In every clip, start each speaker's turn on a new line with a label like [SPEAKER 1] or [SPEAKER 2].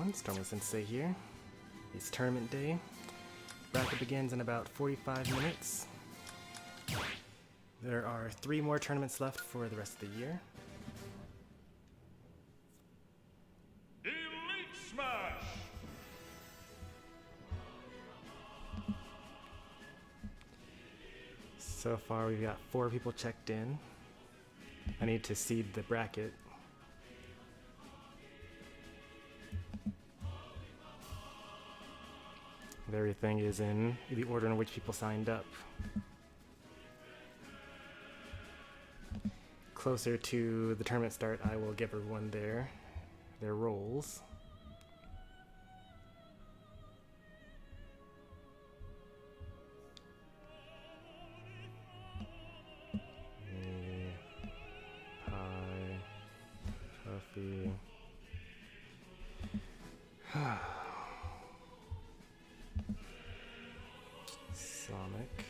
[SPEAKER 1] everyone, Stormy Sensei here. It's tournament day. Bracket begins in about 45 minutes. There are 3 more tournaments left for the rest of the year.
[SPEAKER 2] Elite Smash!
[SPEAKER 1] So far we've got 4 people checked in. I need to seed the bracket. Everything is in the order in which people signed up. Closer to the tournament start, I will give everyone their roles. Pie, Puffy. Sonic.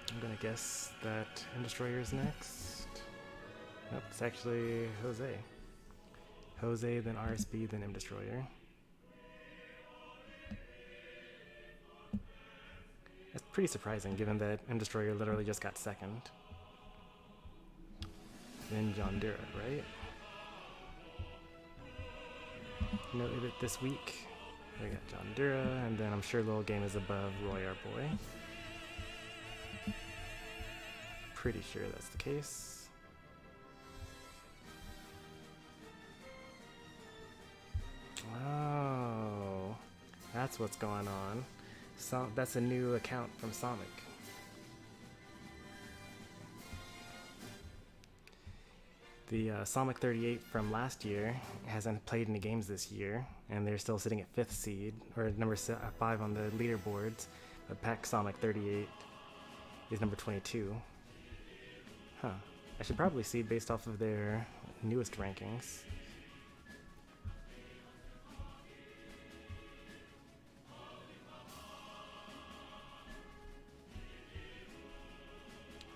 [SPEAKER 1] I'm gonna guess that M-Destroyer is next. Nope, it's actually Jose. Jose, then RSB, then M-Destroyer. That's pretty surprising given that M-Destroyer literally just got second. Then John Dura, right? No Ibit this week. We got John Dura, and then I'm sure Little Game is above Roy our boy. Pretty sure that's the case. Oh, that's what's going on. So that's a new account from Sonic. The Sonic 38 from last year hasn't played any games this year, and they're still sitting at 5th seed, or number 5 on the leaderboards. But Pack Sonic 38 is number 22. Huh. I should probably seed based off of their newest rankings.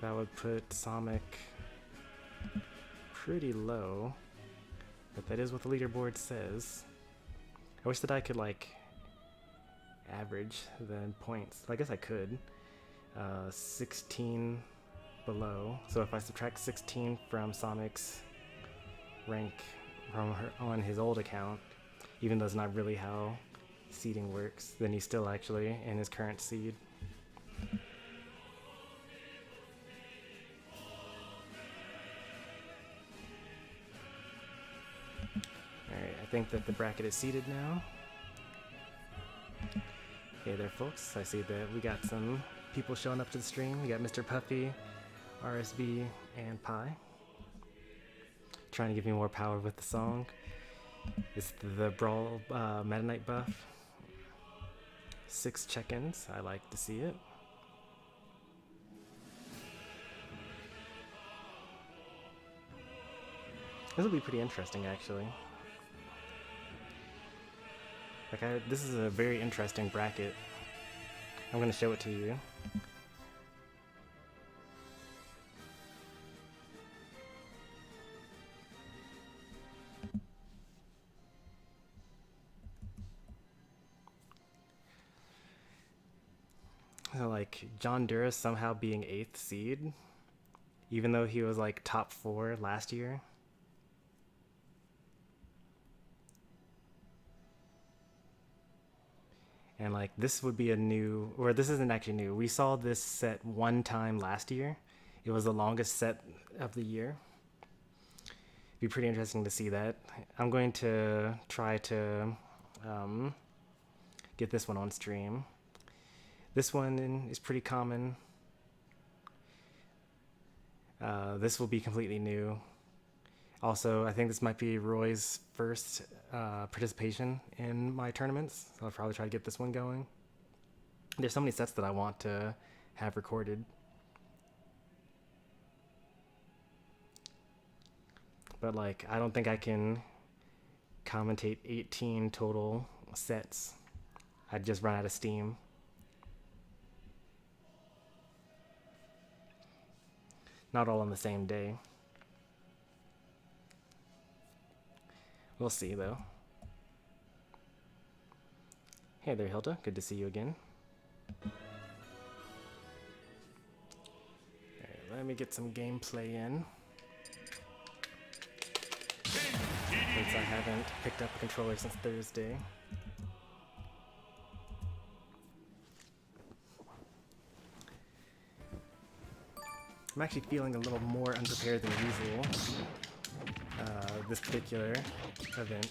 [SPEAKER 1] That would put Sonic pretty low, but that is what the leaderboard says. I wish that I could like average the points. I guess I could. 16 below. So if I subtract 16 from Sonic's rank from on his old account, even though it's not really how seeding works, then he's still actually in his current seed. Alright, I think that the bracket is seated now. Hey there folks, I see that we got some people showing up to the stream. We got Mr. Puffy, RSB, and Pi. Trying to give me more power with the song. It's the Brawl Meta Knight buff. 6 check-ins, I like to see it. This will be pretty interesting actually. This is a very interesting bracket. I'm going to show it to you. So like John Dura somehow being 8th seed, even though he was like top 4 last year. And like this would be a new, or this isn't actually new. We saw this set one time last year. It was the longest set of the year. It'd be pretty interesting to see that. I'm going to try to get this one on stream. This one is pretty common. This will be completely new. Also, I think this might be Roy's first participation in my tournaments, so I'll probably try to get this one going. There's so many sets that I want to have recorded. But like, I don't think I can commentate 18 total sets. I'd just run out of steam. Not all on the same day. We'll see, though. Hey there, Hilda. Good to see you again. Alright, let me get some gameplay in. Since I haven't picked up a controller since Thursday. I'm actually feeling a little more unprepared than usual this particular event.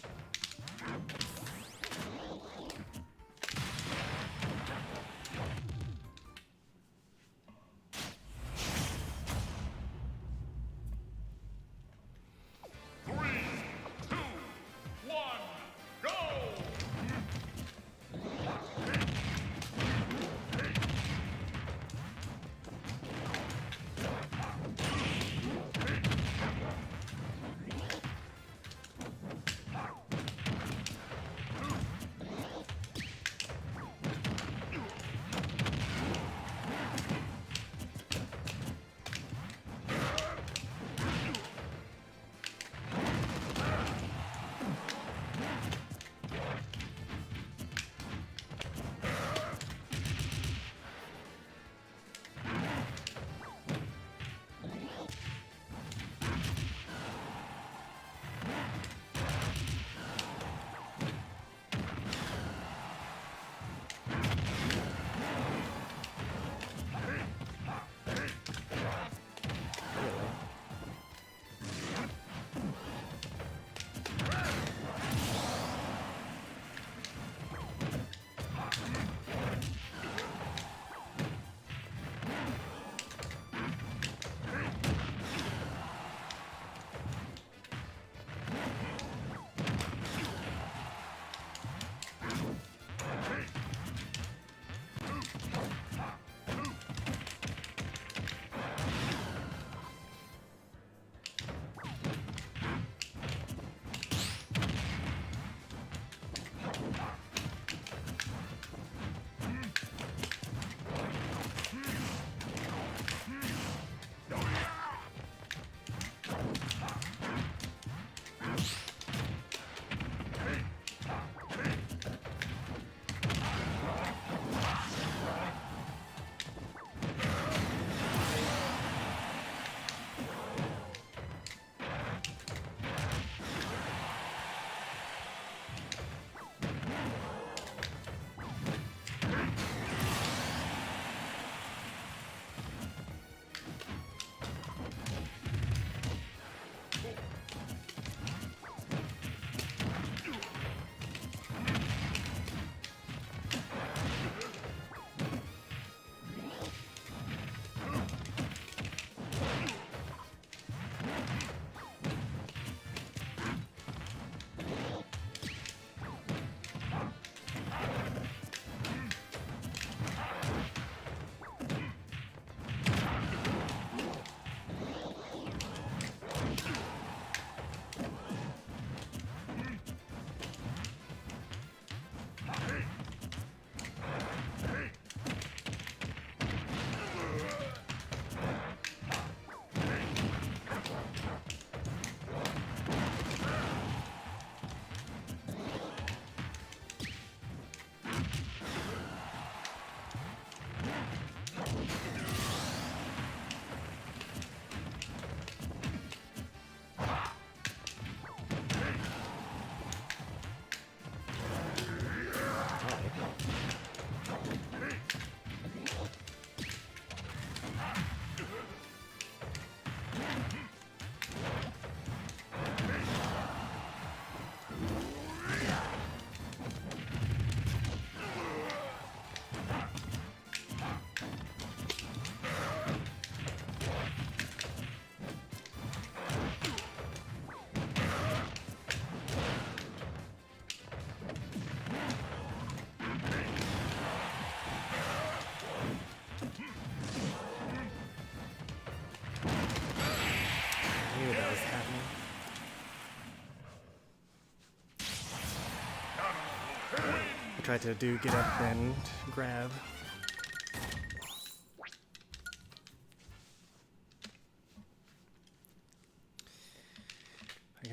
[SPEAKER 1] Try to do get up and grab.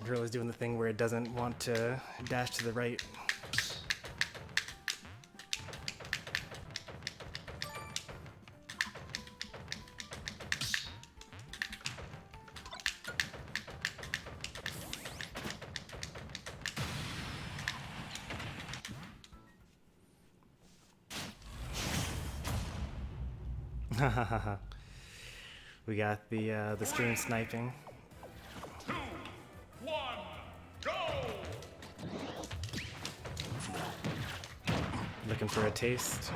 [SPEAKER 1] Girl is doing the thing where it doesn't want to dash to the right. We got the stream sniping.
[SPEAKER 2] 2, 1, go!
[SPEAKER 1] Looking for a taste.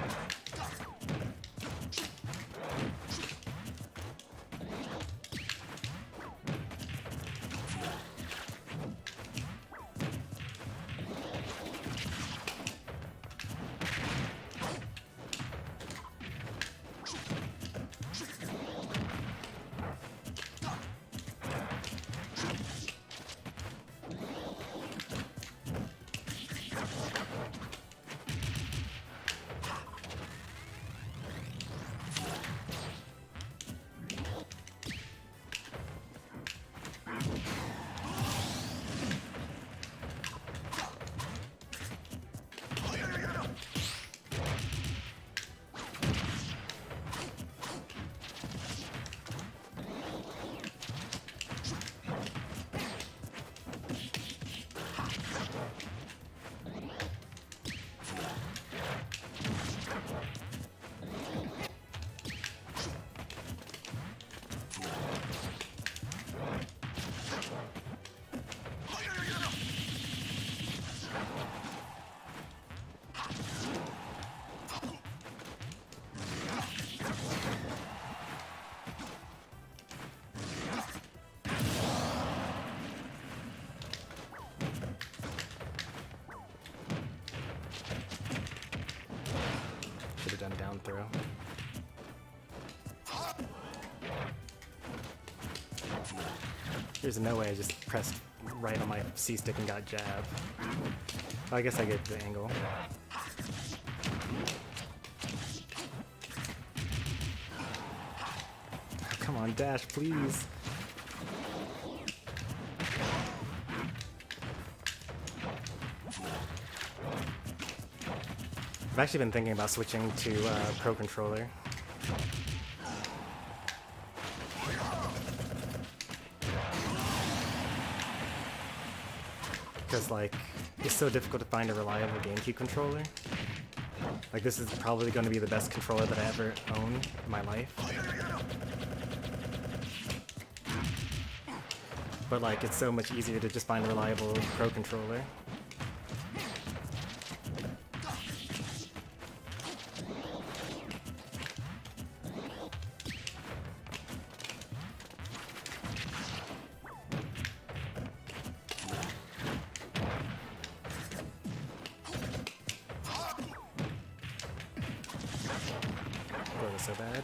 [SPEAKER 1] Should have done down throw. There's no way I just pressed right on my C stick and got jab. Oh, I guess I get the angle. Come on, dash, please. I've actually been thinking about switching to Pro Controller. Because, like, it's so difficult to find a reliable GameCube controller. Like, this is probably going to be the best controller that I ever owned in my life. But, like, it's so much easier to just find a reliable Pro Controller. So bad.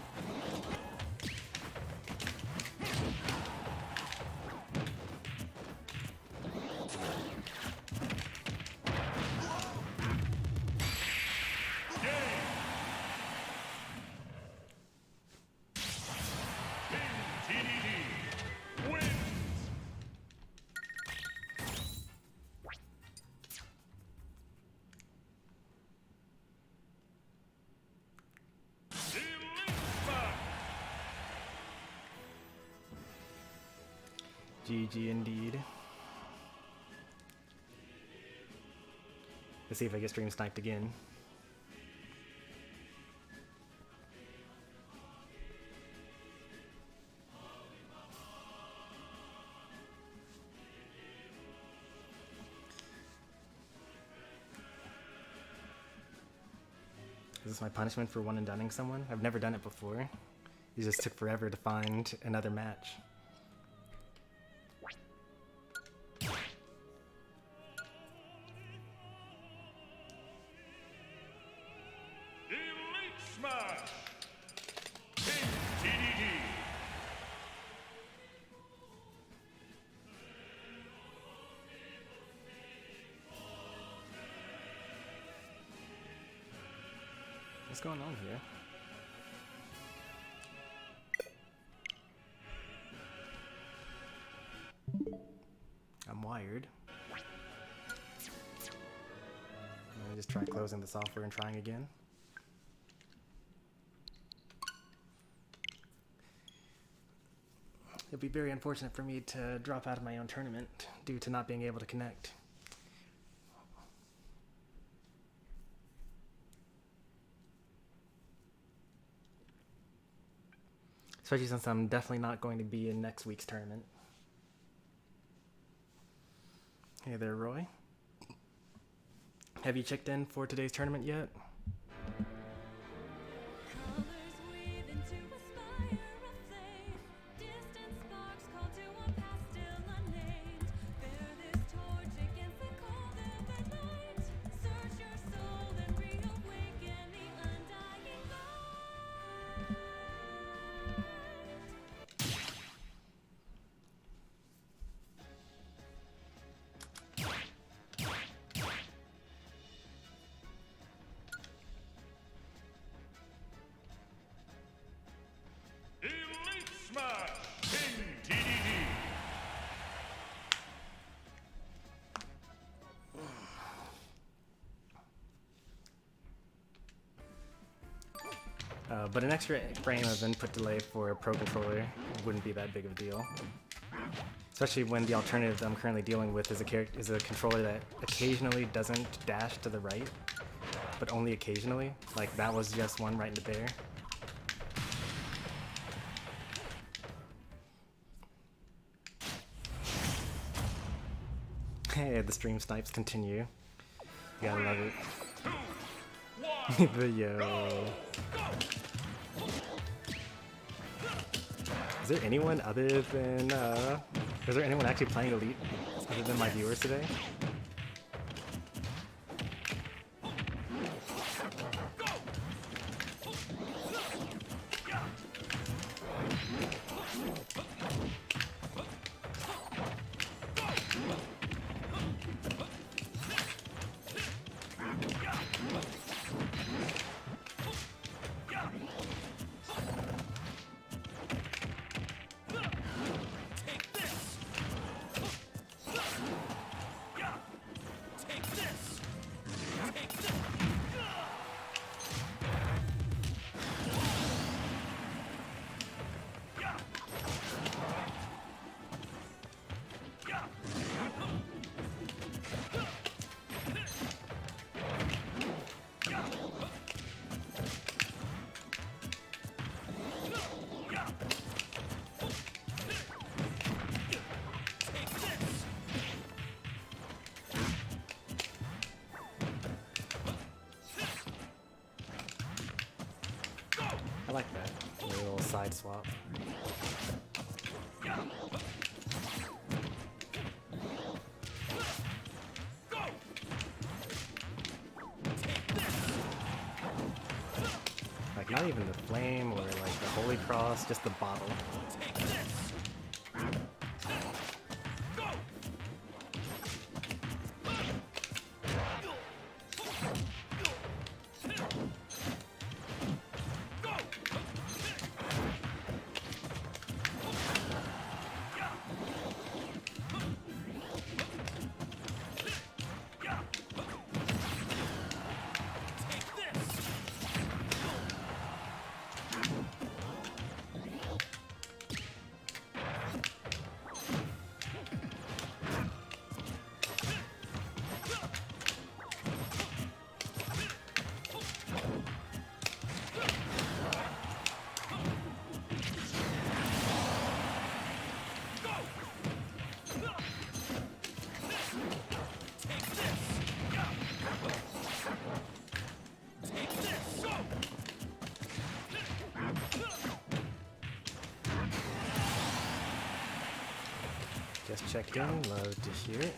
[SPEAKER 1] GG indeed. Let's see if I get stream sniped again. Is this my punishment for one and dunning someone? I've never done it before. It just took forever to find another match.
[SPEAKER 2] Smash! King TDD!
[SPEAKER 1] What's going on here? I'm required. Let me just try closing the software and trying again. It'd be very unfortunate for me to drop out of my own tournament due to not being able to connect. Especially since I'm definitely not going to be in next week's tournament. Hey there, Roy. Have you checked in for today's tournament yet?
[SPEAKER 2] Elite Smash King TDD.
[SPEAKER 1] But an extra frame of input delay for a Pro Controller wouldn't be that big of a deal. Especially when the alternative that I'm currently dealing with is a controller that occasionally doesn't dash to the right, but only occasionally. Like that was just one right in there. Hey, the stream snipes continue. You gotta love it. The yo. Is there anyone other than, is there anyone actually playing Elite other than my viewers today? I like that. A little side swap. Like not even the flame or like the holy cross, just the bottle. Just checked in, love to hear it.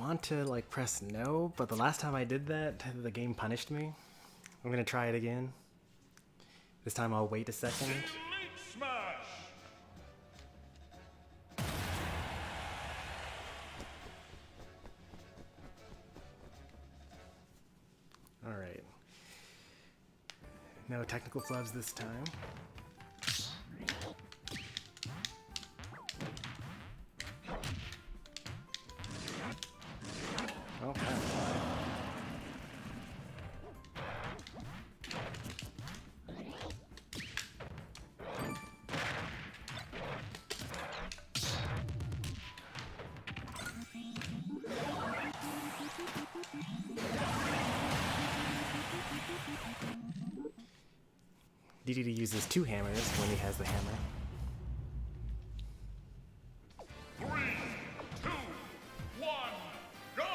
[SPEAKER 1] want to like press no, but the last time I did that, the game punished me. I'm gonna try it again. This time I'll wait a second.
[SPEAKER 2] Elite Smash!
[SPEAKER 1] Alright. No technical flubs this time. Oh, DDD uses 2 hammers when he has the hammer.
[SPEAKER 2] 3, 2, 1, go!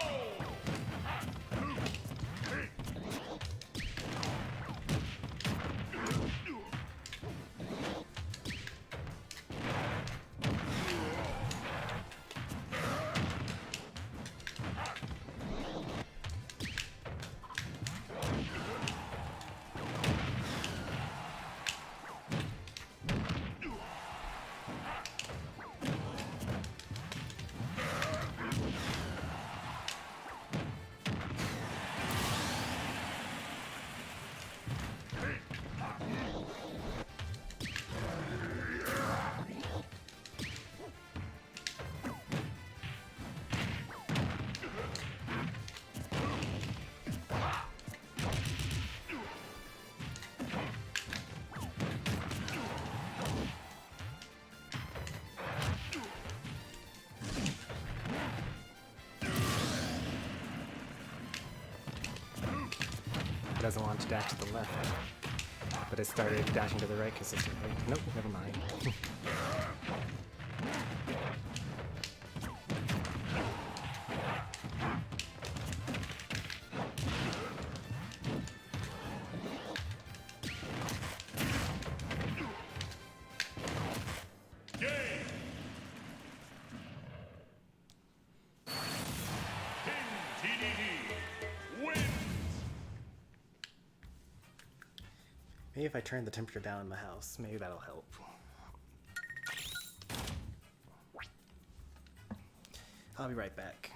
[SPEAKER 1] It doesn't want to dash to the left, but it started dashing to the right consistently. Nope, never mind. Maybe if I turn the temperature down in the house, maybe that'll help. I'll be right back.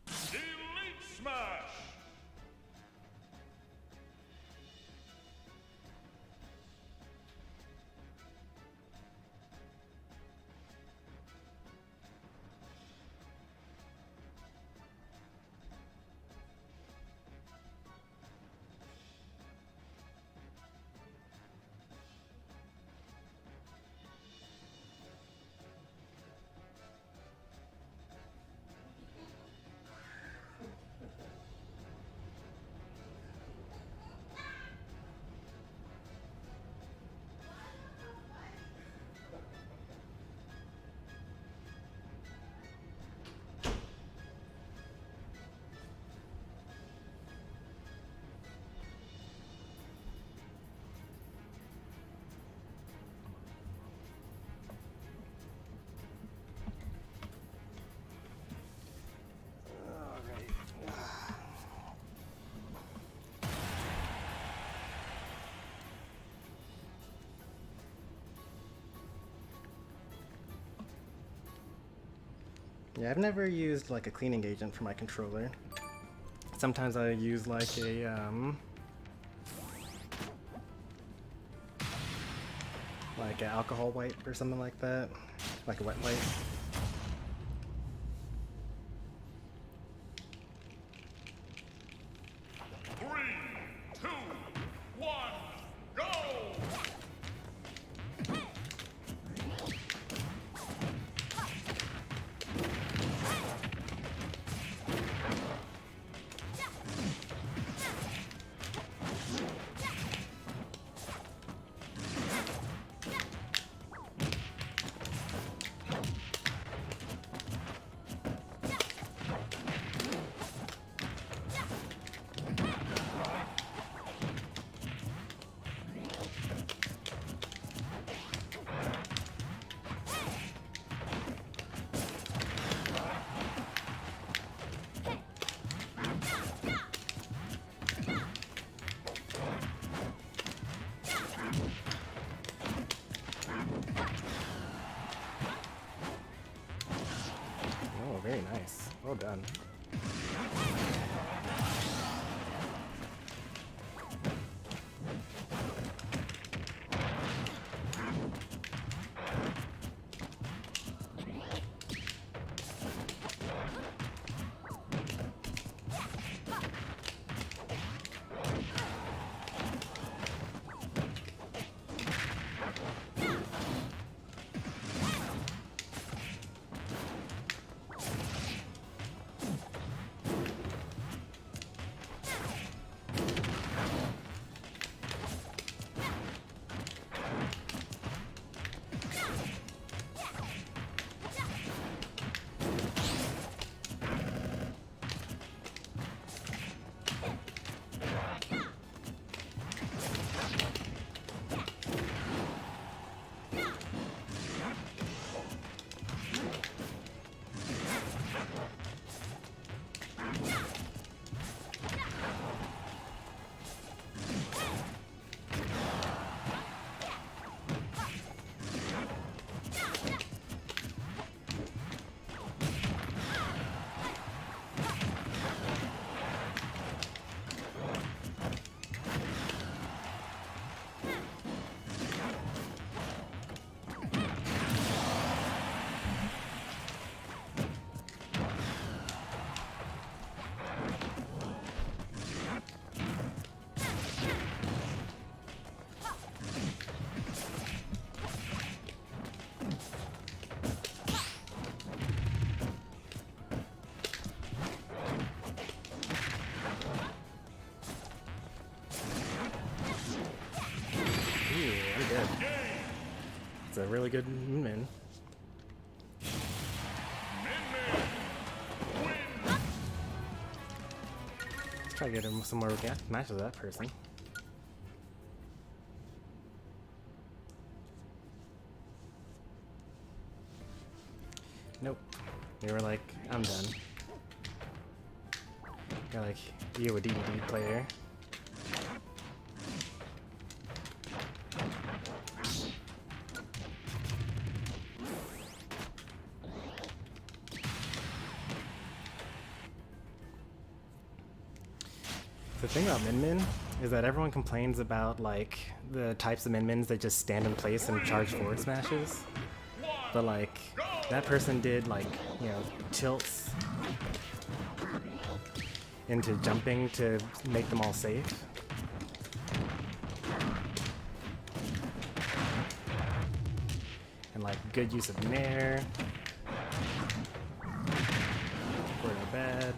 [SPEAKER 2] Elite Smash!
[SPEAKER 1] Yeah, I've never used like a cleaning agent for my controller. Sometimes I use like a like an alcohol wipe or something like that, like a wet wipe. Well done. It's a really good min. Let's try to get him some more matches with that person. Nope. They were like, I'm done. You're like, you a DVD player. The thing about min-min is that everyone complains about like the types of min-mins that just stand in place and charge forward smashes. But like that person did like, you know, tilts into jumping to make them all safe. And like good use of nair. Go to bed.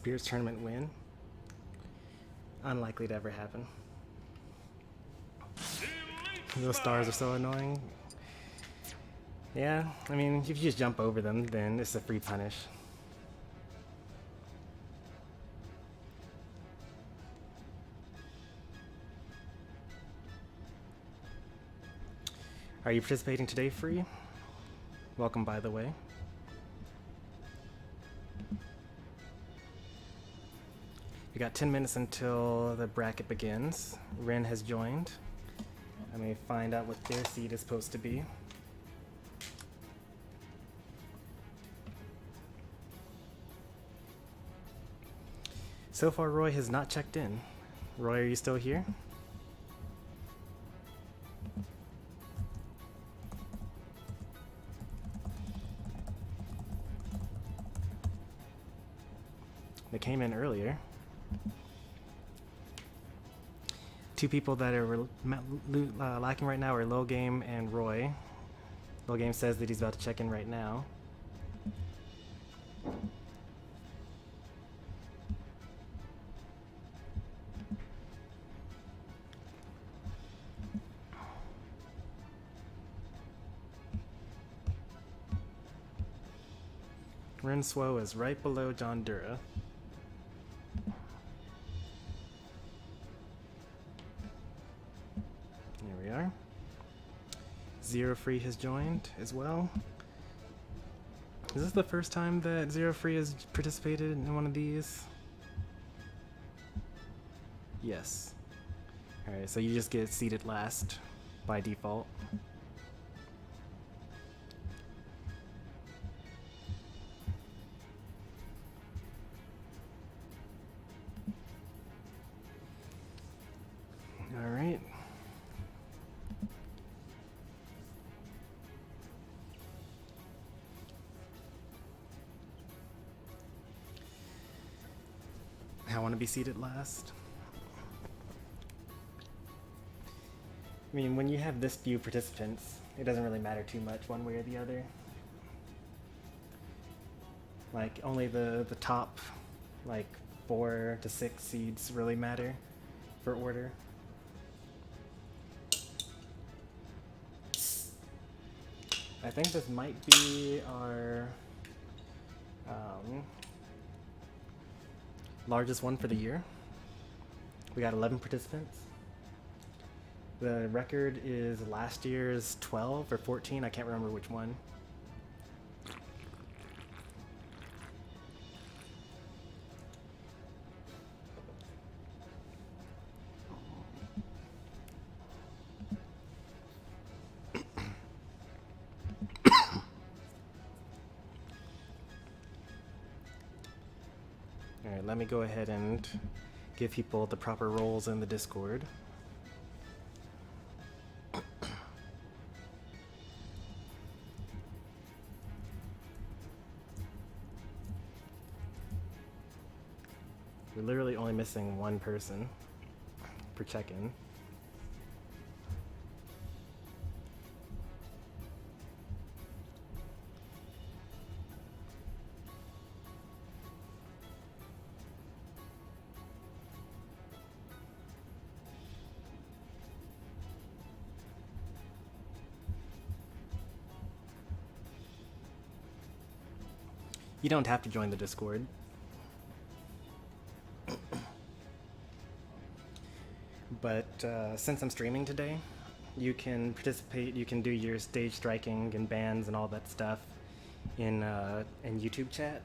[SPEAKER 1] Spirits Tournament win. Unlikely to ever happen. Those stars are so annoying. Yeah, I mean, if you just jump over them, then it's a free punish. Are you participating today, Free? Welcome, by the way. We got 10 minutes until the bracket begins. Ren has joined. I may find out what their seed is supposed to be. So far, Roy has not checked in. Roy, are you still here? They came in earlier. Two people that are lacking right now are Low Game and Roy. Low Game says that he's about to check in right now. Rinswo is right below John Dura. There we are. Zero Free has joined as well. Is this the first time that Zero Free has participated in one of these? Yes. Alright, so you just get seated last by default. Alright. I want to be seated last. I mean, when you have this few participants, it doesn't really matter too much one way or the other. Like, only the top, like, 4 to 6 seeds really matter for order. I think this might be our largest one for the year. We got 11 participants. The record is last year's 12 or 14, I can't remember which one. Alright, let me go ahead and give people the proper roles in the Discord. We're literally only missing one person per check-in. You don't have to join the Discord. But since I'm streaming today, you can participate, you can do your stage striking and bans and all that stuff in YouTube chat.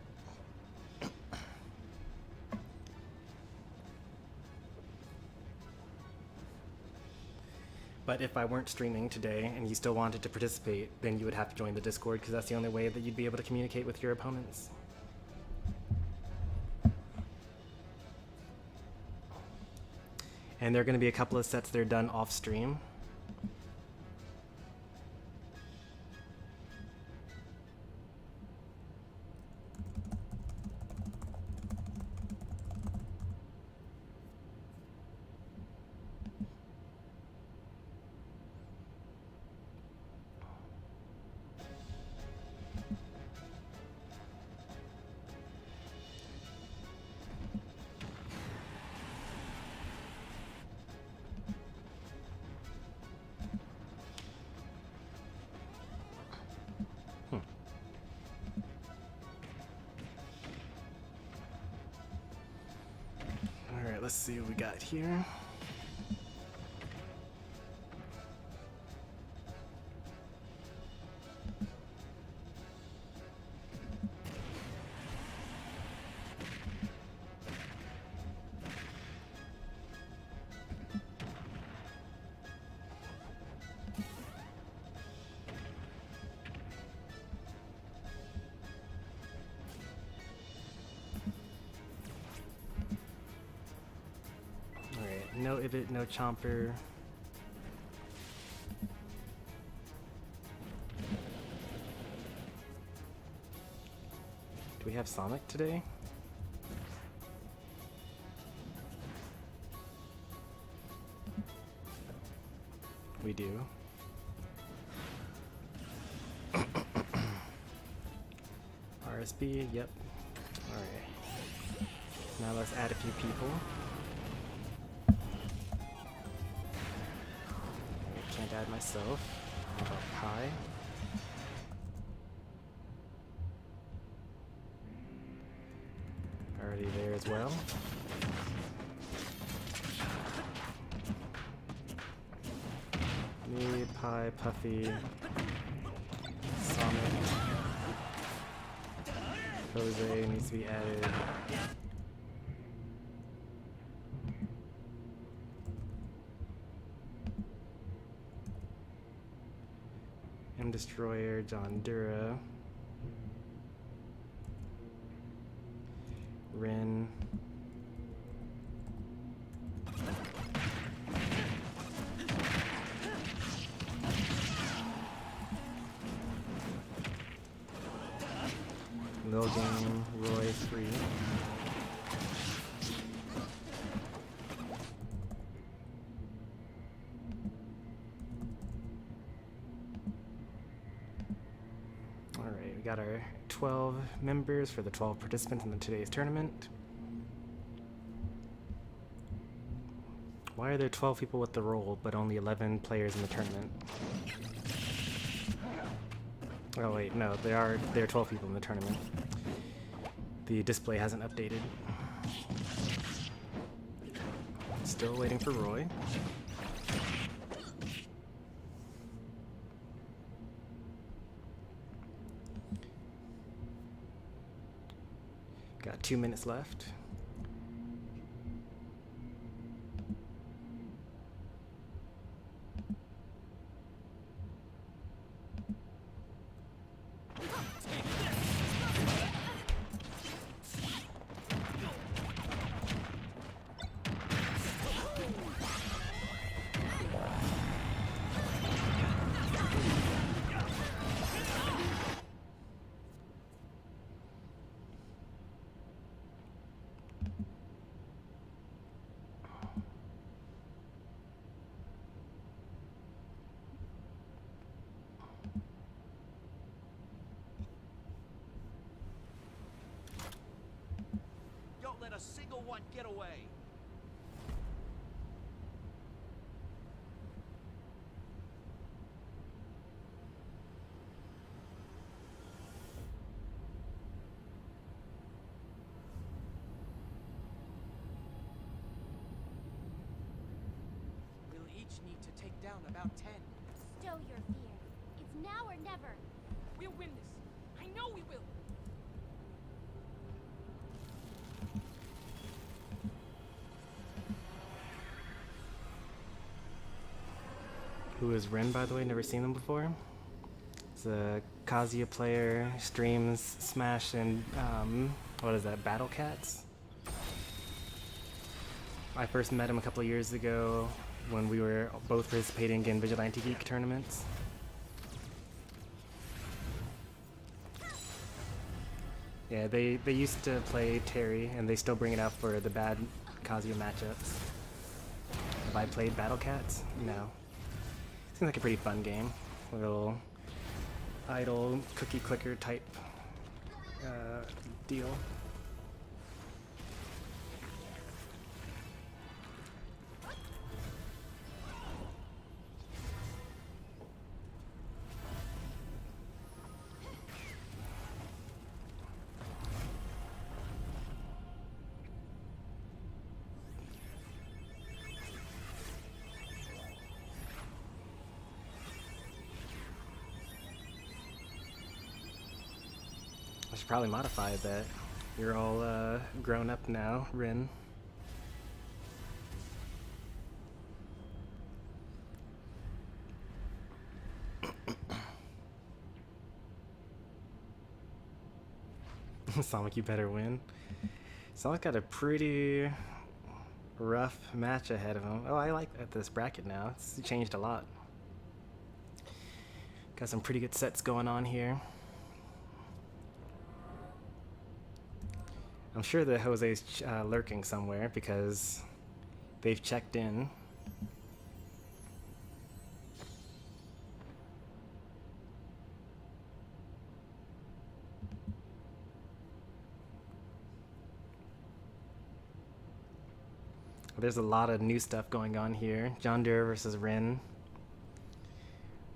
[SPEAKER 1] But if I weren't streaming today and you still wanted to participate, then you would have to join the Discord because that's the only way that you'd be able to communicate with your opponents. And there are going to be a couple of sets that are done off stream. let's see what we got here. No Ibit, no Chomper. Do we have Sonic today? We do. RSB, yep. Alright. Now let's add a few people. Can't add myself. How about Pi? Already there as well. Me, Pi, Puffy, Sonic, Jose needs to be added. Destroyer, John Dura, Rin, Logan, Roy 3. We got our 12 members for the 12 participants in today's tournament. Why are there 12 people with the role, but only 11 players in the tournament? Oh wait, no, there are 12 people in the tournament. The display hasn't updated. Still waiting for Roy. Got 2 minutes left.
[SPEAKER 3] Let a single one get away. We'll each need to take down about 10.
[SPEAKER 4] Stow your fear. It's now or never.
[SPEAKER 5] We'll win this. I know we will.
[SPEAKER 1] Who is Ren, by the way? Never seen them before. He's a Kazuya player, streams Smash and, what is that, Battle Cats? I first met him a couple of years ago when we were both participating in Vigilante Geek tournaments. Yeah, they used to play Terry, and they still bring it out for the bad Kazuya matchups. Have I played Battle Cats? No. Seems like a pretty fun game. A little idle cookie clicker type deal. should probably modify that. You're all grown up now, Rin. Sonic, you better win. Sonic got a pretty rough match ahead of him. Oh, I like this bracket now. It's changed a lot. Got some pretty good sets going on here. I'm sure that Jose's lurking somewhere because they've checked in. There's a lot of new stuff going on here. John Doerr versus Rin.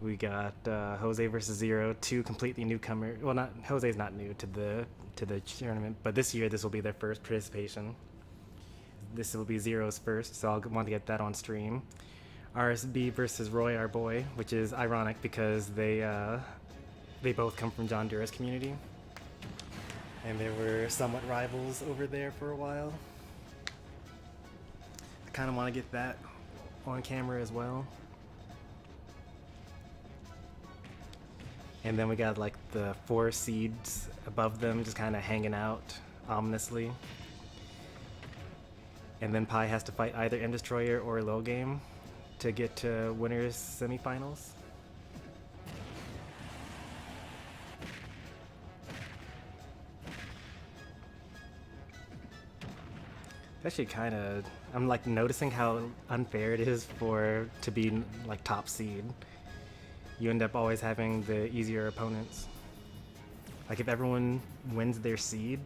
[SPEAKER 1] We got Jose versus Zero, two completely newcomer. Well, not Jose's not new to the tournament, but this year this will be their first participation. This will be Zero's first, so I'll want to get that on stream. RSB versus Roy, our boy, which is ironic because they both come from John Doerr's community, and they were somewhat rivals over there for a while. I kind of want to get that on camera as well. And then we got like the 4 seeds above them just kind of hanging out ominously. And then Pi has to fight either M Destroyer or Low Game to get to winners semifinals. Actually kind of, I'm like noticing how unfair it is to be like top seed. You end up always having the easier opponents. Like if everyone wins their seed,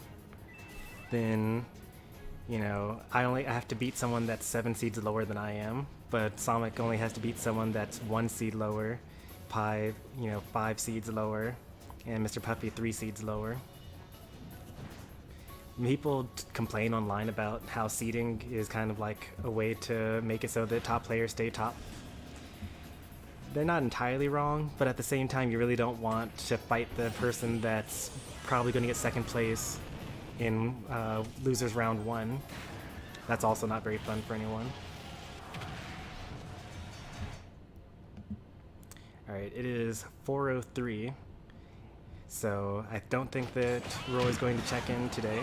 [SPEAKER 1] then, you know, I have to beat someone that's 7 seeds lower than I am, but Sonic only has to beat someone that's 1 seed lower, Pi, 5 seeds lower, and Mr. Puffy 3 seeds lower. People complain online about how seeding is kind of like a way to make it so that top players stay top. They're not entirely wrong, but at the same time, you really don't want to fight the person that's probably going to get second place in losers round 1. That's also not very fun for anyone. Alright, it is 4:03. So I don't think that Roy's going to check in today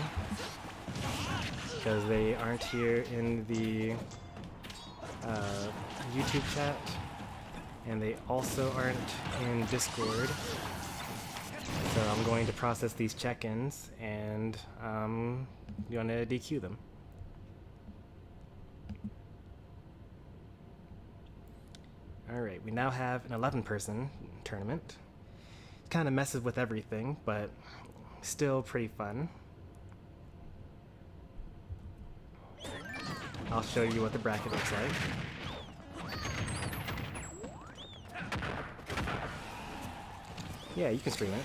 [SPEAKER 1] because they aren't here in the YouTube chat, and they also aren't in Discord. So I'm going to process these check-ins and I'm going to DQ them. Alright, we now have an 11-person tournament. Kind of messes with everything, but still pretty fun. I'll show you what the bracket looks like. Yeah, you can stream it.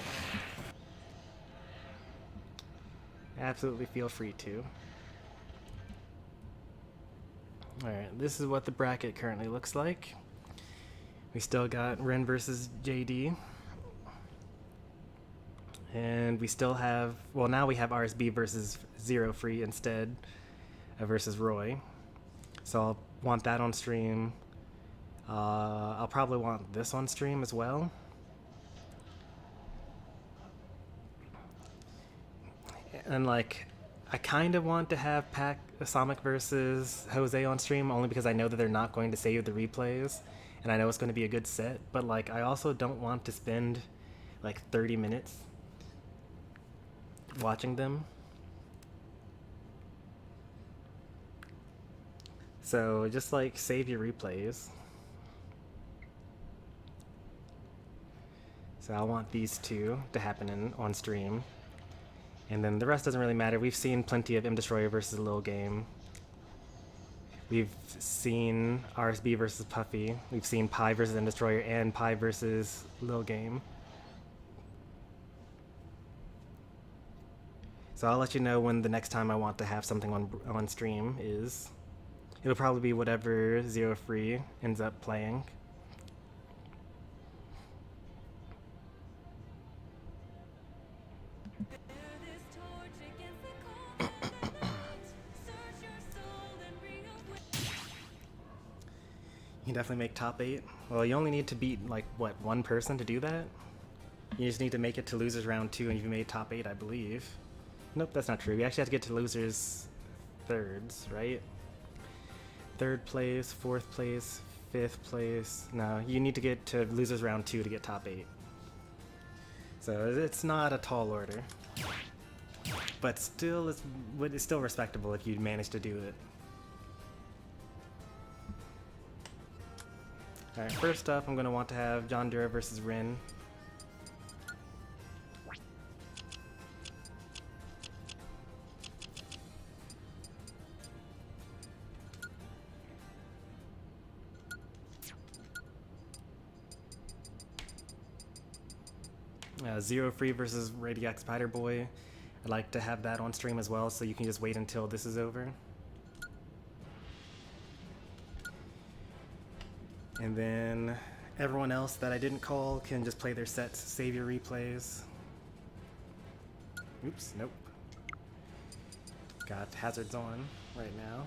[SPEAKER 1] Absolutely feel free to. Alright, this is what the bracket currently looks like. We still got Ren versus JD. And we still have, well, now we have RSB versus Zero Free instead versus Roy. So I'll want that on stream. I'll probably want this on stream as well. And like, I kind of want to have Sonic versus Jose on stream only because I know that they're not going to save the replays. And I know it's going to be a good set. But like, I also don't want to spend like 30 minutes watching them. So just like save your replays. So I want these two to happen on stream. And then the rest doesn't really matter. We've seen plenty of M Destroyer versus Lil Game. We've seen RSB versus Puffy. We've seen Pi versus M Destroyer and Pi versus Lil Game. So I'll let you know when the next time I want to have something on stream is. It'll probably be whatever Zero Free ends up playing. can definitely make top 8. Well, you only need to beat, like, what, one person to do that? You just need to make it to losers round 2 and you've made top 8, I believe. Nope, that's not true. You actually have to get to losers thirds, right? 3rd place, 4th place, 5th place. No, you need to get to losers round 2 to get top 8. So it's not a tall order. But still, it's still respectable if you manage to do it. Alright, first up, I'm going to want to have John Dura versus Rin. Zero Free versus Radiac Spider Boy. I'd like to have that on stream as well, so you can just wait until this is over. And then everyone else that I didn't call can just play their sets, save your replays. Oops, nope. Got hazards on right now.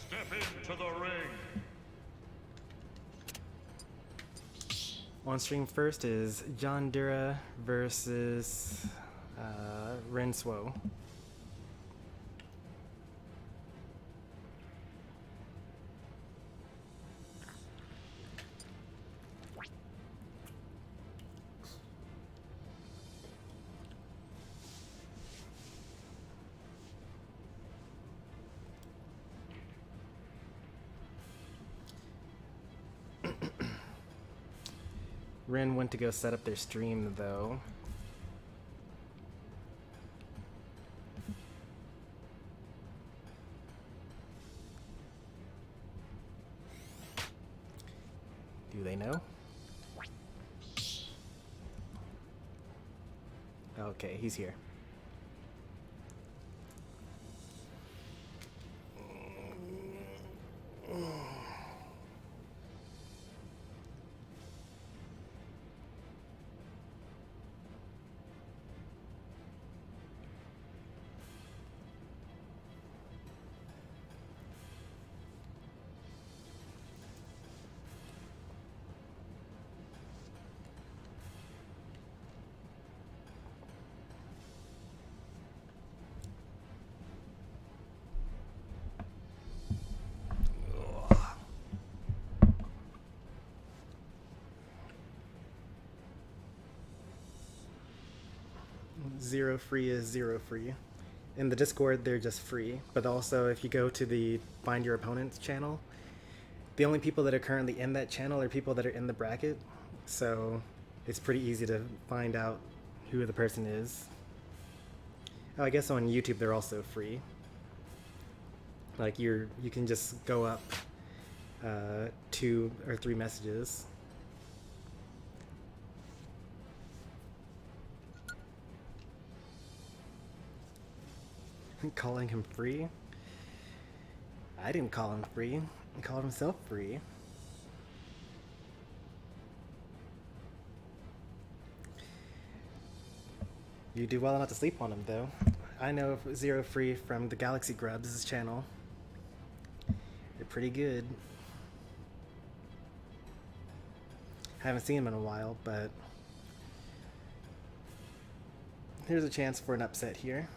[SPEAKER 2] Step into the ring.
[SPEAKER 1] On stream first is John Dura versus Rinswo. Rin went to go set up their stream though. Do they know? Okay, he's here. Zero Free is Zero Free. In the Discord, they're just free. But also, if you go to the Find Your Opponents channel, the only people that are currently in that channel are people that are in the bracket. So it's pretty easy to find out who the person is. Oh, I guess on YouTube they're also free. Like you can just go up 2 or 3 messages. Calling him free? I didn't call him free. He called himself free. You do well not to sleep on him, though. I know Zero Free from the Galaxy Grubs' channel. They're pretty good. Haven't seen him in a while, but here's a chance for an upset here.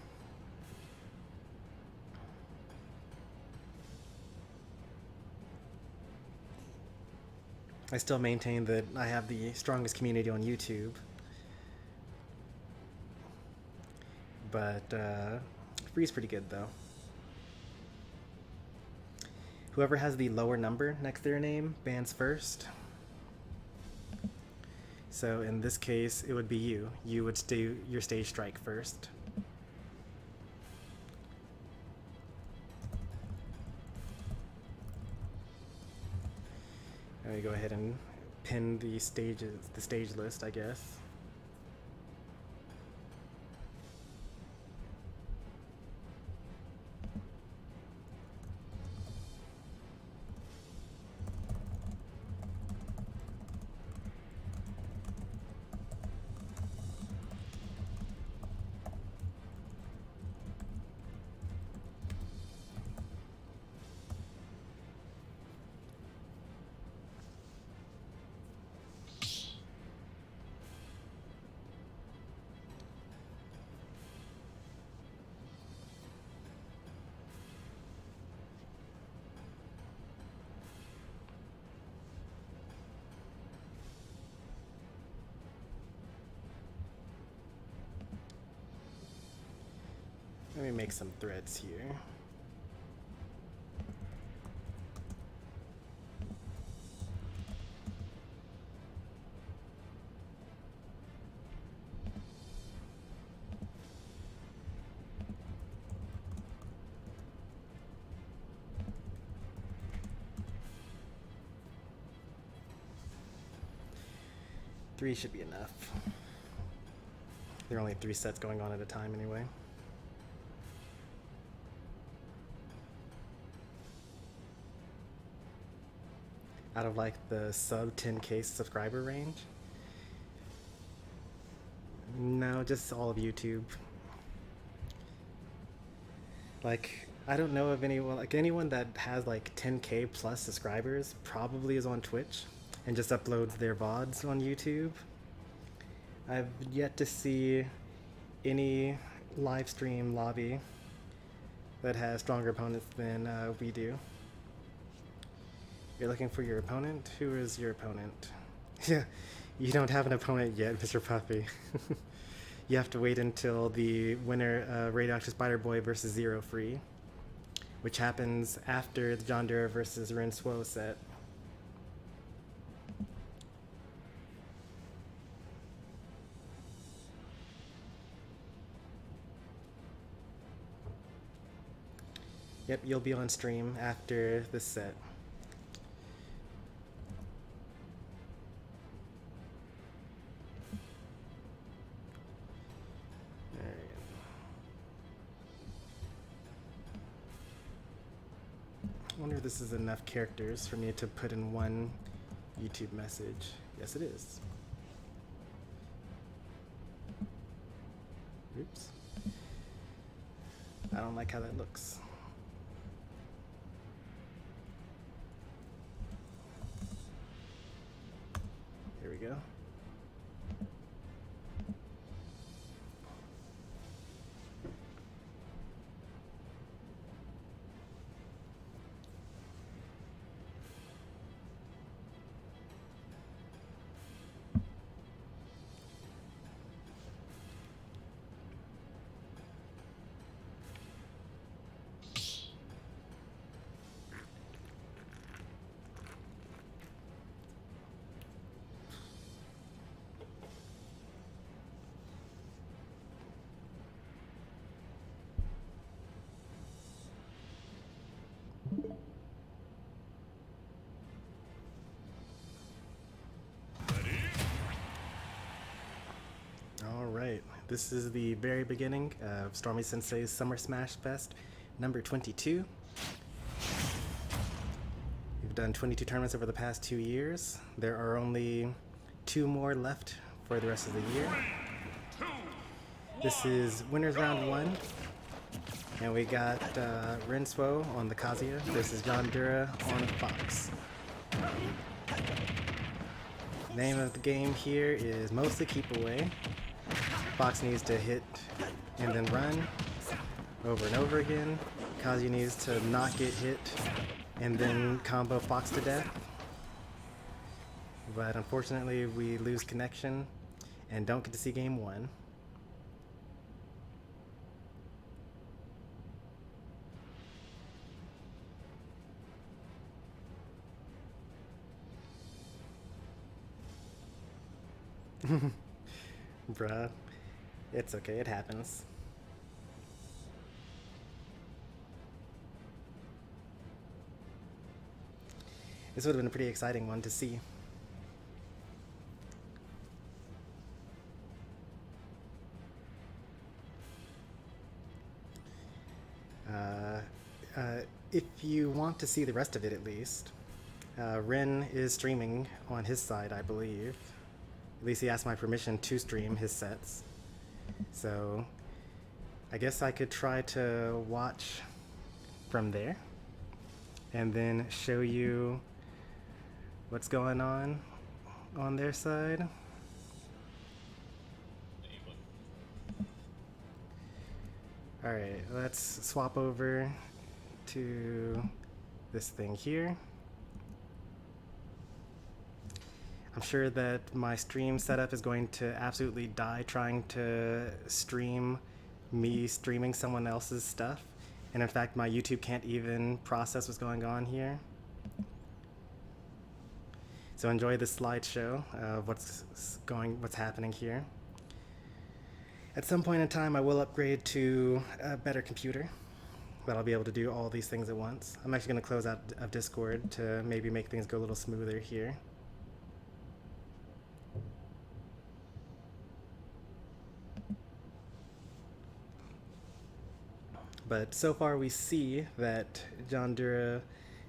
[SPEAKER 1] I still maintain that I have the strongest community on YouTube. But Free's pretty good though. Whoever has the lower number next to their name bans first. So in this case, it would be you. You would do your stage strike first. Let me go ahead and pin the stage list, I guess. Let me make some threads here. Three should be enough. There are only 3 sets going on at a time anyway. Out of like the sub 10K subscriber range? No, just all of YouTube. Like, I don't know of anyone, like anyone that has like 10K plus subscribers probably is on Twitch and just uploads their VODs on YouTube. I've yet to see any live stream lobby that has stronger opponents than we do. You're looking for your opponent? Who is your opponent? Yeah, you don't have an opponent yet, Mr. Puffy. You have to wait until the winner Radioactive Spider Boy versus Zero Free, which happens after the John Dura versus Rinsuo set. Yep, you'll be on stream after this set. Alright. I wonder if this is enough characters for me to put in one YouTube message. Yes, it is. Oops. I don't like how that looks. Here we go. Alright, this is the very beginning of Stormy Sensei's Summer Smashfest number 22. We've done 22 tournaments over the past 2 years. There are only 2 more left for the rest of the year. This is winners round 1. And we got Rinsuo on the Kazuya versus John Dura on Fox. Name of the game here is mostly keep away. Fox needs to hit and then run over and over again. Kazuya needs to not get hit and then combo Fox to death. But unfortunately we lose connection and don't get to see game 1. Bruh, it's okay, it happens. This would have been a pretty exciting one to see. If you want to see the rest of it at least, Ren is streaming on his side, I believe. At least he asked my permission to stream his sets. So I guess I could try to watch from there and then show you what's going on their side. Alright, let's swap over to this thing here. I'm sure that my stream setup is going to absolutely die trying to stream me streaming someone else's stuff. And in fact, my YouTube can't even process what's going on here. So enjoy this slideshow of what's happening here. At some point in time, I will upgrade to a better computer, but I'll be able to do all these things at once. I'm actually going to close out of Discord to maybe make things go a little smoother here. But so far we see that John Dura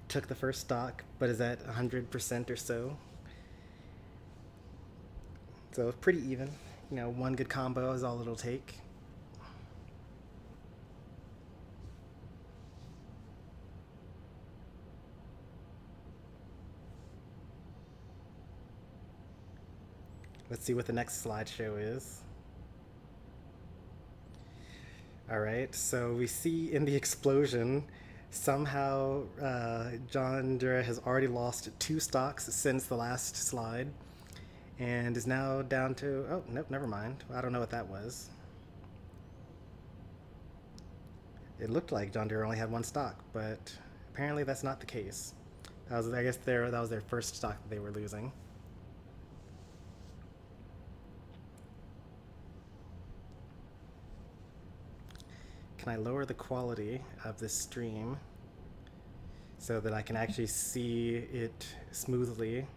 [SPEAKER 1] took the first stock, but is at 100% or so. So pretty even. You know, one good combo is all it'll take. Let's see what the next slideshow is. Alright, so we see in the explosion, somehow John Dura has already lost 2 stocks since the last slide, and is now down to, oh, nope, never mind. I don't know what that was. It looked like John Dura only had 1 stock, but apparently that's not the case. I guess that was their first stock that they were losing. Can I lower the quality of this stream so that I can actually see it smoothly?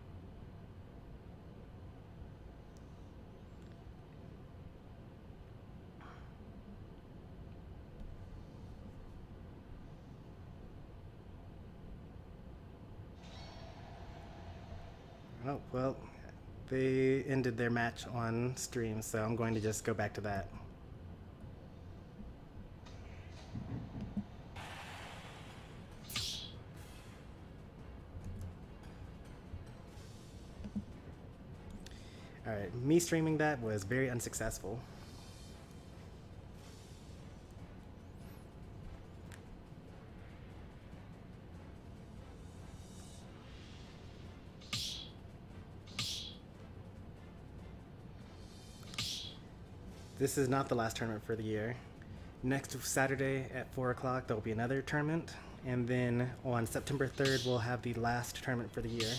[SPEAKER 1] Oh, well, they ended their match on stream, so I'm going to just go back to that. Alright, me streaming that was very unsuccessful. This is not the last tournament for the year. Next Saturday at 4 o'clock there will be another tournament, and then on September 3rd we'll have the last tournament for the year.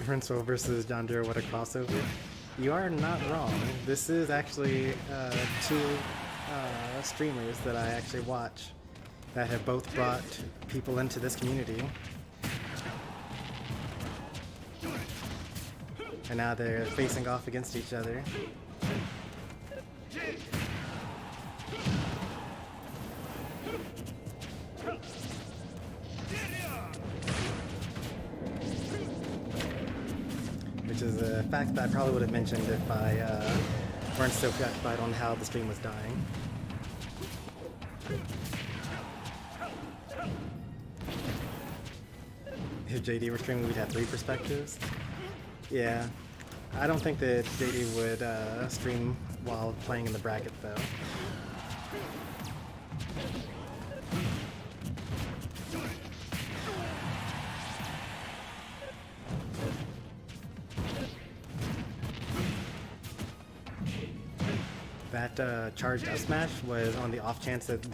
[SPEAKER 1] Prince versus John Dura, what a crossover. You are not wrong. This is actually 2 streamers that I actually watch that have both brought people into this community. And now they're facing off against each other. Which is a fact that I probably would have mentioned if I weren't so preoccupied on how the stream was dying. If JD were streaming, we'd have 3 perspectives. Yeah, I don't think that JD would stream while playing in the bracket though. That charged up smash was on the off chance that the,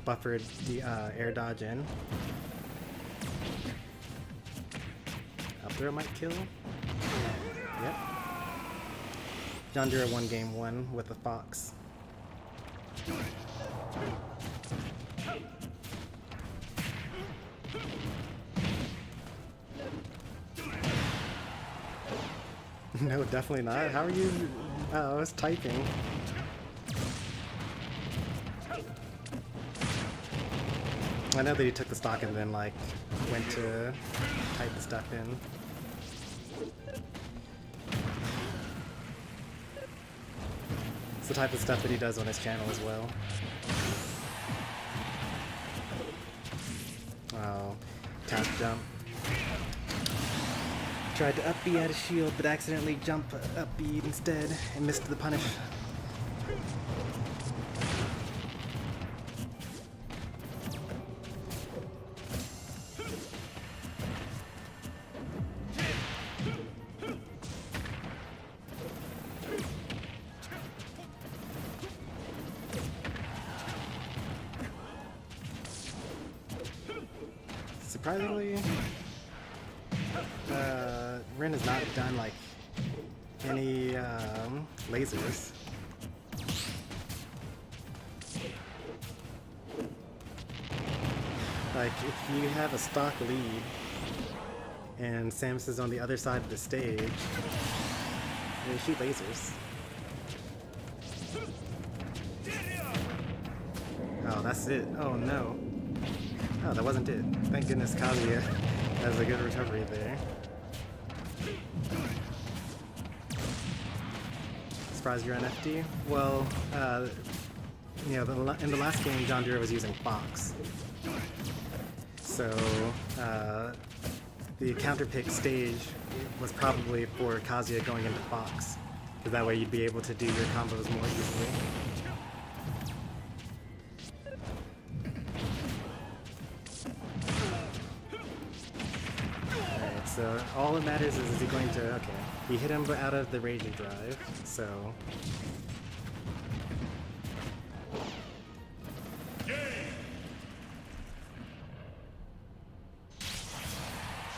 [SPEAKER 1] buffered the air dodge in. Up throw might kill. Yep. John Dura won game 1 with the Fox. No, definitely not. How are you? Oh, I was typing. I know that he took the stock and then like went to type the stuff in. It's the type of stuff that he does on his channel as well. Oh, tap jump. tried to up B at his shield, but accidentally jump up B instead and missed the punish. Surprisingly, Rin has not done like any lasers. Like if you have a stock lead and Samus is on the other side of the stage, they shoot lasers. Oh, that's it. Oh no. Oh, that wasn't it. Thank goodness Kazuya has a good recovery there. Surprised you're on FD? Well, you know, in the last game, John Dura was using Fox. So, the counterpick stage was probably for Kazuya going into Fox. Because that way you'd be able to do your combos more easily. So all that matters is he going to, okay, he hit him out of the Raging Drive, so.
[SPEAKER 2] Game.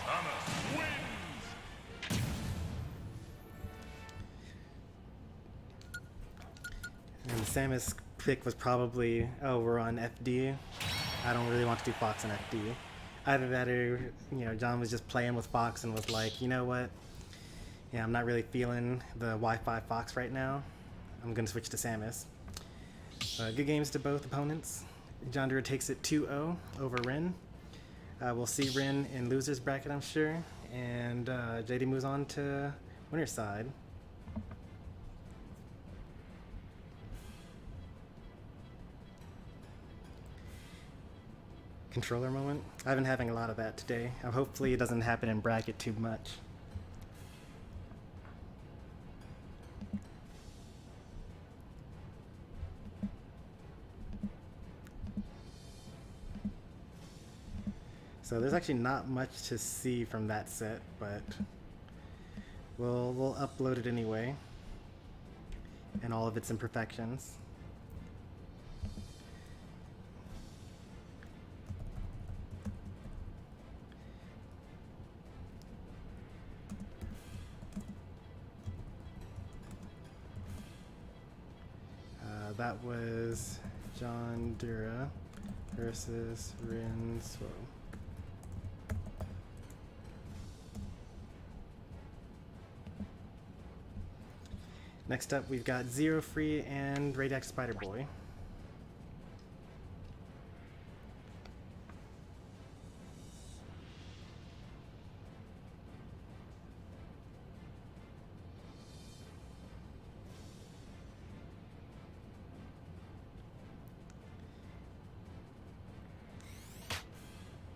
[SPEAKER 2] Samus wins.
[SPEAKER 1] And the Samus pick was probably, oh, we're on FD. I don't really want to do Fox on FD. Either that or, you know, John was just playing with Fox and was like, you know what? Yeah, I'm not really feeling the Wi-Fi Fox right now. I'm going to switch to Samus. Good games to both opponents. John Dura takes it 2-0 over Rin. We'll see Rin in loser's bracket, I'm sure. And JD moves on to winner's side. Controller moment. I've been having a lot of that today. Hopefully it doesn't happen in bracket too much. So there's actually not much to see from that set, but we'll upload it anyway, and all of its imperfections. That was John Dura versus Rin Swo. Next up, we've got Zero Free and Radix Spider Boy.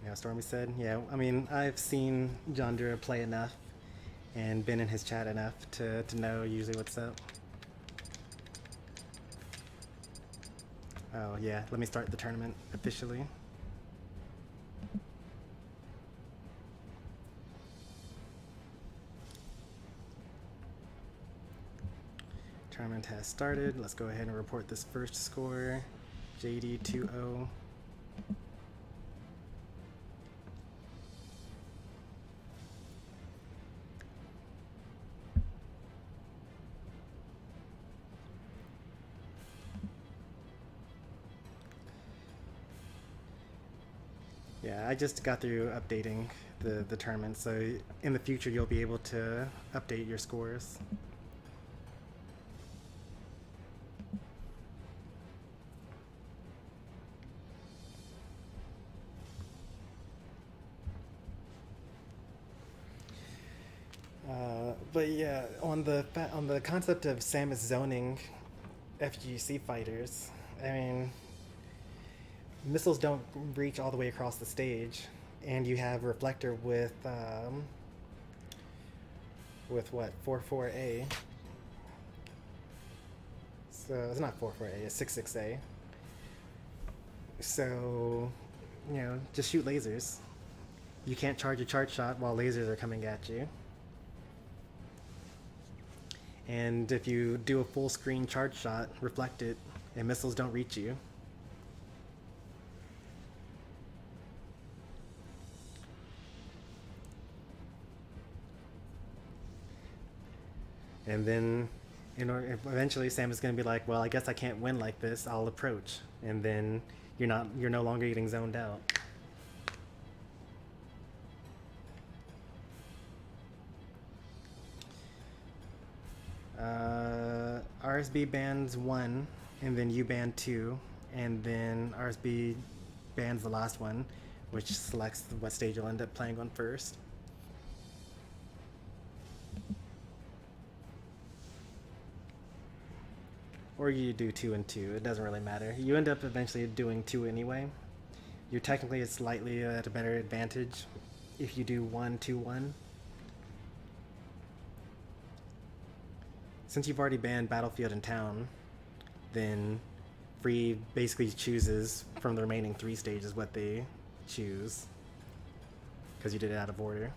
[SPEAKER 1] Yeah, Stormy said, yeah, I mean, I've seen John Dura play enough and been in his chat enough to know usually what's up. Oh yeah, let me start the tournament officially. Tournament has started. Let's go ahead and report this first score. JD 2-0. Yeah, I just got through updating the tournament, so in the future you'll be able to update your scores. But yeah, on the concept of Samus zoning FGC fighters, I mean, missiles don't reach all the way across the stage, and you have Reflector with with what, 44A. So it's not 44A, it's 66A. So, you know, just shoot lasers. You can't charge a charge shot while lasers are coming at you. And if you do a full screen charge shot, reflect it, and missiles don't reach you. And then, you know, eventually Sam is going to be like, well, I guess I can't win like this, I'll approach. And then you're no longer getting zoned out. RSB bans 1, and then you ban 2, and then RSB bans the last one, which selects what stage you'll end up playing on first. Or you do 2 and 2, it doesn't really matter. You end up eventually doing 2 anyway. You're technically slightly at a better advantage if you do 1, 2, 1. Since you've already banned Battlefield and Town, then Free basically chooses from the remaining 3 stages what they choose, because you did it out of order.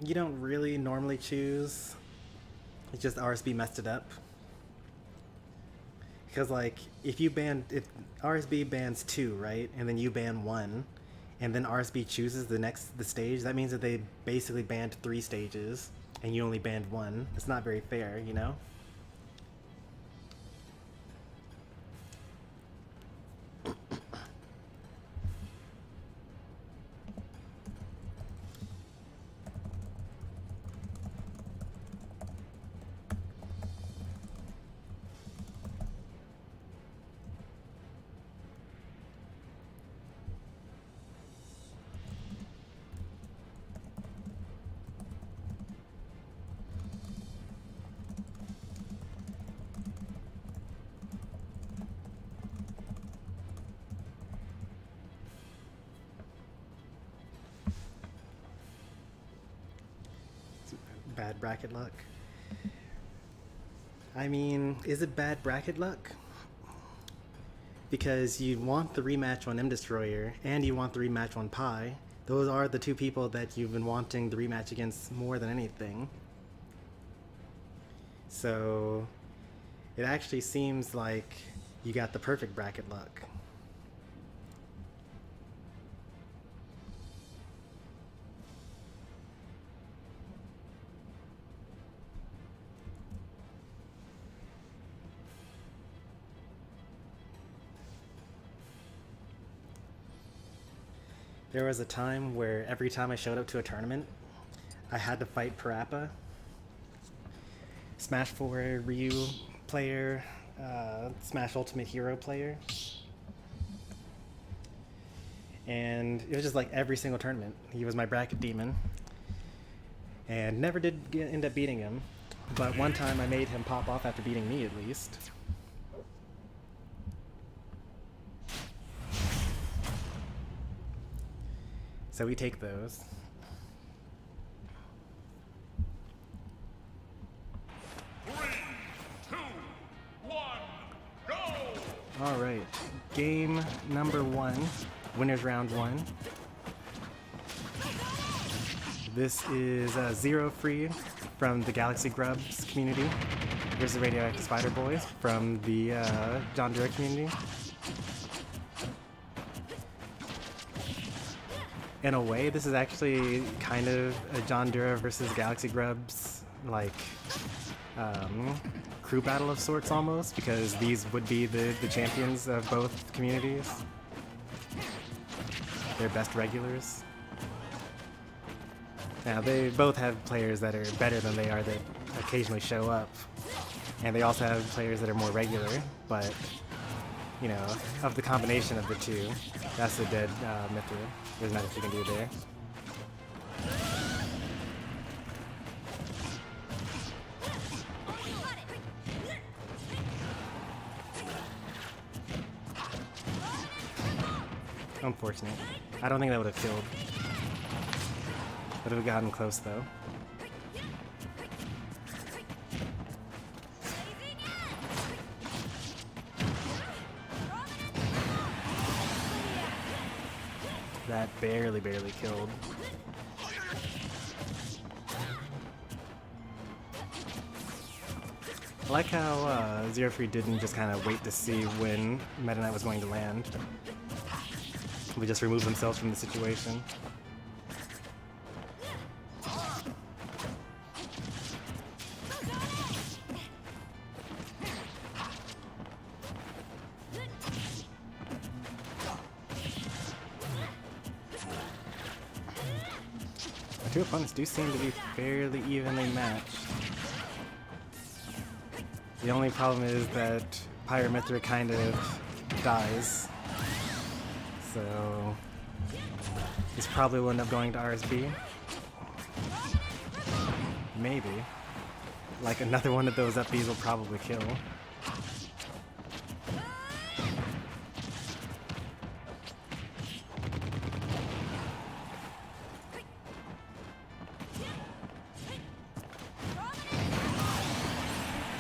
[SPEAKER 1] You don't really normally choose. It's just RSB messed it up. Because like, if RSB bans 2, right, and then you ban 1, and then RSB chooses the stage, that means that they basically banned 3 stages, and you only banned 1. It's not very fair, you know? Bad bracket luck. I mean, is it bad bracket luck? Because you want the rematch on M Destroyer and you want the rematch on Pi. Those are the 2 people that you've been wanting the rematch against more than anything. So it actually seems like you got the perfect bracket luck. There was a time where every time I showed up to a tournament, I had to fight Parappa, Smash 4 Ryu player, Smash Ultimate Hero player. And it was just like every single tournament. He was my bracket demon. And never did end up beating him. But one time I made him pop off after beating me at least. So we take those.
[SPEAKER 2] Three, two, one, go!
[SPEAKER 1] All right, game number 1, winners round 1. This is Zero Free from the Galaxy Grubs community versus Radioactive Spider Boys from the John Dura community. In a way, this is actually kind of a John Dura versus Galaxy Grubs, like, crew battle of sorts almost, because these would be the champions of both communities. They're best regulars. Now, they both have players that are better than they are that occasionally show up, and they also have players that are more regular, but, you know, of the combination of the 2, that's the dead Mithra. There's nothing you can do there. Unfortunate. I don't think that would have killed. Would have gotten close though. That barely killed. I like how Zero Free didn't just kind of wait to see when Meta Knight was going to land. We just removed themselves from the situation. Our two opponents do seem to be fairly evenly matched. The only problem is that Pyramithra kind of dies. So this probably will end up going to RSB. Maybe. Like another one of those up Bs will probably kill.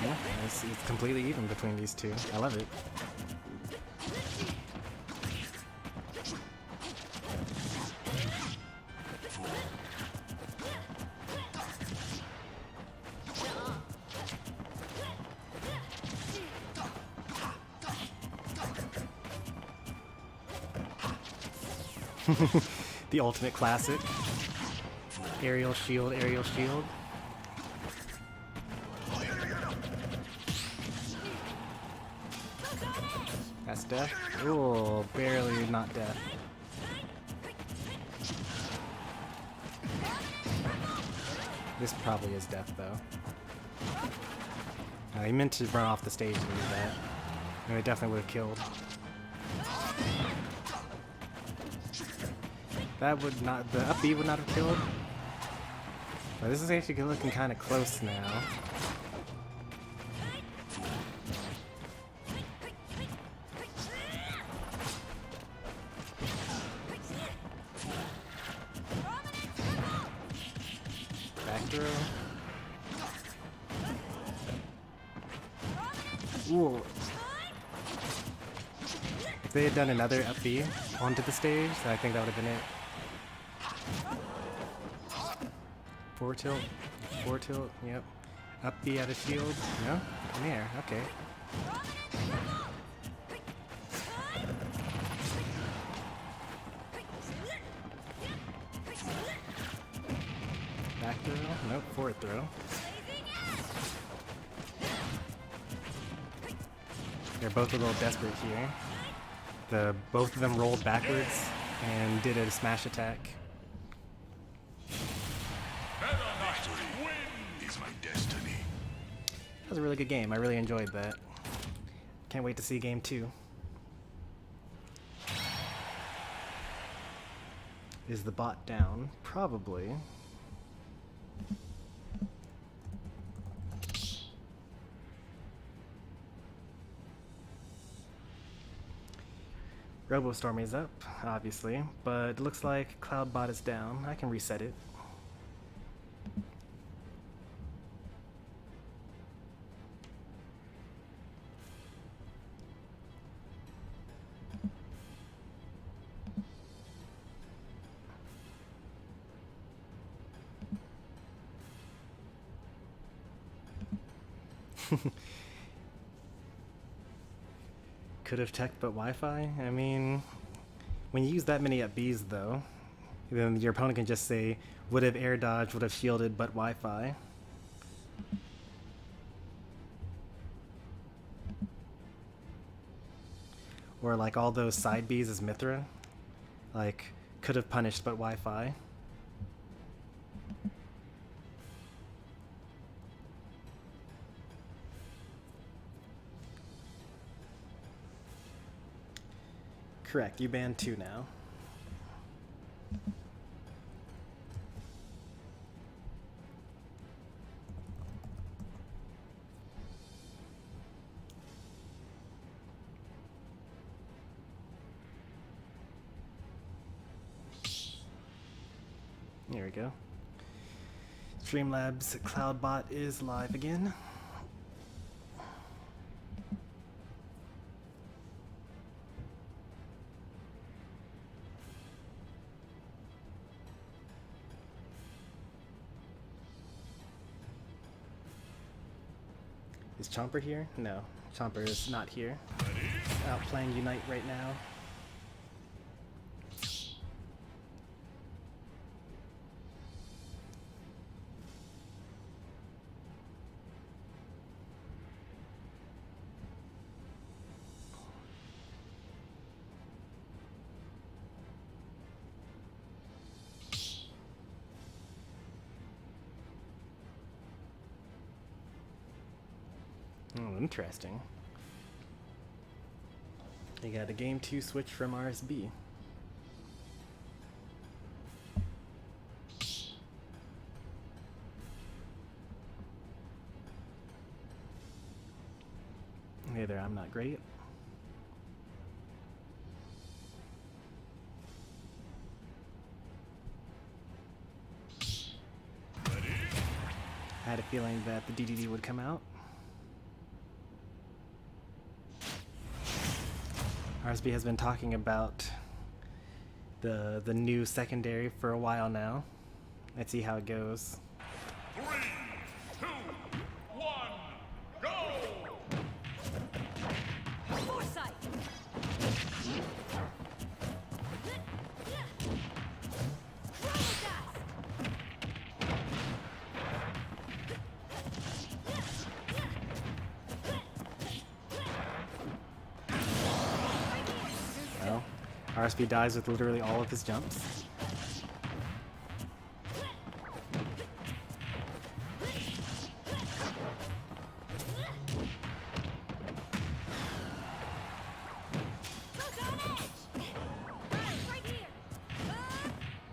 [SPEAKER 1] Yeah, it's completely even between these two. I love it. The ultimate classic. Aerial shield, aerial shield. That's death. Ooh, barely not death. This probably is death though. He meant to run off the stage and do that. And it definitely would have killed. That would not, the up B would not have killed. But this is actually looking kind of close now. Back throw. Ooh. If they had done another up B onto the stage, I think that would have been it. Forward tilt, yep. Up B out of shield, no? In the air, okay. Back throw, nope, forward throw. They're both a little desperate here. Both of them rolled backwards and did a smash attack. That was a really good game. I really enjoyed that. Can't wait to see game 2. Is the bot down? Probably. Stormy is up, obviously, but it looks like Cloudbot is down. I can reset it. Could have tech but Wi-Fi? I mean, when you use that many up Bs though, then your opponent can just say, would have air dodged, would have shielded but Wi-Fi. Or like all those side Bs as Mithra, like could have punished but Wi-Fi. Correct, you banned 2 now. Here we go. Streamlabs CloudBot is live again. Is Chomper here? No, Chomper is not here. Out playing Unite right now. Oh, interesting. They got a game 2 switch from RSB. Hey there, I'm not great. I had a feeling that the DDD would come out. RSB has been talking about the new secondary for a while now. Let's see how it goes.
[SPEAKER 2] 3, 2, 1, go!
[SPEAKER 5] Foresight!
[SPEAKER 1] Well, RSB dies with literally all of his jumps.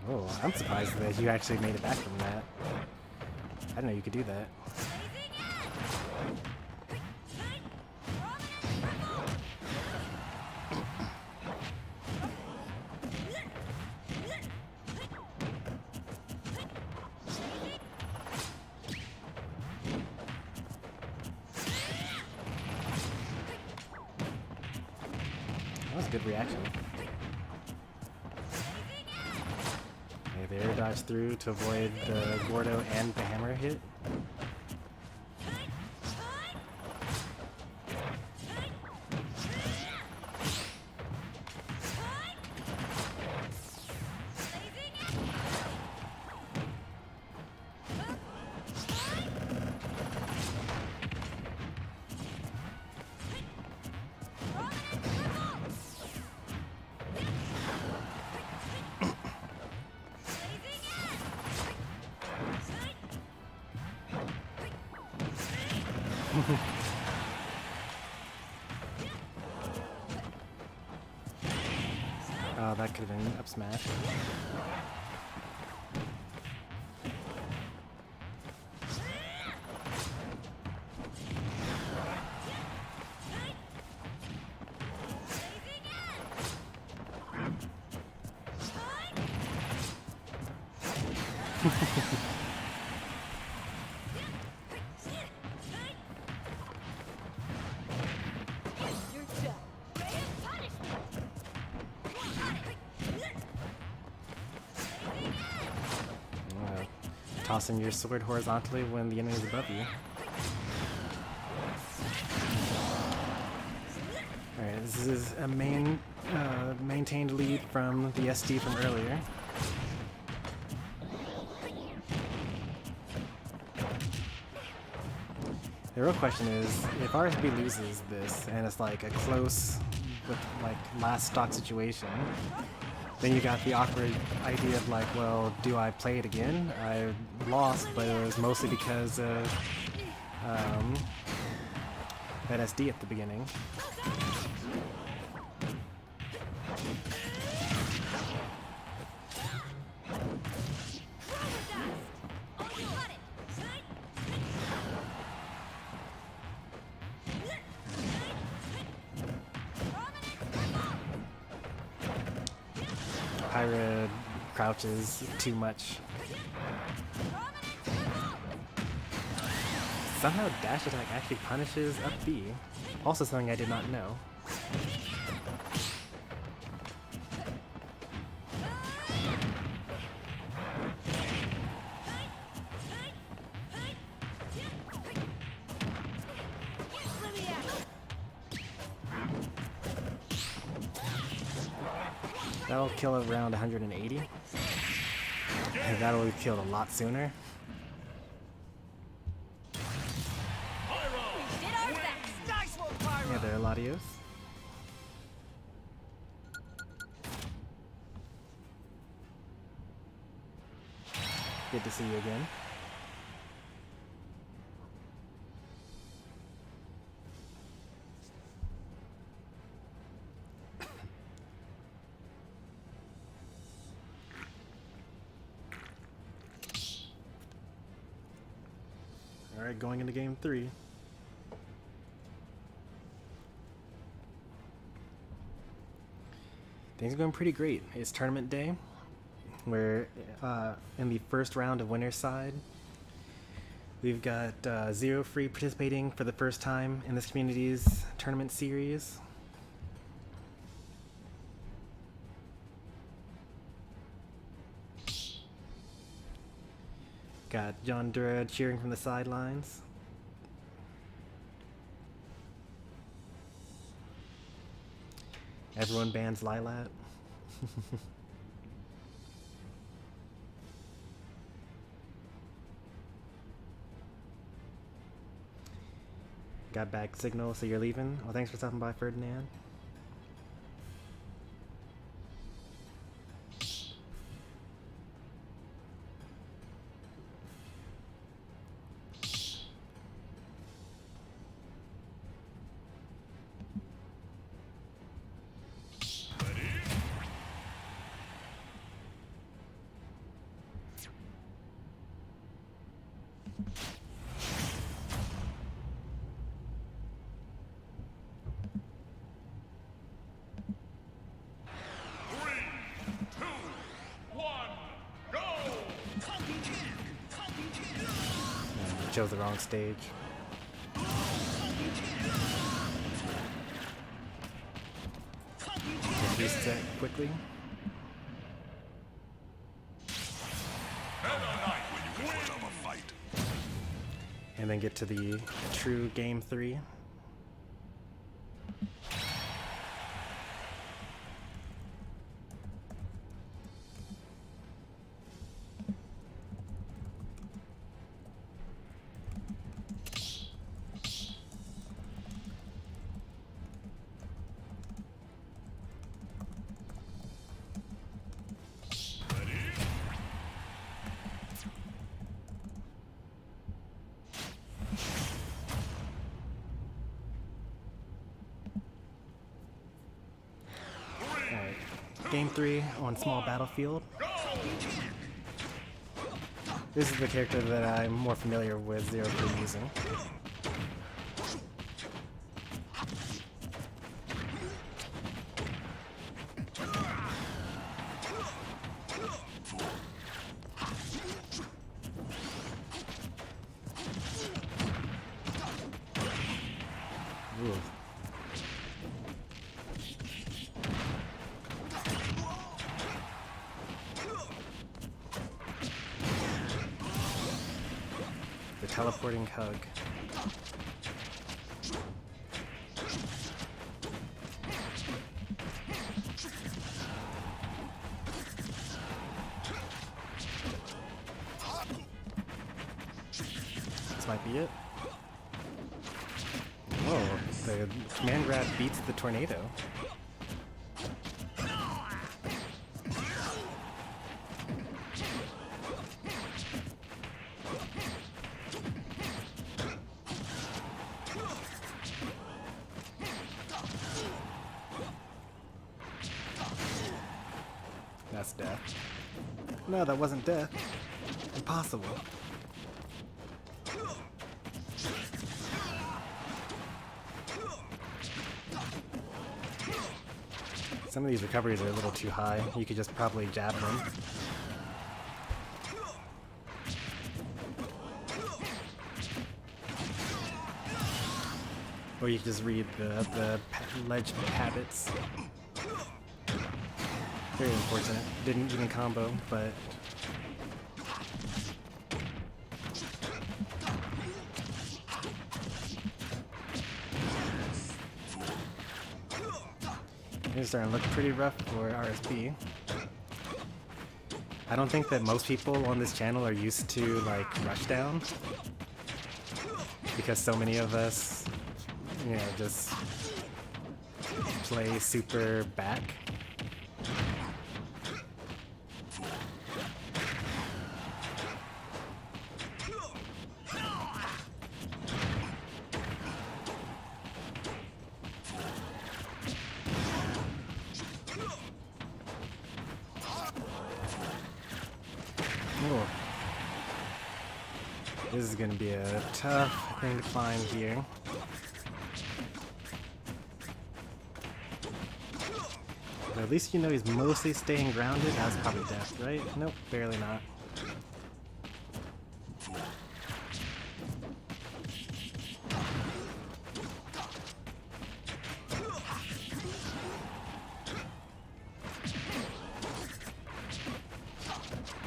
[SPEAKER 1] Oh, I'm surprised that you actually made it back from that. I didn't know you could do that. That was a good reaction. Okay, the air dodge through to avoid the Gordo and the hammer hit. Oh, that could have been up smash. Tossing your sword horizontally when the enemy is above you. Alright, this is a maintained lead from the SD from earlier. The real question is, if RSB loses this and it's like a close, with like last stock situation, then you got the awkward idea of like, well, do I play it again? I lost, but it was mostly because of that SD at the beginning. Pyra crouches too much. somehow dash attack actually punishes up B. Also something I did not know. That'll kill around 180. And that'll be killed a lot sooner. Yeah, there, Latios. Good to see you again. Alright, going into game 3. Things are going pretty great. It's tournament day. We're in the first round of winner's side. We've got Zero Free participating for the first time in this community's tournament series. Got John Dura cheering from the sidelines. Everyone bans Lilat. Got back signal, so you're leaving. Well, thanks for stopping by, Ferdinand. Chose the wrong stage. Just reset quickly. And then get to the true game 3. Game 3 on small battlefield. This is the character that I'm more familiar with Zero Free using. Ooh. Teleporting hug. This might be it. Whoa, the command grab beats the tornado. That's death. No, that wasn't death. Impossible. Some of these recoveries are a little too high. You could just probably jab them. Or you can just read the ledge habits. Very unfortunate. Didn't even combo, but it's starting to look pretty rough for RSP. I don't think that most people on this channel are used to like rushdown, because so many of us, you know, just play super back. Ooh. This is gonna be a tough thing to climb here. But at least you know he's mostly staying grounded. That's probably death, right? Nope, barely not.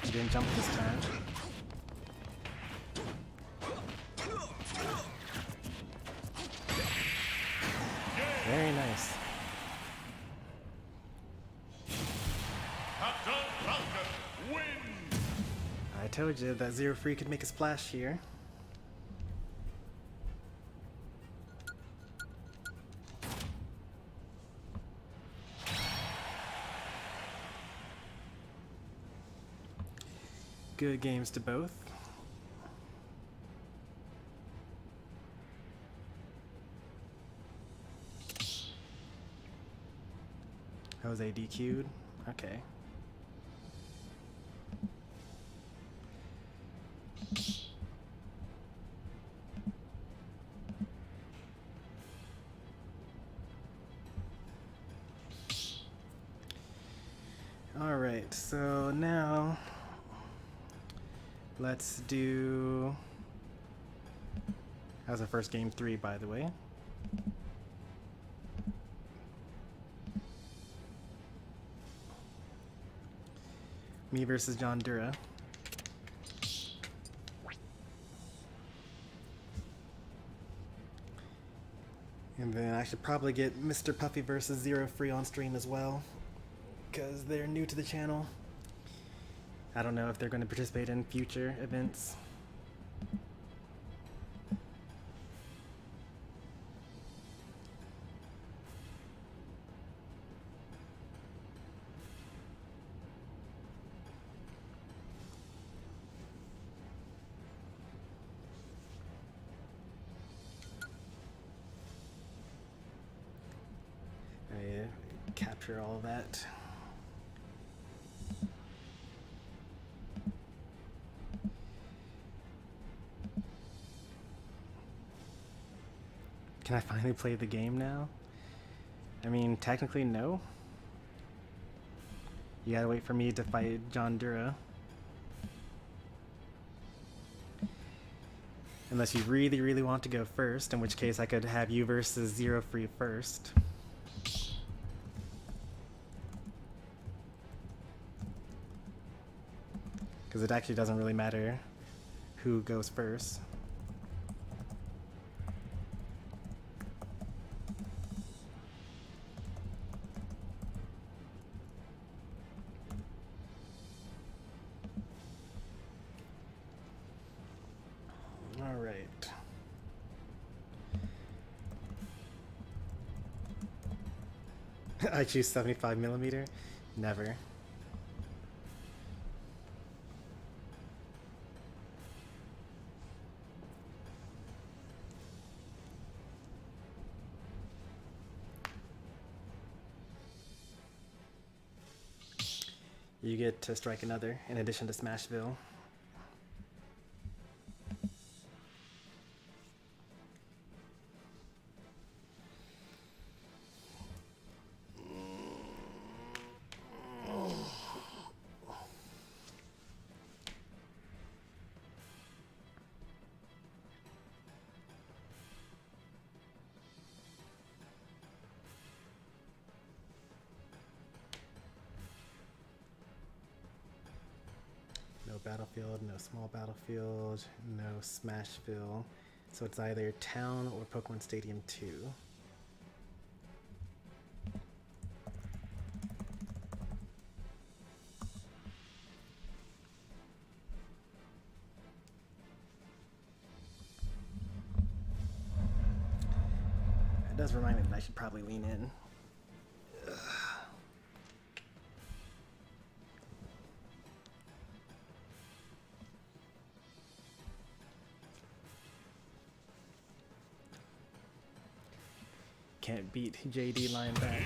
[SPEAKER 1] He didn't jump this time. Very nice.
[SPEAKER 2] Captain Falcon wins!
[SPEAKER 1] I told you that Zero Free could make a splash here. Good games to both. Jose DQ'd. Okay. All right, so now let's do. That was our first game 3, by the way. Me versus John Dura. And then I should probably get Mr. Puffy versus Zero Free on stream as well, because they're new to the channel. I don't know if they're going to participate in future events. Capture all of that. Can I finally play the game now? I mean, technically no. You gotta wait for me to fight John Dura. Unless you really, really want to go first, in which case I could have you versus Zero Free first. Because it actually doesn't really matter who goes first. All right. I choose 75mm? Never. You get to strike another in addition to Smashville. battlefield, no small battlefield, no Smashville. So it's either Town or Pokemon Stadium 2. It does remind me that I should probably lean in. Can't beat JD lying back.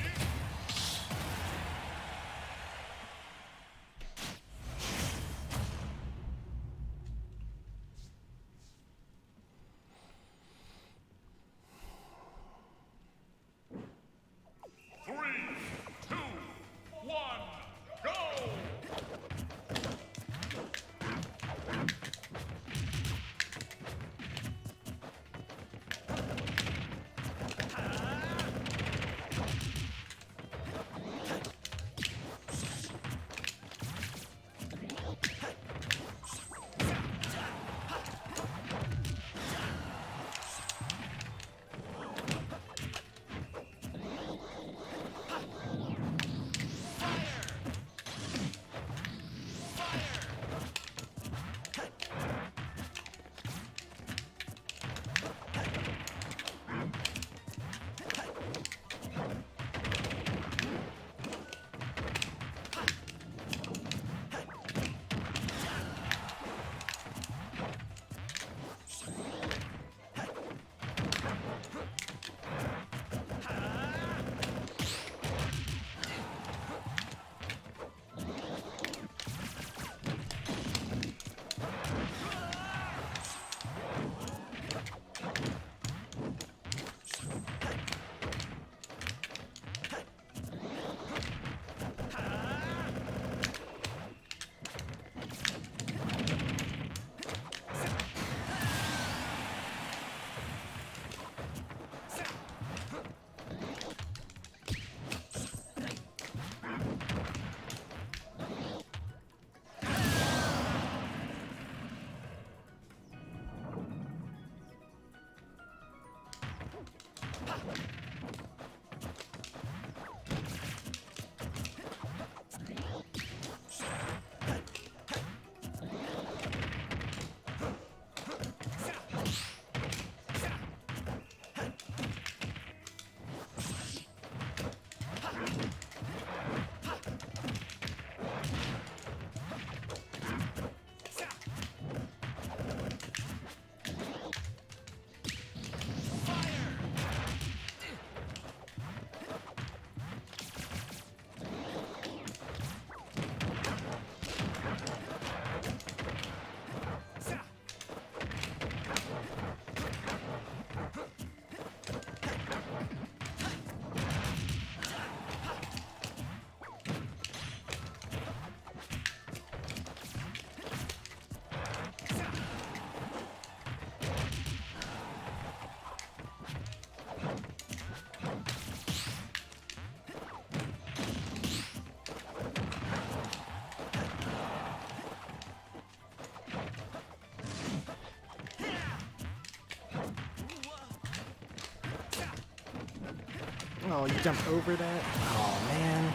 [SPEAKER 1] Oh, you jumped over that? Oh, man.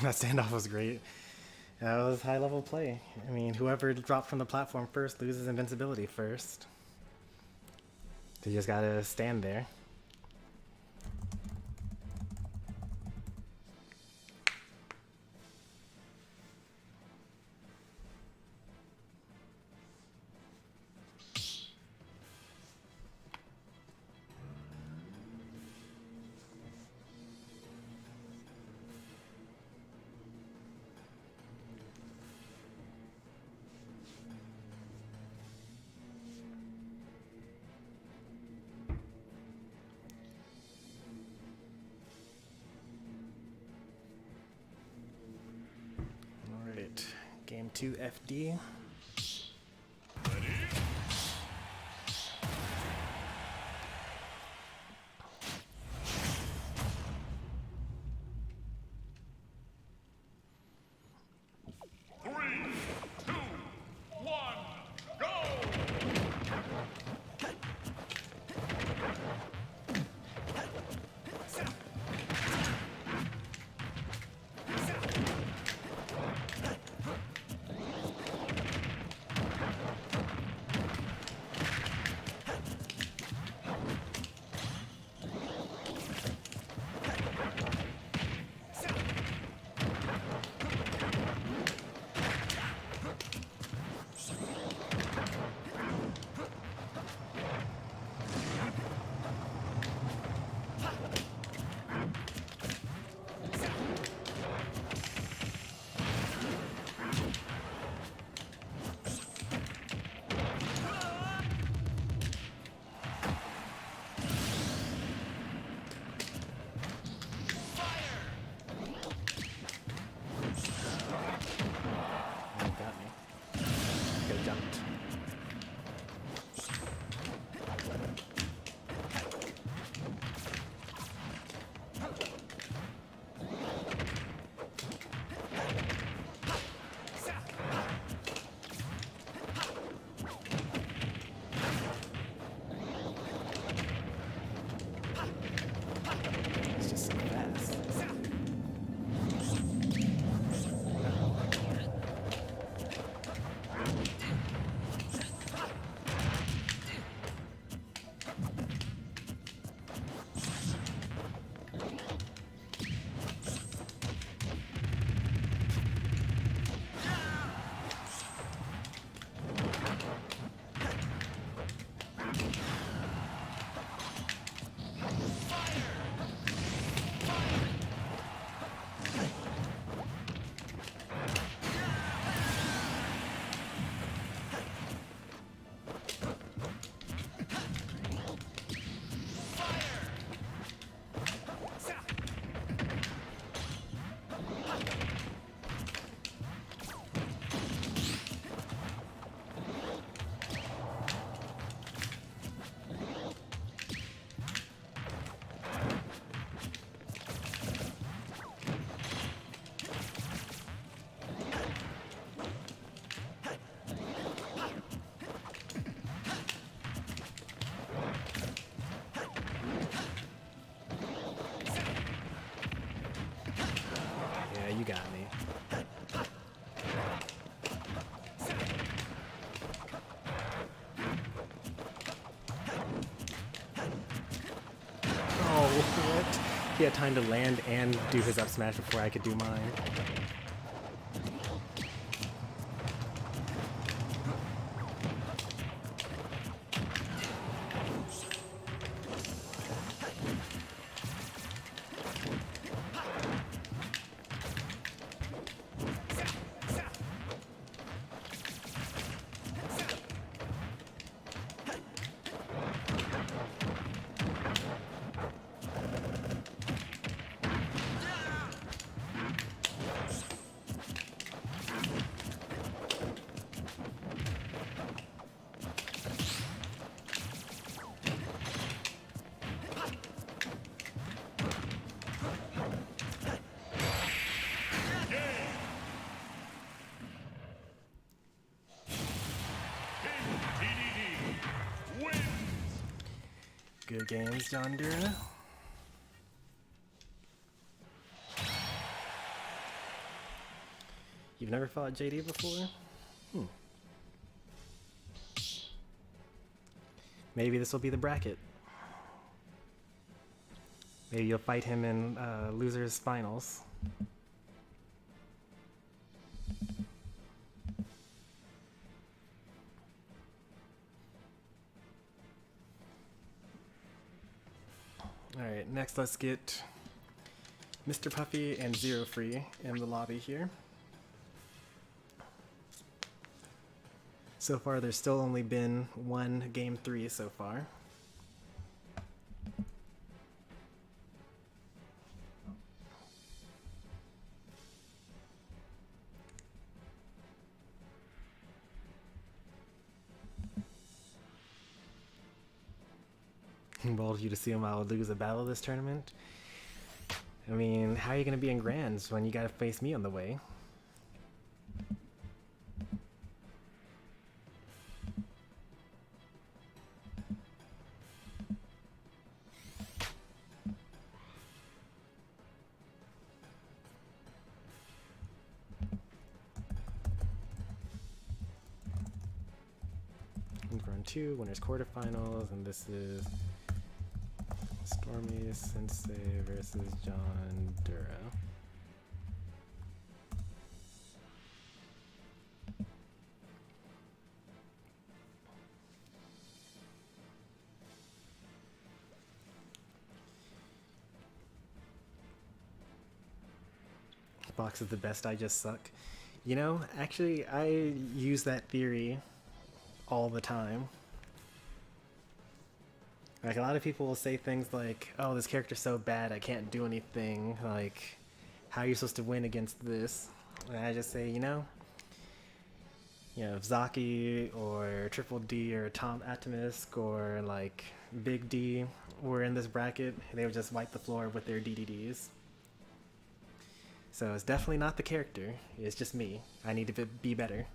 [SPEAKER 1] That standoff was great. That was high level play. I mean, whoever dropped from the platform first loses invincibility first. So you just gotta stand there. Game 2 FD. You got me. Oh, what? He had time to land and do his up smash before I could do mine. Good games, Yonder. You've never fought JD before? Maybe this will be the bracket. Maybe you'll fight him in losers finals. Alright, next let's get Mr. Puffy and Zero Free in the lobby here. So far there's still only been one game 3 so far. Bold of you to assume I would lose a battle this tournament. I mean, how are you going to be in Grands when you got to face me on the way? Round 2, winners quarterfinals, and this is Stormy Sensei versus John Dura. Box is the best, I just suck. You know, actually, I use that theory all the time. Like, a lot of people will say things like, oh, this character's so bad I can't do anything, like, how are you supposed to win against this? And I just say, you know, if Zaki or Triple D or Tom Atomisk or like Big D were in this bracket, they would just wipe the floor with their DDDs. So it's definitely not the character, it's just me. I need to be better.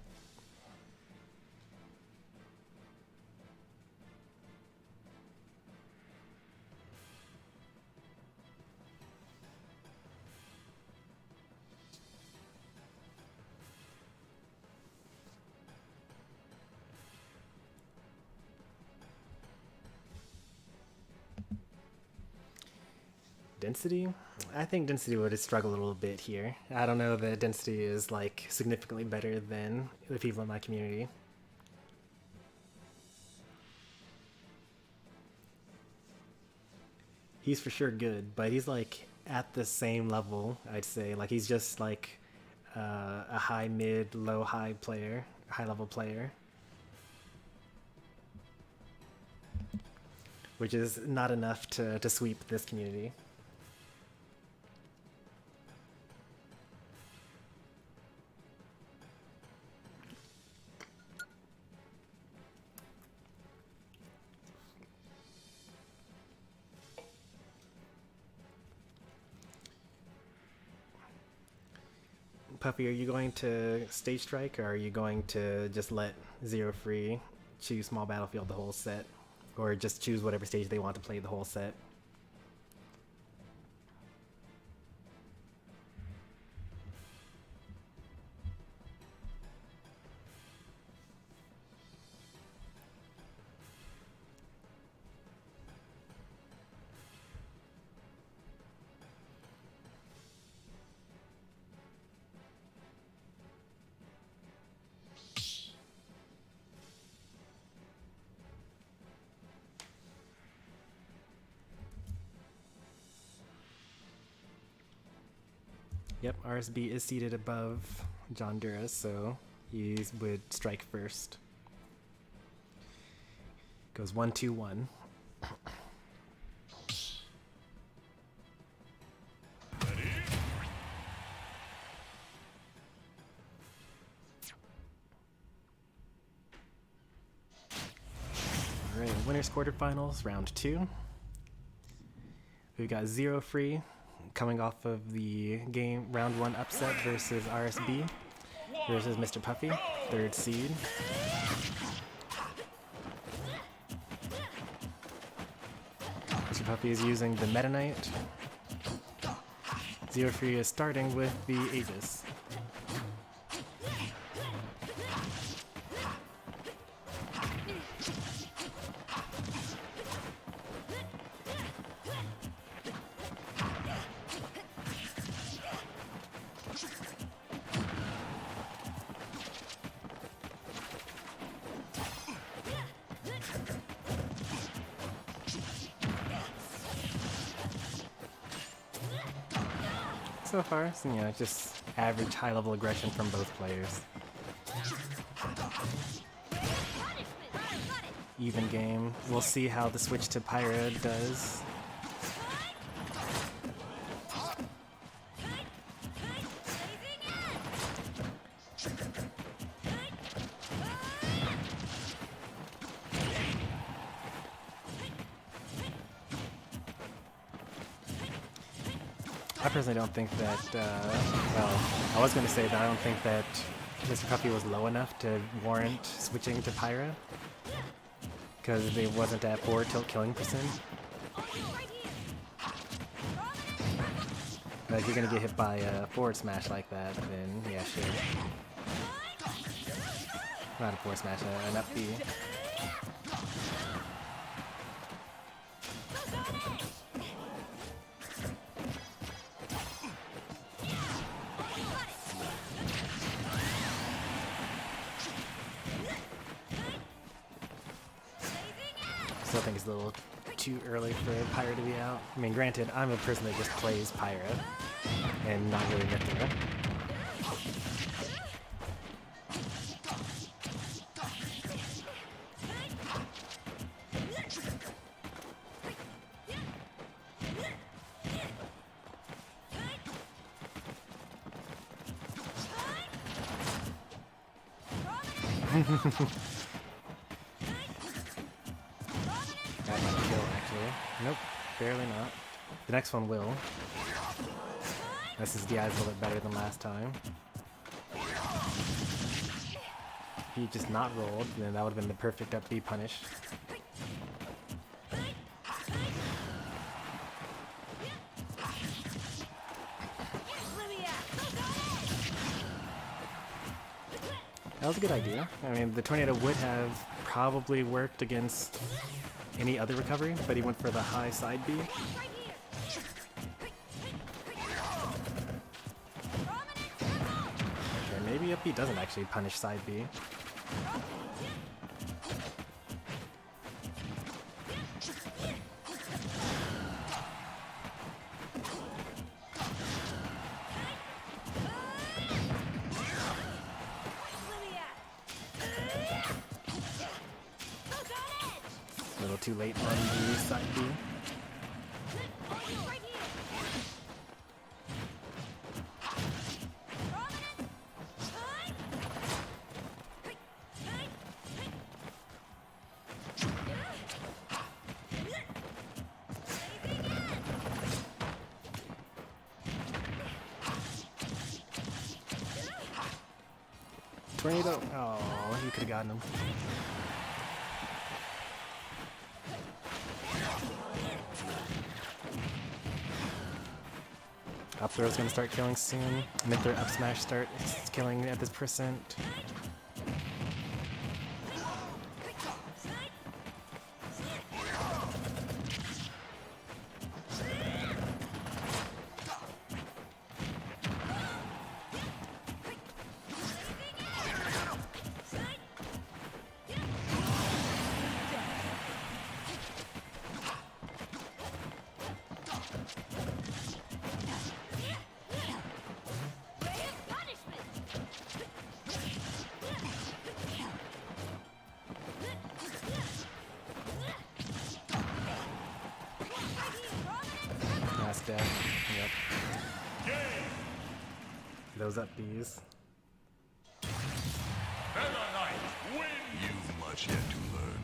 [SPEAKER 1] Density? I think Density would struggle a little bit here. I don't know that Density is like significantly better than the people in my community. He's for sure good, but he's like at the same level, I'd say. Like he's just like a high mid, low high player, high level player. Which is not enough to sweep this community. Puffy, are you going to stage strike, or are you going to just let Zero Free choose small battlefield the whole set? Or just choose whatever stage they want to play the whole set? Yep, RSB is seated above John Dura, so he would strike first. Goes 1-2-1. Alright, winners quarterfinals, round 2. We've got Zero Free coming off of the game round 1 upset versus RSB versus Mr. Puffy, 3rd seed. Mr. Puffy is using the Meta Knight. Zero Free is starting with the Aegis. so far. So, you know, just average high-level aggression from both players. Even game. We'll see how the switch to Pyra does. I personally don't think that, well, I was going to say that I don't think that Mr. Puffy was low enough to warrant switching to Pyra, because it wasn't at 4 tilt killing percent. But if you're going to get hit by a forward smash like that, then yeah, sure. Not a forward smash, an up B. Still think it's a little too early for Pyra to be out. I mean, granted, I'm a person that just plays Pyra and not really Mythra. That might kill, actually. Nope, barely not. The next one will. This is DI's a little bit better than last time. If he just not rolled, then that would have been the perfect up B punish. That was a good idea. I mean, the tornado would have probably worked against any other recovery, but he went for the high side B. Okay, maybe up B doesn't actually punish side B. A little too late on the side B. Tornado! Oh, you could have gotten him. Up throw's gonna start killing soon. Mid throw up smash starts killing at this percent. Last death. Yep. Those up Bs.
[SPEAKER 2] Meta Knight win.
[SPEAKER 6] You've much yet to learn.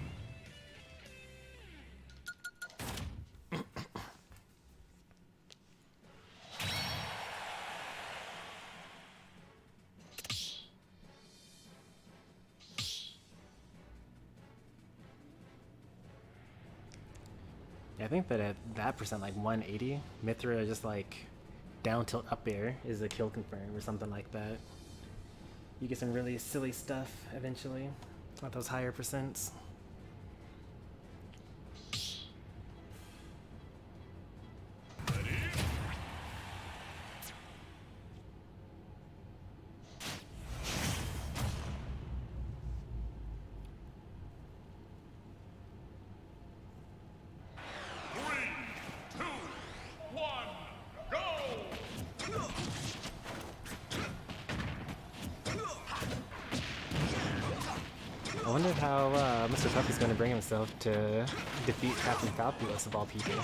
[SPEAKER 1] I think that at that percent, like 180, Mythra just like down tilt up air is a kill confirm or something like that. You get some really silly stuff eventually at those higher percents. I wonder how Mr. Puppy's going to bring himself to defeat Captain Fabulous of all people.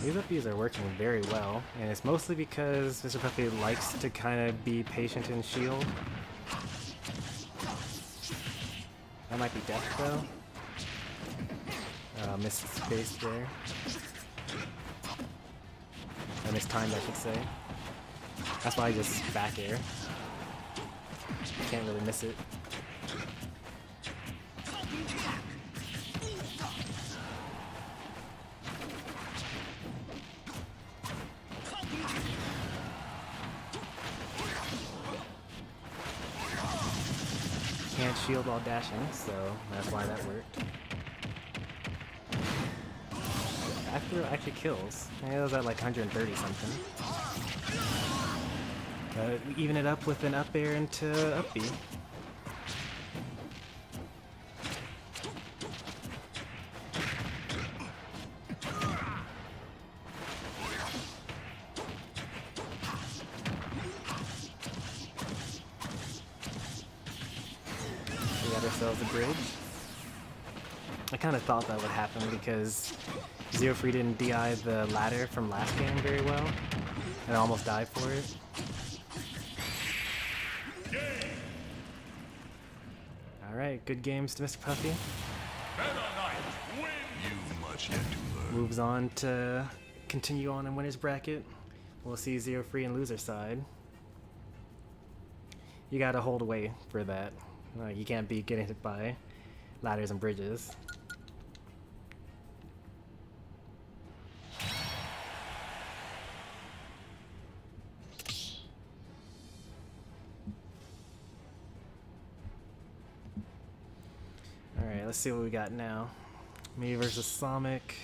[SPEAKER 1] These upbeats are working very well, and it's mostly because Mr. Puppy likes to kind of be patient and shield. That might be death though. Missed space there. Or mistimed, I should say. That's why I just back air. Can't really miss it. Can't shield while dashing, so that's why that worked. After actually kills. Yeah, it was at like 130 something. Even it up with an up air into up B. We got ourselves a bridge. I kind of thought that would happen because Zero Free didn't DI the ladder from last game very well, and I almost died for it. Alright, good games to Mr. Puffy.
[SPEAKER 6] You've much yet to learn.
[SPEAKER 1] Moves on to continue on in winner's bracket. We'll see Zero Free and loser side. You gotta hold away for that. You can't be getting hit by ladders and bridges. Alright, let's see what we got now. Me versus Sonic.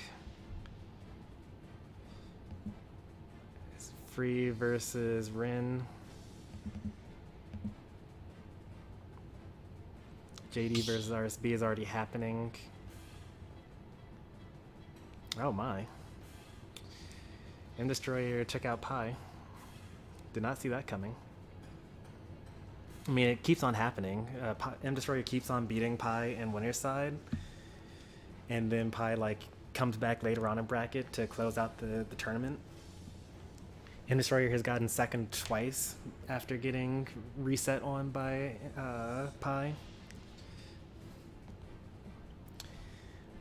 [SPEAKER 1] Free versus Rin. JD versus RSB is already happening. Oh my. M Destroyer, check out Pi. Did not see that coming. I mean, it keeps on happening. M Destroyer keeps on beating Pi in winner's side, and then Pi like comes back later on in bracket to close out the tournament. M Destroyer has gotten second twice after getting reset on by Pi.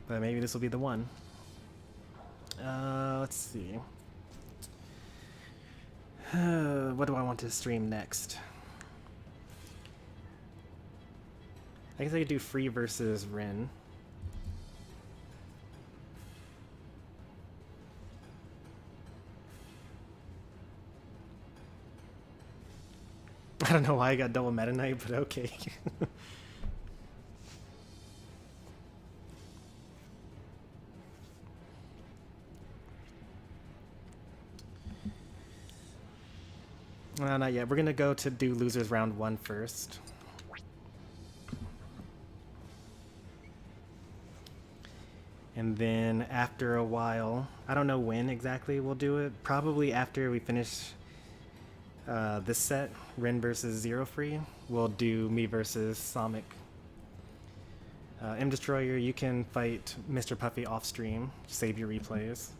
[SPEAKER 1] But maybe this will be the one. Let's see. What do I want to stream next? I guess I could do Free versus Rin. I don't know why I got double Meta Knight, but okay. Not yet. We're gonna go to do losers round 1 first. And then after a while, I don't know when exactly we'll do it. Probably after we finish this set, Rin versus Zero Free, we'll do me versus Sonic. M Destroyer, you can fight Mr. Puffy off stream. Save your replays.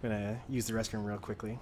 [SPEAKER 1] I'm gonna use the restroom real quickly.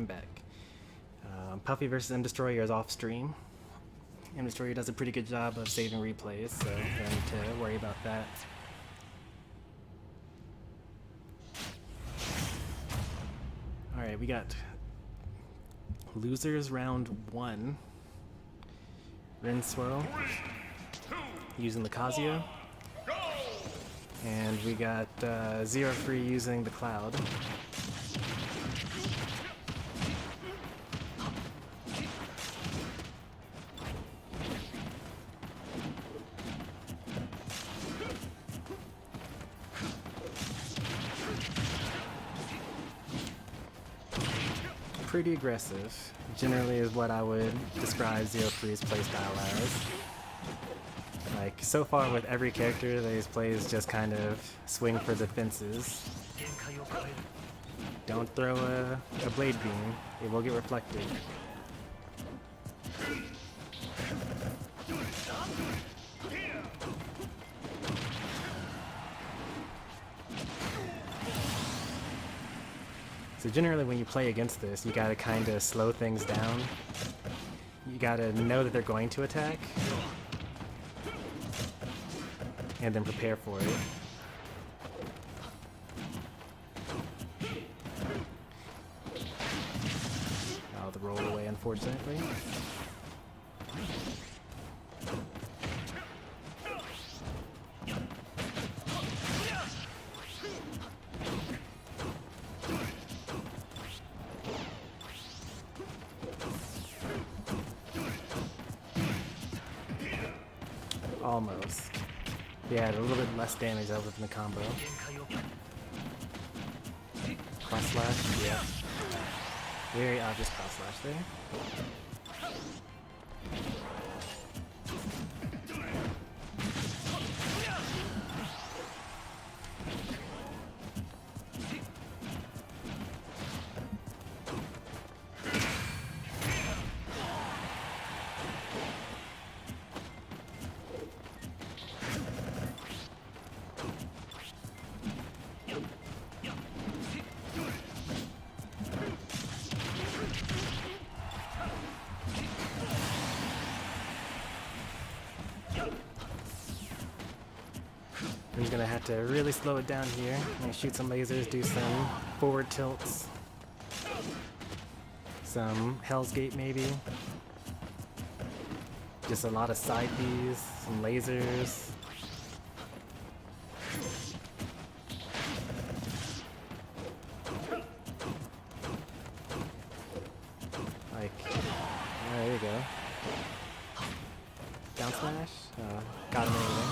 [SPEAKER 1] I'm back. Puffy vs. M Destroyer is off stream. M Destroyer does a pretty good job of saving replays, so don't need to worry about that. Alright, we got losers round 1. Rinswell using the Kazuya. And we got Zero Free using the Cloud. Pretty aggressive, generally is what I would describe Zero Free's playstyle as. Like, so far with every character that he's played is just kind of swing for the fences. Don't throw a blade beam, it will get reflected. So generally when you play against this, you gotta kind of slow things down. You gotta know that they're going to attack, and then prepare for it. Oh, the roll away, unfortunately. Almost. Yeah, a little bit less damage other than the combo. Cross slash, yeah. Very obvious cross slash there. He's gonna have to really slow it down here. Gonna shoot some lasers, do some forward tilts, some Hell's Gate maybe. Just a lot of side Bs, some lasers. Like, there you go. Down smash? Got him anyway.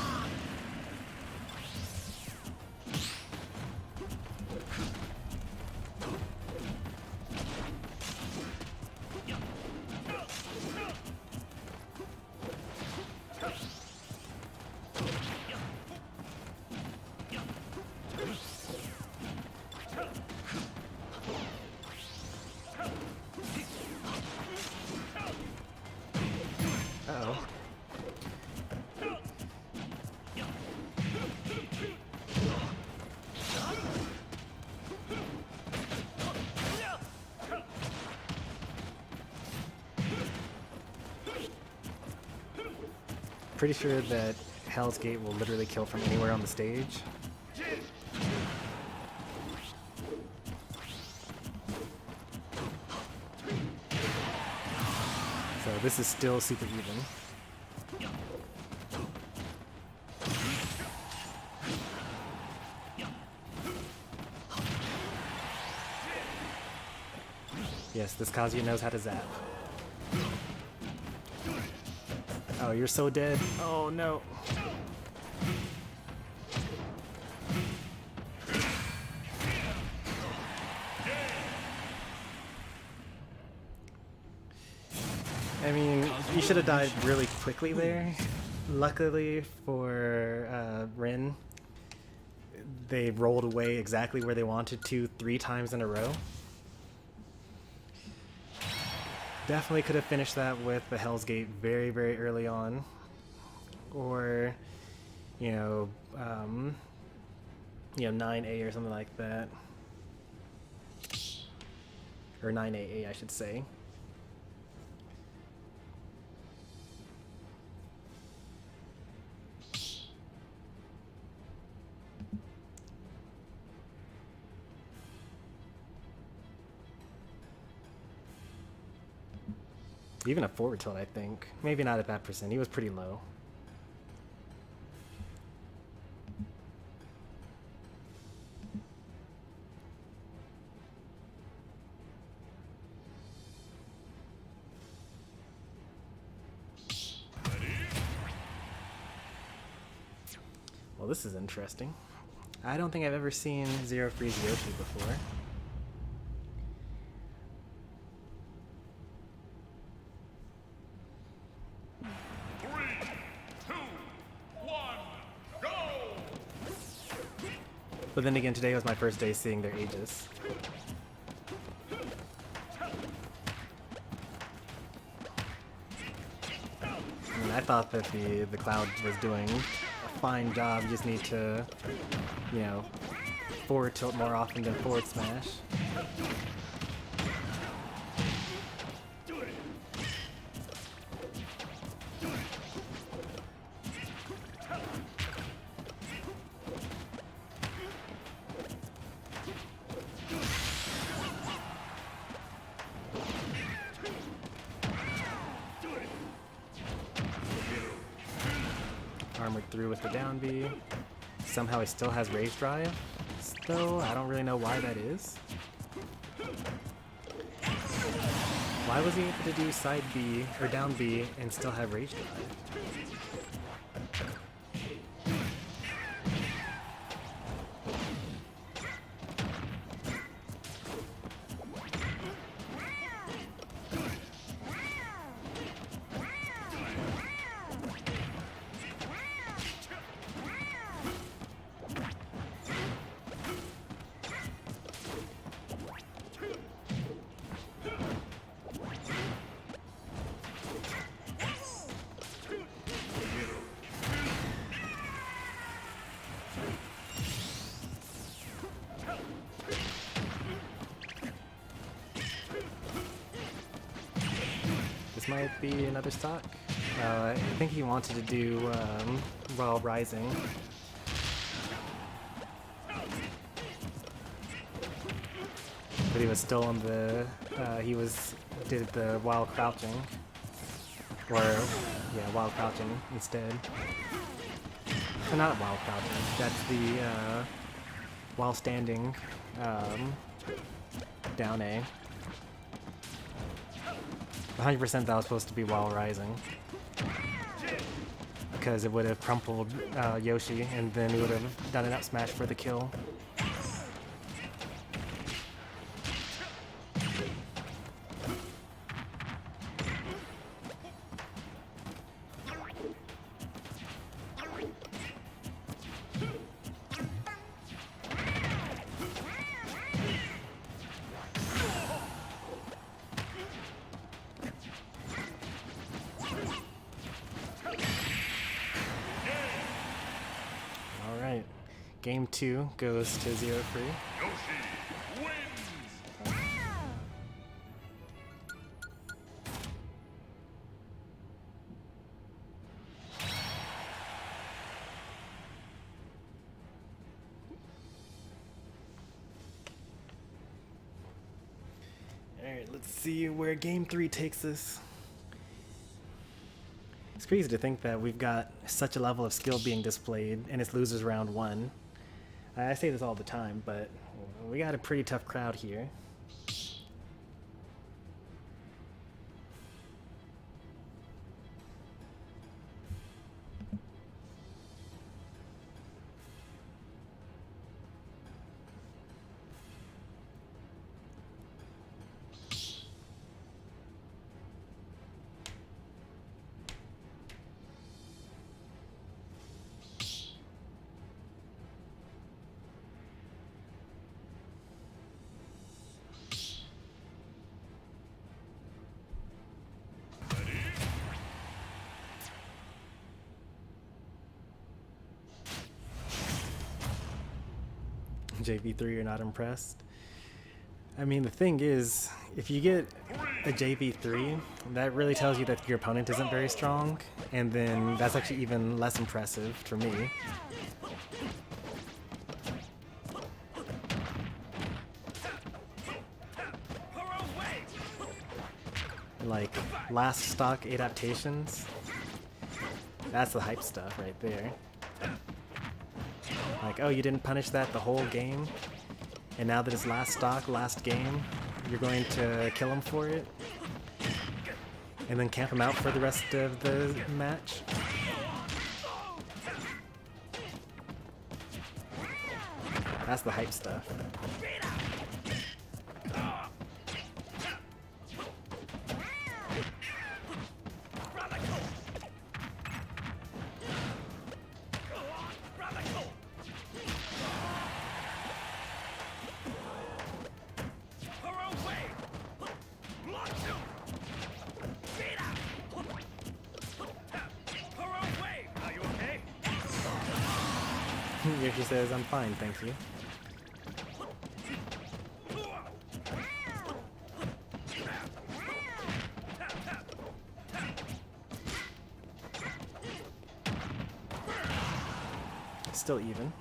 [SPEAKER 1] Uh-oh. Pretty sure that Hell's Gate will literally kill from anywhere on the stage. So this is still super even. Yes, this Kazuya knows how to zap. Oh, you're so dead. Oh no. I mean, you should have died really quickly there. Luckily for Rin, they rolled away exactly where they wanted to 3 times in a row. Definitely could have finished that with the Hell's Gate very, very early on. Or, 9A or something like that. or 9AA, I should say. Even a forward tilt, I think. Maybe not at that percent. He was pretty low. Well, this is interesting. I don't think I've ever seen Zero Freeze Yoshi before. But then again, today was my first day seeing their ages. I mean, I thought that the Cloud was doing a fine job. You just need to, you know, forward tilt more often than forward smash. Armored through with the down B. Somehow he still has Rage Drive. Still, I don't really know why that is. Why was he able to do side B or down B and still have Rage Drive? Might be another stock. I think he wanted to do While Rising. But he was still on the, did the while crouching. Or, yeah, while crouching instead. So not while crouching, that's the, while standing, down A. 100% that was supposed to be While Rising. Because it would have crumpled Yoshi, and then he would have done an up smash for the kill. Game 2 goes to 0-3.
[SPEAKER 2] Yoshi wins!
[SPEAKER 1] Alright, let's see where Game 3 takes us. It's crazy to think that we've got such a level of skill being displayed and it's losers round 1. I say this all the time, but we got a pretty tough crowd here. JV3, you're not impressed? I mean, the thing is, if you get a JV3, that really tells you that your opponent isn't very strong, and then that's actually even less impressive for me. Like, last stock adaptations, that's the hype stuff right there. Like, oh, you didn't punish that the whole game? And now that it's last stock, last game, you're going to kill him for it? And then camp him out for the rest of the match? That's the hype stuff. Yoshi says, I'm fine, thank you. Still even.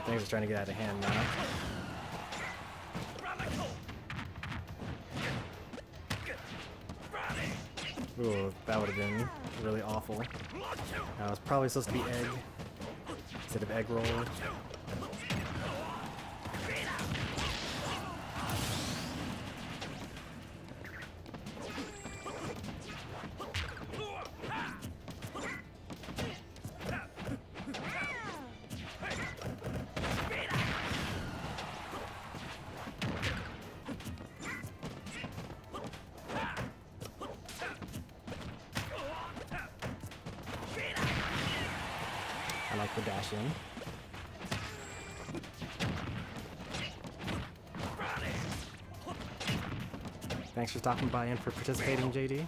[SPEAKER 1] Things are trying to get out of hand now. Ooh, that would have been really awful. It was probably supposed to be egg instead of egg roll. I like the dash in. Thanks for stopping by and for participating, JD.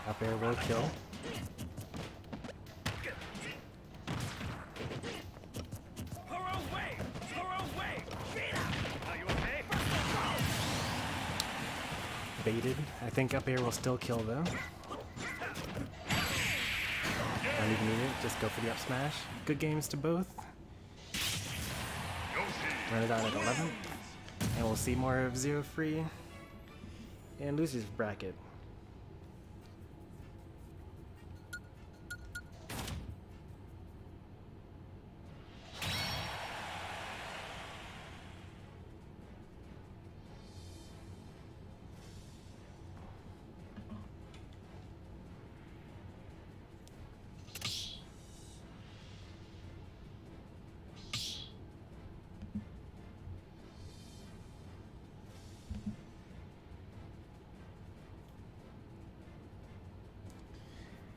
[SPEAKER 1] Up air will kill. Baited. I think up air will still kill though. Don't even need it, just go for the up smash. Good games to both. Run it out at 11. And we'll see more of Zero Free and losers bracket.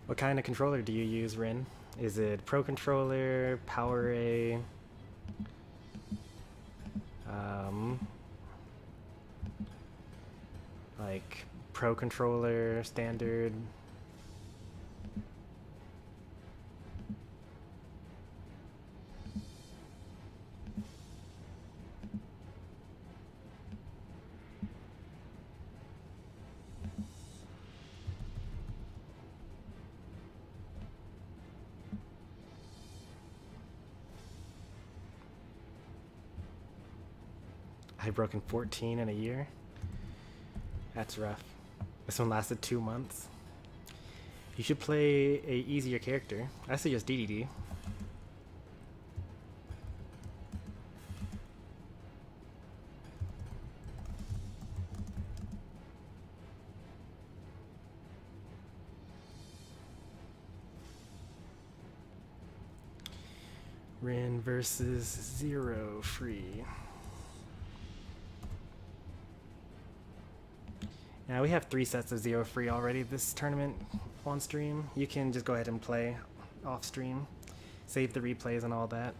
[SPEAKER 1] What kind of controller do you use, Rin? Is it Pro Controller, Power A, like Pro Controller, Standard? I've broken 14 in a year. That's rough. This one lasted 2 months. You should play a easier character. I suggest DDD. Rin versus Zero Free. Now we have 3 sets of Zero free already this tournament on stream. You can just go ahead and play off stream, save the replays and all that.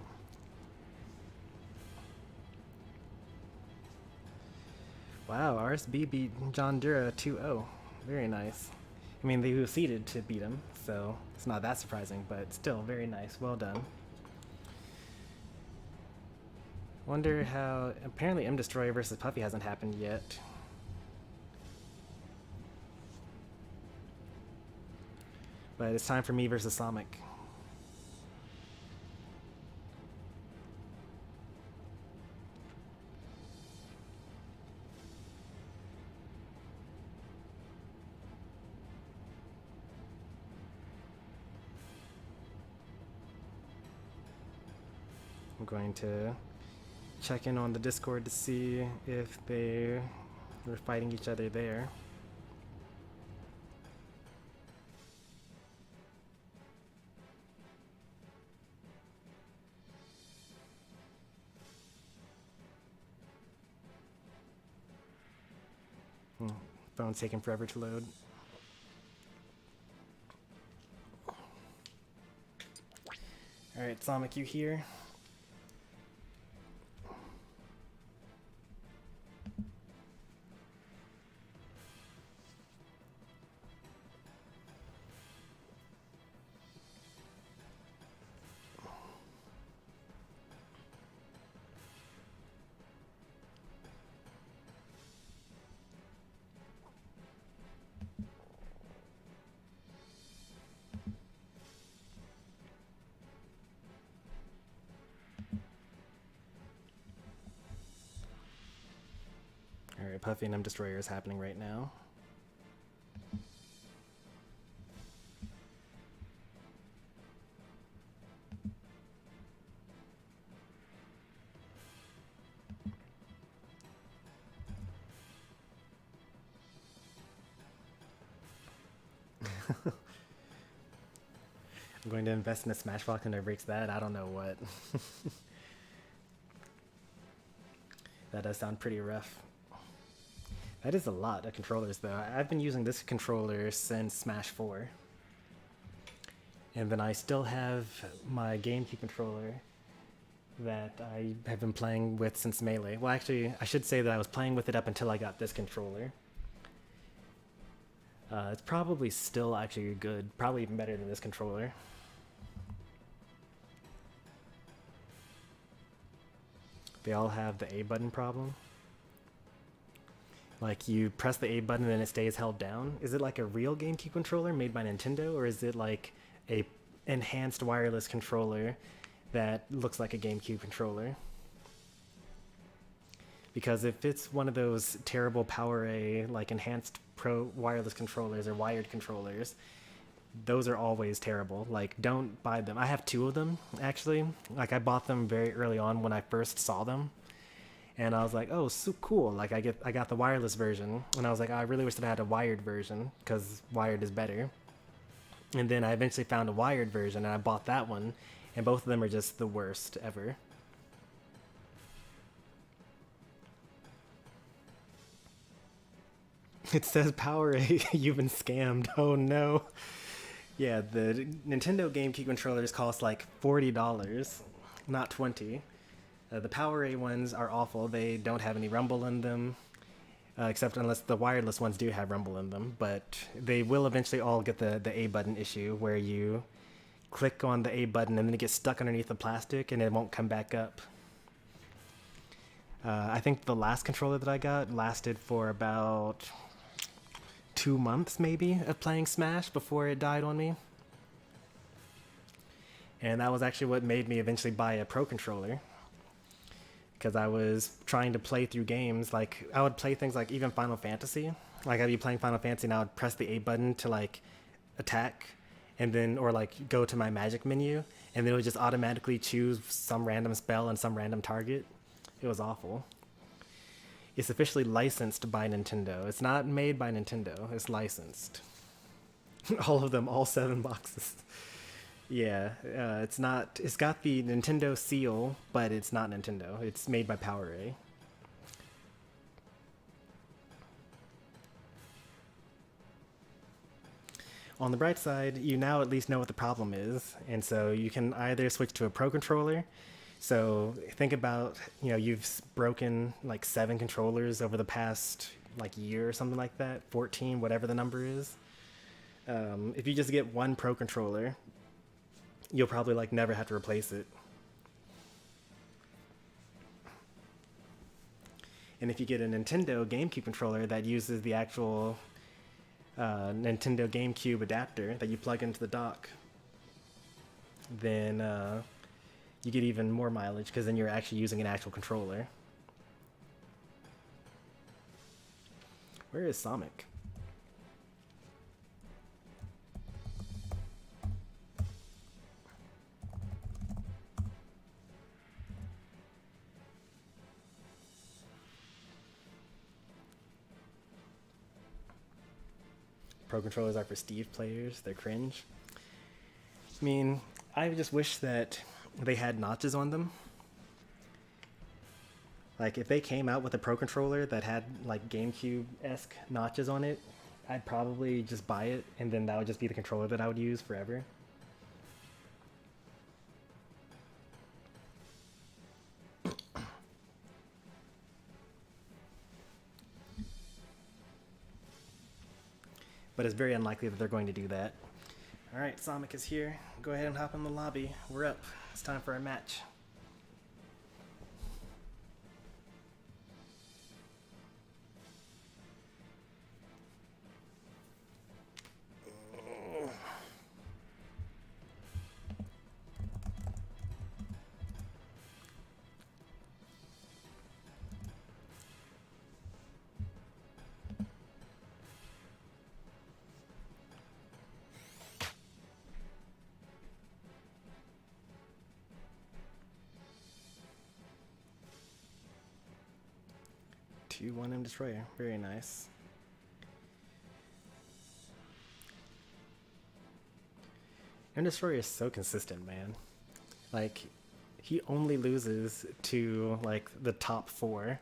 [SPEAKER 1] Wow, RSB beat John Dura 2-0. Very nice. I mean, they were seeded to beat him, so it's not that surprising, but still very nice. Well done. Wonder how... Apparently M Destroyer versus Puffy hasn't happened yet. But it's time for me versus Sonic. I'm going to check in on the Discord to see if they were fighting each other there. Phone's taking forever to load. Alright, Sonic, you here? Alright, Puffy and M Destroyer is happening right now. I'm going to invest in a Smashbox and it breaks that. I don't know what. That does sound pretty rough. That is a lot of controllers though. I've been using this controller since Smash 4. And then I still have my GameCube controller that I have been playing with since Melee. Well, actually, I should say that I was playing with it up until I got this controller. It's probably still actually good. Probably even better than this controller. They all have the A button problem. Like, you press the A button and then it stays held down. Is it like a real GameCube controller made by Nintendo, or is it like a enhanced wireless controller that looks like a GameCube controller? Because if it's one of those terrible PowerA, like enhanced pro wireless controllers or wired controllers, those are always terrible. Like, don't buy them. I have 2 of them, actually. Like, I bought them very early on when I first saw them. And I was like, oh, so cool. Like, I got the wireless version. And I was like, oh, I really wish that I had a wired version, because wired is better. And then I eventually found a wired version, and I bought that one. And both of them are just the worst ever. It says PowerA, you've been scammed. Oh, no. Yeah, the Nintendo GameCube controllers cost like $40, not $20. The PowerA ones are awful. They don't have any rumble in them, except unless the wireless ones do have rumble in them. But they will eventually all get the A button issue, where you click on the A button and then it gets stuck underneath the plastic and it won't come back up. I think the last controller that I got lasted for about 2 months, maybe, of playing Smash before it died on me. And that was actually what made me eventually buy a Pro controller. Because I was trying to play through games, like, I would play things like even Final Fantasy. Like, I'd be playing Final Fantasy and I would press the A button to, like, attack, and then, or, like, go to my magic menu, and then it would just automatically choose some random spell and some random target. It was awful. It's officially licensed by Nintendo. It's not made by Nintendo, it's licensed. All of them, all 7 boxes. Yeah, it's not. It's got the Nintendo seal, but it's not Nintendo. It's made by PowerA. On the bright side, you now at least know what the problem is, and so you can either switch to a pro controller. So think about, you know, you've broken like 7 controllers over the past like year or something like that, 14, whatever the number is. If you just get one pro controller, you'll probably like never have to replace it. And if you get a Nintendo GameCube controller that uses the actual Nintendo GameCube adapter that you plug into the dock, then you get even more mileage because then you're actually using an actual controller. Where is Sonic? Pro controllers are for Steve players. They're cringe. I mean, I just wish that they had notches on them. Like, if they came out with a pro controller that had, like, GameCube-esque notches on it, I'd probably just buy it, and then that would just be the controller that I would use forever. But it's very unlikely that they're going to do that. Alright, Sonic is here. Go ahead and hop in the lobby. We're up. It's time for our match. Two 1M Destroyer. Very nice. M Destroyer is so consistent, man. Like, he only loses to, like, the top 4.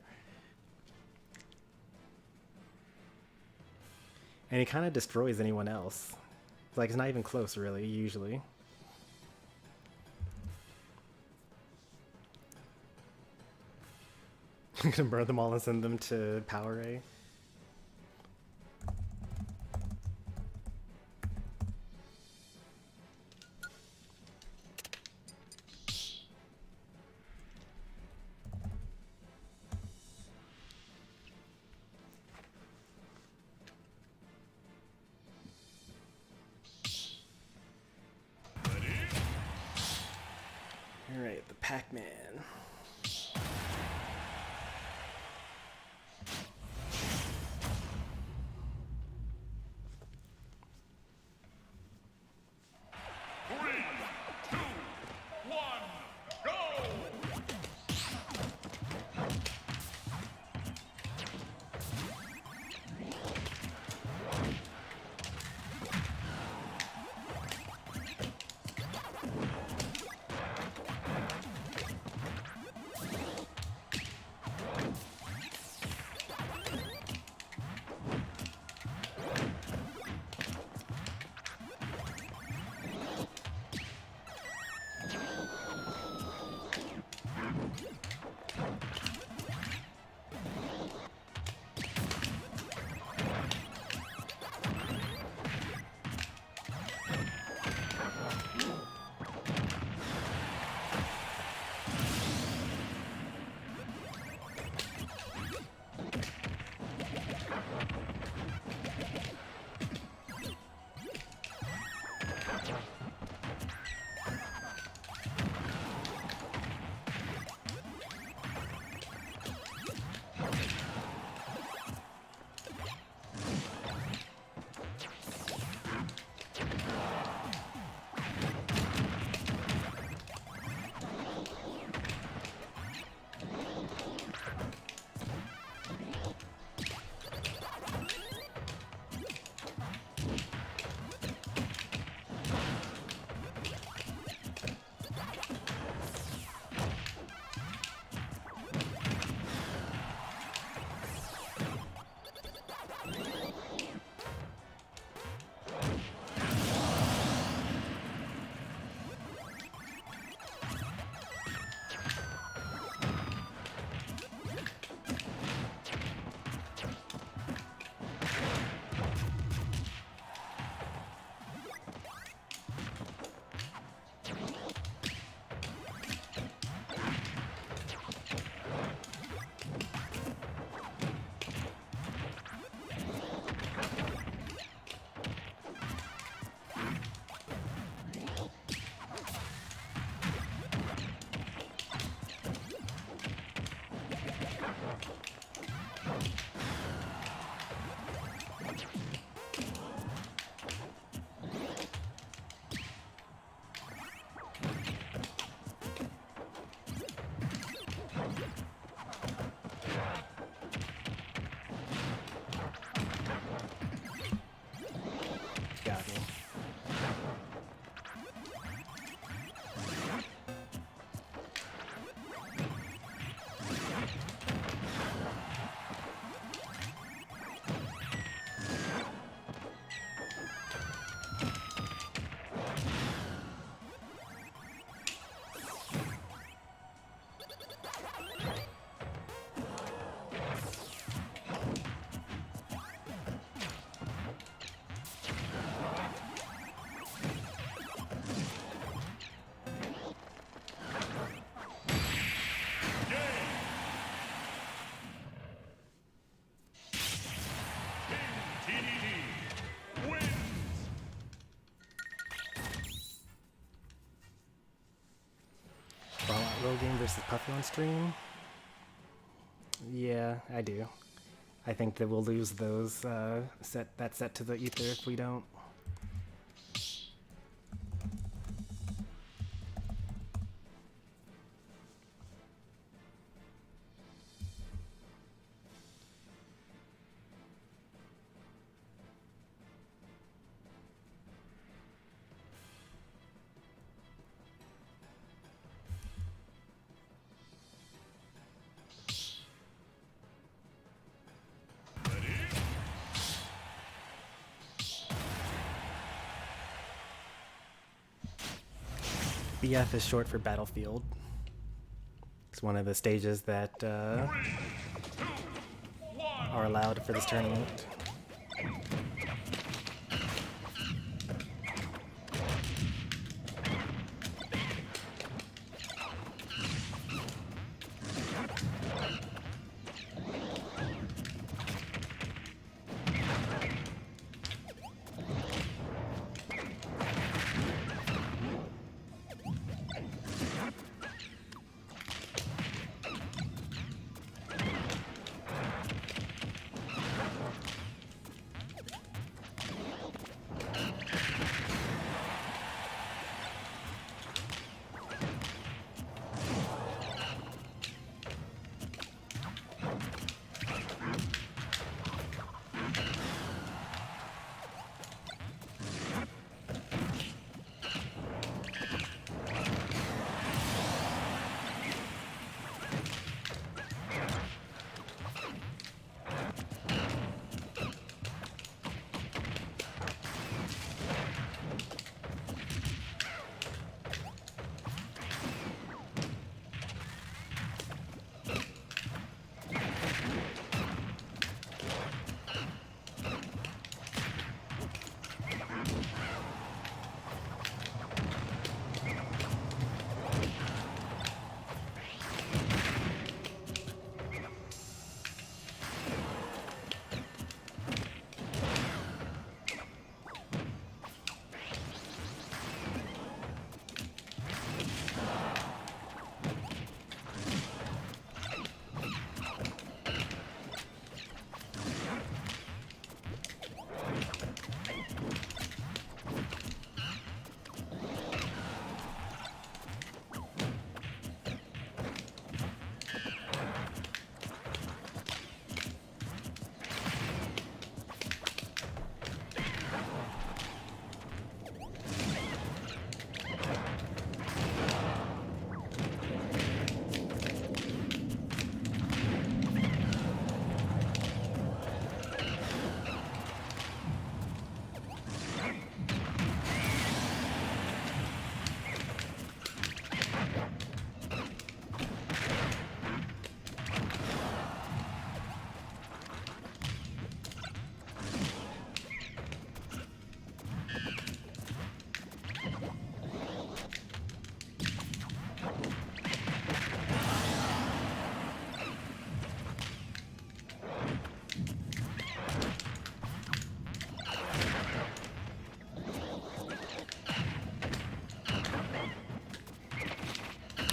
[SPEAKER 1] And he kind of destroys anyone else. Like, it's not even close, really, usually. I'm gonna burn them all and send them to Power A. All right, the Pac-Man. versus Puffy on stream? Yeah, I do. I think that we'll lose those that set to the ether if we don't. BF is short for battlefield. It's one of the stages that are allowed for this tournament.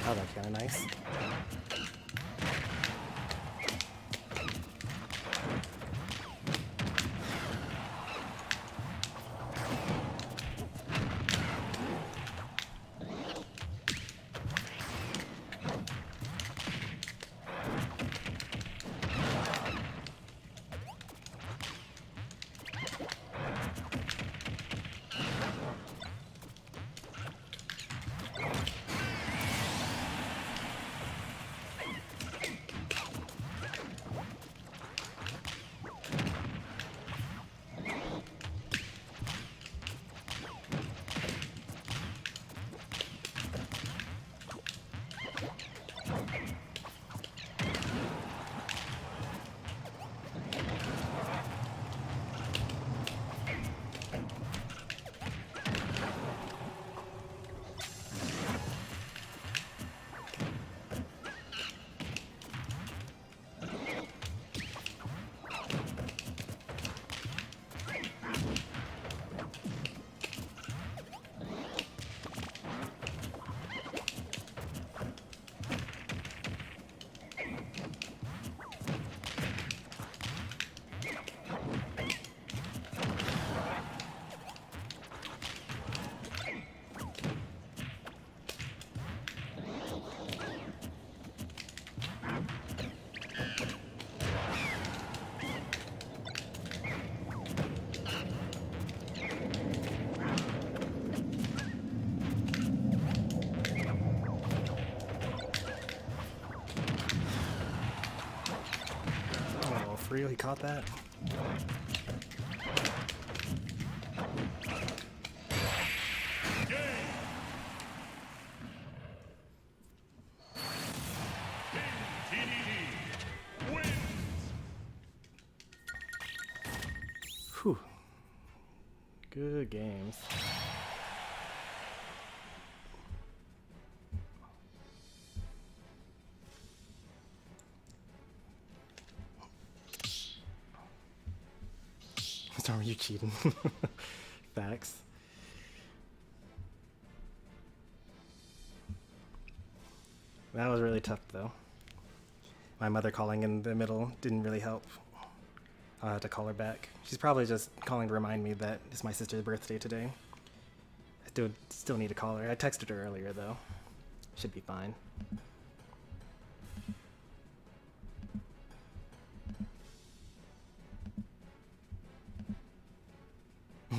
[SPEAKER 1] Oh, that's kind of nice. for real? He caught that? Whew. Good games. Stormy, you cheating. Facts. That was really tough though. My mother calling in the middle didn't really help. I'll have to call her back. She's probably just calling to remind me that it's my sister's birthday today. I still need to call her. I texted her earlier though. Should be fine.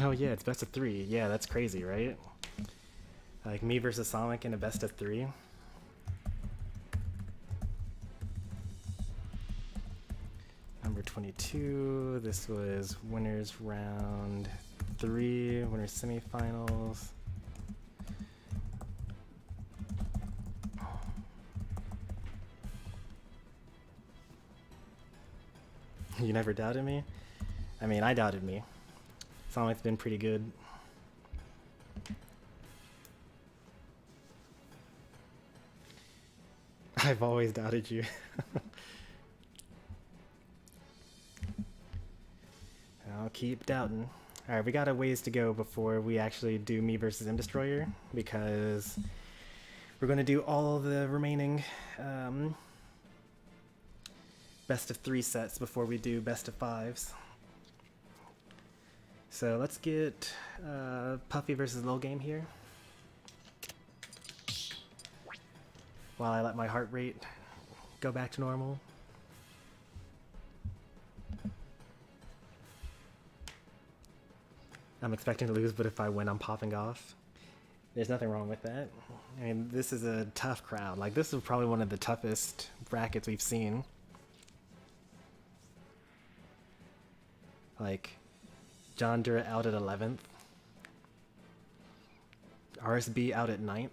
[SPEAKER 1] Oh yeah, it's best of 3. Yeah, that's crazy, right? Like me versus Sonic in a best of 3. Number 22. This was winners round 3, winners semifinals. You never doubted me? I mean, I doubted me. Sonic's been pretty good. I've always doubted you. I'll keep doubting. Alright, we got a ways to go before we actually do me versus M Destroyer, because we're going to do all the remaining best of 3 sets before we do best of 5s. So let's get Puffy versus Lil Game here. While I let my heart rate go back to normal. I'm expecting to lose, but if I win, I'm popping off. There's nothing wrong with that. I mean, this is a tough crowd. Like, this is probably one of the toughest brackets we've seen. Like, John Dura out at 11th. RSB out at 9th.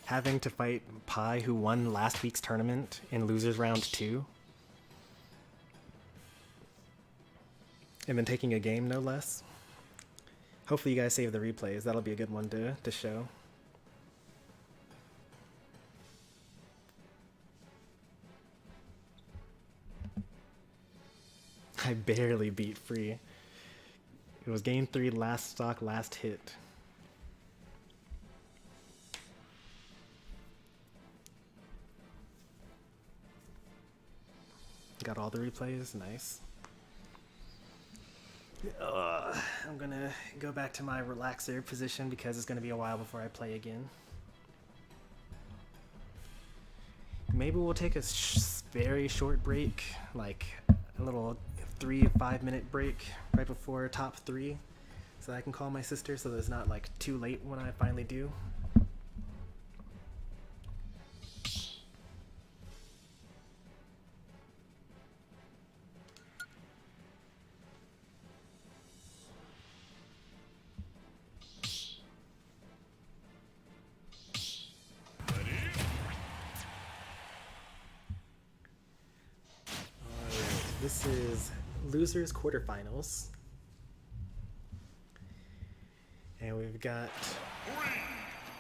[SPEAKER 1] Having to fight Pi, who won last week's tournament in losers round 2. And then taking a game, no less. Hopefully you guys save the replays. That'll be a good one to show. I barely beat Free. It was game 3, last stock, last hit. Got all the replays, nice. I'm gonna go back to my relaxer position because it's gonna be a while before I play again. Maybe we'll take a very short break, like a little 3-5 minute break right before top 3, so I can call my sister so that it's not like too late when I finally do. This is losers quarterfinals, and we've got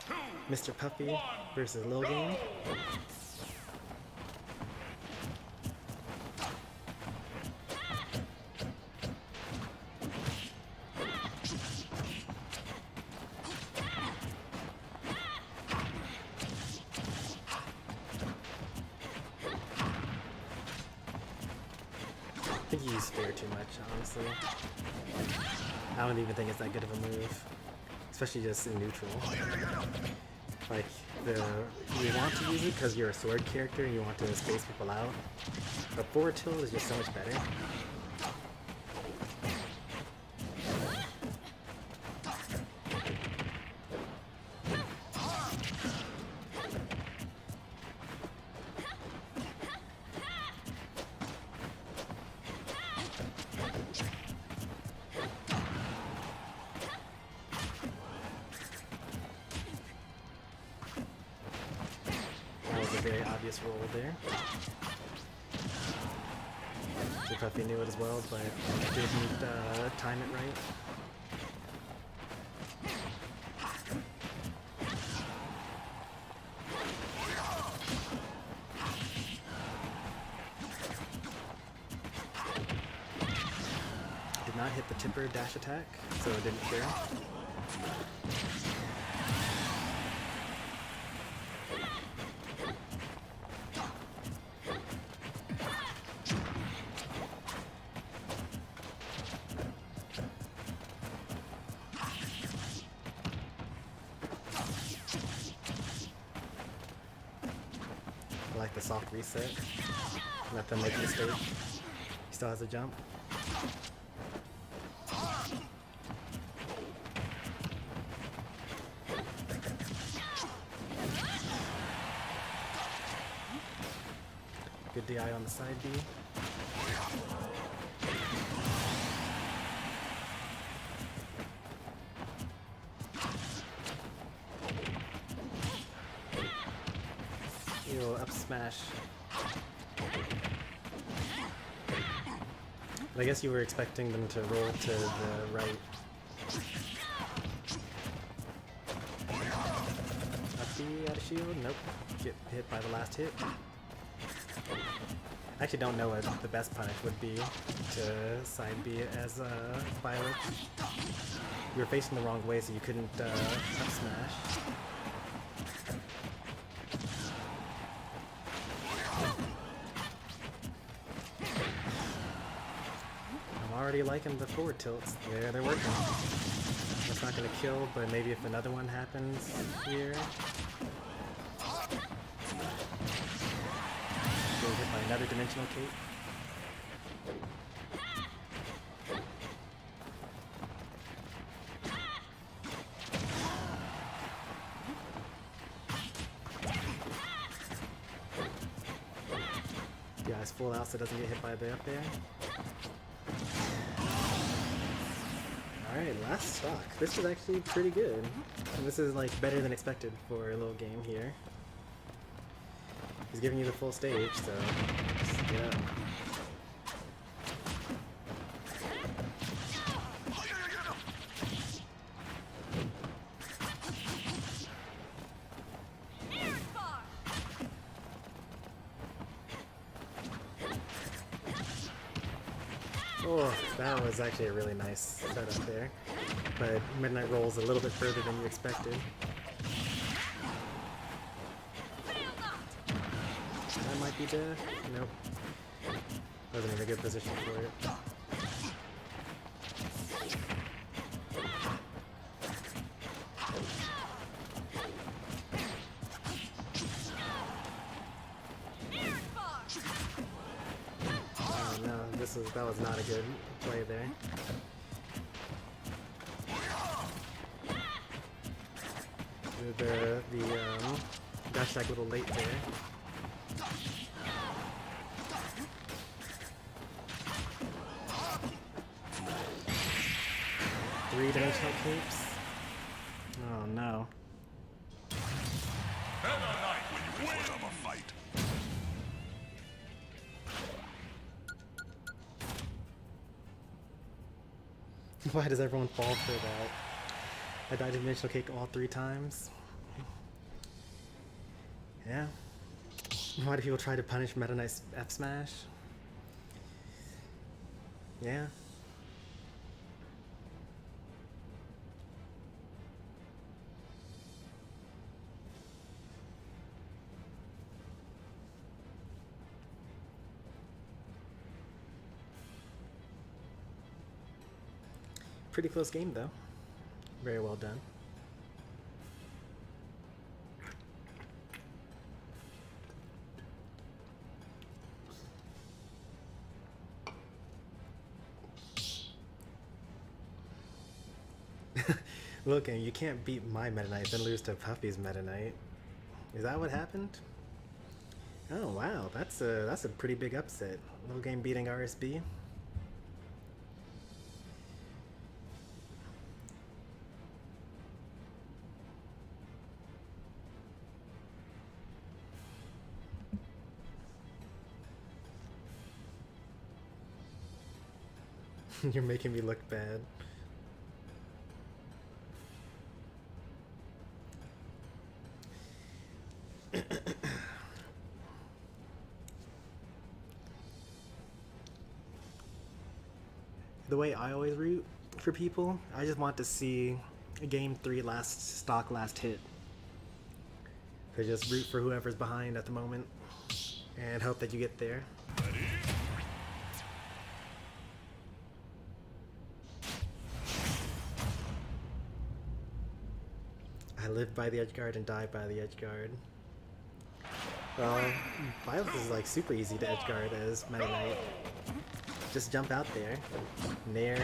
[SPEAKER 2] 3, 2,
[SPEAKER 1] Mr. Puffy versus Lil Game. I think you use Spare too much, honestly. I don't even think it's that good of a move, especially just in neutral. Like, you want to use it because you're a sword character and you want to space people out, but forward tilt is just so much better. obvious roll there. She probably knew it as well, but didn't time it right. Did not hit the tipper dash attack, so it didn't clear. I like the soft reset. Let them make a mistake. He still has a jump. Good DI on the side B. You'll up smash. But I guess you were expecting them to roll to the right. Up B out of shield? Nope. Get hit by the last hit. I actually don't know what the best punish would be to side B as Violet. You were facing the wrong way, so you couldn't up smash. I'm already liking the forward tilts. They're working. That's not going to kill, but maybe if another one happens here. Getting hit by another dimensional cape. Yeah, it's full out so it doesn't get hit by the up there. Alright, last stock. This is actually pretty good. And this is like better than expected for a little game here. He's giving you the full stage, so just get up. Oh, that was actually a really nice setup there. But Midnight rolls a little bit further than you expected. That might be dead. Nope. Wasn't in a good position for it. Oh no, that was not a good play there. The dash attack a little late there. Three-dimensional capes? Oh no.
[SPEAKER 6] When you put up a fight.
[SPEAKER 1] Why does everyone fall for that? I died dimensional cake all 3 times. Yeah. Why do people try to punish Meta Knight's F smash? Yeah. Pretty close game though. Very well done. Look, you can't beat my Meta Knight then lose to Puffy's Meta Knight. Is that what happened? Oh wow, that's a pretty big upset. Little game beating RSB. You're making me look bad. The way I always root for people, I just want to see a game 3 last hit. So just root for whoever's behind at the moment and hope that you get there. I live by the edge guard and die by the edge guard. Well, Bios is like super easy to edge guard as Meta Knight. Just jump out there. Nair,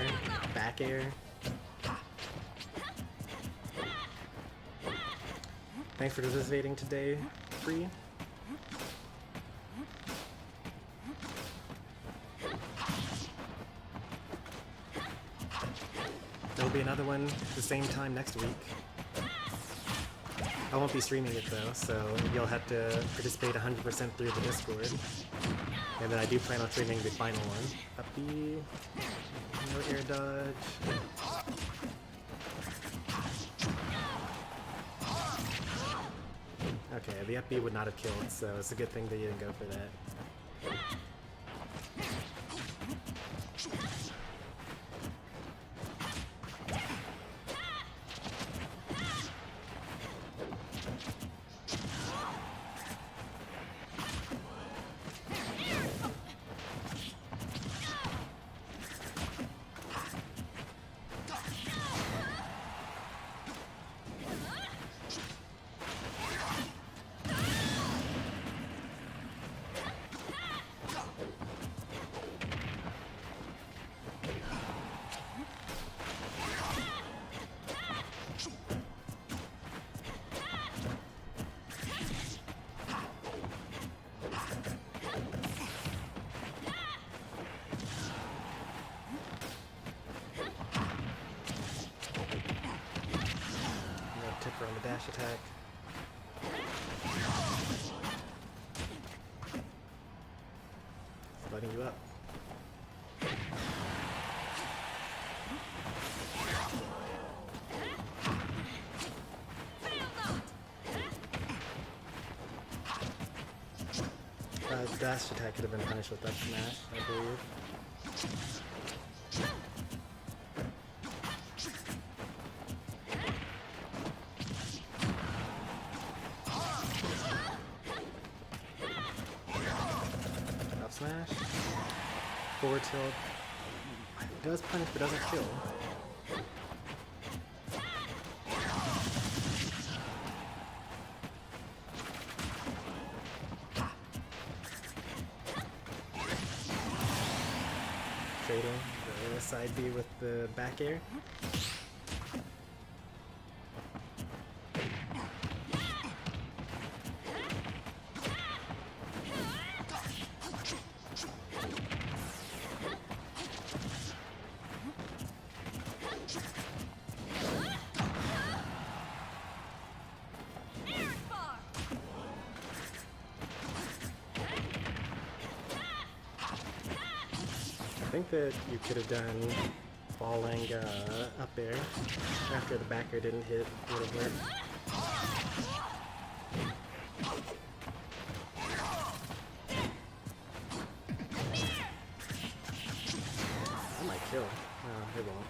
[SPEAKER 1] back air. Thanks for participating today, Free. There'll be another one the same time next week. I won't be streaming it though, so you'll have to participate 100% through the Discord. And then I do plan on streaming the final one. Up B, no air dodge. Okay, the up B would not have killed, so it's a good thing that you didn't go for that. Tipper on the dash attack. Letting you up. Dash attack could have been punished with that smash, I believe. Smash. Forward tilt. It does punish but doesn't kill. Trading the side B with the back air. I think that you could have done falling up air after the backer didn't hit would have worked. That might kill. Oh, it won't.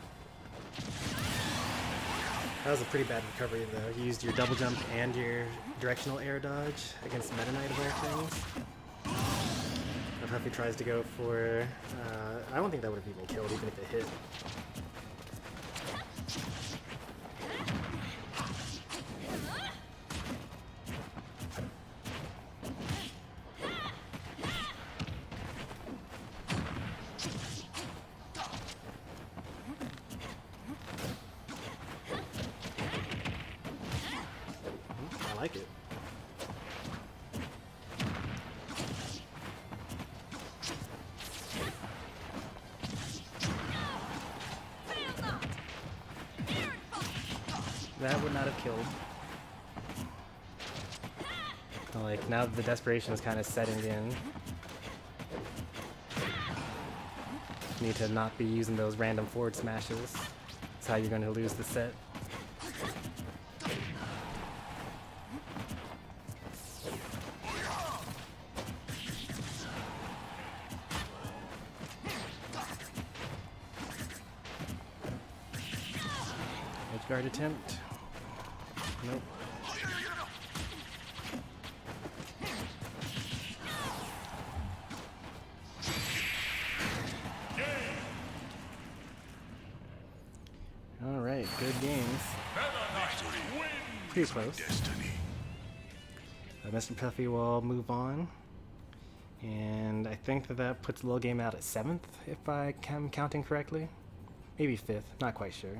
[SPEAKER 1] That was a pretty bad recovery though. You used your double jump and your directional air dodge against Meta Knight of all things. If he tries to go for, I don't think that would have even killed even if it hit. I like it. That would not have killed. Like, now the desperation is kind of setting in. Need to not be using those random forward smashes. That's how you're going to lose the set. Edge guard attempt. Nope. Alright, good games. Pretty close.
[SPEAKER 6] Destiny.
[SPEAKER 1] Mr. Puffy will move on. And I think that puts the little game out at 7th, if I am counting correctly. Maybe 5th, not quite sure.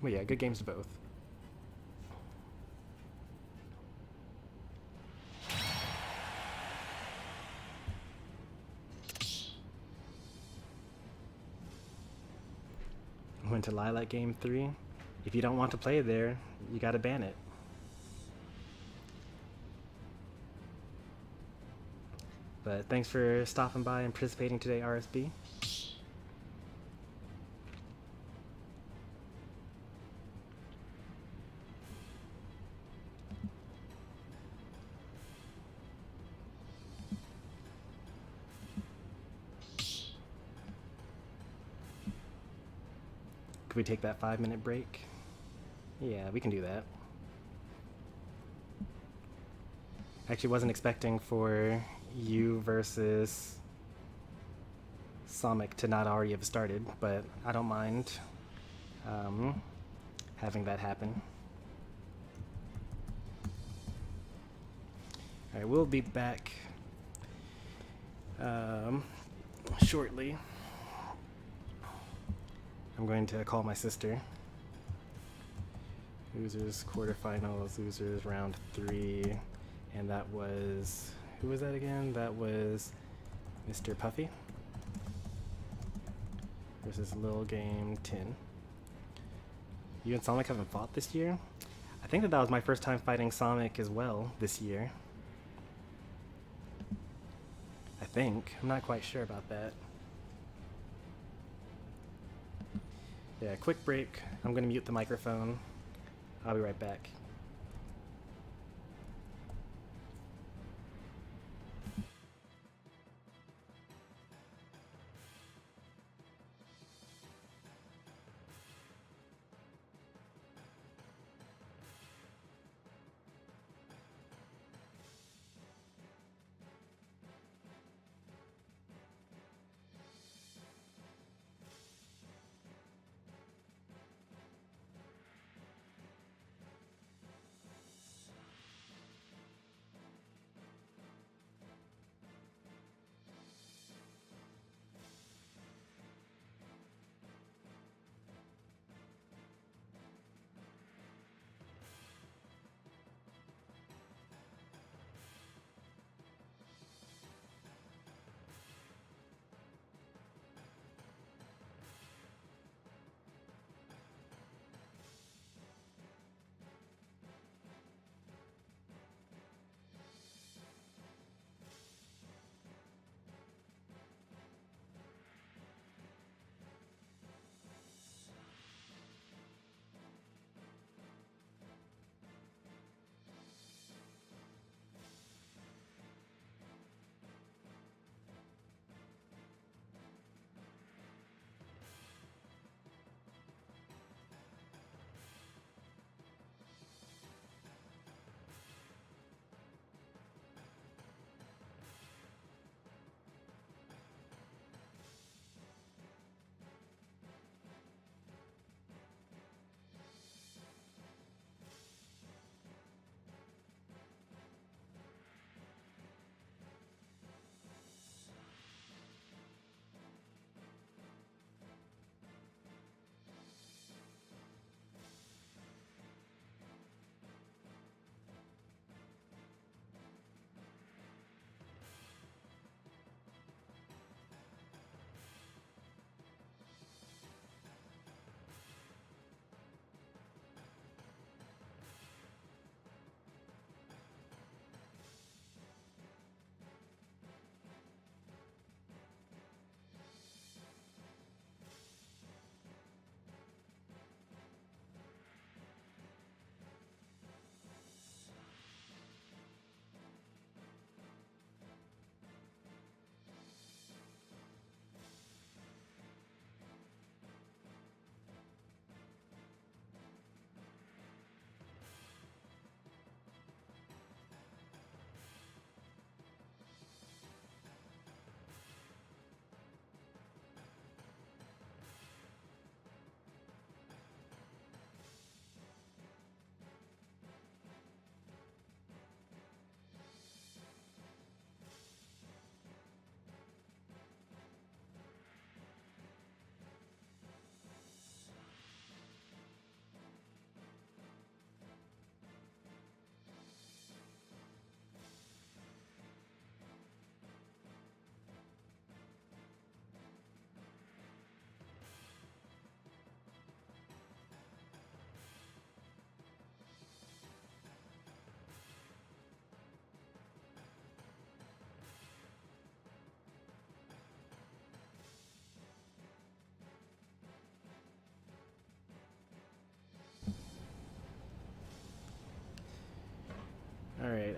[SPEAKER 1] But yeah, good games to both. Went to Lilac Game 3. If you don't want to play there, you gotta ban it. But thanks for stopping by and participating today, RSB. Could we take that 5-minute break? Yeah, we can do that. Actually wasn't expecting for you versus Sonic to not already have started, but I don't mind having that happen. Alright, we'll be back shortly. I'm going to call my sister. Losers quarterfinals, losers round 3, and that was, who was that again? That was Mr. Puffy versus Lil Game 10. You and Sonic haven't fought this year? I think that was my first time fighting Sonic as well this year. I think. I'm not quite sure about that. Yeah, quick break. I'm gonna mute the microphone. I'll be right back.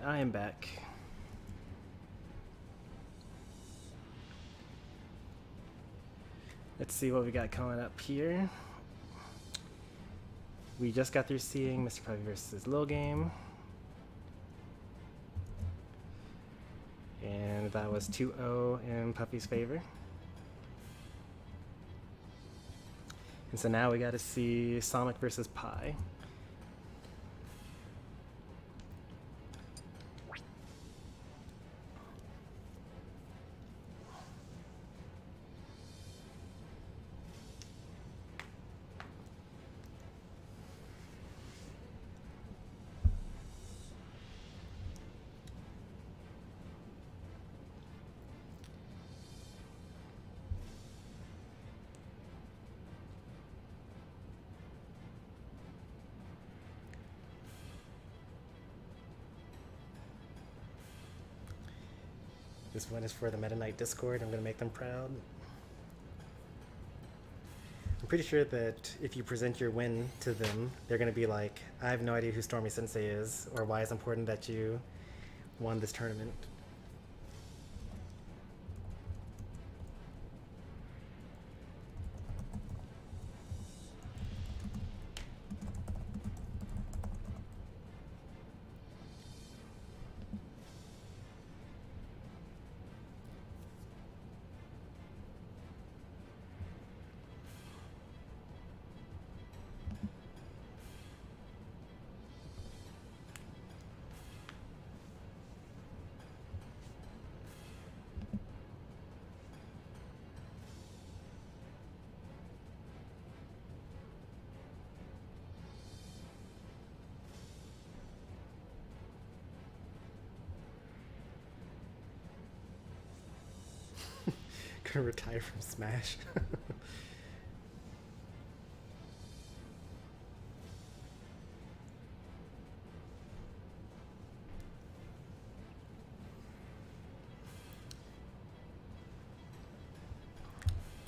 [SPEAKER 1] I am back. Let's see what we got coming up here. We just got through seeing Mr. Puppy versus Lil Game. And that was 2-0 in Puppy's favor. And so now we got to see Sonic versus Pi. This one is for the Meta Knight Discord. I'm going to make them proud. I'm pretty sure that if you present your win to them, they're going to be like, I have no idea who Stormy Sensei is, or why it's important that you won this tournament. Gonna retire from Smash.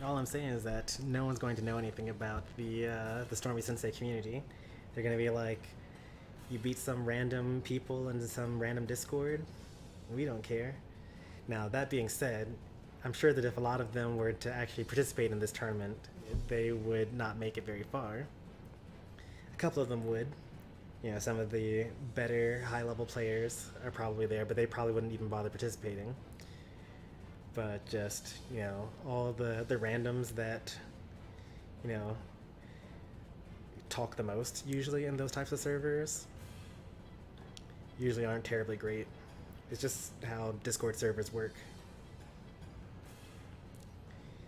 [SPEAKER 1] All I'm saying is that no one's going to know anything about the Stormy Sensei community. They're gonna be like, you beat some random people in some random Discord. We don't care. Now that being said, I'm sure that if a lot of them were to actually participate in this tournament, they would not make it very far. A couple of them would. You know, some of the better high-level players are probably there, but they probably wouldn't even bother participating. But just, you know, all the randoms that, you know, talk the most usually in those types of servers usually aren't terribly great. It's just how Discord servers work.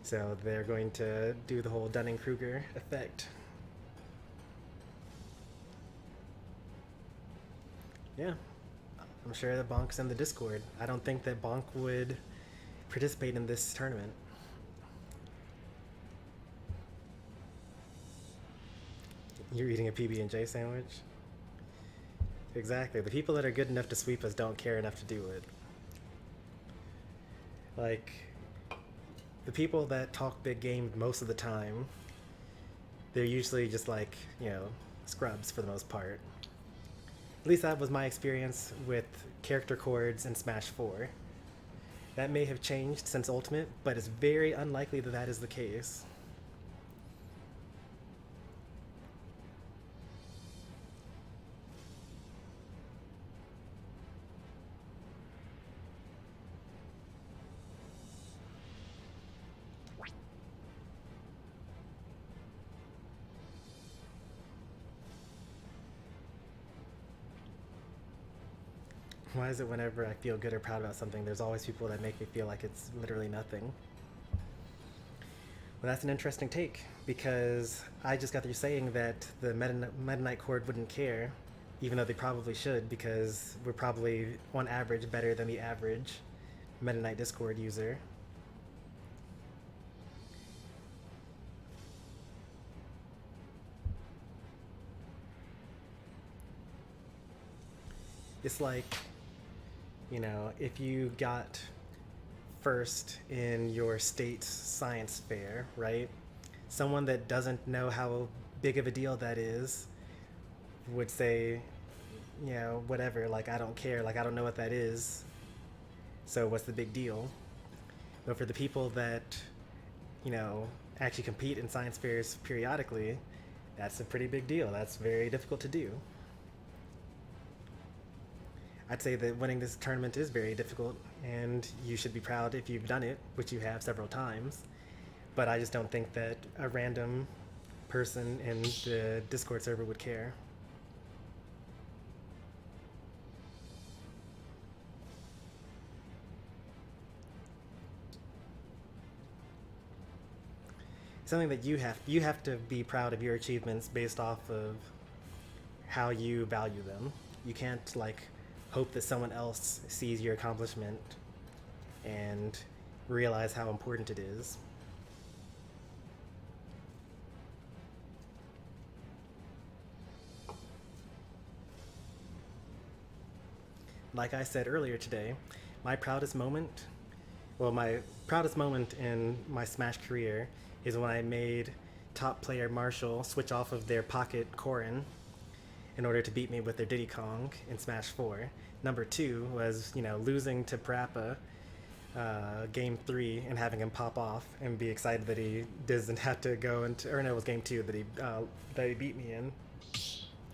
[SPEAKER 1] So they're going to do the whole Dunning-Kruger effect. Yeah, I'm sure that Bonk's in the Discord. I don't think that Bonk would participate in this tournament. You're eating a PB&J sandwich? Exactly. The people that are good enough to sweep us don't care enough to do it. Like, the people that talk big game most of the time, they're usually just like, you know, scrubs for the most part. At least that was my experience with character chords in Smash 4. That may have changed since Ultimate, but it's very unlikely that that is the case. Why is it whenever I feel good or proud about something, there's always people that make me feel like it's literally nothing? Well, that's an interesting take, because I just got through saying that the Meta Knight chord wouldn't care, even though they probably should, because we're probably, on average, better than the average Meta Knight Discord user. It's like, you know, if you got first in your state science fair, right? Someone that doesn't know how big of a deal that is would say, you know, whatever, like, I don't care, like, I don't know what that is, so what's the big deal? But for the people that, you know, actually compete in science fairs periodically, that's a pretty big deal. That's very difficult to do. I'd say that winning this tournament is very difficult, and you should be proud if you've done it, which you have several times. But I just don't think that a random person in the Discord server would care. Something that you have to be proud of your achievements based off of how you value them. You can't like hope that someone else sees your accomplishment and realize how important it is. Like I said earlier today, my proudest moment in my Smash career is when I made top player Marshall switch off of their pocket Corrin in order to beat me with their Diddy Kong in Smash 4. Number 2 was, you know, losing to Parappa game 3 and having him pop off and be excited that he doesn't have to go into, or no, it was game 2 that he beat me in.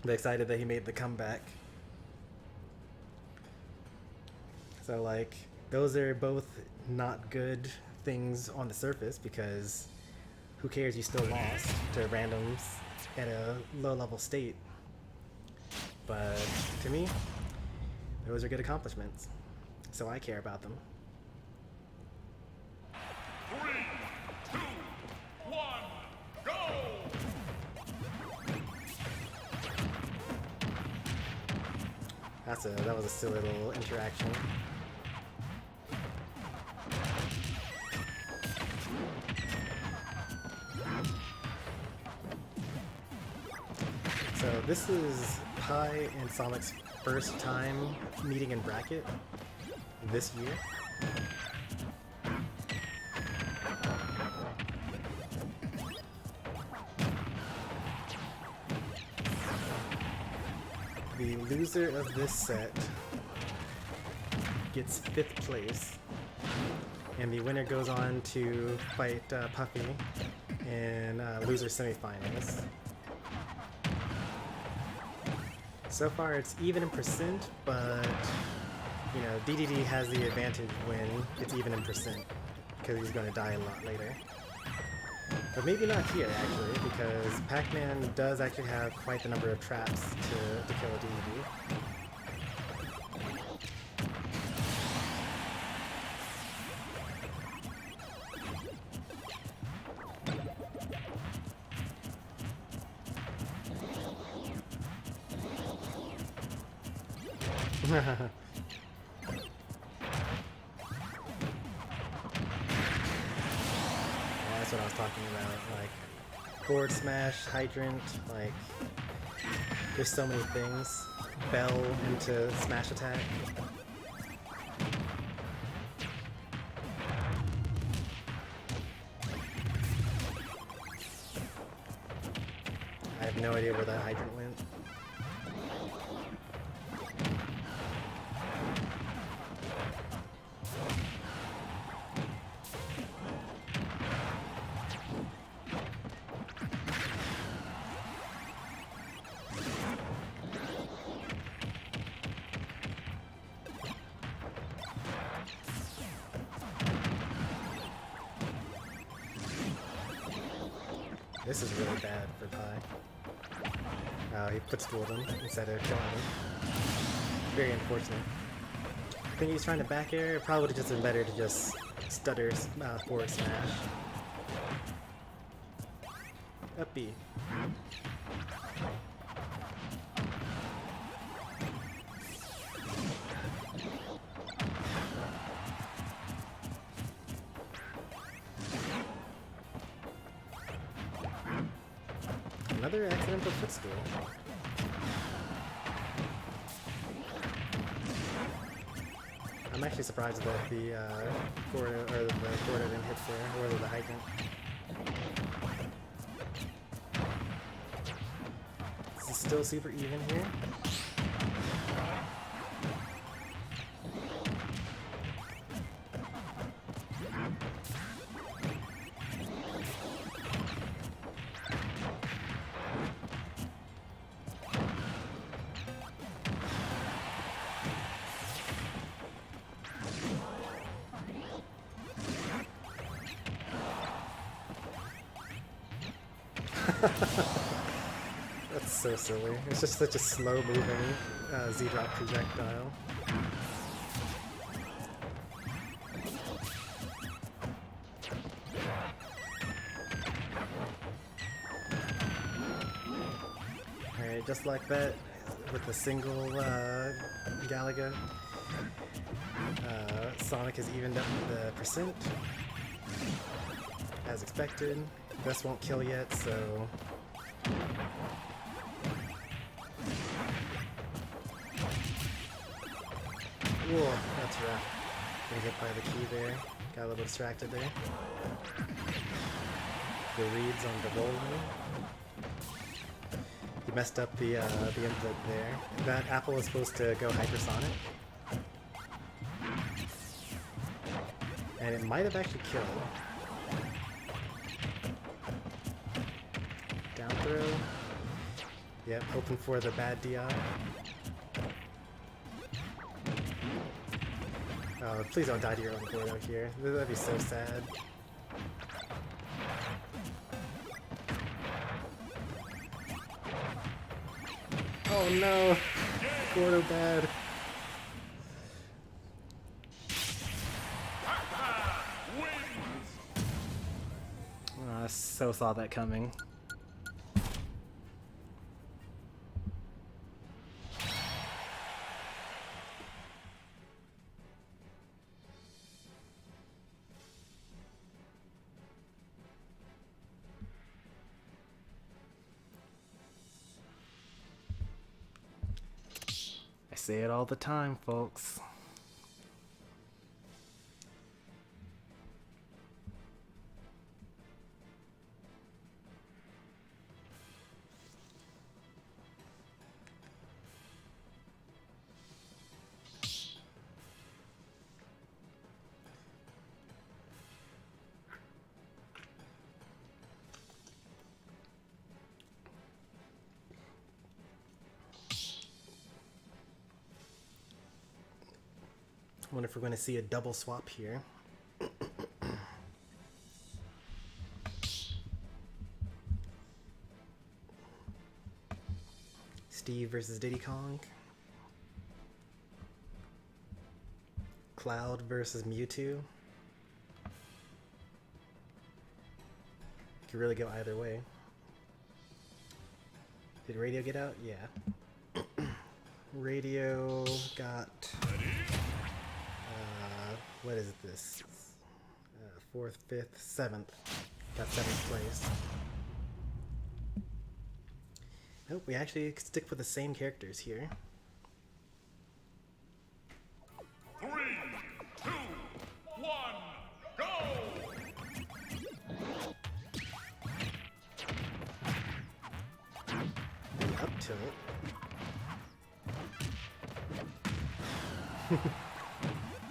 [SPEAKER 1] But excited that he made the comeback. So like, those are both not good things on the surface because who cares, you still lost to randoms at a low level state. But to me, those are good accomplishments. So I care about them.
[SPEAKER 2] 3, 2, 1, go!
[SPEAKER 1] That was a silly little interaction. So this is Pi and Sonic's first time meeting in bracket this year. The loser of this set gets 5th place, and the winner goes on to fight Puffy in loser semifinals. So far it's even in percent, but you know, DDD has the advantage when it's even in percent because he's going to die a lot later. But maybe not here actually, because Pac-Man does actually have quite the number of traps to kill a DDD. That's what I was talking about, like forward smash, hydrant, like there's so many things. Bell into smash attack. I have no idea where that hydrant went. This is really bad for Pi. He footstooled him instead of killing him. Very unfortunate. I think he's trying to back air. It probably would have just been better to just stutter forward smash. Up B. Another accidental footstool. I'm actually surprised that the forward didn't hit there, or the hydrant. This is still super even here. That's so silly. It's just such a slow moving Z-drop projectile. Alright, just like that, with the single Galaga, Sonic has evened up the percent, as expected. This won't kill yet, so... Whoa, that's rough. Getting hit by the key there. Got a little distracted there. The reads on the rolling. He messed up the input there. That apple is supposed to go hypersonic. And it might have actually killed. Down throw. Yep, hoping for the bad DI. Oh, please don't die to your own board out here. That'd be so sad. Oh no! Gordo bad. Oh, I so saw that coming. I say it all the time, folks. I wonder if we're going to see a double swap here. Steve versus Diddy Kong. Cloud versus Mewtwo. Could really go either way. Did Radio get out? Yeah. Radio got... what is this? 4th, 5th, 7th. Got 7th place. Nope, we actually stick with the same characters here.
[SPEAKER 2] 3, 2, 1, go!
[SPEAKER 1] And up tilt.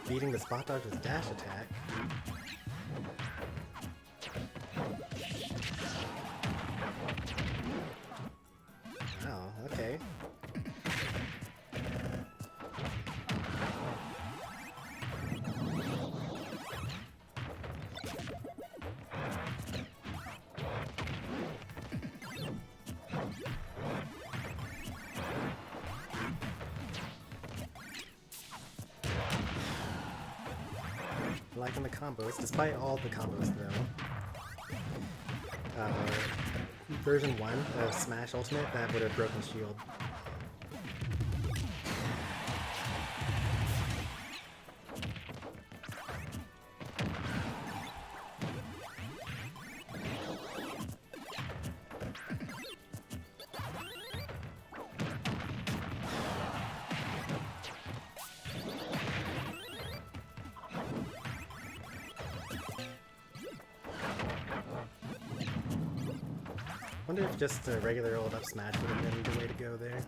[SPEAKER 1] Beating the spot dodge with dash attack. Oh, okay. Liking the combos, despite all the combos though. Version 1 of Smash Ultimate, that would have broken shield. I wonder if just a regular old up smash would have been the way to go there.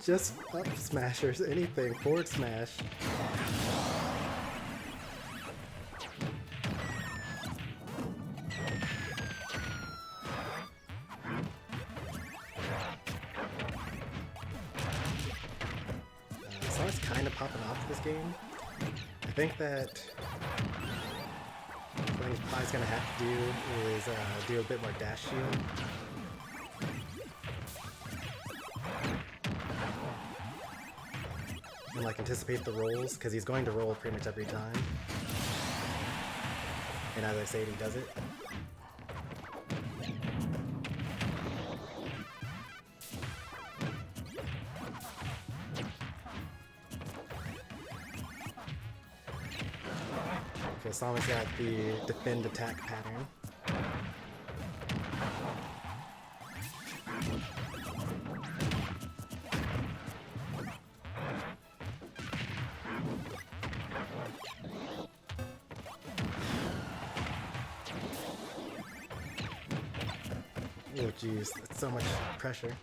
[SPEAKER 1] Just up smashers, anything, forward smash. Sonic's kind of popping off this game. I think that he's probably gonna have to do is do a bit more dash shield. And like anticipate the rolls, because he's going to roll pretty much every time. And as I say it, he does it. Okay, Sonic's got the defend attack pattern. Oh jeez, that's so much pressure.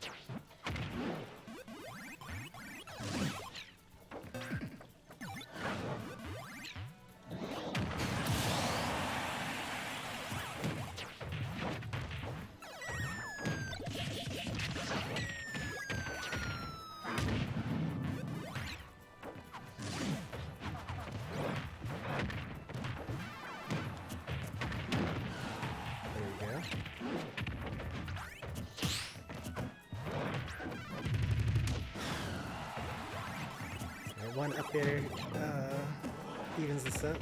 [SPEAKER 1] One up there evens this up.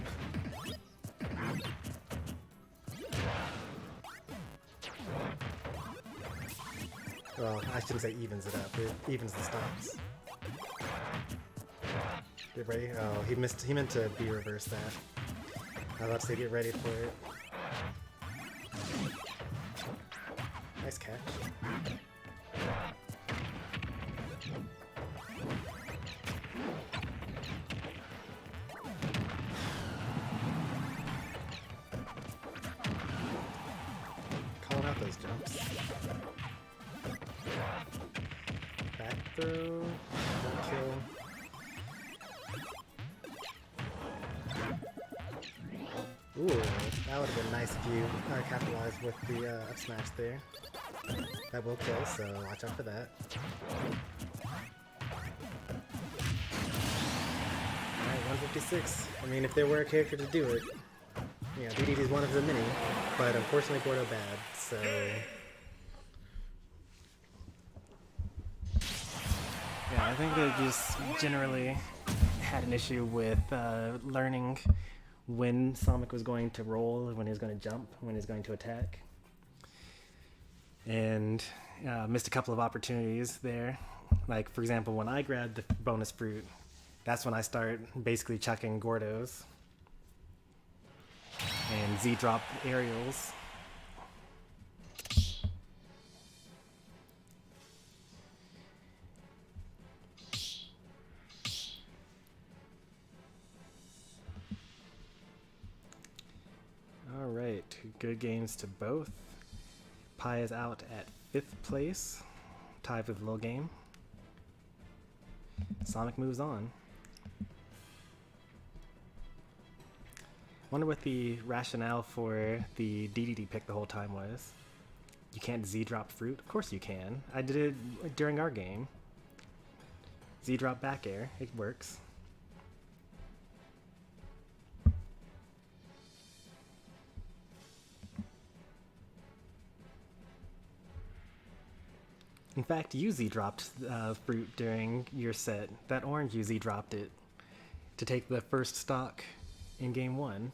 [SPEAKER 1] Well, I shouldn't say evens it up, it evens the stops. Get ready. Oh, he meant to be reverse that. I was about to say get ready for it. Nice catch. Calling out those jumps. Back throw. Don't kill. Ooh, that would have been nice if you capitalized with the up smash there. That will kill, so watch out for that. Alright, 156. I mean, if there were a character to do it, yeah, BDD is one of the many, but unfortunately Gordo bad, so... Yeah, I think they just generally had an issue with learning when Sonic was going to roll, when he was going to jump, when he was going to attack. And missed a couple of opportunities there. Like, for example, when I grabbed the bonus fruit, that's when I start basically chucking Gordos and Z-drop aerials. Alright, good games to both. Pi is out at 5th place, tied with Lil Game. Sonic moves on. Wonder what the rationale for the DDD pick the whole time was. You can't Z-drop fruit? Of course you can. I did it during our game. Z-drop back air, it works. In fact, you Z-dropped fruit during your set. That orange you Z-dropped it to take the first stock in game 1.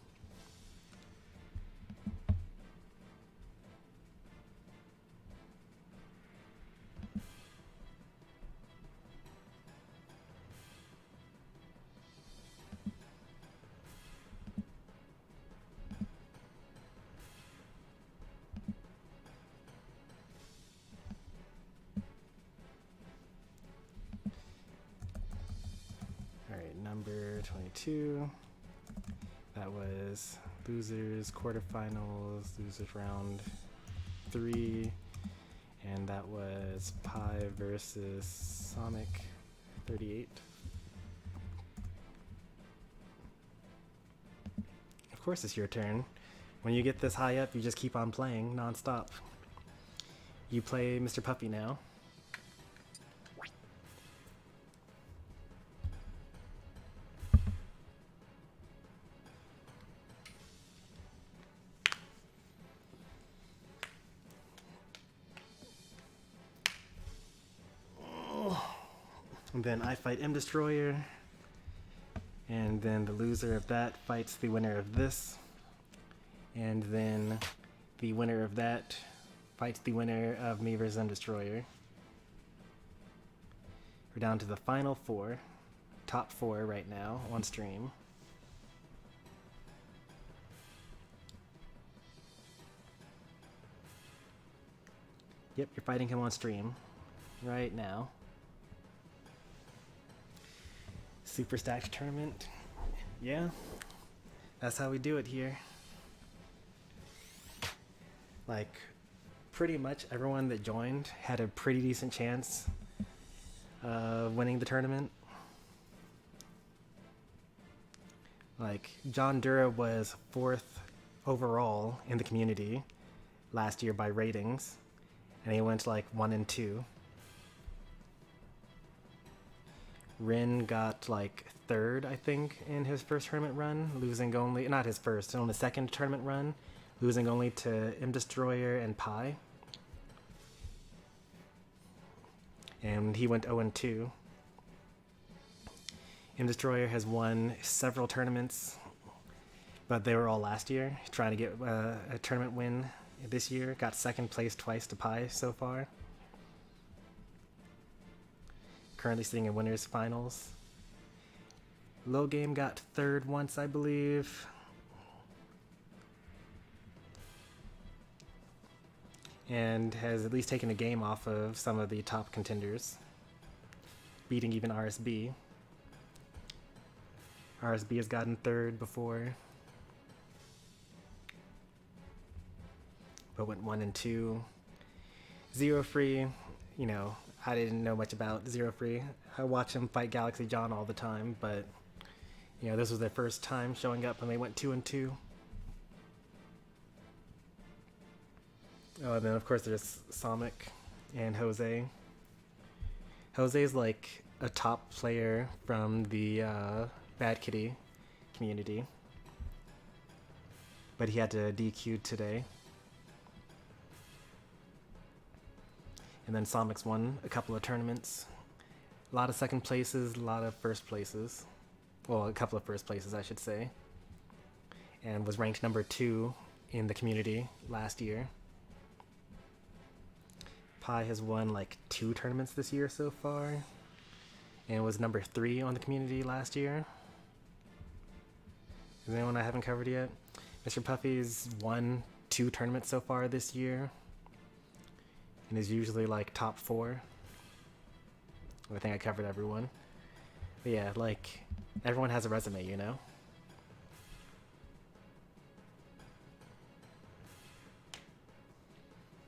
[SPEAKER 1] Number 22. That was losers quarterfinals, losers round 3, and that was Pi versus Sonic 38. Of course it's your turn. When you get this high up, you just keep on playing non-stop. You play Mr. Puppy now. And then I fight M Destroyer. And then the loser of that fights the winner of this. And then the winner of that fights the winner of me versus M Destroyer. We're down to the final four. Top four right now on stream. Yep, you're fighting him on stream right now. Super stacked tournament. Yeah, that's how we do it here. Like, pretty much everyone that joined had a pretty decent chance of winning the tournament. Like, John Dura was 4th overall in the community last year by ratings, and he went like 1 and 2. Rin got like 3rd, I think, in his first tournament run, losing only, not his first, on the second tournament run, losing only to M Destroyer and Pi. And he went 0 and 2. M Destroyer has won several tournaments, but they were all last year, trying to get a tournament win this year. Got 2nd place twice to Pi so far. Currently sitting in winners finals. Low Game got 3rd once, I believe. And has at least taken a game off of some of the top contenders, beating even RSB. RSB has gotten 3rd before, but went 1 and 2. Zero Free, you know, I didn't know much about Zero Free. I watch him fight Galaxy John all the time, but you know, this was their first time showing up, and they went 2 and 2. Oh, and then of course there's Sonic and Jose. Jose's like a top player from the Bad Kitty community, but he had to DQ today. And then Sonic's won a couple of tournaments. A lot of 2nd places, a lot of 1st places. Well, a couple of 1st places, I should say. And was ranked number 2 in the community last year. Pi has won like 2 tournaments this year so far, and was number 3 on the community last year. Is there anyone I haven't covered yet? Mr. Puffy's won 2 tournaments so far this year, and is usually like top 4. I think I covered everyone. But yeah, like, everyone has a resume, you know?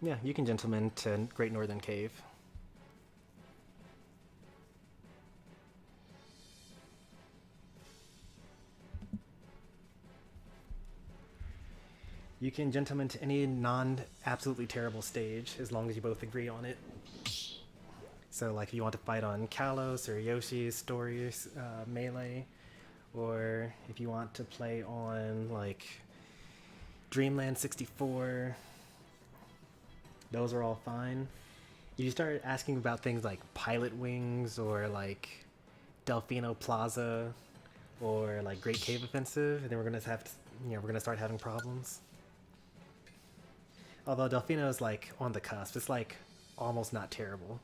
[SPEAKER 1] Yeah, you can gentleman to Great Northern Cave. You can gentleman to any non-absolutely terrible stage, as long as you both agree on it. So, like, if you want to fight on Kalos or Yoshi's Stories Melee, or if you want to play on, like, Dreamland 64, those are all fine. If you start asking about things like Pilot Wings or like Delfino Plaza or like Great Cave Offensive, then we're gonna have to, we're gonna start having problems. Although Delfino is like on the cusp, it's like almost not terrible.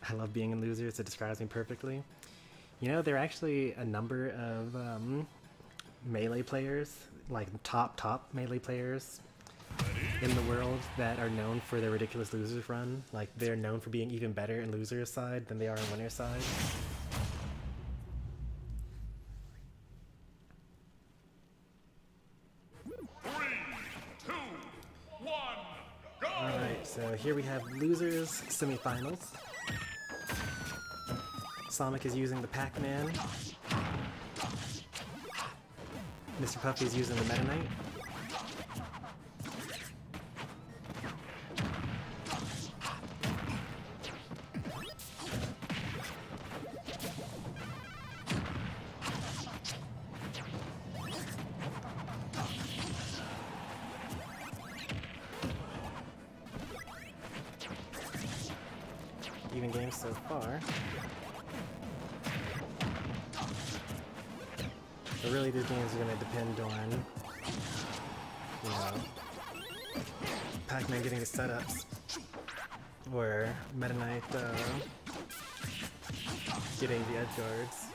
[SPEAKER 1] I love being in losers. It describes me perfectly. You know, there are actually a number of melee players, like top melee players in the world that are known for their ridiculous losers run. Like, they're known for being even better in losers side than they are in winners side. Alright, so here we have losers semifinals. Sonic is using the Pac-Man. Mr. Puffy is using the Meta Knight. even games so far. But really, these games are going to depend on, you know, Pac-Man getting the setups, or Meta Knight getting the edge guards.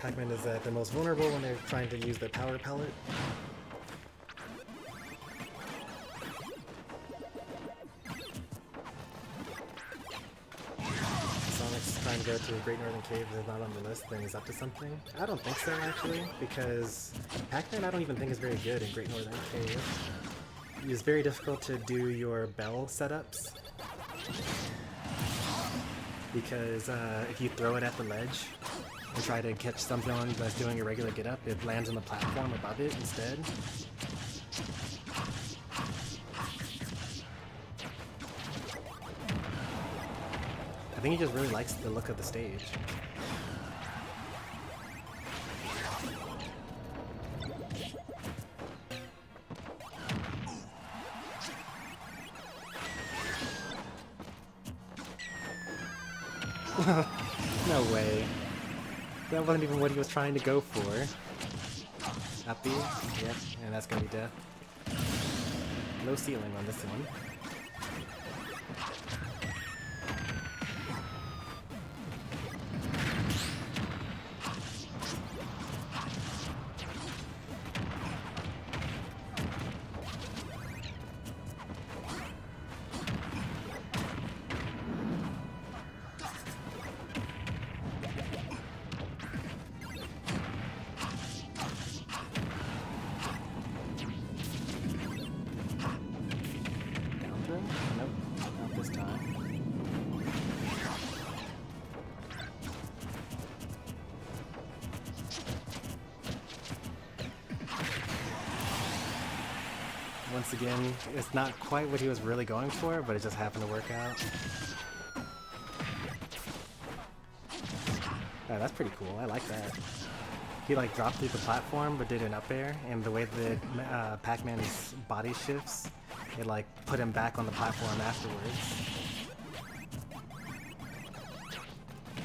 [SPEAKER 1] Pac-Man is at the most vulnerable when they're trying to use their power pellet. Sonic's trying to go to a Great Northern Cave that's not on the list, then he's up to something. I don't think so, actually, because Pac-Man I don't even think is very good in Great Northern Cave. It's very difficult to do your bell setups, because if you throw it at the ledge and try to catch something that's doing a regular get up, it lands on the platform above it instead. I think he just really likes the look of the stage. No way. That wasn't even what he was trying to go for. Uppy? Yep, and that's gonna be death. Low ceiling on this one. Nope, not this time. Once again, it's not quite what he was really going for, but it just happened to work out. Oh, that's pretty cool. I like that. He like dropped through the platform but did an up air, and the way that Pac-Man's body shifts, it like put him back on the platform afterwards.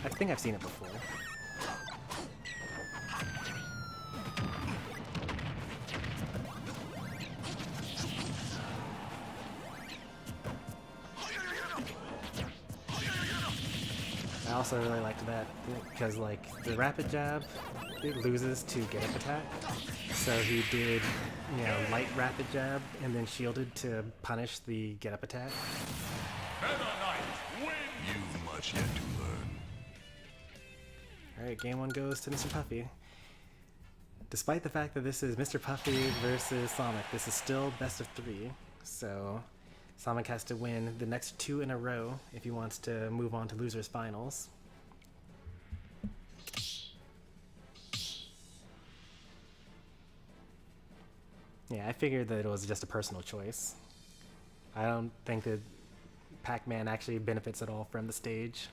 [SPEAKER 1] I think I've seen it before. I also really liked that because like the rapid jab, it loses to get up attack. So he did, you know, light rapid jab and then shielded to punish the get up attack.
[SPEAKER 2] Meta Knight win.
[SPEAKER 6] You've much yet to learn.
[SPEAKER 1] Alright, game one goes to Mr. Puffy. Despite the fact that this is Mr. Puffy versus Sonic, this is still best of 3. So Sonic has to win the next 2 in a row if he wants to move on to losers finals. Yeah, I figured that it was just a personal choice. I don't think that Pac-Man actually benefits at all from the stage.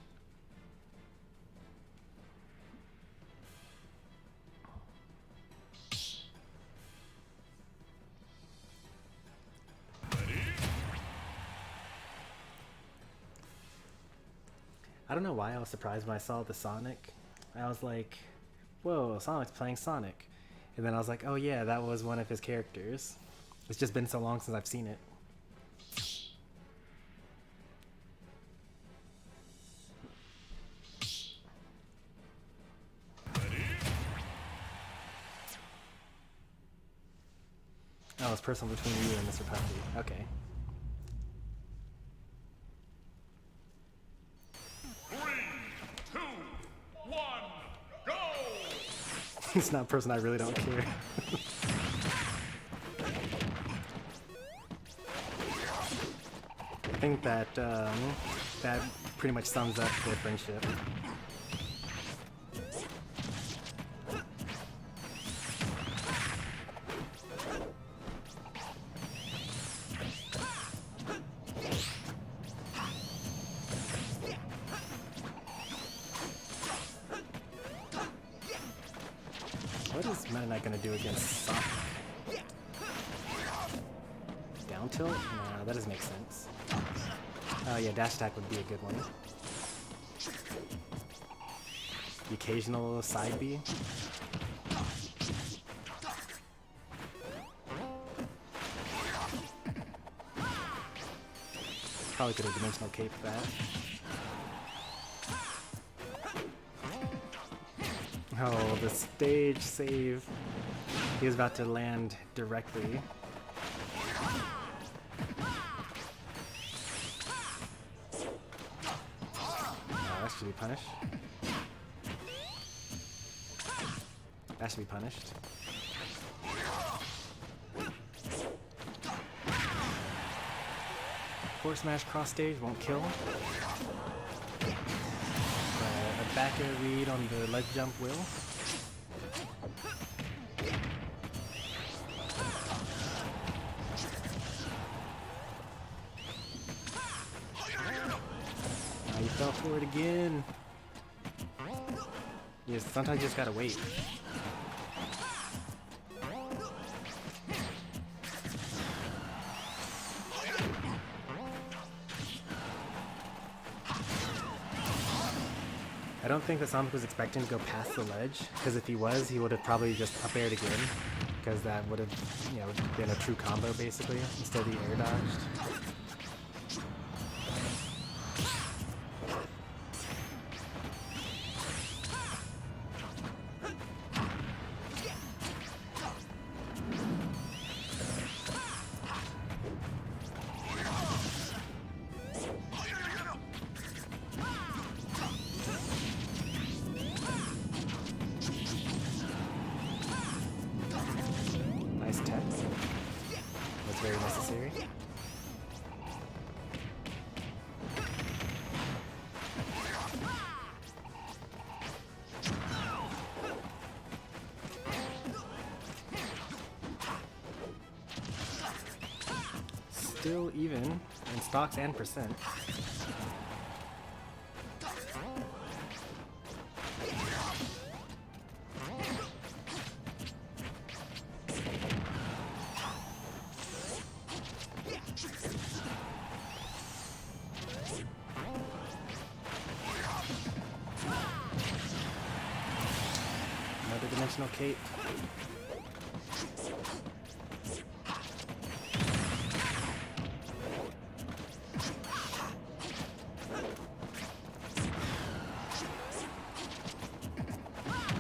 [SPEAKER 1] I don't know why I was surprised when I saw the Sonic. I was like, whoa, Sonic's playing Sonic. And then I was like, oh yeah, that was one of his characters. It's just been so long since I've seen it. Oh, it's personal between you and Mr. Puffy. Okay.
[SPEAKER 2] 3, 2, 1, go!
[SPEAKER 1] It's not a person I really don't care. I think that that pretty much sums up their friendship. What is Meta Knight gonna do against Sonic? Down tilt? Nah, that doesn't make sense. Yeah, dash attack would be a good one. The occasional side B. Probably could have dimensional cape that. Oh, the stage save. He was about to land directly. Oh, that should be punished. That should be punished. Force smash cross stage won't kill. A back air read on the ledge jump will. Oh, you fell for it again. Yeah, sometimes you just gotta wait. I don't think that Sonic was expecting to go past the ledge, because if he was, he would have probably just up aired again, because that would have, you know, been a true combo basically, instead of the air dodged. Nice tech. That's very necessary. Still even in stocks and percent. Another dimensional cape.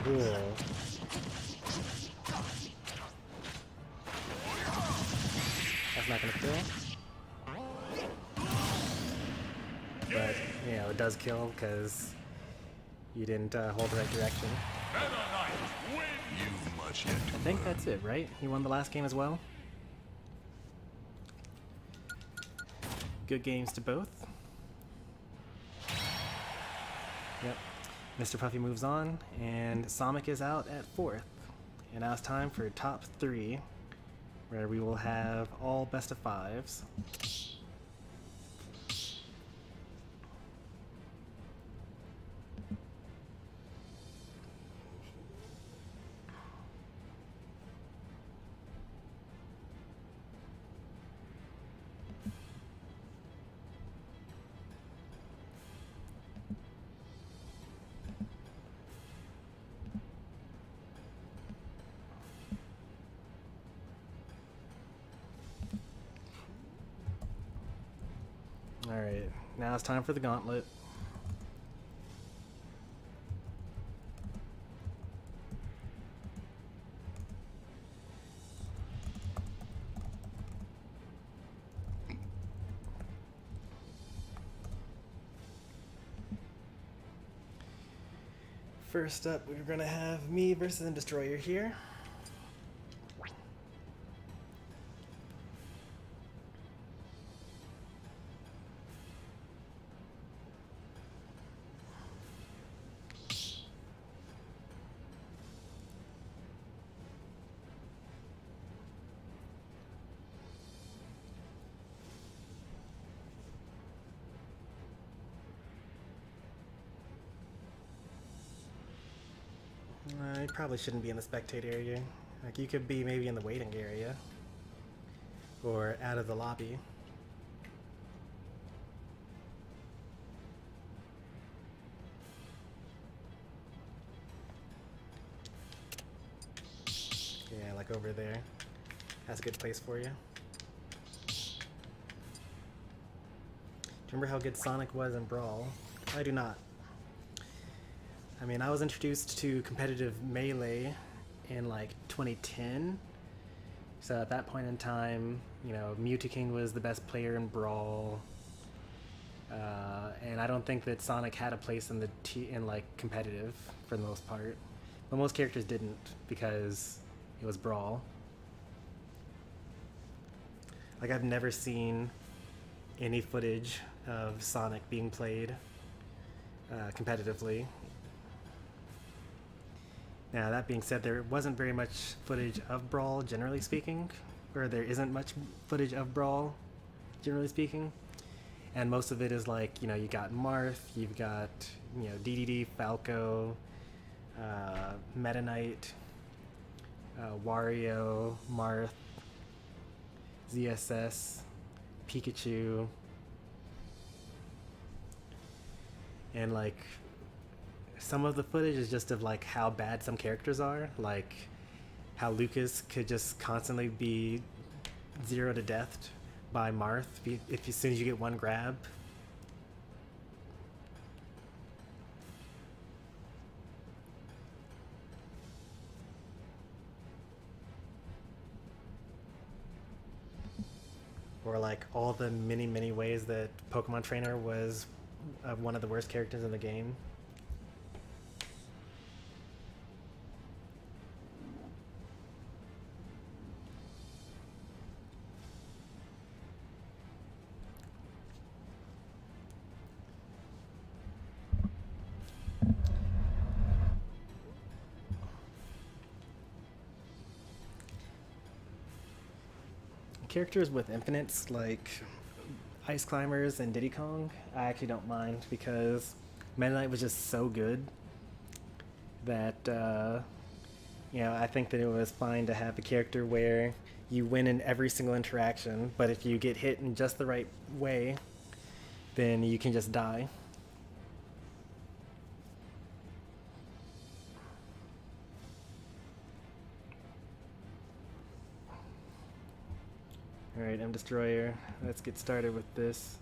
[SPEAKER 1] Cool. That's not gonna kill. But, you know, it does kill because you didn't hold the right direction.
[SPEAKER 2] Meta Knight win.
[SPEAKER 6] You've much yet to
[SPEAKER 1] I think
[SPEAKER 6] learn.
[SPEAKER 1] that's it, right? He won the last game as well. Good games to both. Yep. Mr. Puffy moves on, and Sonic is out at 4th. And now it's time for top 3, where we will have all best of 5s. Alright, now it's time for the gauntlet. First up, we're gonna have me versus the Destroyer here. You probably shouldn't be in the spectator area. Like, you could be maybe in the waiting area. Or out of the lobby. back over there. That's a good place for you. Do you remember how good Sonic was in Brawl? I do not. I mean, I was introduced to competitive Melee in like 2010. So at that point in time, you know, Mewtwo was the best player in Brawl. And I don't think that Sonic had a place in like competitive for the most part. But most characters didn't because it was Brawl. Like, I've never seen any footage of Sonic being played competitively. Now, that being said, there wasn't very much footage of Brawl, generally speaking. Or there isn't much footage of Brawl, generally speaking. And most of it is like, you know, you got Marth, you've got, you know, DDD, Falco, Meta Knight, Wario, Marth, ZSS, Pikachu, and like some of the footage is just of like how bad some characters are, like how Lucas could just constantly be 0 to death by Marth if as soon as you get one grab. Or like all the many ways that Pokemon Trainer was one of the worst characters in the game. Characters with infinites like Ice Climbers and Diddy Kong, I actually don't mind because Meta Knight was just so good that you know, I think that it was fine to have a character where you win in every single interaction, but if you get hit in just the right way, then you can just die. Alright, M Destroyer, let's get started with this.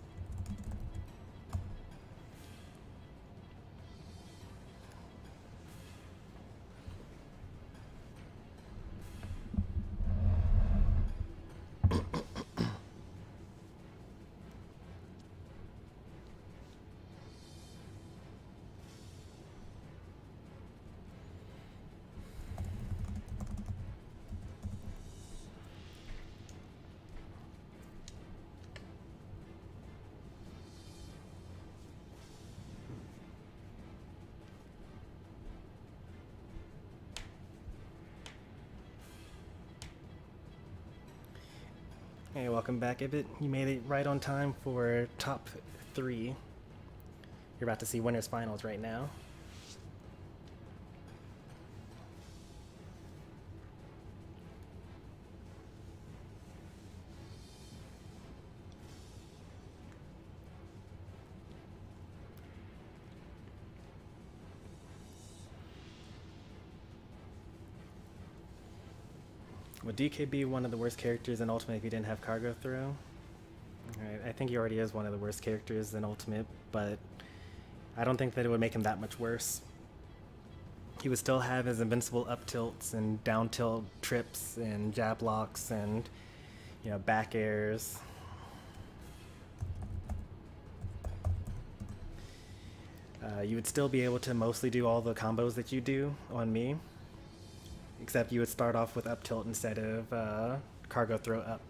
[SPEAKER 1] Hey, welcome back, Ibit. You made it right on time for top 3. You're about to see winners finals right now. Would DK be one of the worst characters in Ultimate if he didn't have Cargo Throw? Alright, I think he already is one of the worst characters in Ultimate, but I don't think that it would make him that much worse. He would still have his invincible up tilts and down tilt trips and jab locks and, you know, back airs. You would still be able to mostly do all the combos that you do on me. Except you would start off with up tilt instead of cargo throw up.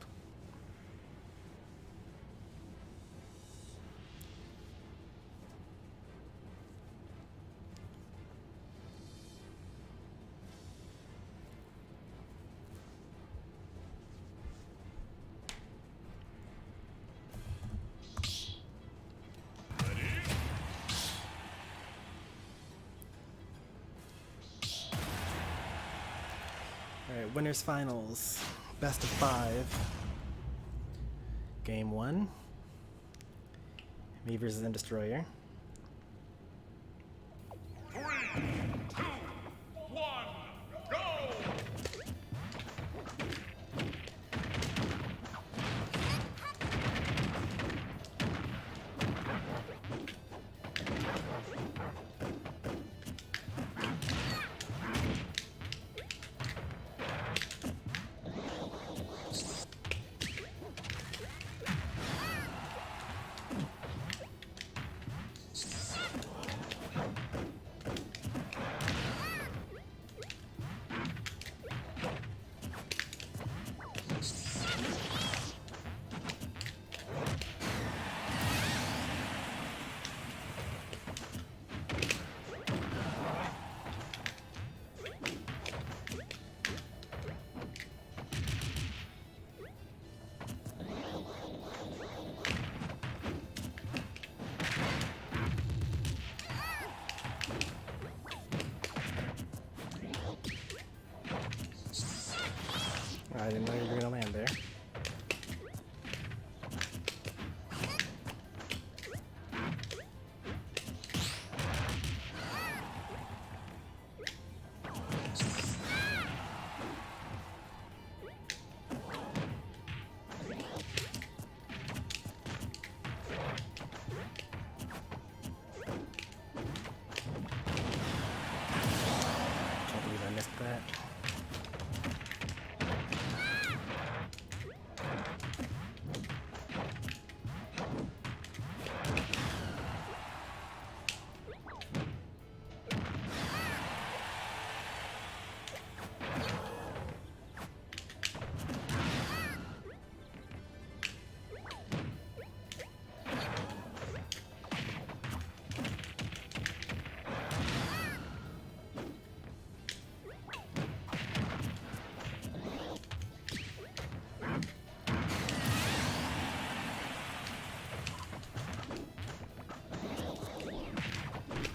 [SPEAKER 1] Alright, winners finals. Best of 5. Game 1. Me versus M Destroyer.
[SPEAKER 2] 3, 2, 1, go!
[SPEAKER 1] I didn't know you were gonna land there. Can't believe I missed that.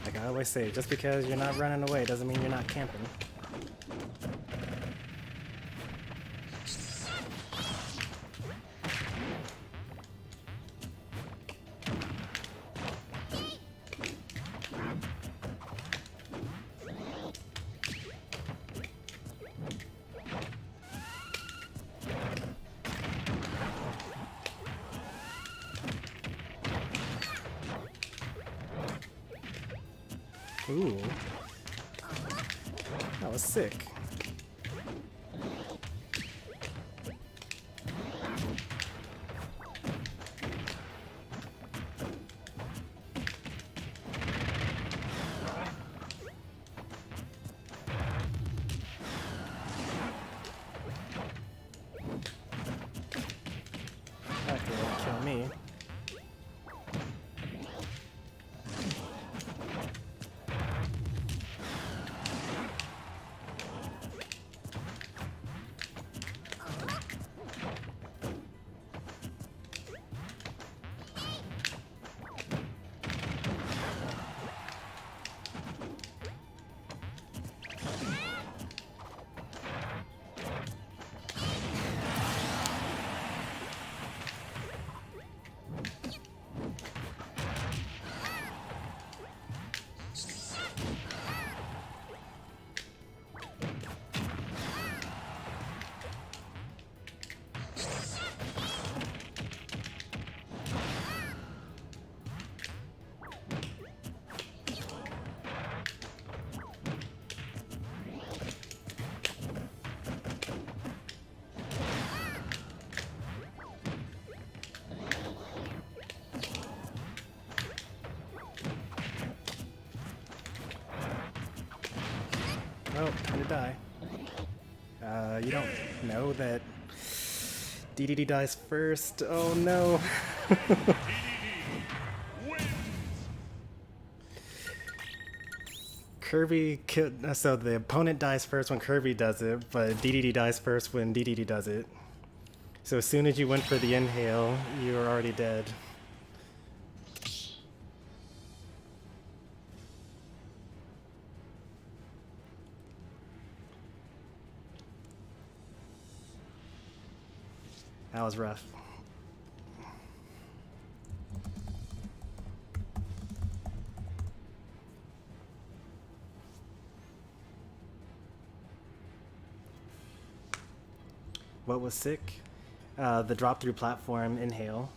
[SPEAKER 1] Like I always say, just because you're not running away doesn't mean you're not camping. Ooh. That was sick. That won't kill me. Oh, time to die. You don't know that DDD dies first. Oh no. Kirby so the opponent dies first when Kirby does it, but DDD dies first when DDD does it. So as soon as you went for the inhale, you were already dead. That was rough. What was sick? The drop through platform inhale.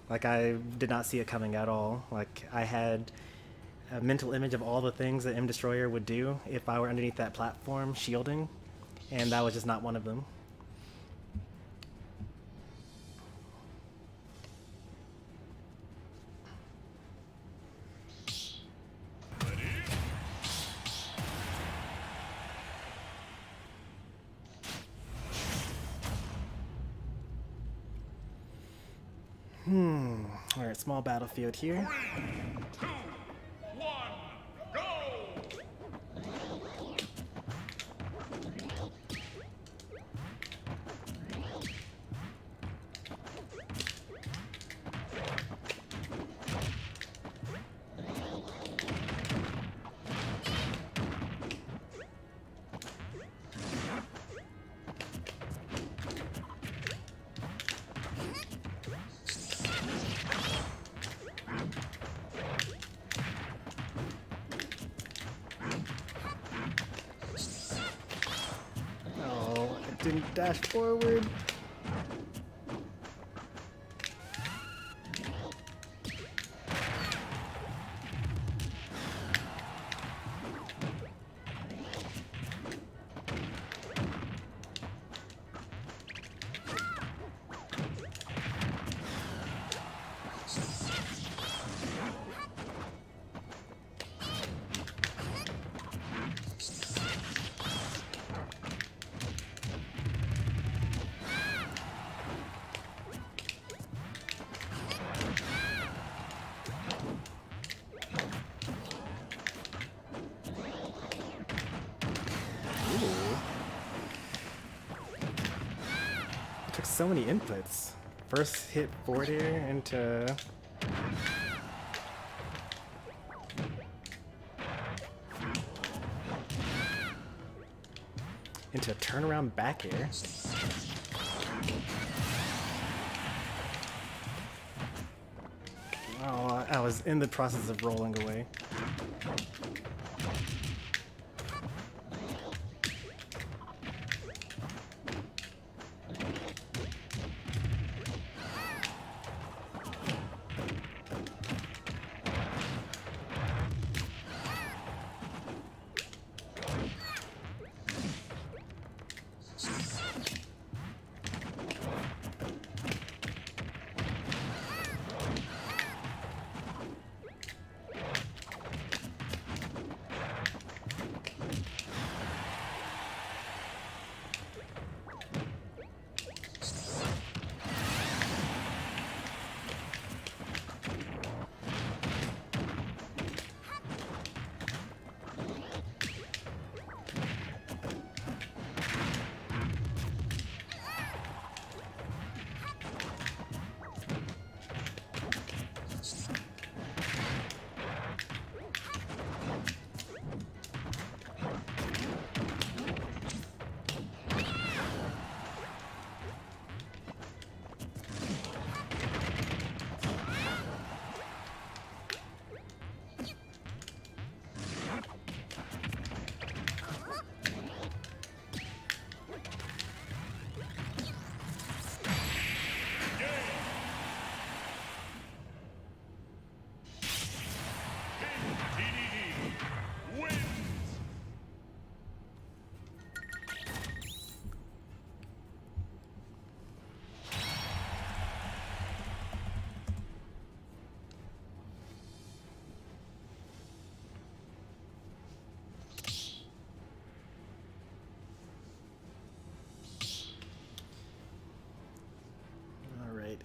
[SPEAKER 1] Like I did not see it coming at all. Like I had a mental image of all the things that M Destroyer would do if I were underneath that platform shielding, and that was just not one of them. Alright, small battlefield here.
[SPEAKER 2] 3, 2, 1, go!
[SPEAKER 1] didn't dash forward. Took so many inputs. First hit forward air into turnaround back air. Oh, I was in the process of rolling away.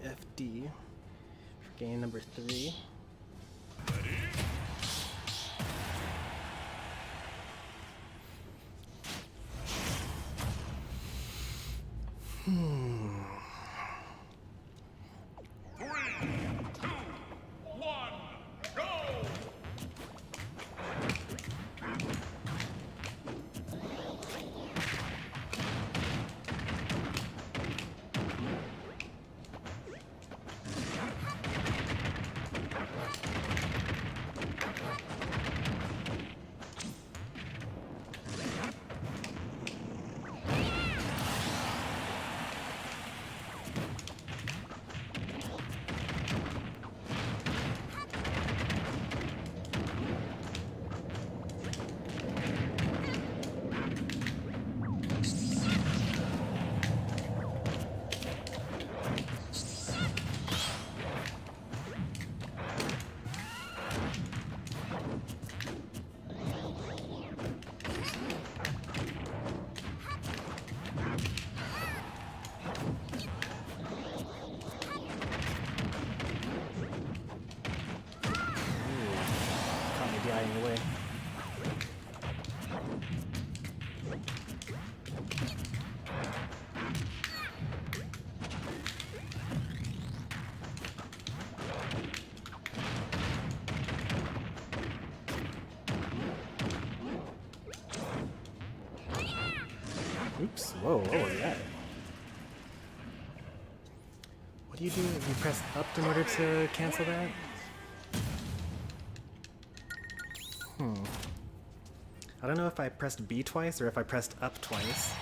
[SPEAKER 1] FD for game number 3. Away. Oops, whoa, what was that? What do? You press up in order to cancel that? I don't know if I pressed B twice or if I pressed up twice.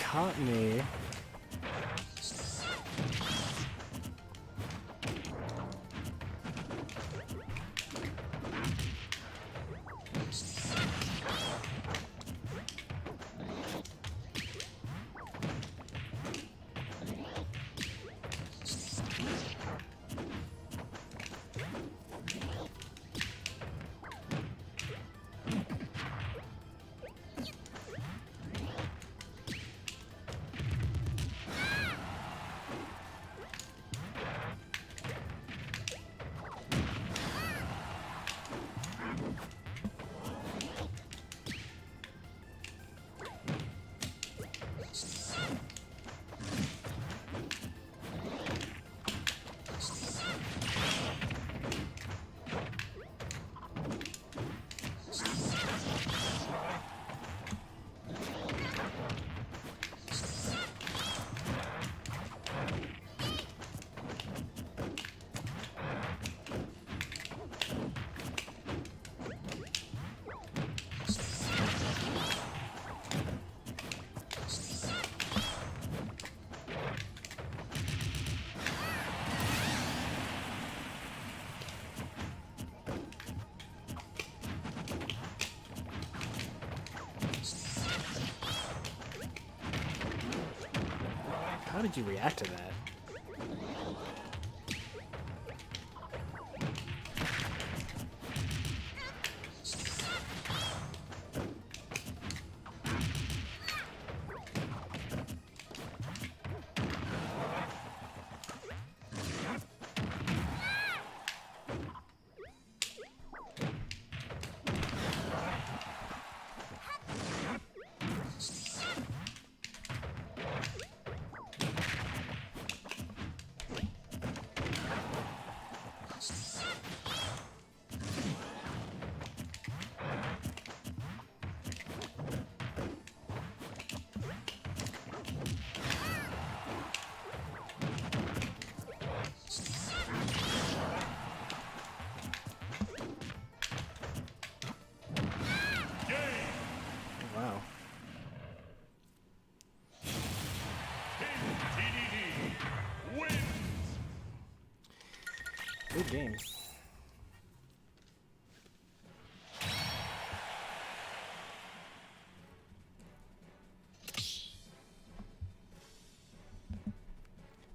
[SPEAKER 1] caught me. How did you react to that? Wow.
[SPEAKER 2] wins.
[SPEAKER 1] Good game.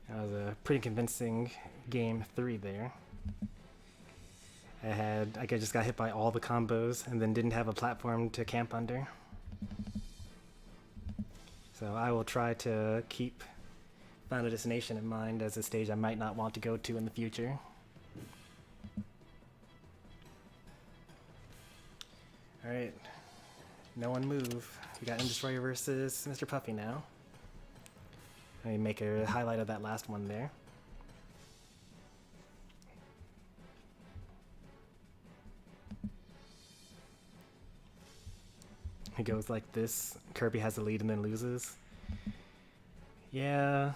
[SPEAKER 1] That was a pretty convincing game 3 there. I just got hit by all the combos and then didn't have a platform to camp under. So I will try to keep Final Destination in mind as a stage I might not want to go to in the future. Alright, no one move. We got M Destroyer versus Mr. Puffy now. Let me make a highlight of that last one there. It goes like this. Kirby has the lead and then loses. Yeah.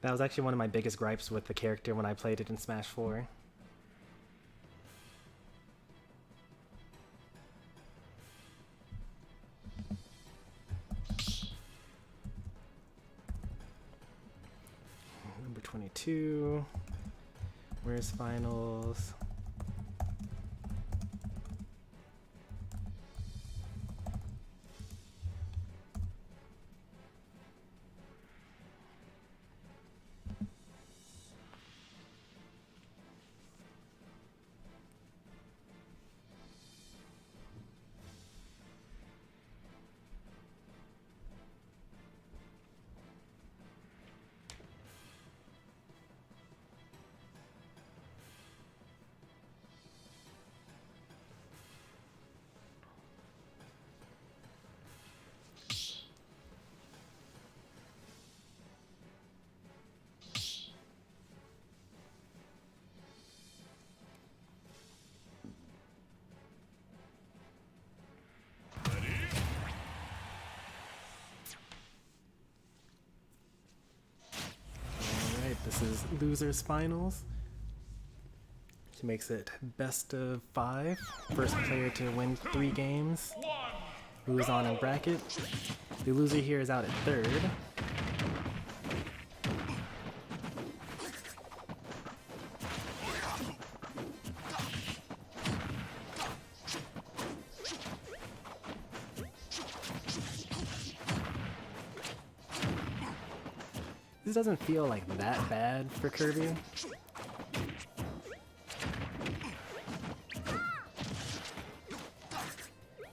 [SPEAKER 1] That was actually one of my biggest gripes with the character when I played it in Smash 4. Number 22. Where's finals? This is losers finals. She makes it best of 5. First player to win 3 games. Moves on in bracket. The loser here is out at 3rd. This doesn't feel like that bad for Kirby.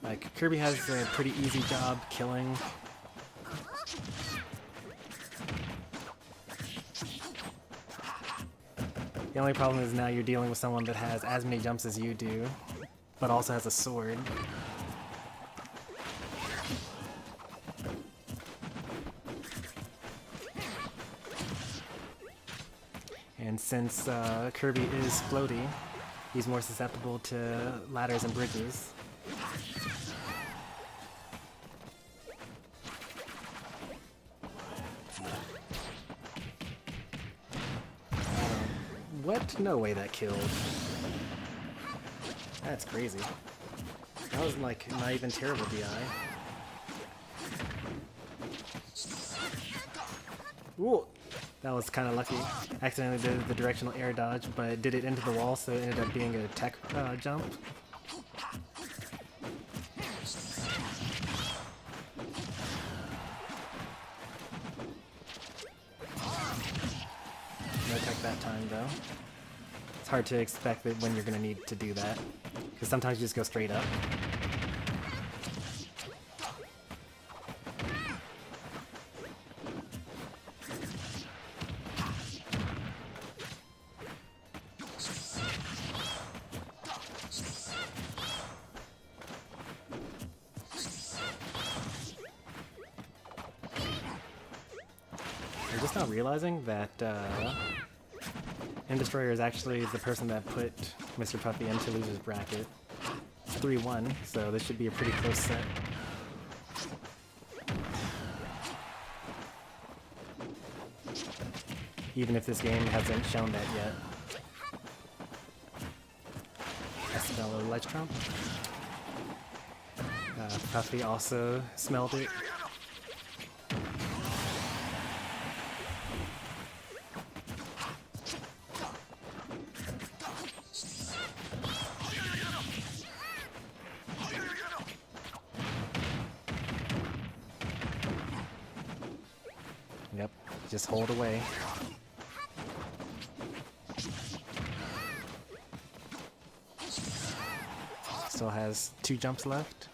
[SPEAKER 1] Like, Kirby has a pretty easy job killing. The only problem is now you're dealing with someone that has as many jumps as you do, but also has a sword. And since Kirby is floaty, he's more susceptible to ladders and bridges. What? No way that killed. That's crazy. That was like not even terrible DI. Ooh! That was kind of lucky. Accidentally did the directional air dodge, but did it into the wall, so it ended up being a tech jump. No tech that time, though. It's hard to expect that when you're going to need to do that, because sometimes you just go straight up. I'm just not realizing that M-Destroyer is actually the person that put Mr. Puffy into loser's bracket. It's 3-1, so this should be a pretty close set. Even if this game hasn't shown that yet. Estebello Ledge Trump. Puffy also smelled it. Yep, just hold away. Still has 2 jumps left.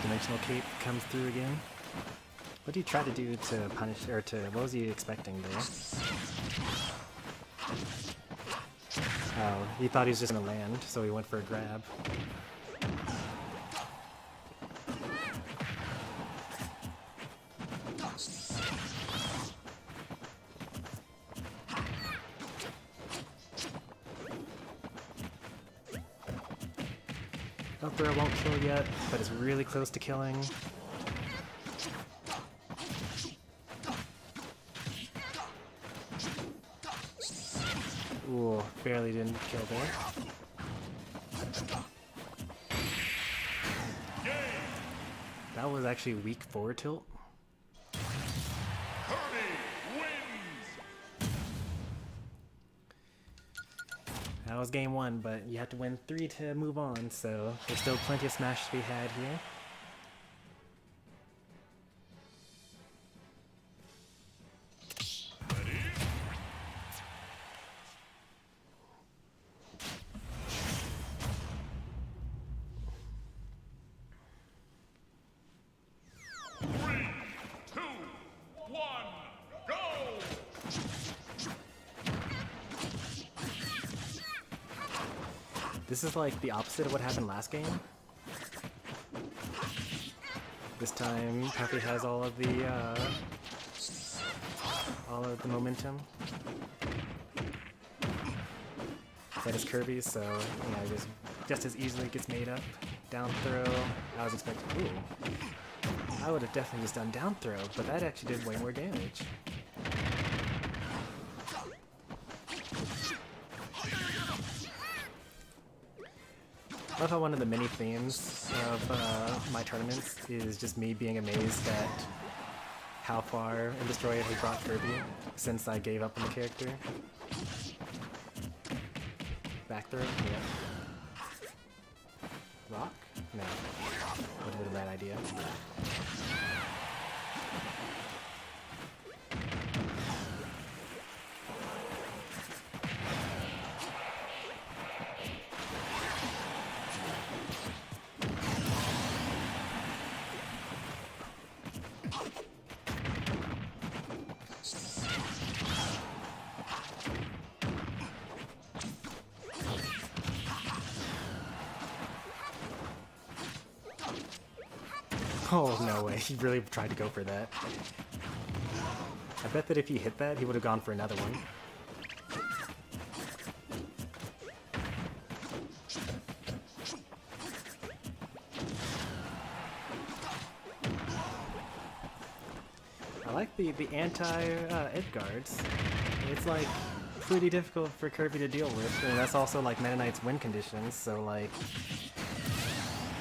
[SPEAKER 1] Dimensional cape comes through again. What did he try to do to punish, or to, what was he expecting there? Oh, he thought he was just gonna land, so he went for a grab. Up throw won't kill yet, but it's really close to killing. Ooh, barely didn't kill there. That was actually weak forward tilt. That was game 1, but you have to win 3 to move on, so there's still plenty of Smash to be had here. This is like the opposite of what happened last game. This time, Puffy has all of the momentum. That is Kirby, so yeah, just just as easily gets made up. Down throw, I was expecting, ooh. I would have definitely just done down throw, but that actually did way more damage. I love how one of the many themes of my tournaments is just me being amazed at how far In Destroy has brought Kirby since I gave up on the character. Back throw? Yeah. Rock? No. Would have been a bad idea. Oh, no way. He really tried to go for that. I bet that if he hit that, he would have gone for another one. I like the anti-edge guards. It's like pretty difficult for Kirby to deal with, and that's also like Meta Knight's win conditions, so like,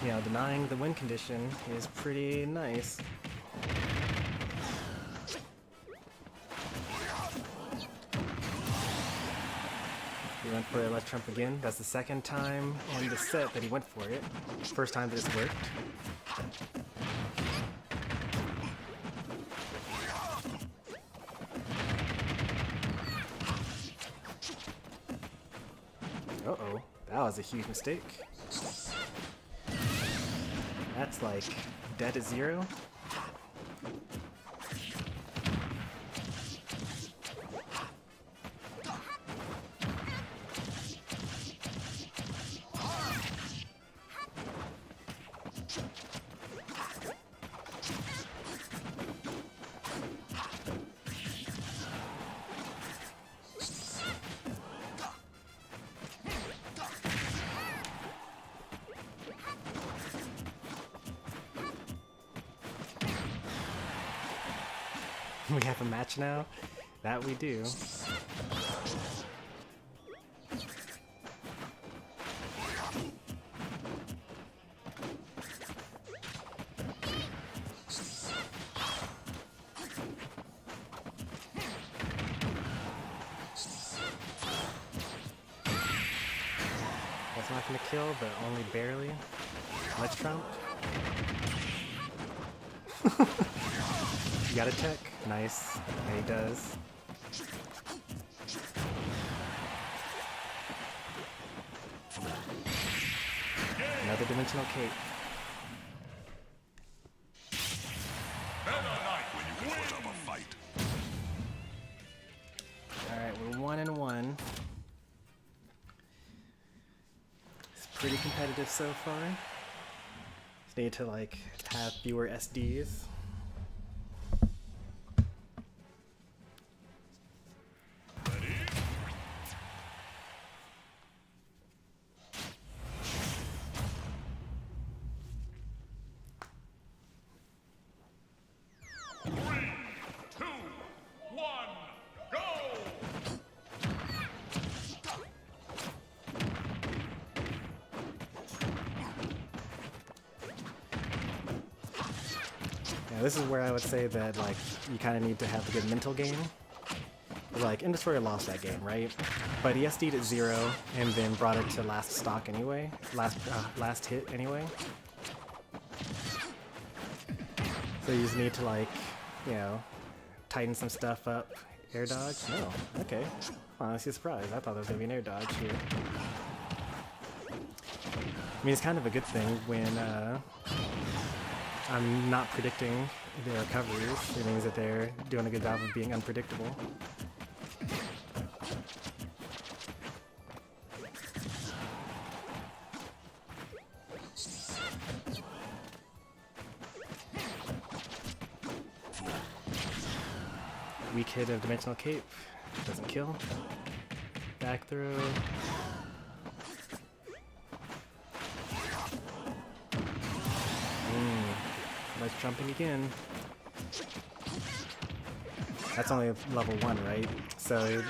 [SPEAKER 1] you know, denying the win condition is pretty nice. He went for a left trump again. That's the second time in the set that he went for it. First time that it's worked. Uh-oh, that was a huge mistake. That's like dead at 0. We have a match now? That we do. That's not gonna kill, but only barely. Let's trump. You got a tech? Nice. Yeah, he does. Another dimensional cape. Alright, we're 1-1. It's pretty competitive so far. Just need to like have fewer SDs. This is where I would say that like you kind of need to have a good mental game. Like In Destroyer lost that game, right? But he SD'd at 0 and then brought it to last stock anyway, last hit anyway. So you just need to like, you know, tighten some stuff up. Air dodge? No. Okay. Honestly surprised. I thought there was gonna be an air dodge here. I mean, it's kind of a good thing when I'm not predicting their recoveries. It means that they're doing a good job of being unpredictable. Weak hit of Dimensional Cape. Doesn't kill. Back throw. ledge trumping again. That's only level 1, right? So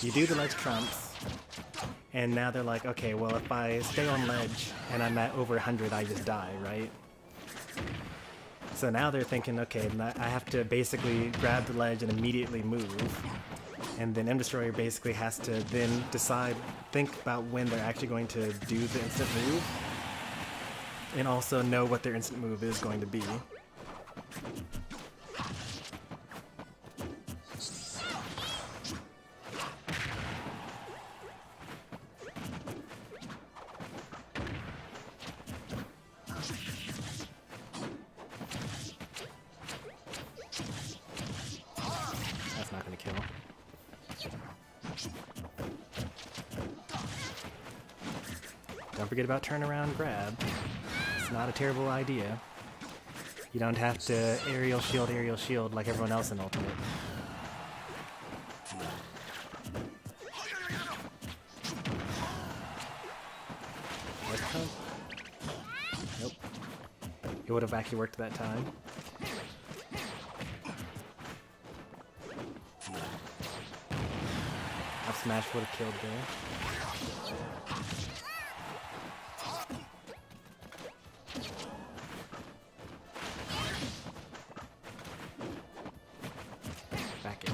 [SPEAKER 1] you do the ledge trumps, and now they're like, okay, well if I stay on ledge and I'm at over 100, I just die, right? So now they're thinking, okay, I have to basically grab the ledge and immediately move. And then M Destroyer basically has to then think about when they're actually going to do the instant move, and also know what their instant move is going to be. That's not going to kill. Don't forget about turnaround grab. It's not a terrible idea. You don't have to aerial shield like everyone else in Ultimate. Nope. It would have actually worked that time. Up smash would have killed there. Back in.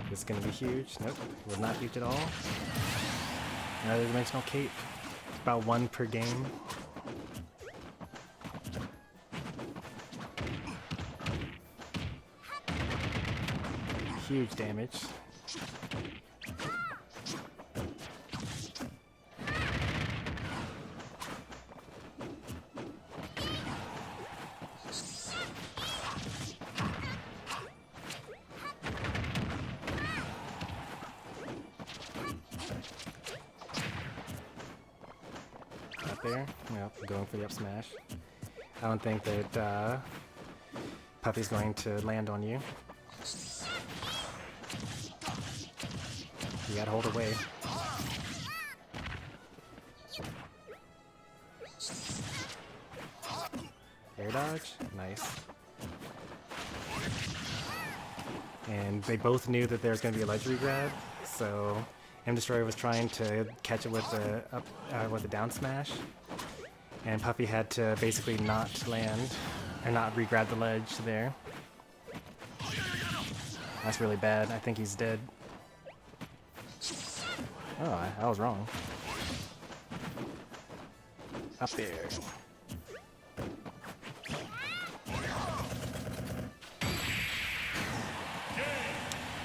[SPEAKER 1] This is going to be huge. Nope, it was not huge at all. Another dimensional cape. About 1 per game. Huge damage. Up there. Yep, going for the up smash. I don't think that Puppy's going to land on you. You gotta hold away. Air dodge? Nice. And they both knew that there was gonna be a ledge grab, so M Destroyer was trying to catch it with the down smash, and Puppy had to basically not land or not re-grab the ledge there. That's really bad. I think he's dead. Oh, I was wrong. Up there.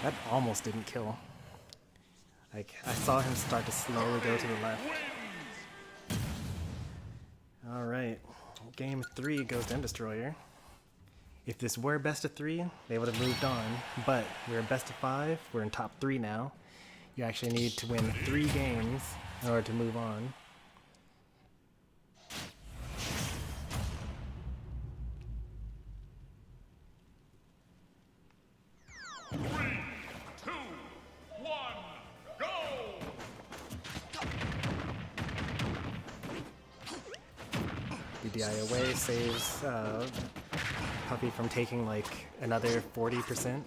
[SPEAKER 1] That almost didn't kill. Like, I saw him start to slowly go to the left. Alright, game 3 goes to M Destroyer. If this were best of 3, they would have moved on, but we're best of 5, we're in top 3 now. You actually need to win 3 games in order to move on. DDI away saves Puppy from taking like another 40%.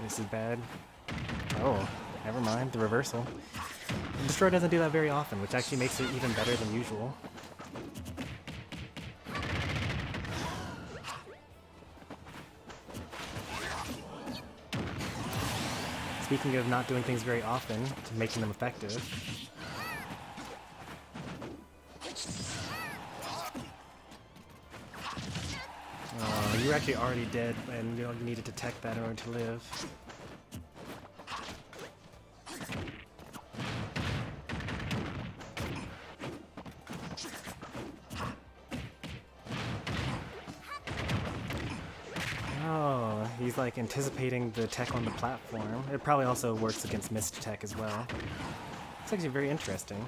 [SPEAKER 1] This is bad. Oh, never mind. The reversal. Destroy doesn't do that very often, which actually makes it even better than usual. Speaking of not doing things very often, to making them effective. You were actually already dead, and you don't need to detect that in order to live. Oh, he's like anticipating the tech on the platform. It probably also works against missed tech as well. It's actually very interesting.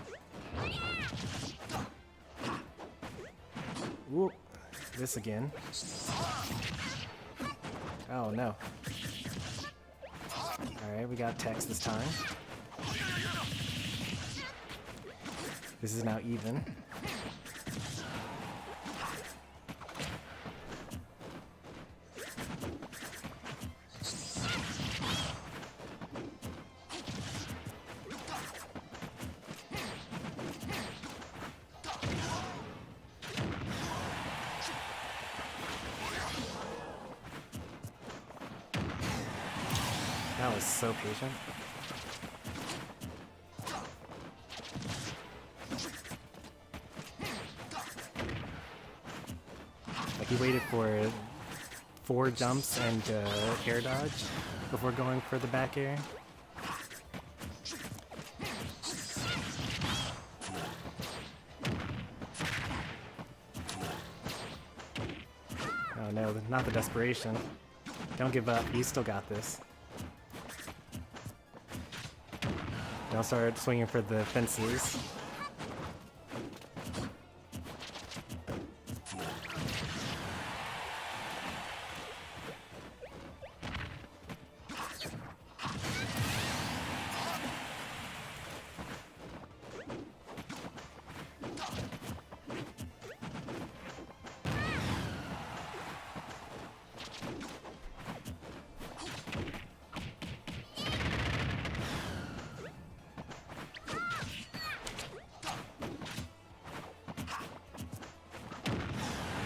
[SPEAKER 1] Whoop. This again. Oh no. Alright, we got techs this time. This is now even. That was so patient. Like he waited for 4 jumps and air dodge before going for the back air. Oh no, not the desperation. Don't give up, you still got this. Don't start swinging for the fences.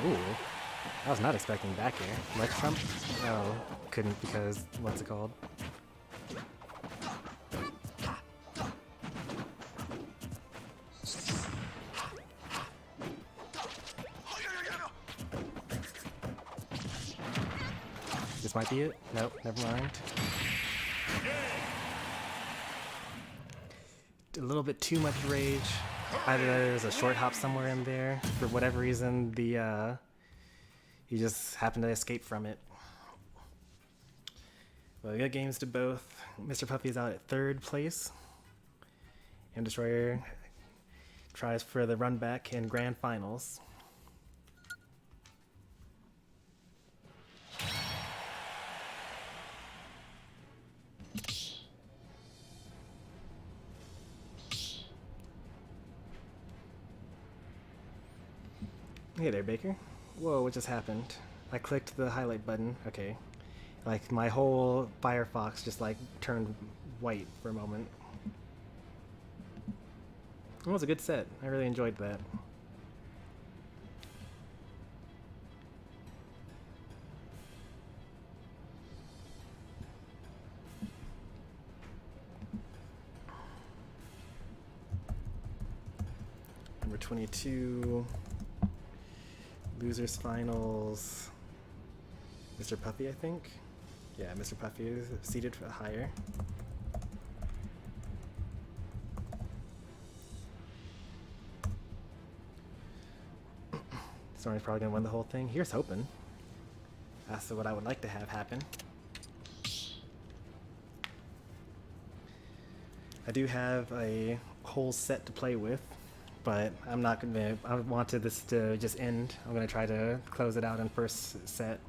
[SPEAKER 1] Ooh, I was not expecting back air. Ledge jump? Oh, couldn't because, what's it called? This might be it? Nope, never mind. A little bit too much rage. Either there's a short hop somewhere in there. For whatever reason, he just happened to escape from it. Well, we got games to both. Mr. Puffy is out at 3rd place. And Destroyer tries for the run back in Grand Finals. Hey there, Baker. Whoa, what just happened? I clicked the highlight button. Okay. Like, my whole Firefox just, like, turned white for a moment. It was a good set. I really enjoyed that. Number 22... Losers Finals, Mr. Puffy, I think? Yeah, Mr. Puffy is seated for higher. Stormy's probably gonna win the whole thing. Here's hoping. That's what I would like to have happen. I do have a whole set to play with. But I'm not gonna. I wanted this to just end. I'm gonna try to close it out in first set.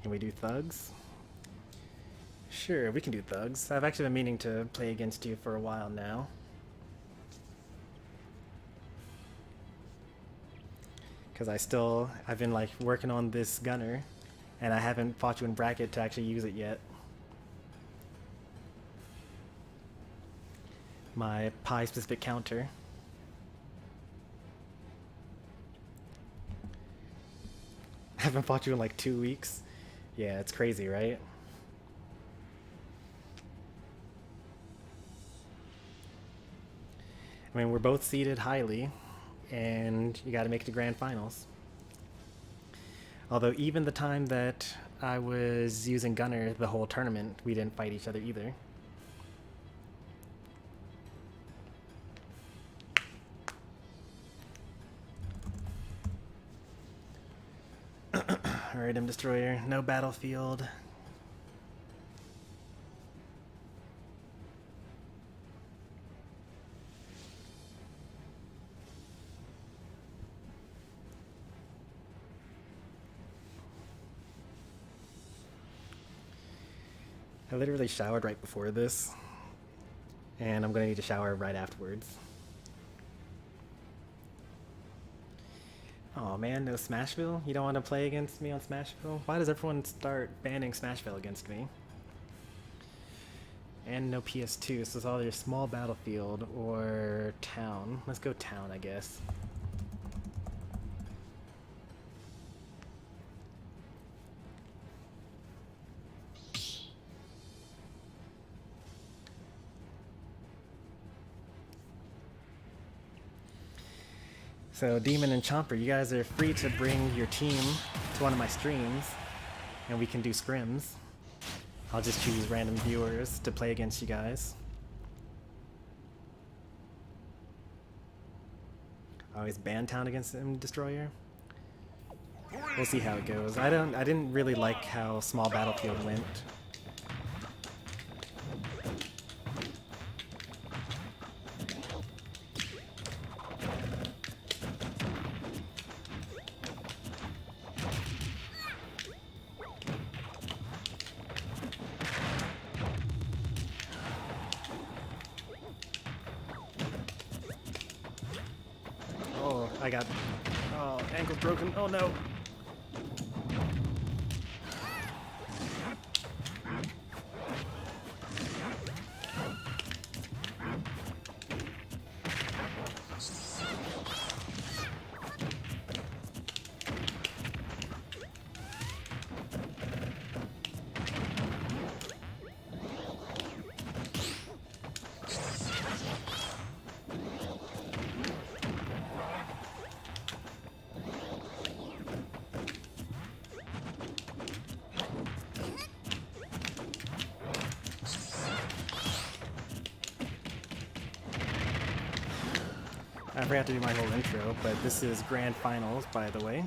[SPEAKER 1] Can we do thugs? Sure, we can do thugs. I've actually been meaning to play against you for a while now. Because I've been like working on this gunner, and I haven't fought you in bracket to actually use it yet. my pi specific counter. I haven't fought you in like 2 weeks. Yeah, it's crazy, right? I mean, we're both seeded highly, and you got to make it to grand finals. Although even the time that I was using Gunner the whole tournament, we didn't fight each other either. Alright, M Destroyer, no battlefield. I literally showered right before this, and I'm gonna need to shower right afterwards. Oh man, no Smashville? You don't want to play against me on Smashville? Why does everyone start banning Smashville against me? And no PS2, so it's either small battlefield or town. Let's go town, I guess. So Demon and Chomper, you guys are free to bring your team to one of my streams, and we can do scrims. I'll just choose random viewers to play against you guys. I always ban town against M Destroyer. We'll see how it goes. I didn't really like how small battlefield went. I got... Oh, ankle's broken. Oh no! I forgot to do my whole intro, but this is Grand Finals, by the way.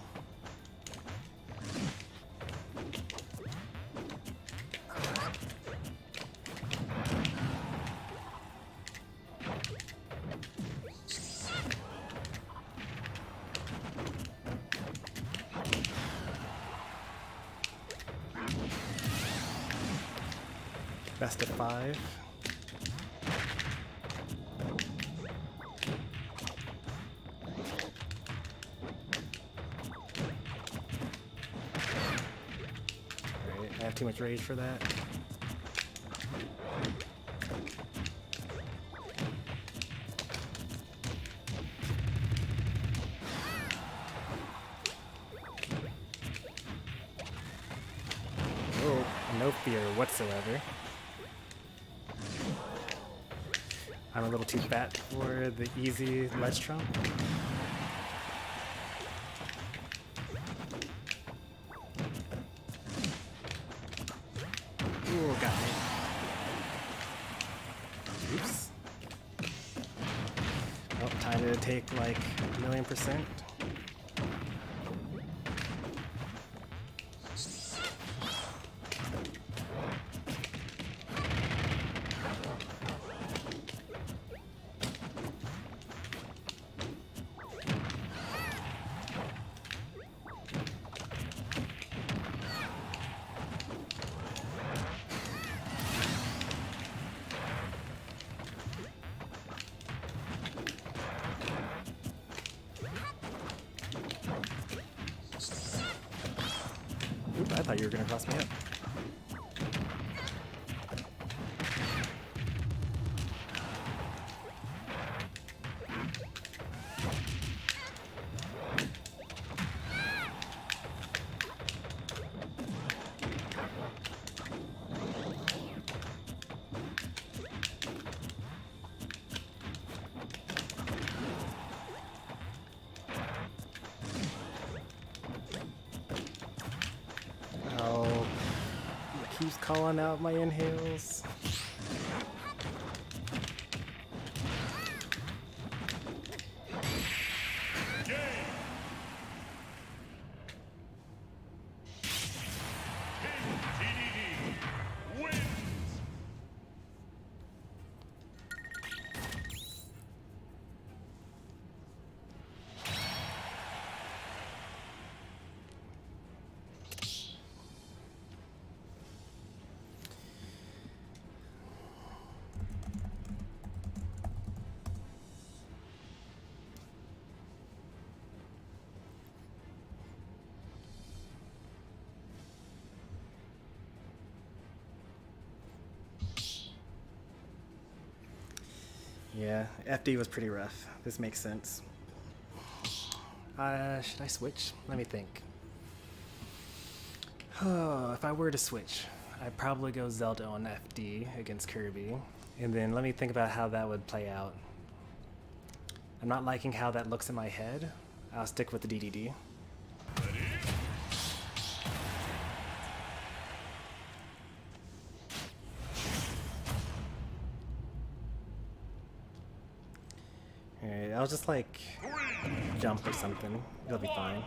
[SPEAKER 1] Best of 5. I have too much rage for that. Oh, no fear whatsoever. I'm a little too fat for the easy ledge trump. Ooh, got me. Oops. Oh, time to take like 1,000,000%. Oop, I thought you were gonna cross me up. keeps calling out my inhales. Yeah, FD was pretty rough. This makes sense. Should I switch? Let me think. Oh, if I were to switch, I'd probably go Zelda on FD against Kirby. And then let me think about how that would play out. I'm not liking how that looks in my head. I'll stick with the DDD. Alright, I'll just like jump or something. It'll be fine.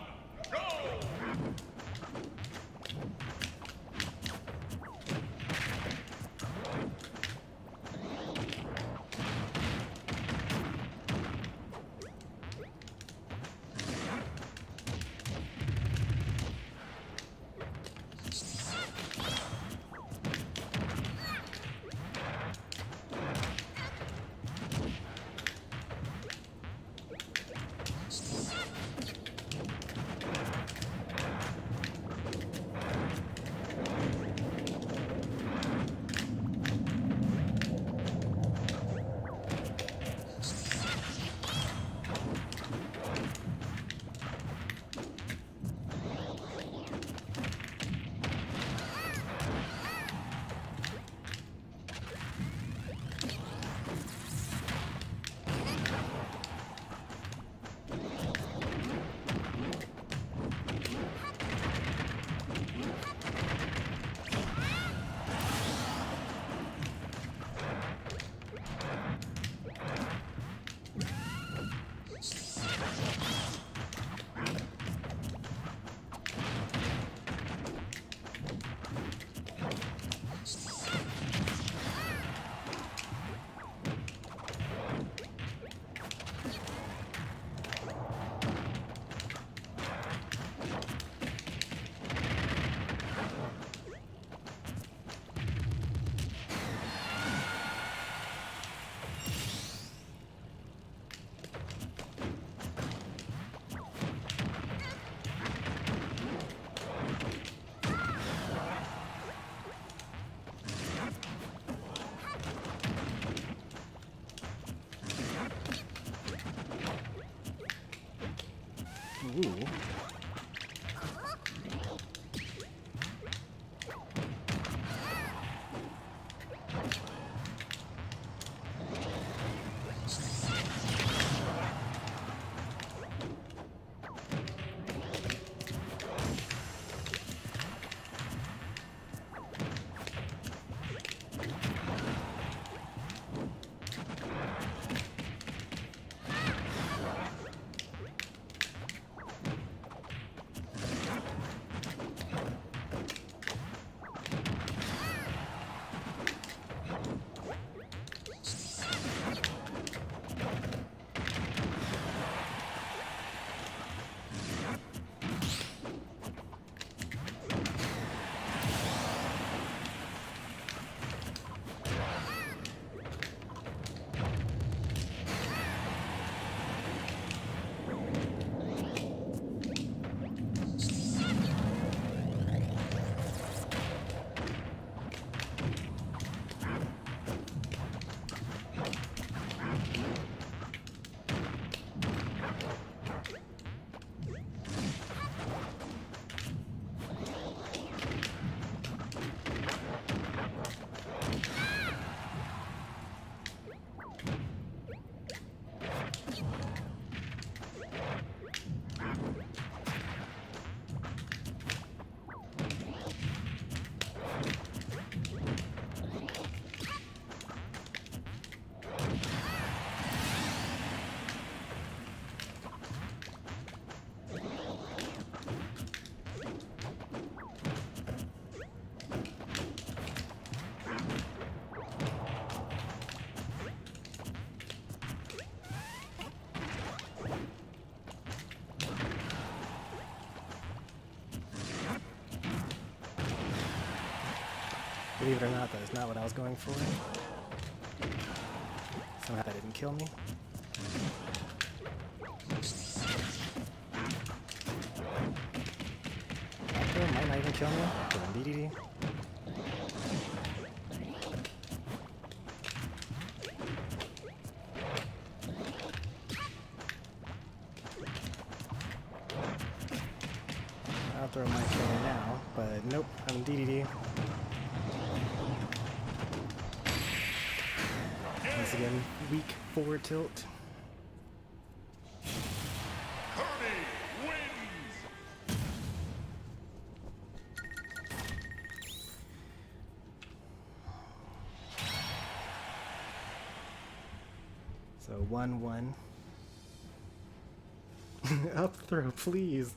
[SPEAKER 1] Ooh. Believe it or not, that is not what I was going for. Somehow that didn't kill me. That might not even kill me. DDD. I'll throw my killer now, but nope, I'm DDD. Once again, weak forward tilt.
[SPEAKER 2] Kirby wins.
[SPEAKER 1] So 1-1. Up throw, please.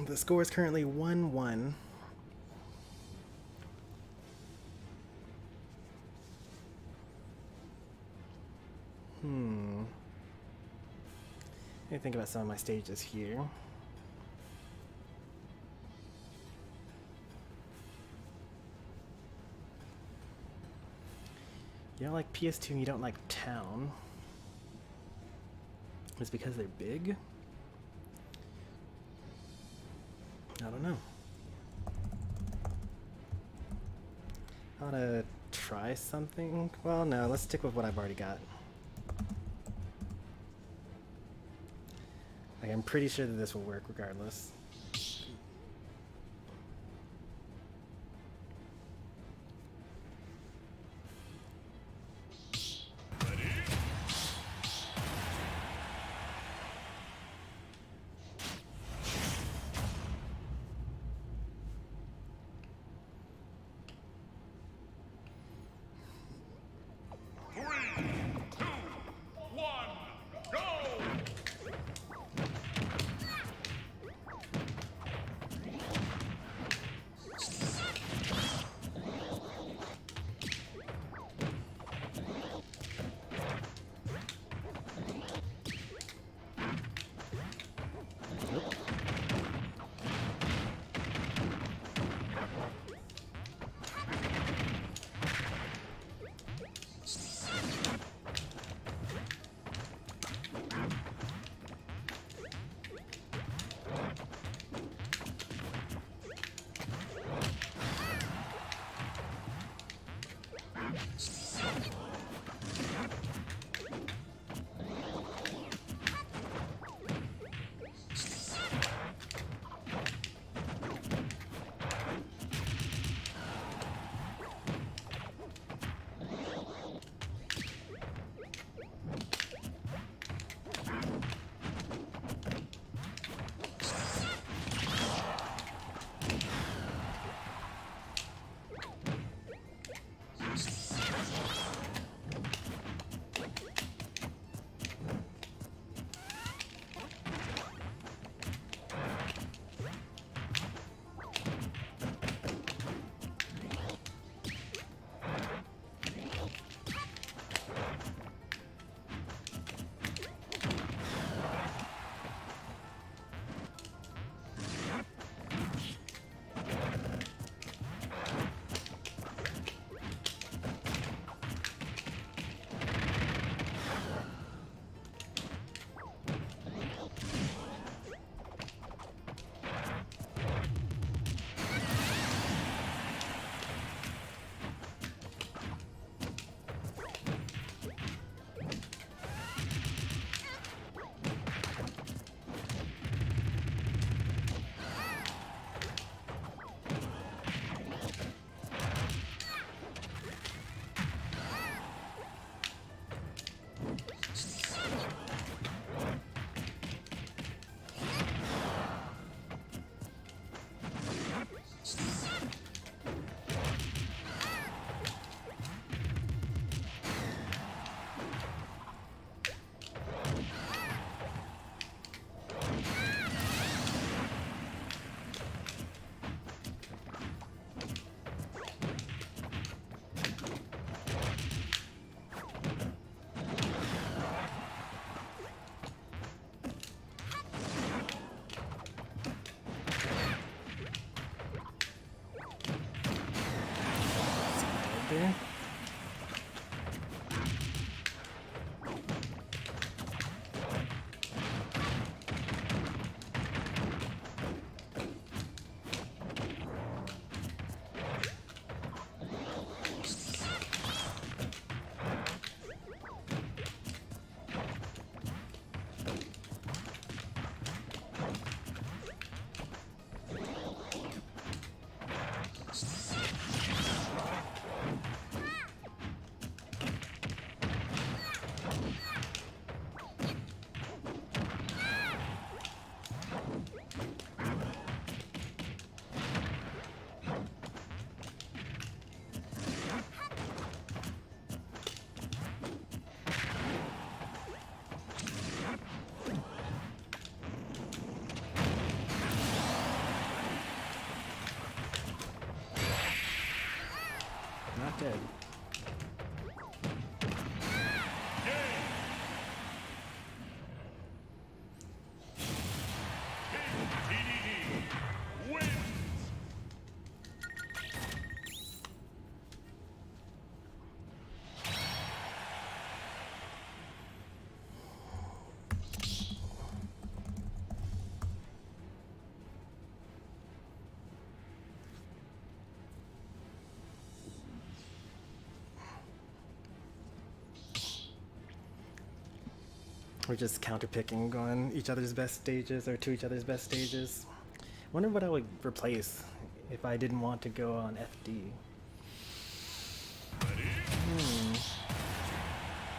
[SPEAKER 1] The score is currently 1-1. Let me think about some of my stages here. You don't like PS2 and you don't like Town. It's because they're big? I don't know. I want to try something. Well, no, let's stick with what I've already got. Like, I'm pretty sure that this will work regardless. here. Not dead.
[SPEAKER 2] TDD wins.
[SPEAKER 1] We're just counterpicking, going each other's best stages or to each other's best stages. Wonder what I would replace if I didn't want to go on FD.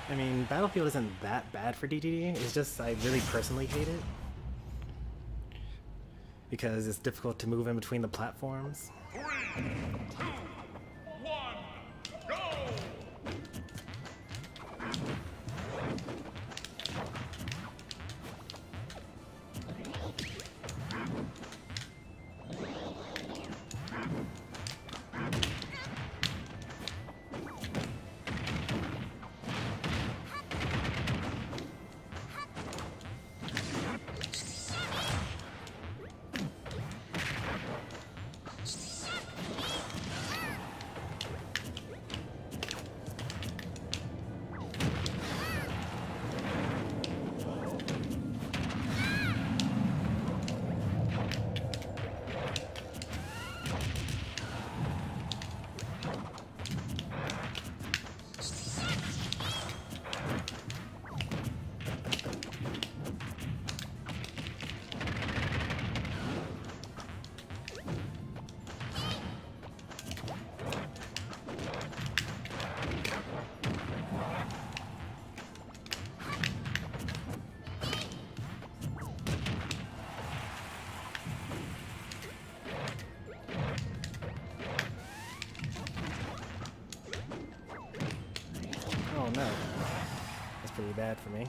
[SPEAKER 1] I mean, Battlefield isn't that bad for DDD. It's just I really personally hate it because it's difficult to move in between the platforms.
[SPEAKER 2] 3, 2, 1, go!
[SPEAKER 1] Oh no, that's pretty bad for me.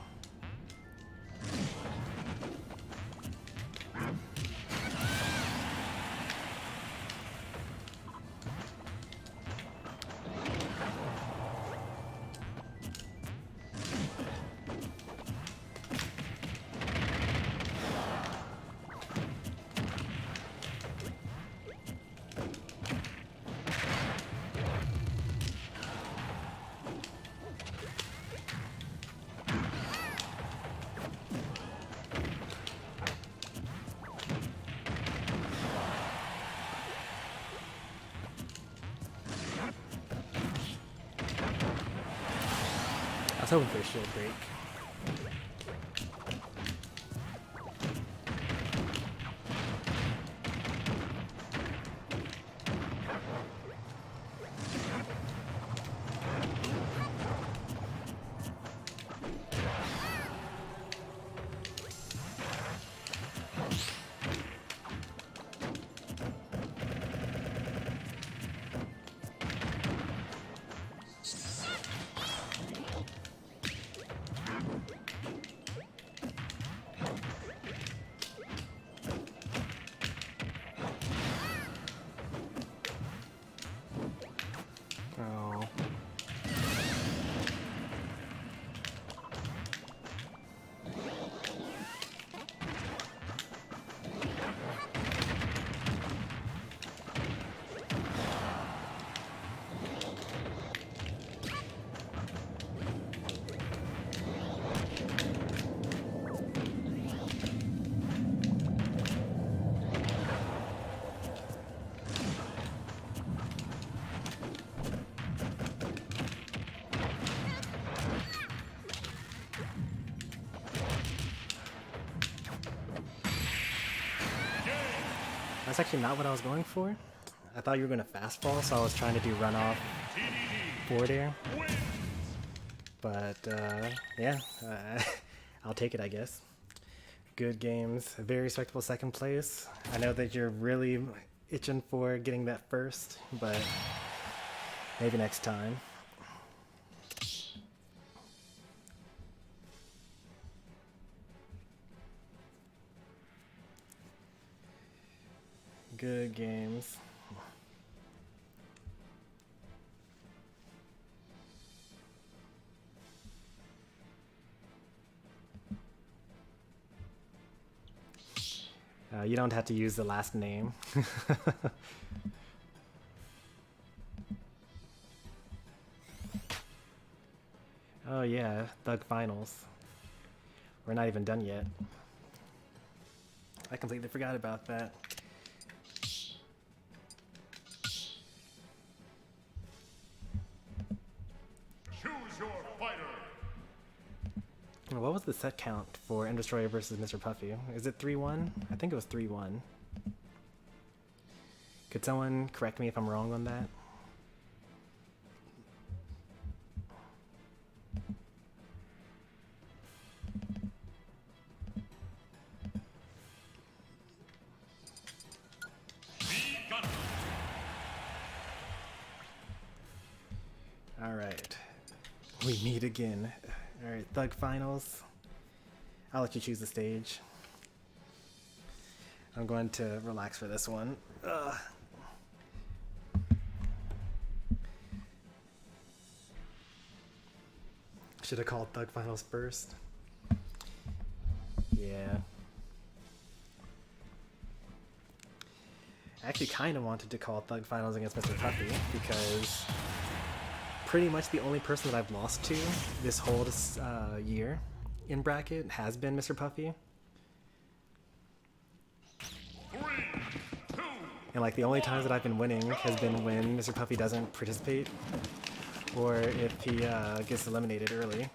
[SPEAKER 1] I was hoping for a shield break. That's actually not what I was going for. I thought you were going to fast fall, so I was trying to do runoff forward air. But yeah, I'll take it, I guess. Good games, a very respectable second place. I know that you're really itching for getting that first, but maybe next time. Good games. You don't have to use the last name. Oh yeah, Thug Finals. We're not even done yet. I completely forgot about that.
[SPEAKER 2] Choose your fighter.
[SPEAKER 1] What was the set count for M Destroyer versus Mr. Puffy? Is it 3-1? I think it was 3-1. Could someone correct me if I'm wrong on that? Alright. We meet again. Alright, Thug Finals. I'll let you choose the stage. I'm going to relax for this one. Ugh. Should have called Thug Finals first. Yeah. I actually kind of wanted to call Thug Finals against Mr. Puffy because pretty much the only person that I've lost to this whole year in bracket has been Mr. Puffy.
[SPEAKER 2] 3, 2,
[SPEAKER 1] And like the only times that I've been winning has been when Mr. Puffy doesn't participate or if he gets eliminated early.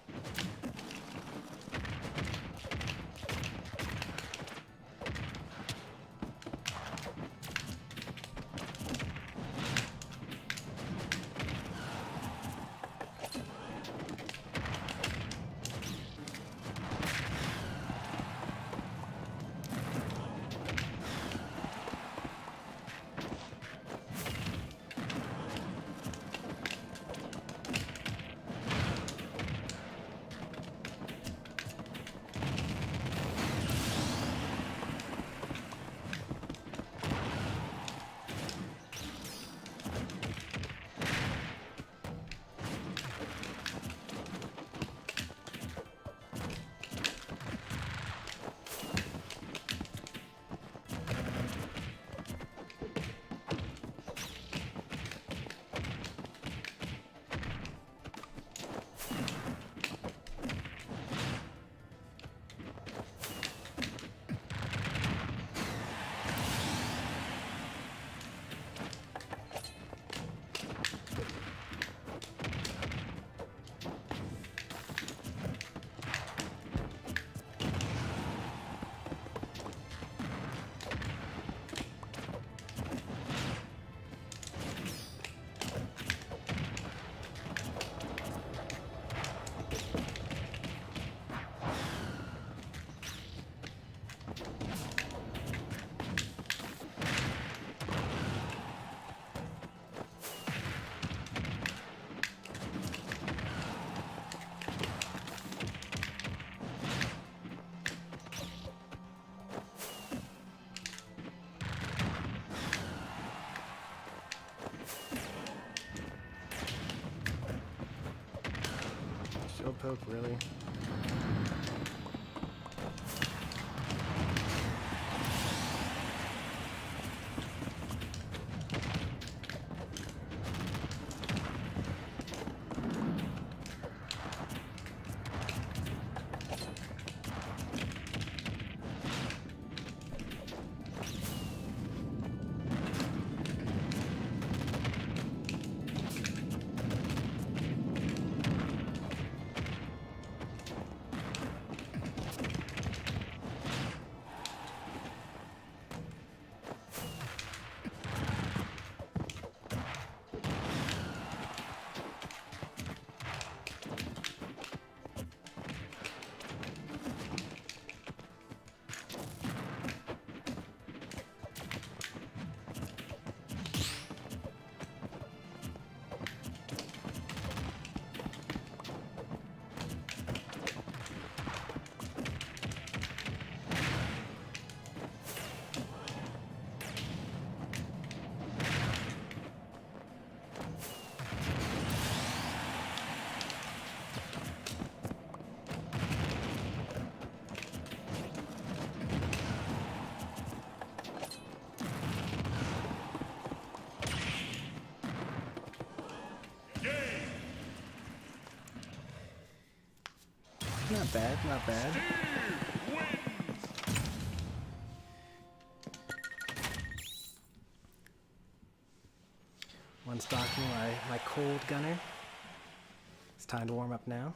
[SPEAKER 1] Poke, really? Not bad, not bad. One stocking my cold gunner. It's time to warm up now.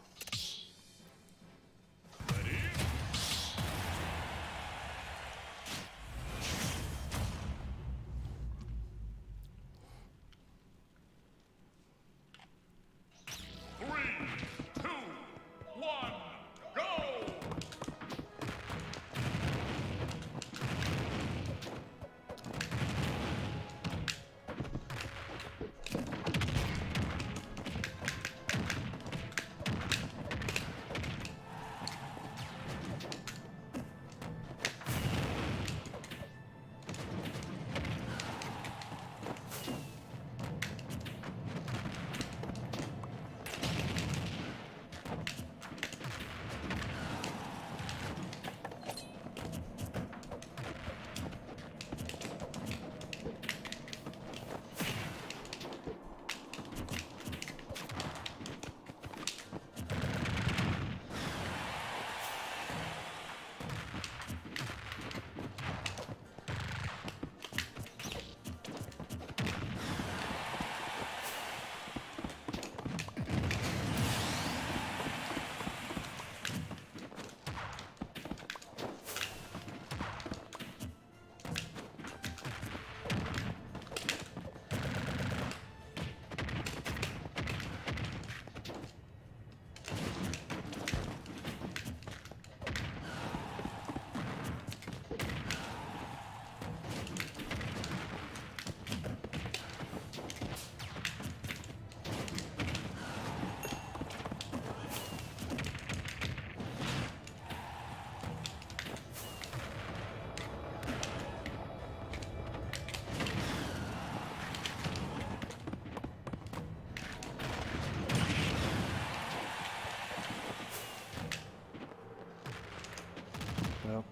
[SPEAKER 1] Well.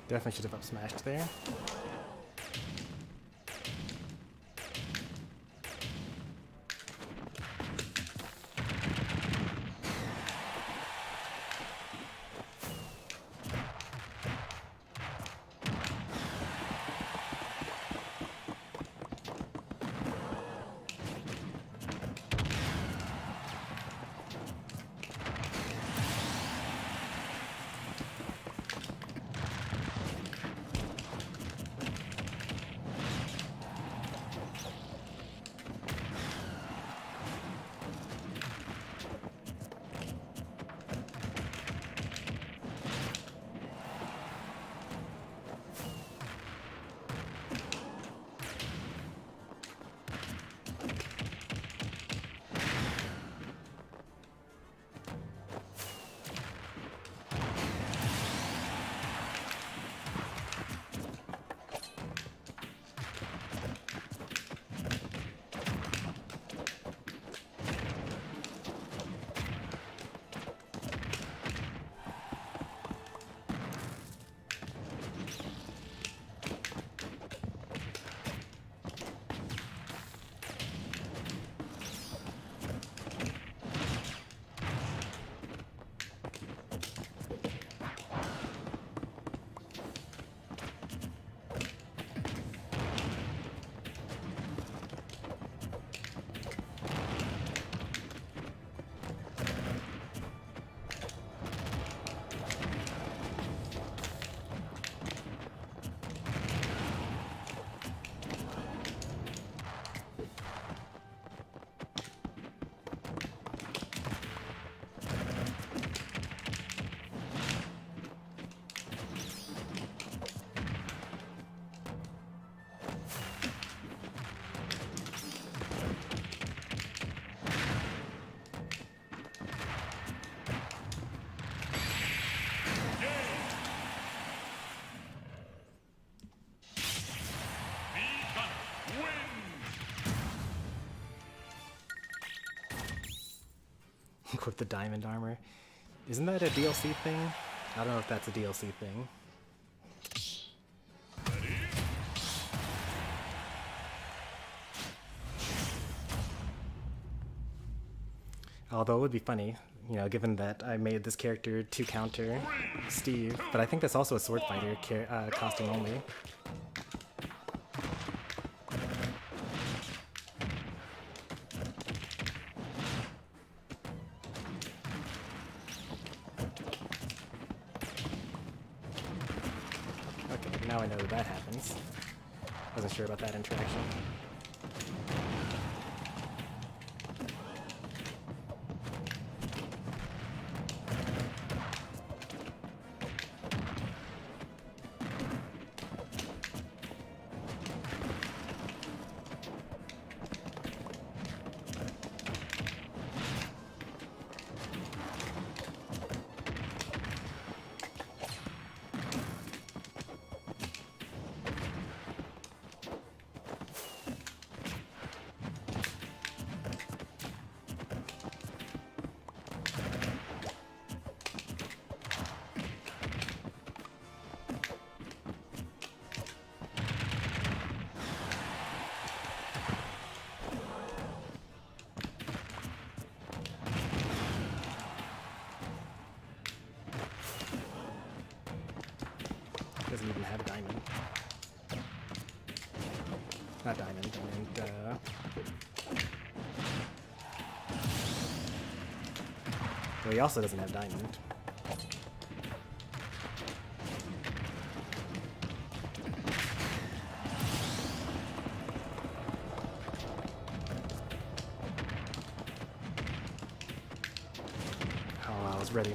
[SPEAKER 1] Definitely should have up smashed there. With the diamond armor. Isn't that a DLC thing? I don't know if that's a DLC thing. Although it would be funny, you know, given that I made this character to counter Steve, but I think that's also a sword fighter costume only. Okay, now I know that happens. Wasn't sure about that interaction. Doesn't even have a diamond. Not diamond, and well, he also doesn't have diamond. Oh, I was ready.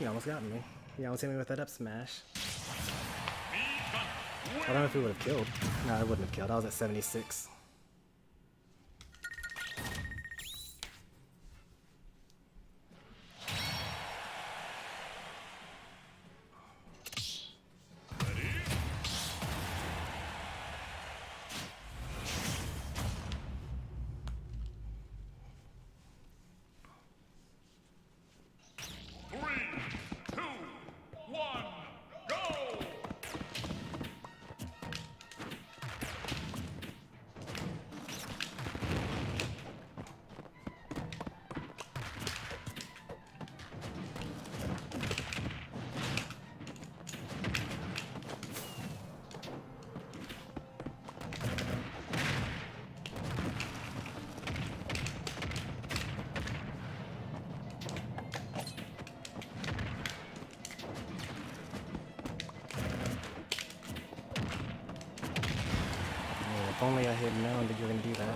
[SPEAKER 1] You almost got me. You almost hit me with that up smash. I don't know if it would have killed. No, I wouldn't have killed. I was at 76. If only I had known that you were going to do that.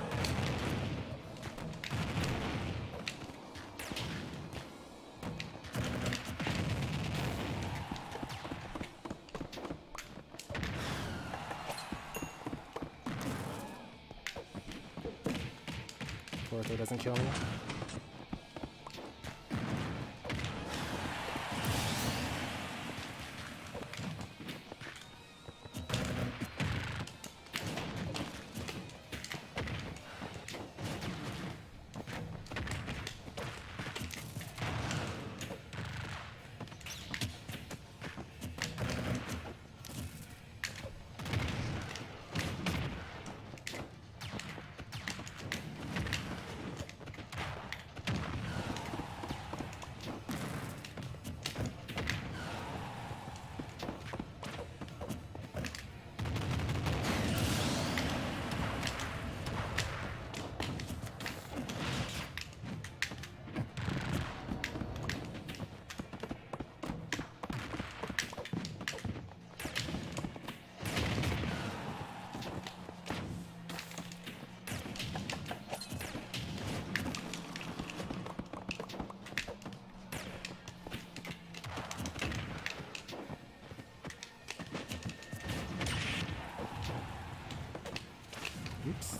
[SPEAKER 1] Forte doesn't kill me. Oops.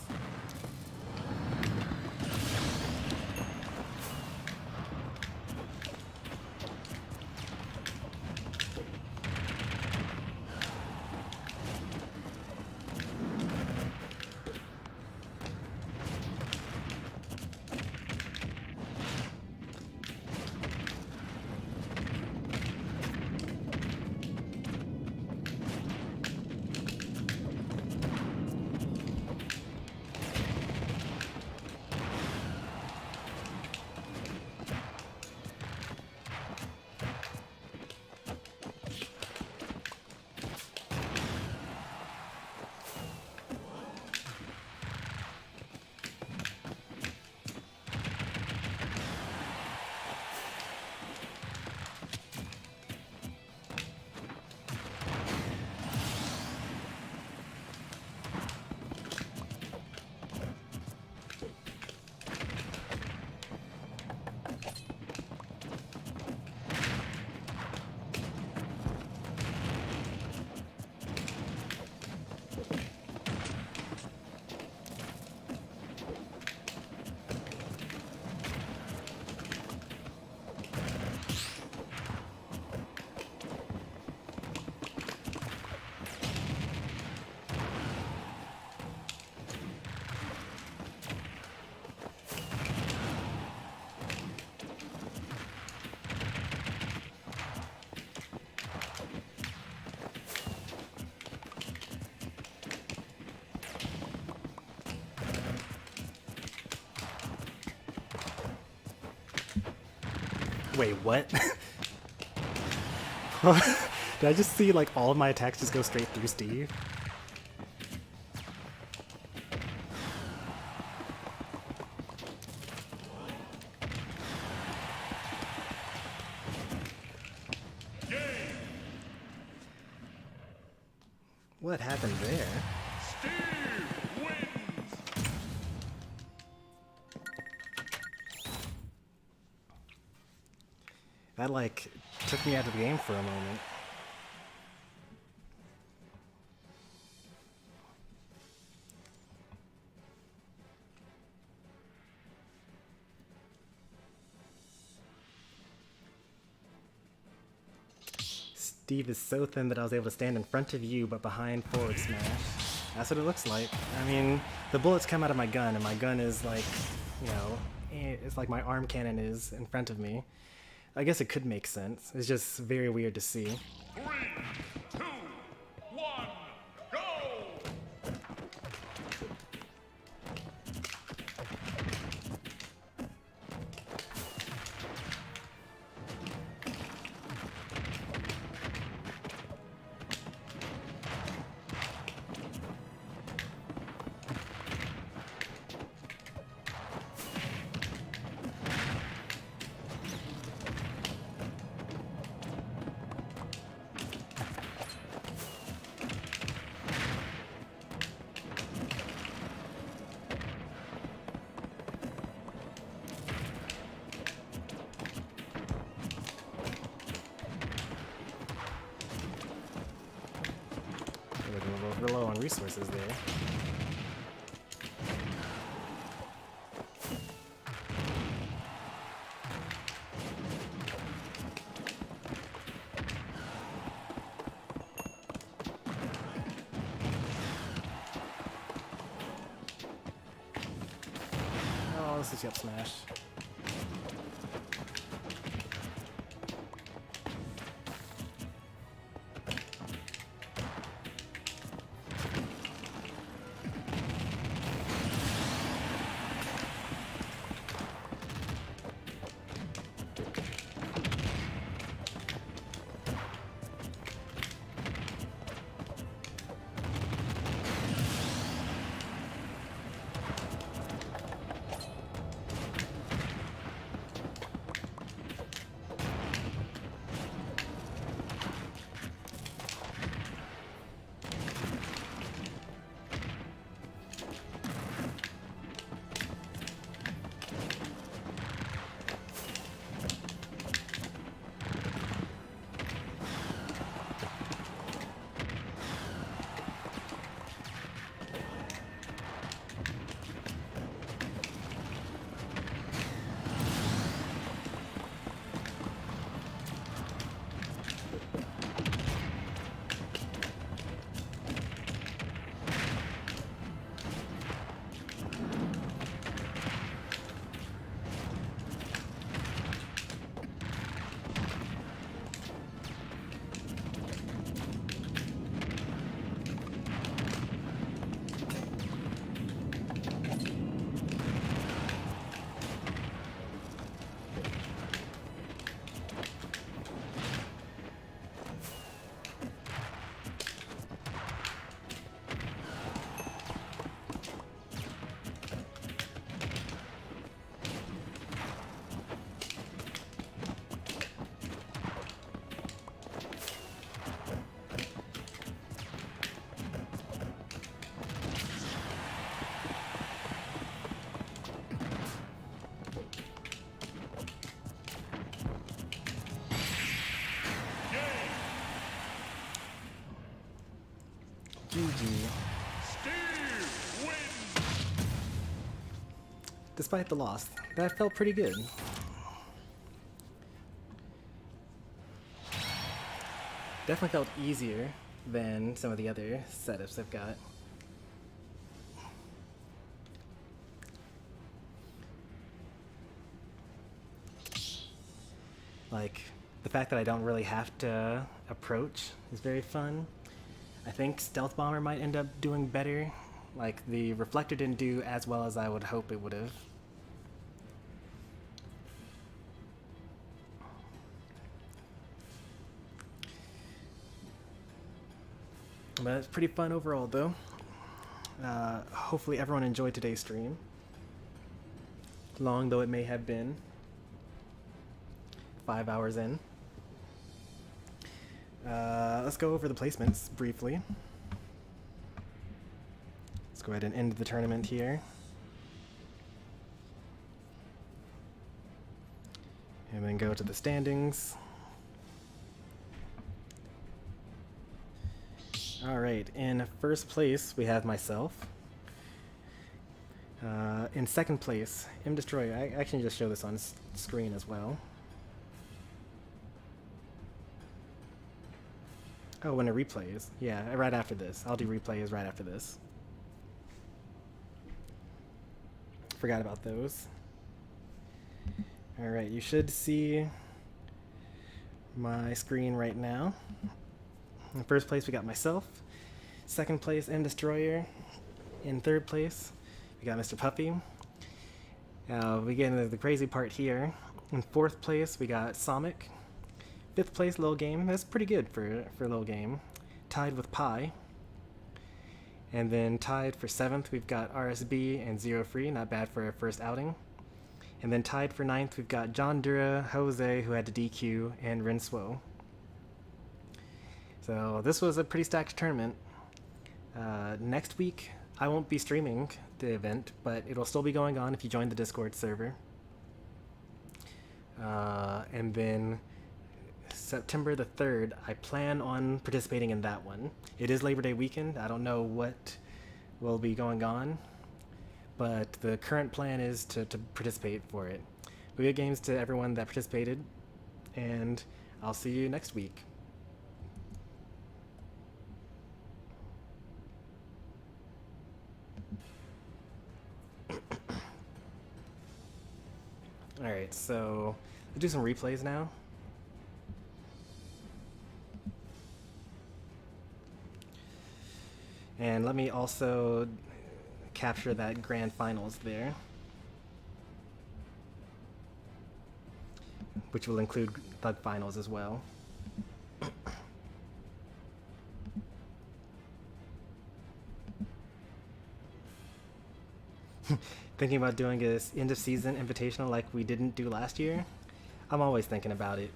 [SPEAKER 1] Wait, what? Did I just see like all of my attacks just go straight through Steve? What happened there?
[SPEAKER 2] Steve wins.
[SPEAKER 1] That like took me out of the game for a moment. Steve is so thin that I was able to stand in front of you but behind forward smash. That's what it looks like. I mean, the bullets come out of my gun and my gun is like, you know, it's like my arm cannon is in front of me. I guess it could make sense. It's just very weird to see.
[SPEAKER 2] 3, 2, 1, go!
[SPEAKER 1] We're low on resources there. Oh, this is up smash. GG.
[SPEAKER 2] Steve wins!
[SPEAKER 1] Despite the loss, that felt pretty good. Definitely felt easier than some of the other setups I've got. Like, the fact that I don't really have to approach is very fun. I think Stealth Bomber might end up doing better. Like, the Reflector didn't do as well as I would hope it would have. But it's pretty fun overall, though. Hopefully everyone enjoyed today's stream. Long though it may have been. 5 hours in. Let's go over the placements briefly. Let's go ahead and end the tournament here. And then go to the standings. Alright, in first place we have myself. In second place, M Destroyer. I actually just show this on screen as well. Oh, when it replays. Yeah, right after this. I'll do replays right after this. Forgot about those. Alright, you should see my screen right now. In first place, we got myself. Second place, M Destroyer. In third place, we got Mr. Puppy. We get into the crazy part here. In fourth place, we got Sonic. Fifth place, Lil Game. That's pretty good for Lil Game. Tied with Pi. And then tied for seventh, we've got RSB and Zero Free. Not bad for our first outing. And then tied for ninth, we've got John Dura, Jose, who had to DQ, and Rinswo. So this was a pretty stacked tournament. Next week, I won't be streaming the event, but it'll still be going on if you join the Discord server. And then September the 3rd, I plan on participating in that one. It is Labor Day weekend. I don't know what will be going on, but the current plan is to participate for it. But good games to everyone that participated, and I'll see you next week. Alright, so let's do some replays now. And let me also capture that grand finals there, which will include Thug Finals as well. Thinking about doing a end of season invitational like we didn't do last year? I'm always thinking about it.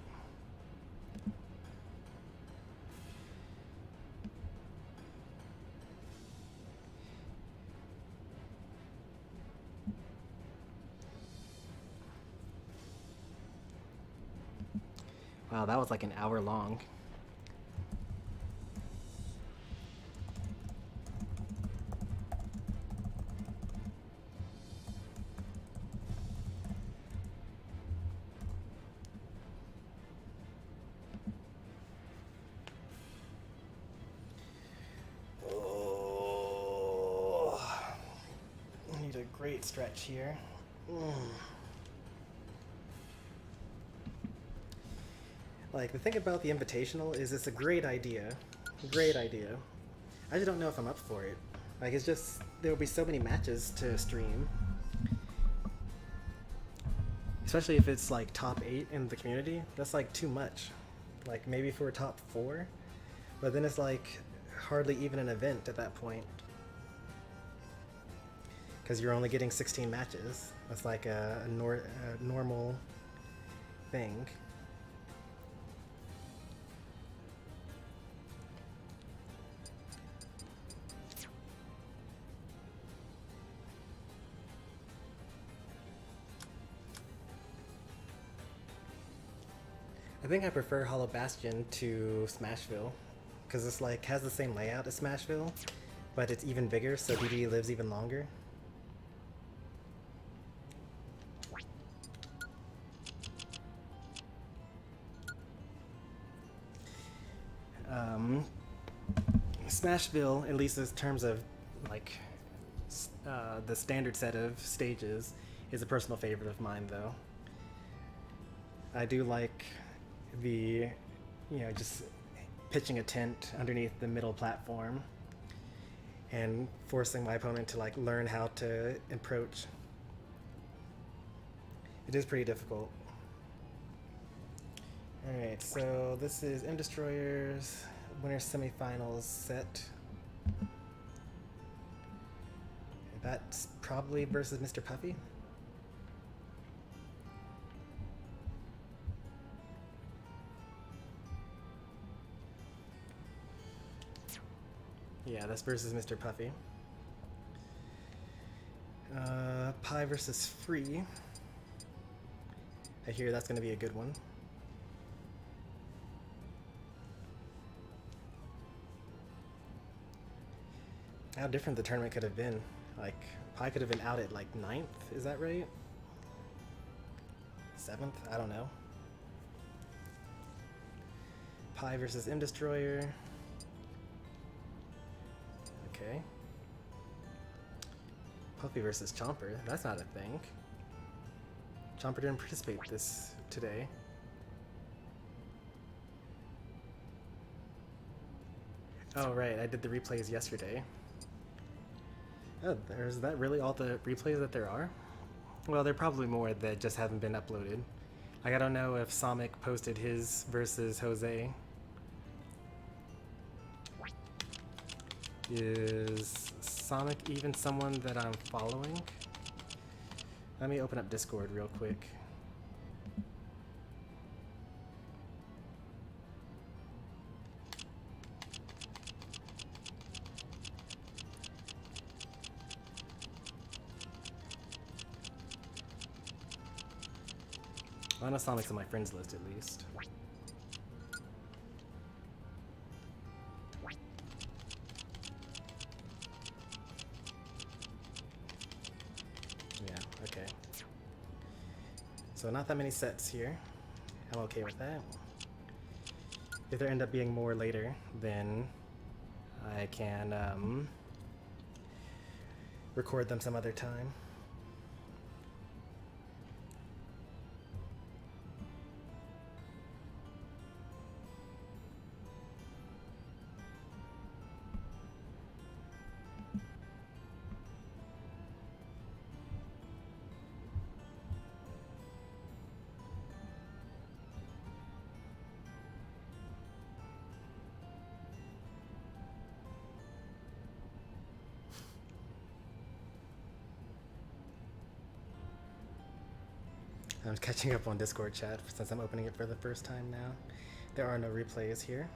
[SPEAKER 1] Wow, that was like an hour long. Oh, I need a great stretch here. Like, the thing about the Invitational is it's a great idea. Great idea. I just don't know if I'm up for it. Like, it's just, there will be so many matches to stream. Especially if it's, like, top 8 in the community. That's, like, too much. Like, maybe for top 4. But then it's, like, hardly even an event at that point. Because you're only getting 16 matches. That's, like, a normal thing. I think I prefer Hollow Bastion to Smashville, because it's like has the same layout as Smashville, but it's even bigger, so DD lives even longer. Smashville, at least in terms of like the standard set of stages, is a personal favorite of mine, though. I do like the, just pitching a tent underneath the middle platform and forcing my opponent to like learn how to approach. It is pretty difficult. Alright, so this is M Destroyer's winner semifinals set. That's probably versus Mr. Puffy. Yeah, that's versus Mr. Puffy. Pi versus Free. I hear that's going to be a good one. how different the tournament could have been. Like, Pi could have been out at like 9th, is that right? 7th? I don't know. Pi versus M Destroyer. Okay. Puppy versus Chomper. That's not a thing. Chomper didn't participate this today. Oh right, I did the replays yesterday. Oh, is that really all the replays that there are? Well, there are probably more that just haven't been uploaded. Like, I don't know if Sonic posted his versus Jose. Is Sonic even someone that I'm following? Let me open up Discord real quick. Well, I know Sonic's on my friends list at least. Yeah, okay. So not that many sets here. I'm okay with that. If there end up being more later, then I can record them some other time. I'm catching up on Discord chat since I'm opening it for the first time now. There are no replays here.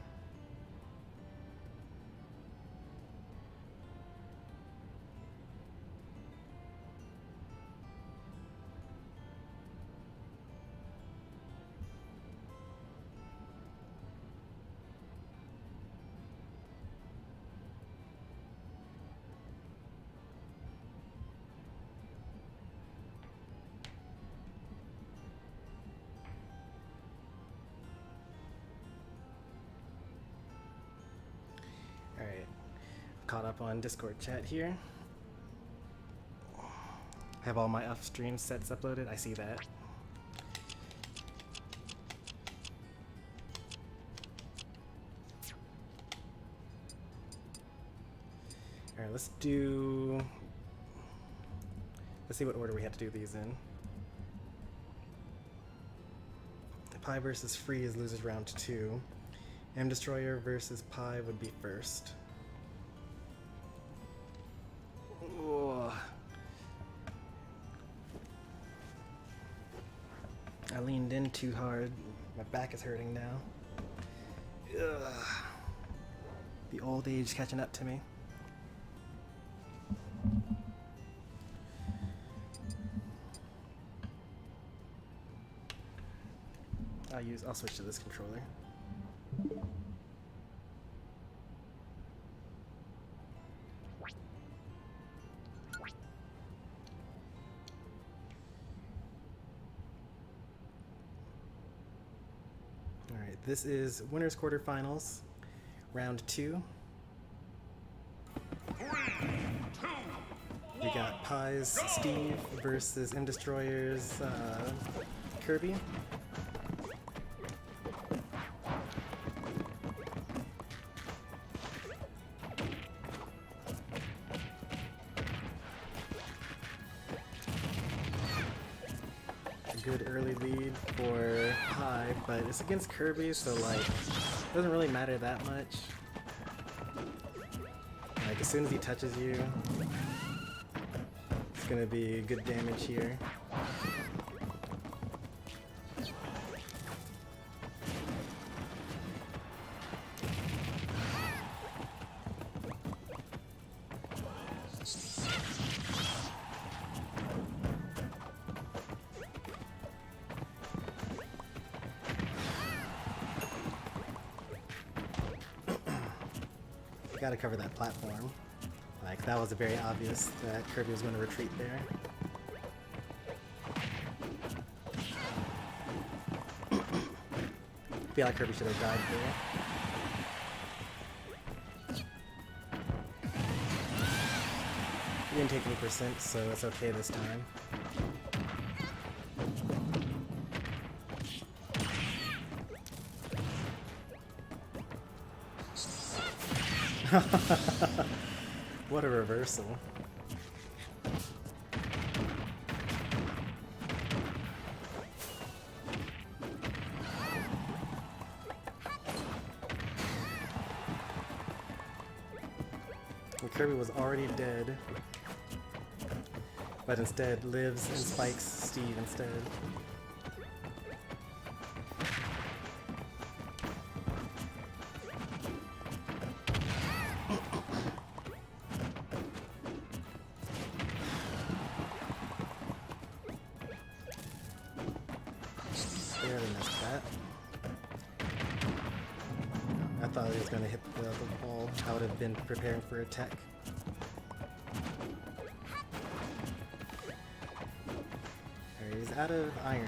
[SPEAKER 1] Alright, caught up on Discord chat here. Have all my off-stream sets uploaded, I see that. Alright, let's see what order we have to do these in. Pi versus Freeze loses round 2. M Destroyer versus Pi would be first. Ugh. I leaned in too hard. My back is hurting now. Ugh. The old age catching up to me. I'll switch to this controller. Alright, this is winners quarterfinals, round 2.
[SPEAKER 2] 3, 2,
[SPEAKER 1] We got Pi's Steve versus M Destroyer's Kirby. Good early lead for Pi, but it's against Kirby, so like it doesn't really matter that much. Like as soon as he touches you, it's gonna be good damage here. Gotta cover that platform. Like, that was very obvious that Kirby was going to retreat there. I feel like Kirby should have died there. He didn't take any percent, so it's okay this time. What a reversal. And Kirby was already dead, but instead lives and spikes Steve instead. Barely missed that. I thought he was going to hit the ball. I would have been preparing for a tech. Alright, he's out of iron,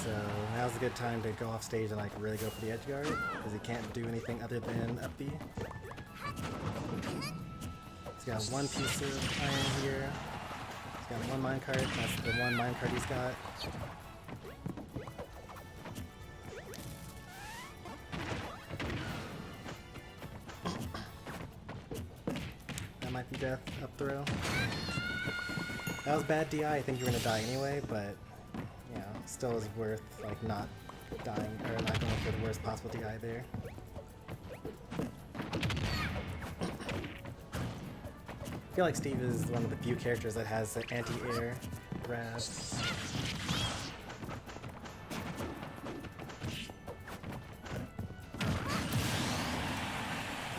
[SPEAKER 1] so now's a good time to go off stage and like really go for the edge guard, because he can't do anything other than up B. He's got one piece of iron here. He's got one minecart. That's the one minecart he's got. That might be death. Up throw. That was bad DI. I think you were gonna die anyway, but you know, still is worth like not dying or not going for the worst possible DI there. I feel like Steve is one of the few characters that has an anti-air grab.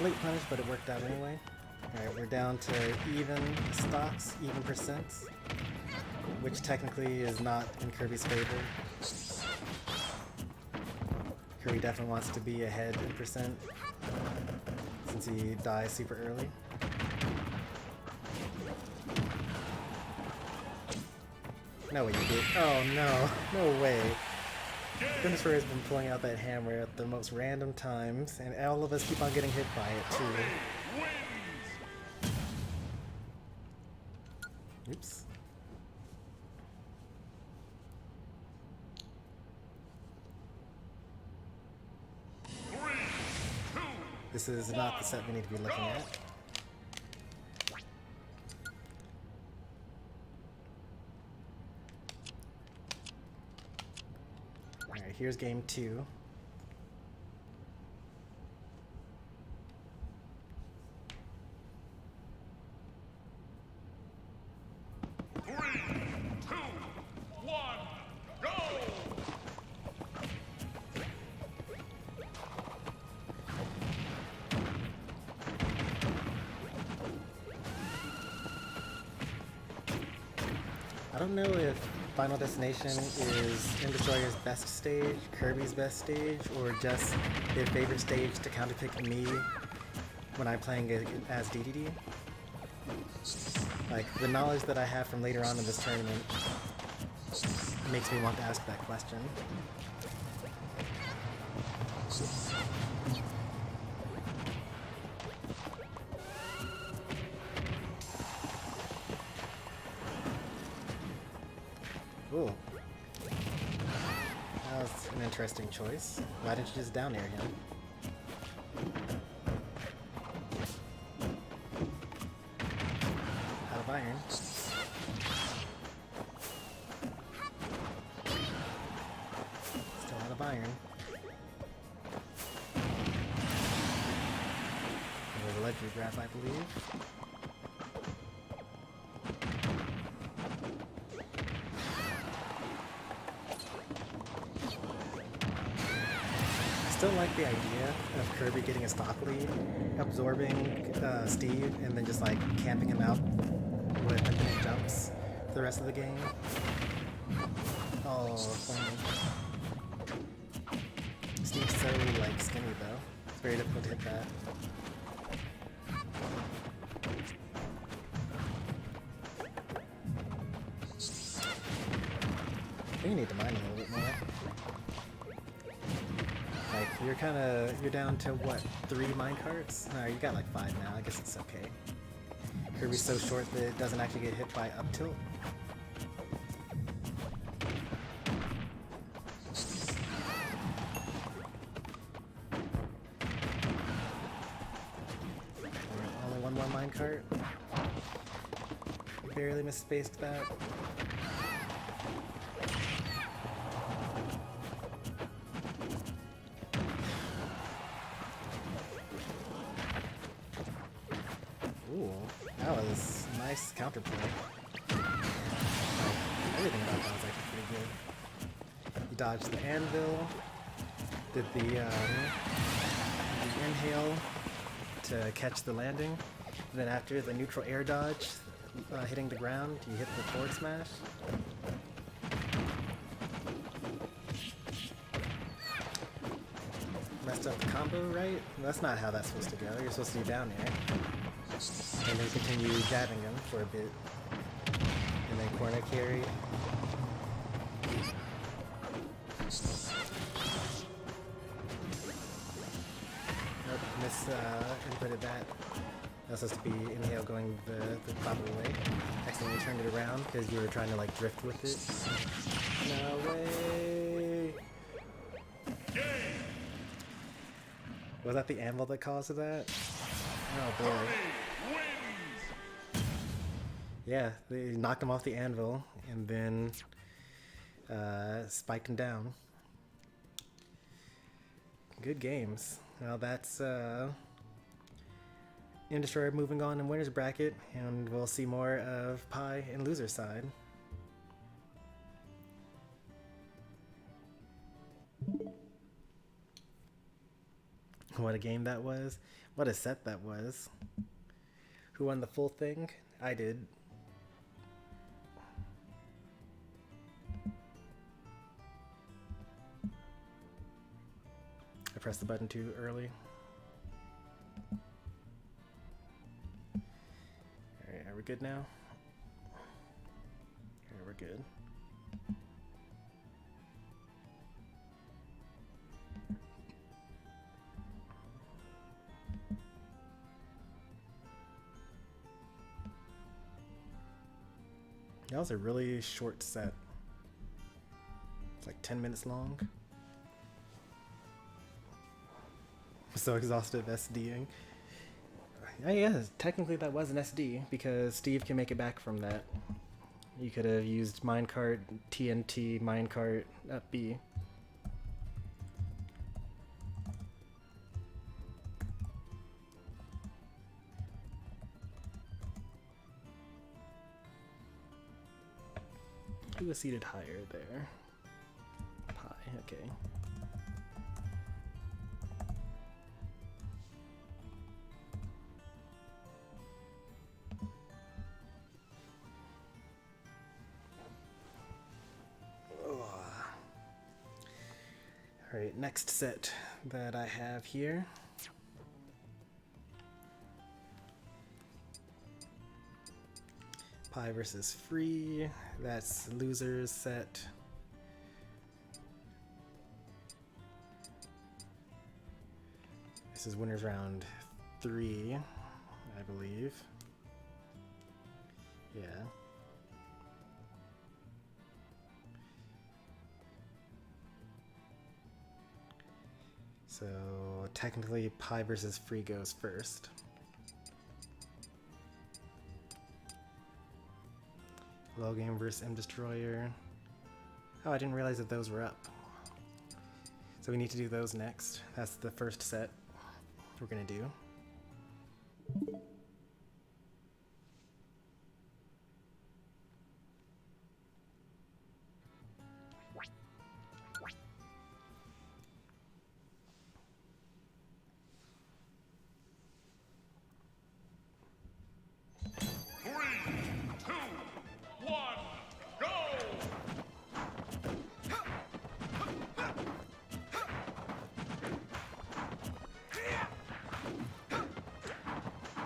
[SPEAKER 1] Late punish, but it worked out anyway. Alright, we're down to even stocks, even percents, which technically is not in Kirby's favor. Kirby definitely wants to be ahead in percent, since he dies super early. No way you did. Oh no, no way. Finisher has been pulling out that hammer at the most random times, and all of us keep on getting hit by it too. Oops. This is not the set we need to be looking at. Alright, here's game 2. I don't know if Final Destination is M Destroyer's best stage, Kirby's best stage, or just their favorite stage to counterpick me when I'm playing it as DDD. Like, the knowledge that I have from later on in this tournament makes me want to ask that question. Ooh. That was an interesting choice. Why didn't you just down air him? Out of iron. Still out of iron. There's a legendary grab, I believe. I still like the idea of Kirby getting a stock lead, absorbing Steve, and then just like camping him out with infinite jumps for the rest of the game. Oh, funny. Steve's so like skinny though. It's very difficult to hit that. think you need to mine a little bit more. Like, you're down to what, 3 minecarts? No, you got like 5 now, I guess it's okay. Kirby's so short that it doesn't actually get hit by up tilt. Only one more minecart. Barely misspaced that. Ooh, that was nice counterplay. Everything about that was actually pretty good. He dodged the anvil, did the inhale to catch the landing. And then after the neutral air dodge, hitting the ground, you hit the forward smash. Messed up the combo, right? That's not how that's supposed to go. You're supposed to do down air. And then continue jabbing him for a bit. And then corner carry. Nope, inputted that. That was supposed to be inhale going the proper way. Accidentally turned it around because you were trying to like drift with it. No way! Was that the anvil that caused that? Oh boy. Yeah, they knocked him off the anvil and then spiked him down. Good games. Well, that's Destroyer moving on in winner's bracket, and we'll see more of Pi in loser side. What a game that was. What a set that was. Who won the full thing? I did. I pressed the button too early. Alright, are we good now? Okay, we're good. That was a really short set. It's like 10 minutes long. I'm so exhausted of SDing. Yeah, technically that was an SD because Steve can make it back from that. You could have used minecart, TNT, minecart, up B. Who was seated higher there? Pi, okay. Alright, next set that I have here. Pi versus Free. That's losers set. This is winners round 3, I believe. Yeah. So technically Pi versus Free goes first. Low game versus M Destroyer. Oh, I didn't realize that those were up. So we need to do those next. That's the first set we're gonna do.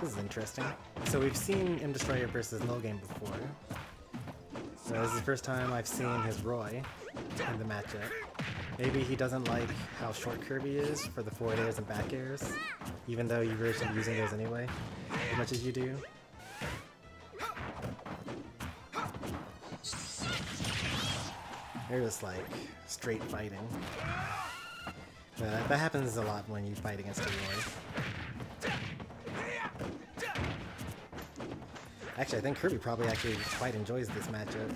[SPEAKER 1] This is interesting. So we've seen M Destroyer versus Low Game before. So this is the first time I've seen his Roy. in the matchup. Maybe he doesn't like how short Kirby is for the forward airs and back airs, even though you really should be using those anyway, as much as you do. They're just like straight fighting. That happens a lot when you fight against a Roy. Actually, I think Kirby probably quite enjoys this matchup.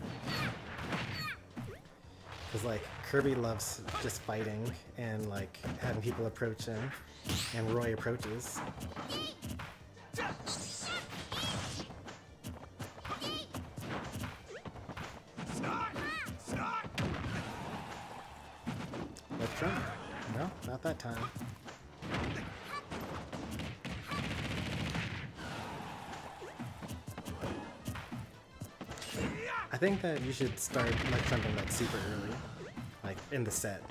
[SPEAKER 1] Because like Kirby loves just fighting and like having people approach him, and Roy approaches. Let's try. No, not that time. I think that you should start like jumping like super early, like in the set.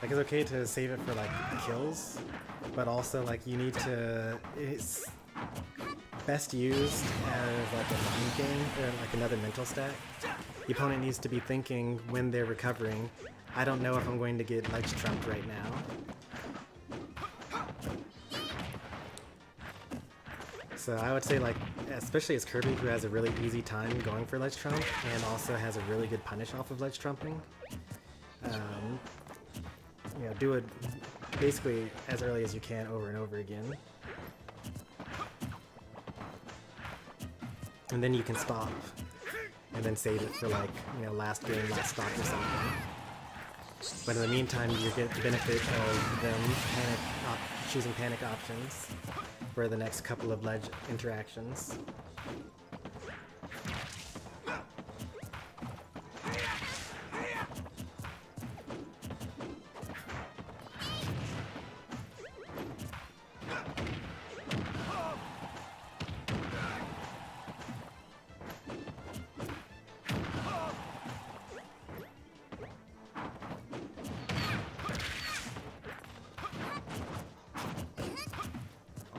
[SPEAKER 1] Like it's okay to save it for like kills, but also like you need to. It's best used as like a mind game or like another mental stack. The opponent needs to be thinking when they're recovering, I don't know if I'm going to get ledge trumped right now. So I would say like, especially as Kirby, who has a really easy time going for ledge trump and also has a really good punish off of ledge trumping, you know, do it basically as early as you can over and over again. And then you can stop and then save it for like, you know, last game, last stop or something. But in the meantime, you get the benefit of them choosing panic options for the next couple of ledge interactions.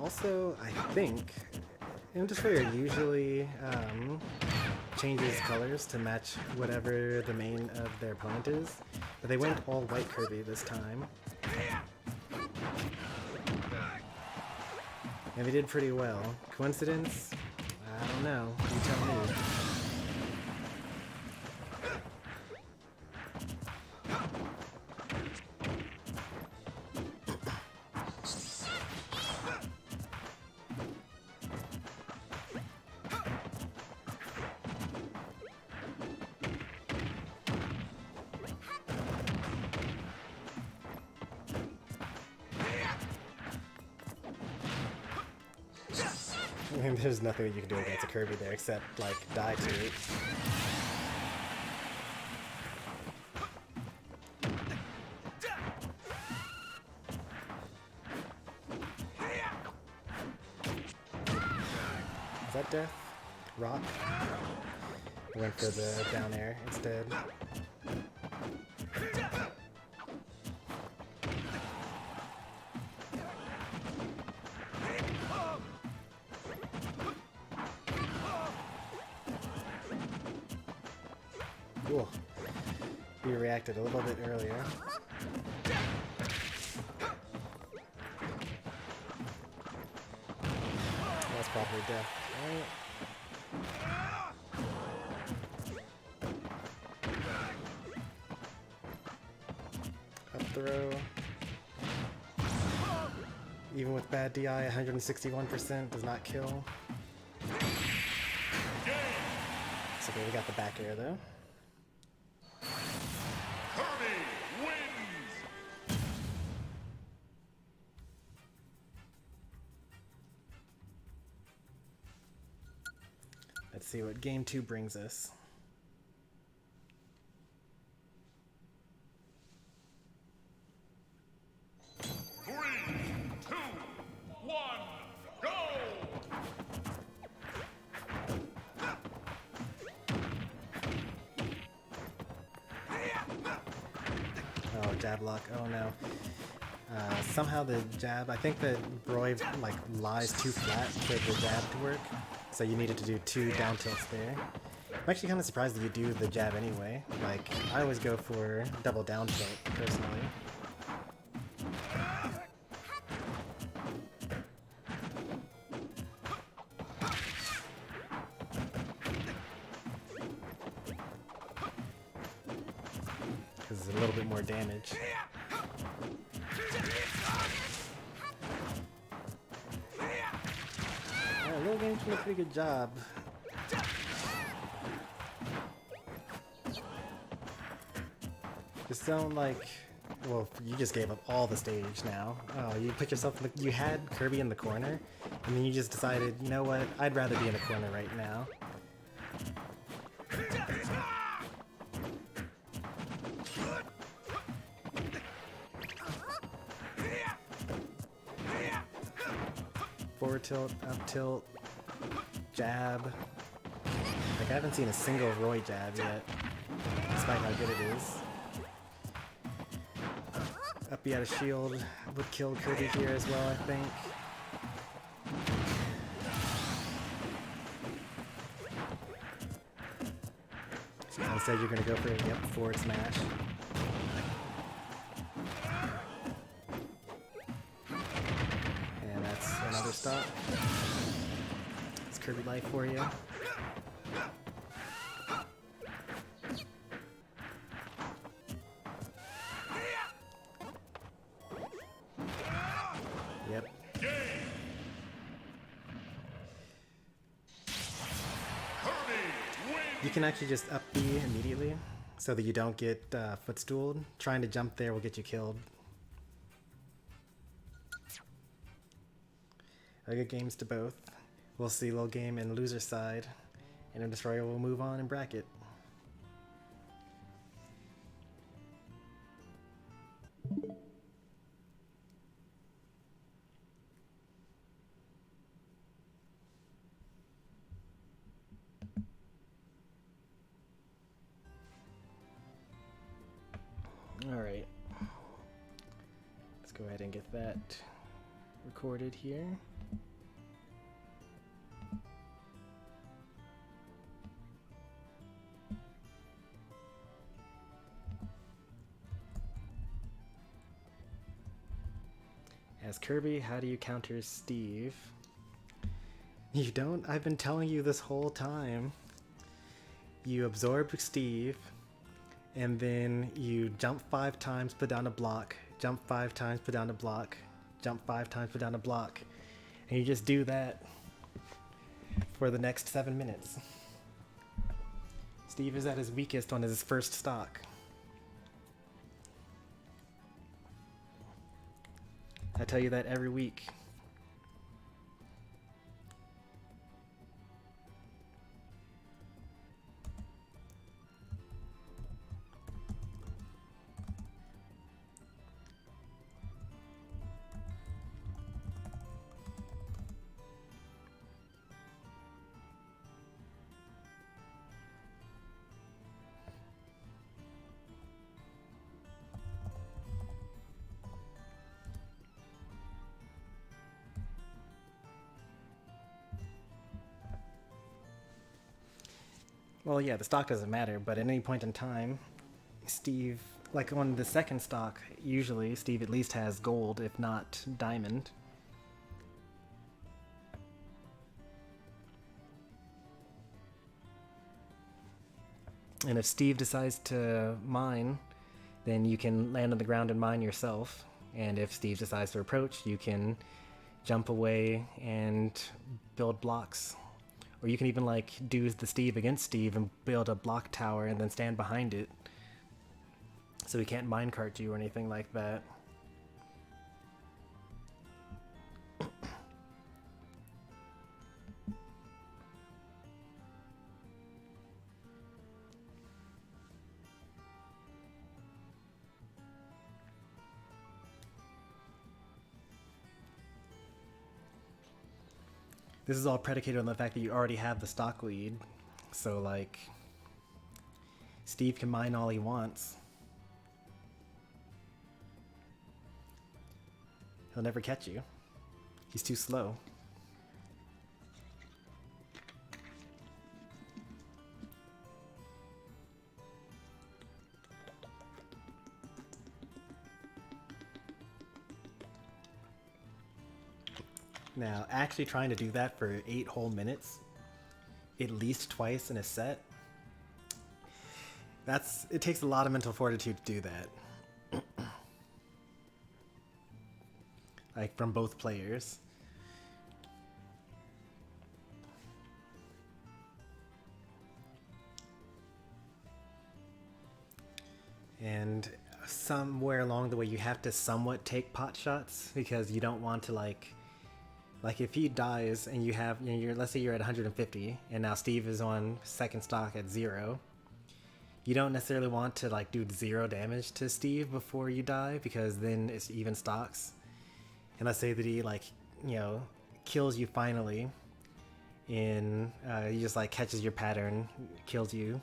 [SPEAKER 1] Also, I think Interfere usually changes colors to match whatever the main of their opponent is, but they went all white Kirby this time. And they did pretty well. Coincidence? I don't know. You tell me. I mean, there's nothing that you can do against a Kirby there except, like, die to it. Is that death? Rock? I went for the down air instead. Cool. We reacted a little bit earlier. That's probably death. Up throw. Even with bad DI, 161% does not kill. It's okay, we got the back air though. Let's see what game 2 brings us.
[SPEAKER 2] Three, two, one, go!
[SPEAKER 1] Oh, jab lock. Oh no. Somehow the jab, I think that Roy like lies too flat for the jab to work, so you needed to do 2 down tilts there. I'm actually kind of surprised that you do the jab anyway. Like, I always go for double down tilt, personally. Because it's a little bit more damage. Alright, Little Game's doing a pretty good job. Just don't like... Well, you just gave up all the stage now. Oh, you put yourself in the... You had Kirby in the corner, and then you just decided, you know what, I'd rather be in the corner right now. Forward tilt, up tilt, jab. Like, I haven't seen a single Roy jab yet, despite how good it is. Up B out of shield would kill Kirby here as well, I think. Instead, you're gonna go for a forward smash. And that's another stop. It's Kirby life for you. Yep. You can actually just up B immediately so that you don't get footstooled. Trying to jump there will get you killed. Good games to both. We'll see Little Game in loser side, and Destroyer will move on in bracket. Alright, let's go ahead and get that recorded here. As Kirby, how do you counter Steve? You don't? I've been telling you this whole time. You absorb Steve, and then you jump 5 times, put down a block, jump 5 times, put down a block, jump 5 times, put down a block. And you just do that for the next 7 minutes. Steve is at his weakest on his first stock. I tell you that every week. Well, yeah, the stock doesn't matter, but at any point in time, Steve, like on the second stock, usually Steve at least has gold, if not diamond. And if Steve decides to mine, then you can land on the ground and mine yourself. And if Steve decides to approach, you can jump away and build blocks. Or you can even like do the Steve against Steve and build a block tower and then stand behind it. So he can't minecart you or anything like that. This is all predicated on the fact that you already have the stock lead. So, like, Steve can mine all he wants. He'll never catch you. He's too slow. Now, actually trying to do that for 8 whole minutes, at least twice in a set, it takes a lot of mental fortitude to do that. Like, from both players. And somewhere along the way, you have to somewhat take pot shots because you don't want to like if he dies and you have, you know, let's say you're at 150 and now Steve is on second stock at 0. You don't necessarily want to like do 0 damage to Steve before you die because then it's even stocks. And let's say that he like, you know, kills you finally in, he just like catches your pattern, kills you.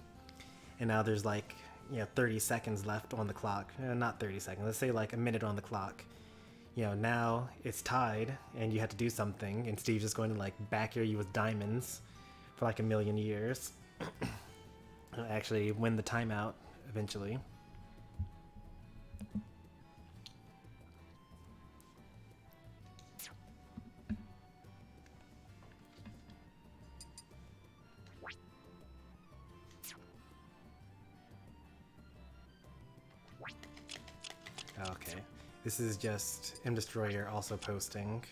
[SPEAKER 1] And now there's like, you know, 30 seconds left on the clock. Not 30 seconds, let's say like a minute on the clock. You know, now it's tied and you have to do something and Steve's just going to like back you with diamonds for like 1,000,000 years. Actually win the timeout eventually. Okay. This is just M Destroyer also posting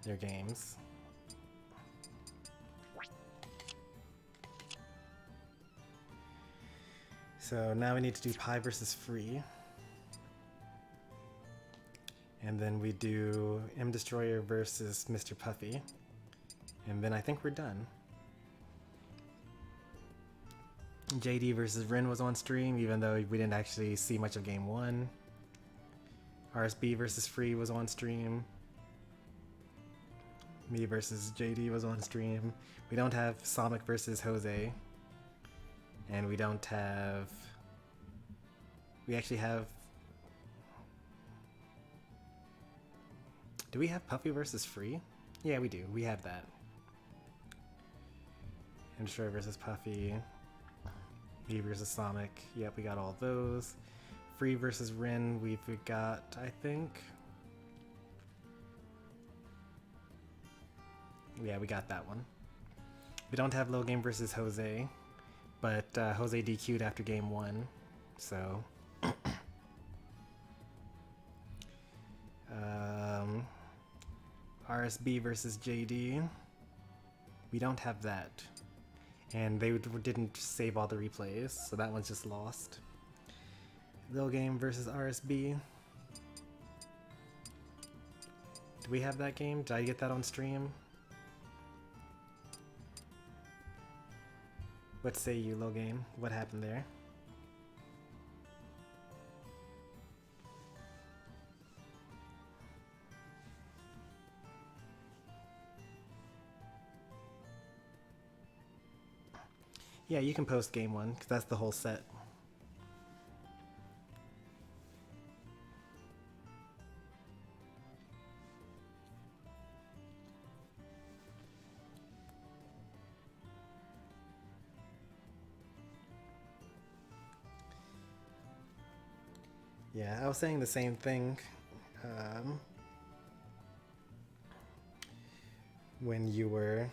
[SPEAKER 1] their games. So now we need to do Pi versus Free. And then we do M Destroyer versus Mr. Puffy. And then I think we're done. JD versus Rin was on stream, even though we didn't actually see much of game 1. RSB versus Free was on stream. Me versus JD was on stream. We don't have Sonic versus Jose. And we don't have... We actually have... Do we have Puffy versus Free? Yeah, we do. We have that. M Destroyer versus Puffy. Me versus Sonic. Yep, we got all those. Free versus Rin, we've got, I think. Yeah, we got that one. We don't have Low Game versus Jose, but Jose DQ'd after game 1, so. RSB versus JD. We don't have that. And they didn't save all the replays, so that one's just lost. Lil Game versus RSB. Do we have that game? Did I get that on stream? What say you, Lil Game? What happened there? Yeah, you can post game 1, because that's the whole set. Yeah, I was saying the same thing when you were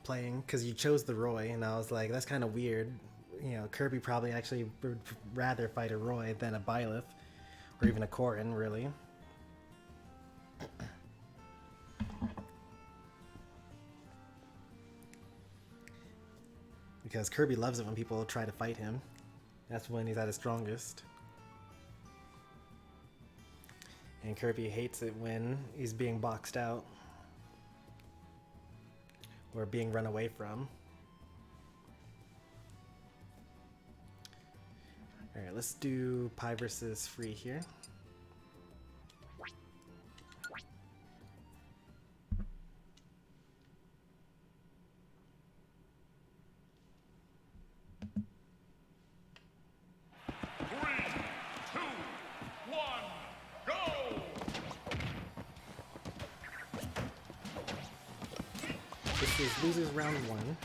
[SPEAKER 1] playing, because you chose the Roy, and I was like, that's kind of weird. You know, Kirby probably actually would rather fight a Roy than a Byleth, or even a Corrin, really. Because Kirby loves it when people try to fight him. That's when he's at his strongest. And Kirby hates it when he's being boxed out. Or being run away from. Alright, let's do Pi versus Free here. This is losers round 1.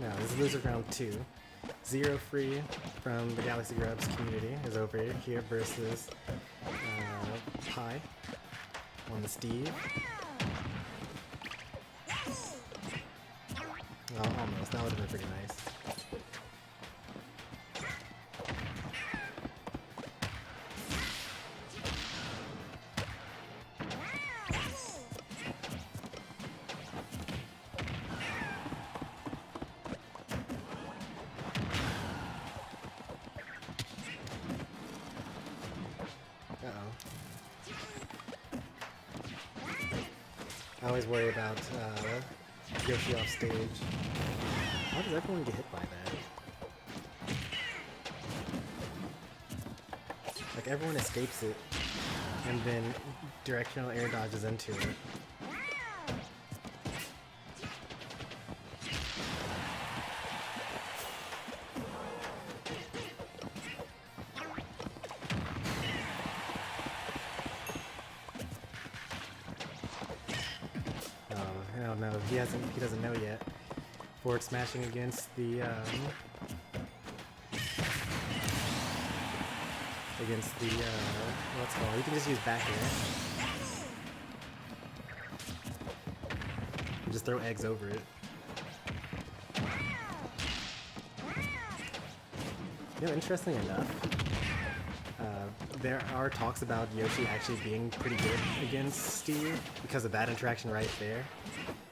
[SPEAKER 1] No, this is losers round 2. Zero Free from the Galaxy Grubs community is over here versus Pi on the Steve. Oh, almost. That would have been pretty nice. I always worry about Yoshi off stage. How does everyone get hit by that? Like everyone escapes it and then directional air dodges into it. I don't know. He doesn't know yet. Forward smashing against the what's it called? You can just use back air. And just throw eggs over it. You know, interestingly enough, there are talks about Yoshi actually being pretty good against Steve because of that interaction right there.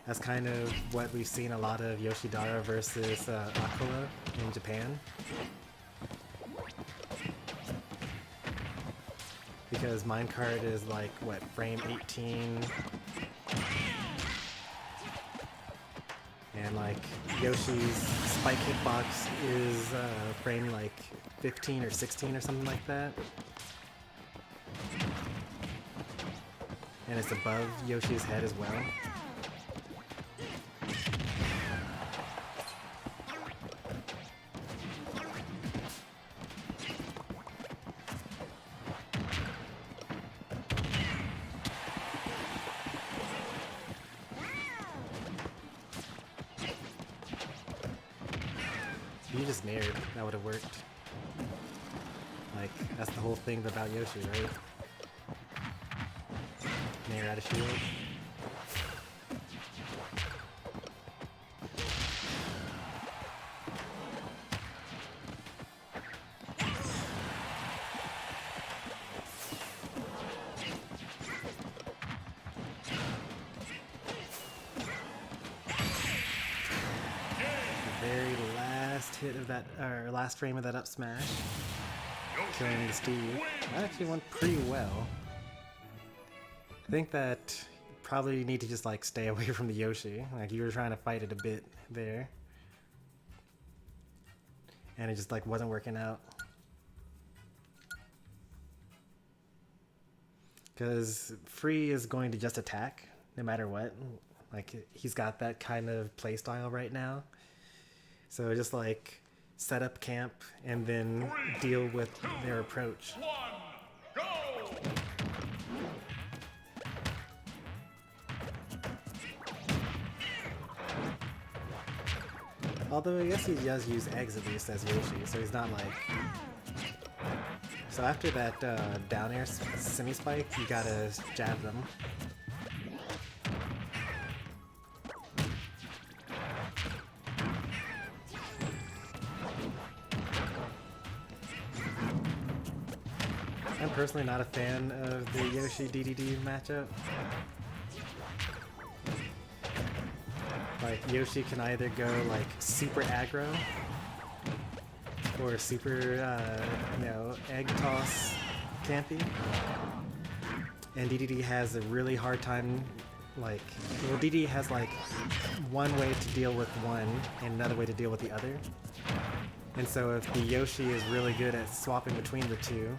[SPEAKER 1] That's kind of what we've seen a lot of Yoshidara versus Aquila in Japan. Because minecart is like, what, frame 18? And like Yoshi's spike hitbox is frame like 15 or 16 or something like that. And it's above Yoshi's head as well. You just nared. That would have worked. Like, that's the whole thing about Yoshi, right? Nair out of shield. Hit of that, or last frame of that up smash, killing the Steve. That actually went pretty well. I think that you probably need to just like stay away from the Yoshi. Like you were trying to fight it a bit there, and it just like wasn't working out. Because Free is going to just attack no matter what. Like he's got that kind of playstyle right now. So just like set up camp and then deal with their approach.
[SPEAKER 2] Go!
[SPEAKER 1] Although I guess he does use eggs at least as Yoshi, so he's not like... So after that down air semi-spike, you gotta jab them. I'm personally not a fan of the Yoshi DDD matchup. Like Yoshi can either go like super aggro or super you know, egg toss campy, and DDD has a really hard time. Like, well, DDD has like one way to deal with one and another way to deal with the other. And so if the Yoshi is really good at swapping between the two,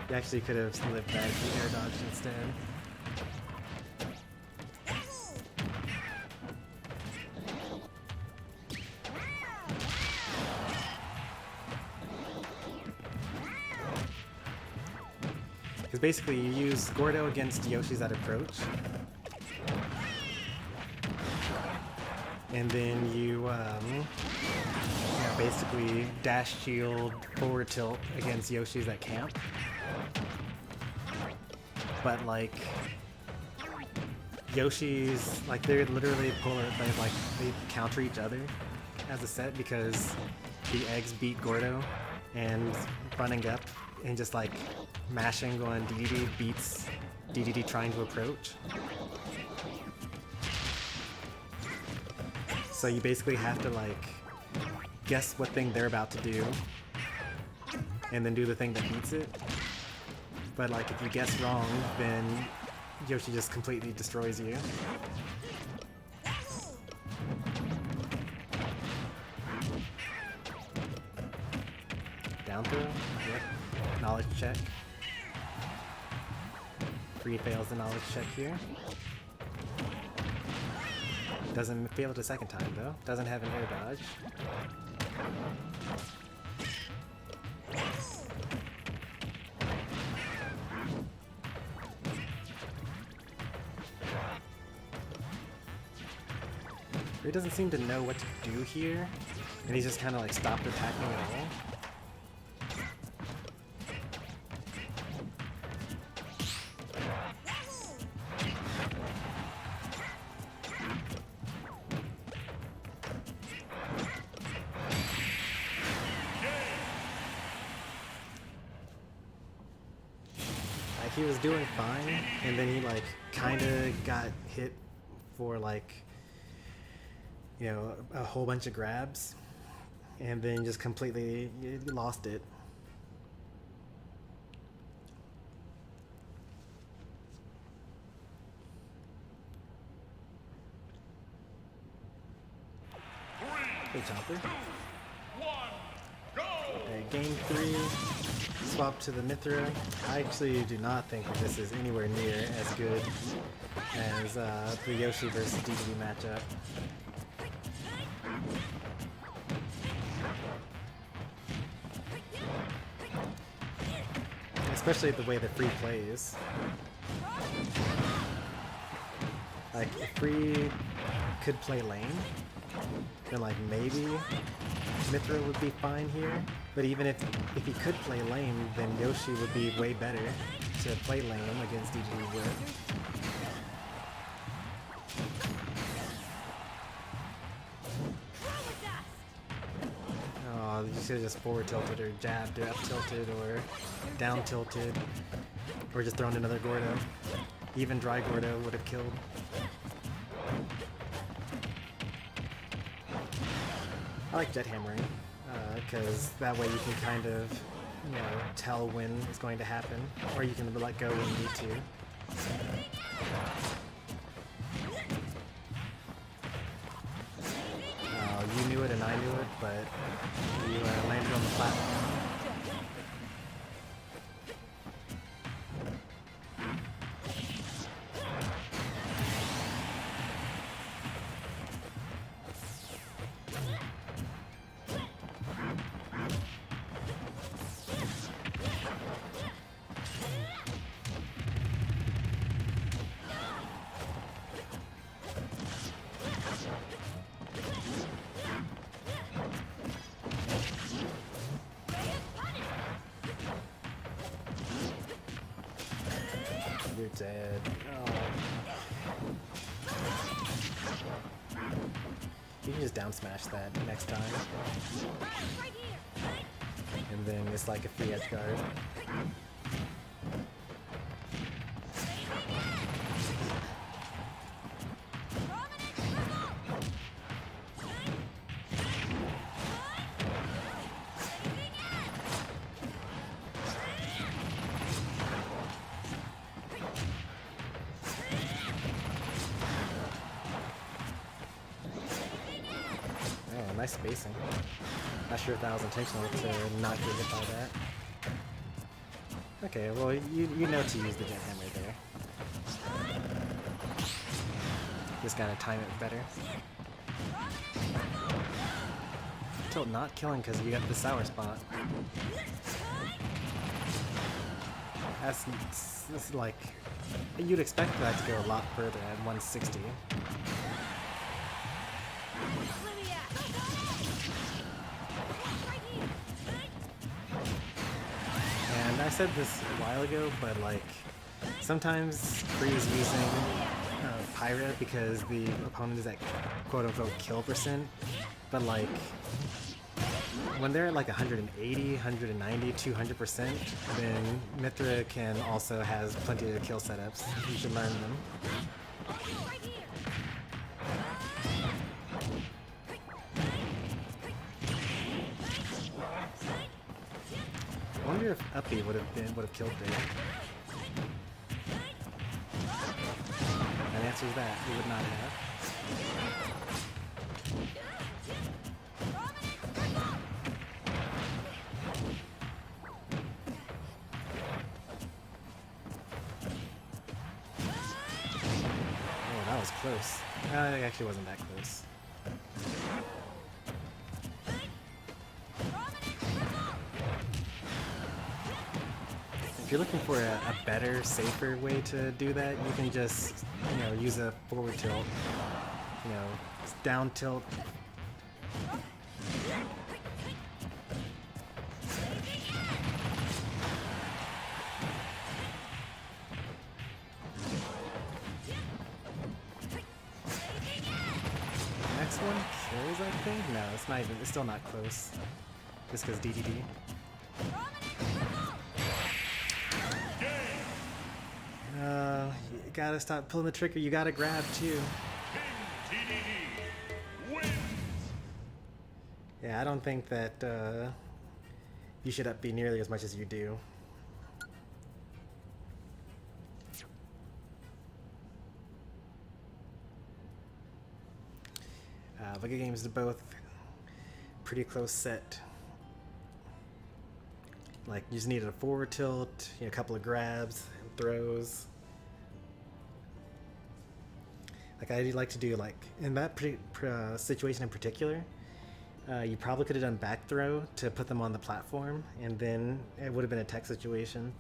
[SPEAKER 1] you actually could have lived back the air dodge instead. Because basically you use Gordo against Yoshi's at approach. And then you know, basically dash shield forward tilt against Yoshis that camp. But like Yoshi's like they're literally they counter each other as a set because the eggs beat Gordo and running up and just like mashing on DDD beats DDD trying to approach. So you basically have to like guess what thing they're about to do and then do the thing that beats it. But like if you guess wrong, then Yoshi just completely destroys you. Down throw? Yep. Knowledge check. Free fails the knowledge check here. Doesn't fail it a second time though. Doesn't have an air dodge. He doesn't seem to know what to do here, and he's just kind of like stopped attacking at all. He was doing fine, and then he like kind of got hit for like, you know, a whole bunch of grabs, and then just completely lost it. Hey, Chopper. Okay, game 3. Swap to the Mithra. I actually do not think that this is anywhere near as good as the Yoshi versus DDD matchup. Especially the way that Free plays. Like, if Free could play lane, then like maybe Mithra would be fine here. But even if he could play lane, then Yoshi would be way better to play lane against DDD with. Oh, you should have just forward tilted or jabbed or up tilted or down tilted or just thrown another Gordo. Even dry Gordo would have killed. I like jet hammering because that way you can kind of, you know, tell when it's going to happen, or you can let go when you need to. You knew it and I knew it, but you landed on the platform. You're dead. Oh. You can just down smash that next time. And then it's like a free edge guard. Nice spacing. Not sure if that was intentional to not get hit by that. Okay, well, you know to use the jet hammer there. Just gotta time it better. Tilt not killing because you got the sour spot. That's like, you'd expect that to go a lot further at 160. I said this a while ago, but like sometimes Free is using Pyra because the opponent is at quote unquote kill percent, but like when they're at like 180, 190, 200%, then Mithra can also has plenty of kill setups. You should learn them. I wonder if Uppy would have killed there. And answer is that he would not have. Oh, that was close. It actually wasn't that close. If you're looking for a better, safer way to do that, you can just, you know, use a forward tilt, you know, down tilt. Next one kills, I think? No, it's not even, it's still not close. Just because DDD. You gotta stop pulling the trigger. You gotta grab too. Yeah, I don't think that you should up B nearly as much as you do. But good games to both. Pretty close set. Like you just needed a forward tilt, you know, a couple of grabs, and throws. Like I like to do like in that situation in particular, you probably could have done back throw to put them on the platform, and then it would have been a tech situation.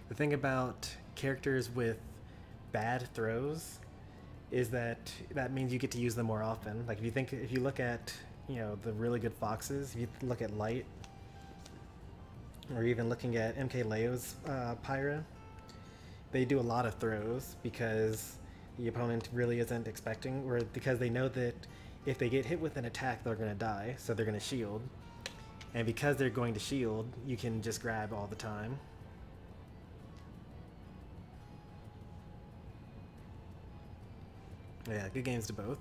[SPEAKER 1] The thing about characters with bad throws is that means you get to use them more often. Like if you look at, you know, the really good foxes, if you look at Light, or even looking at MK Leo's Pyra, they do a lot of throws because the opponent really isn't expecting, or because they know that if they get hit with an attack, they're going to die, so they're going to shield. And because they're going to shield, you can just grab all the time. Yeah, good games to both.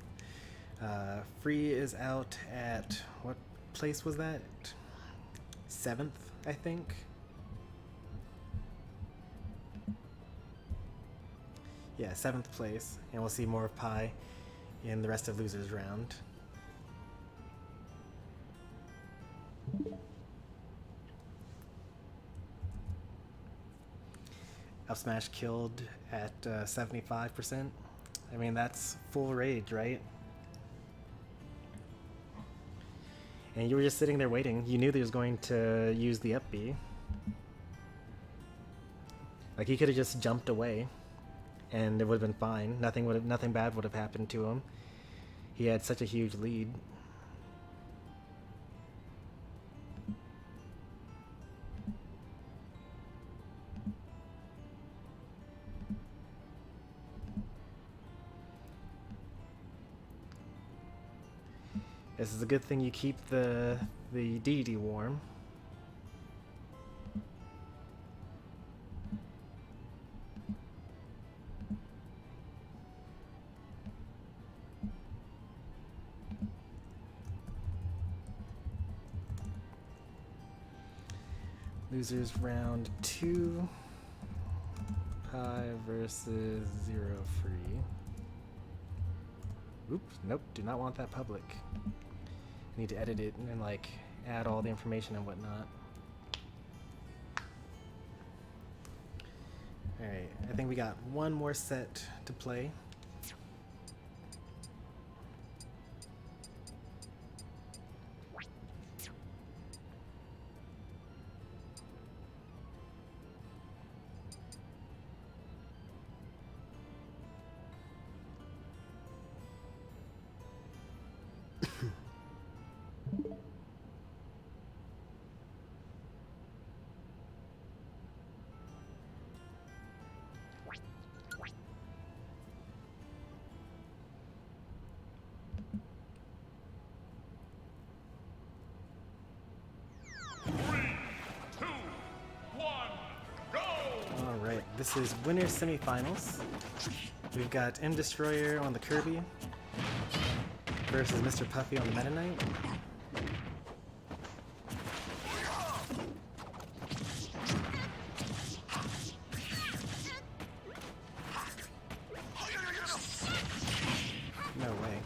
[SPEAKER 1] Free is out at, what place was that? 7th, I think. Yeah, 7th place, and we'll see more of Pi in the rest of Losers round. Up Smash killed at 75%. I mean, that's full rage, right? And you were just sitting there waiting. You knew that he was going to use the up B. Like he could have just jumped away, and it would have been fine. Nothing bad would have happened to him. He had such a huge lead. This is a good thing you keep the DD warm. Losers round 2. Pi versus 0 Free. Oops, nope, do not want that public. Need to edit it and like add all the information and whatnot. Alright, I think we got one more set to play. this is winners semifinals. We've got M Destroyer on the Kirby versus Mr. Puffy on the Meta Knight. No way.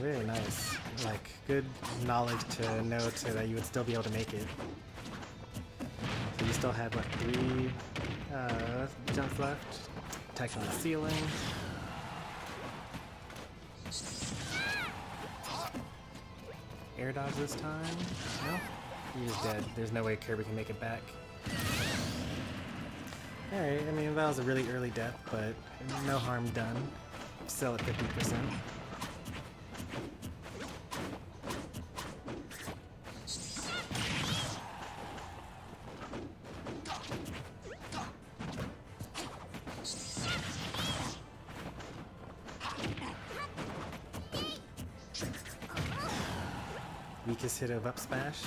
[SPEAKER 1] Really nice. Like, good knowledge to know that you would still be able to make it. So you still had, what, 3 jumps left? Attack on the ceiling. Air dodge this time? No? He's dead. There's no way Kirby can make it back. Alright, I mean, that was a really early death, but no harm done. Still at 50%. Weakest hit of up smash.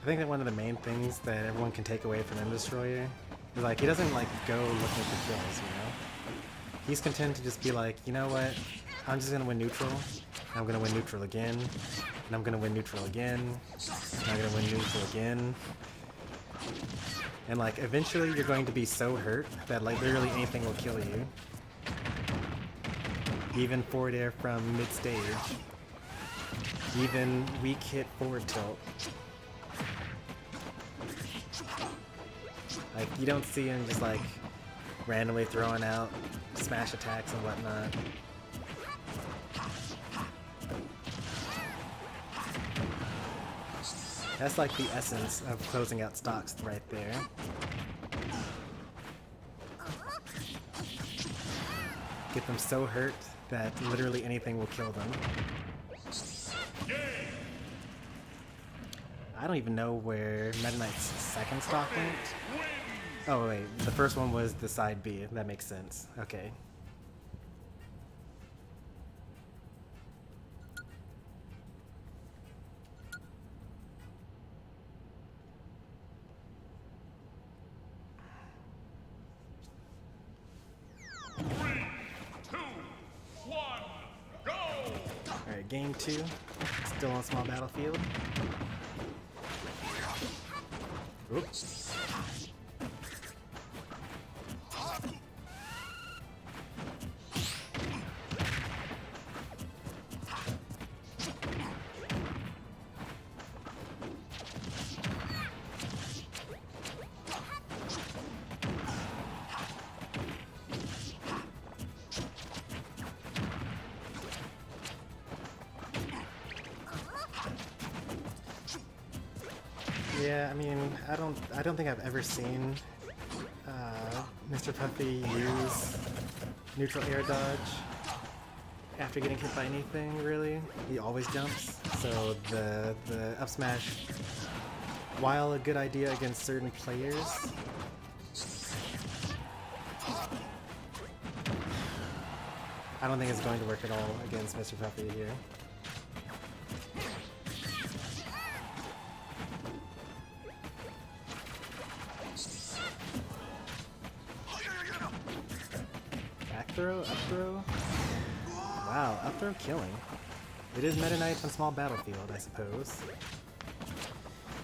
[SPEAKER 1] I think that one of the main things that everyone can take away from M Destroyer is, like, he doesn't, like, go looking for kills, you know? He's content to just be like, you know what, I'm just gonna win neutral, and I'm gonna win neutral again, and I'm gonna win neutral again, and I'm gonna win neutral again. And, like, eventually you're going to be so hurt that, like, literally anything will kill you. Even forward air from mid-stage. Even weak hit forward tilt. Like, you don't see him just, like, randomly throwing out smash attacks and whatnot. That's like the essence of closing out stocks right there. Get them so hurt that literally anything will kill them. I don't even know where Meta Knight's second stock went. Oh wait, the first one was the side B. That makes sense. Okay. Alright, game 2. Still on small battlefield. Oops. Yeah, I mean, I don't think I've ever seen Mr. Puffy use neutral air dodge after getting hit by anything, really. He always jumps, so the up smash, while a good idea against certain players, I don't think it's going to work at all against Mr. Puffy here. Throw, up throw. Wow, up throw killing. It is Meta Knight on small battlefield, I suppose.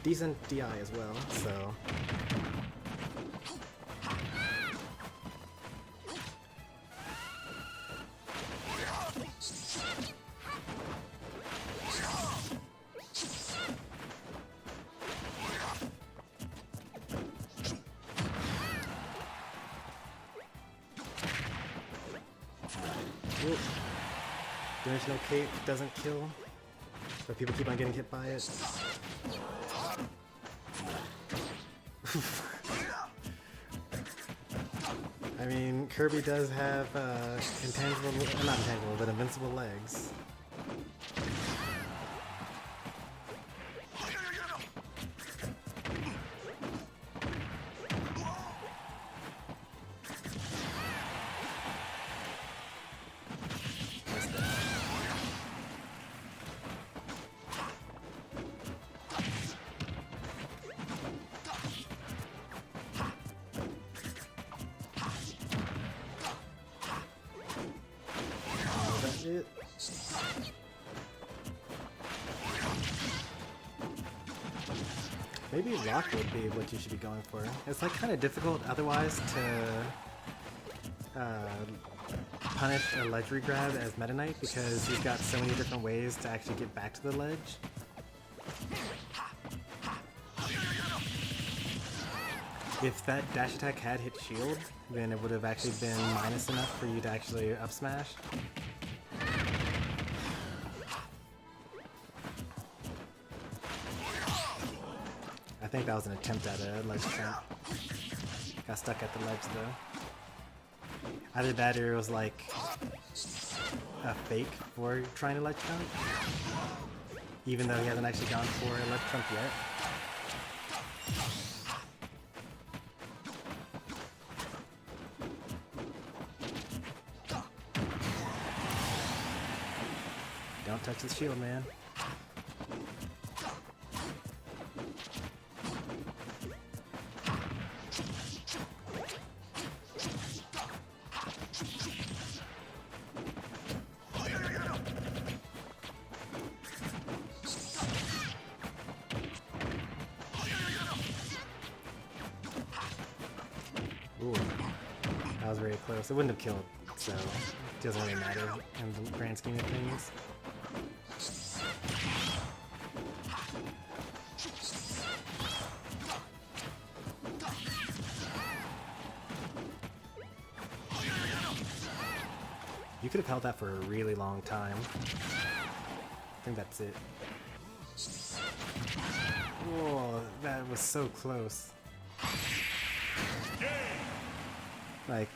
[SPEAKER 1] Decent DI as well, so. Dimensional cape doesn't kill, but people keep on getting hit by it. I mean, Kirby does have intangible, not intangible, but invincible legs. It. Maybe rock would be what you should be going for. It's like kind of difficult otherwise to punish a ledge regrab as Meta Knight because he's got so many different ways to actually get back to the ledge. If that dash attack had hit shield, then it would have actually been minus enough for you to actually up smash. I think that was an attempt at a ledge jump. Got stuck at the ledge though. Either that or it was like a fake for trying to ledge jump. Even though he hasn't actually gone for a ledge jump yet. Don't touch the shield, man. Ooh, that was very close. It wouldn't have killed, so it doesn't really matter in the grand scheme of things. You could have held that for a really long time. I think that's it. Whoa, that was so close. Like,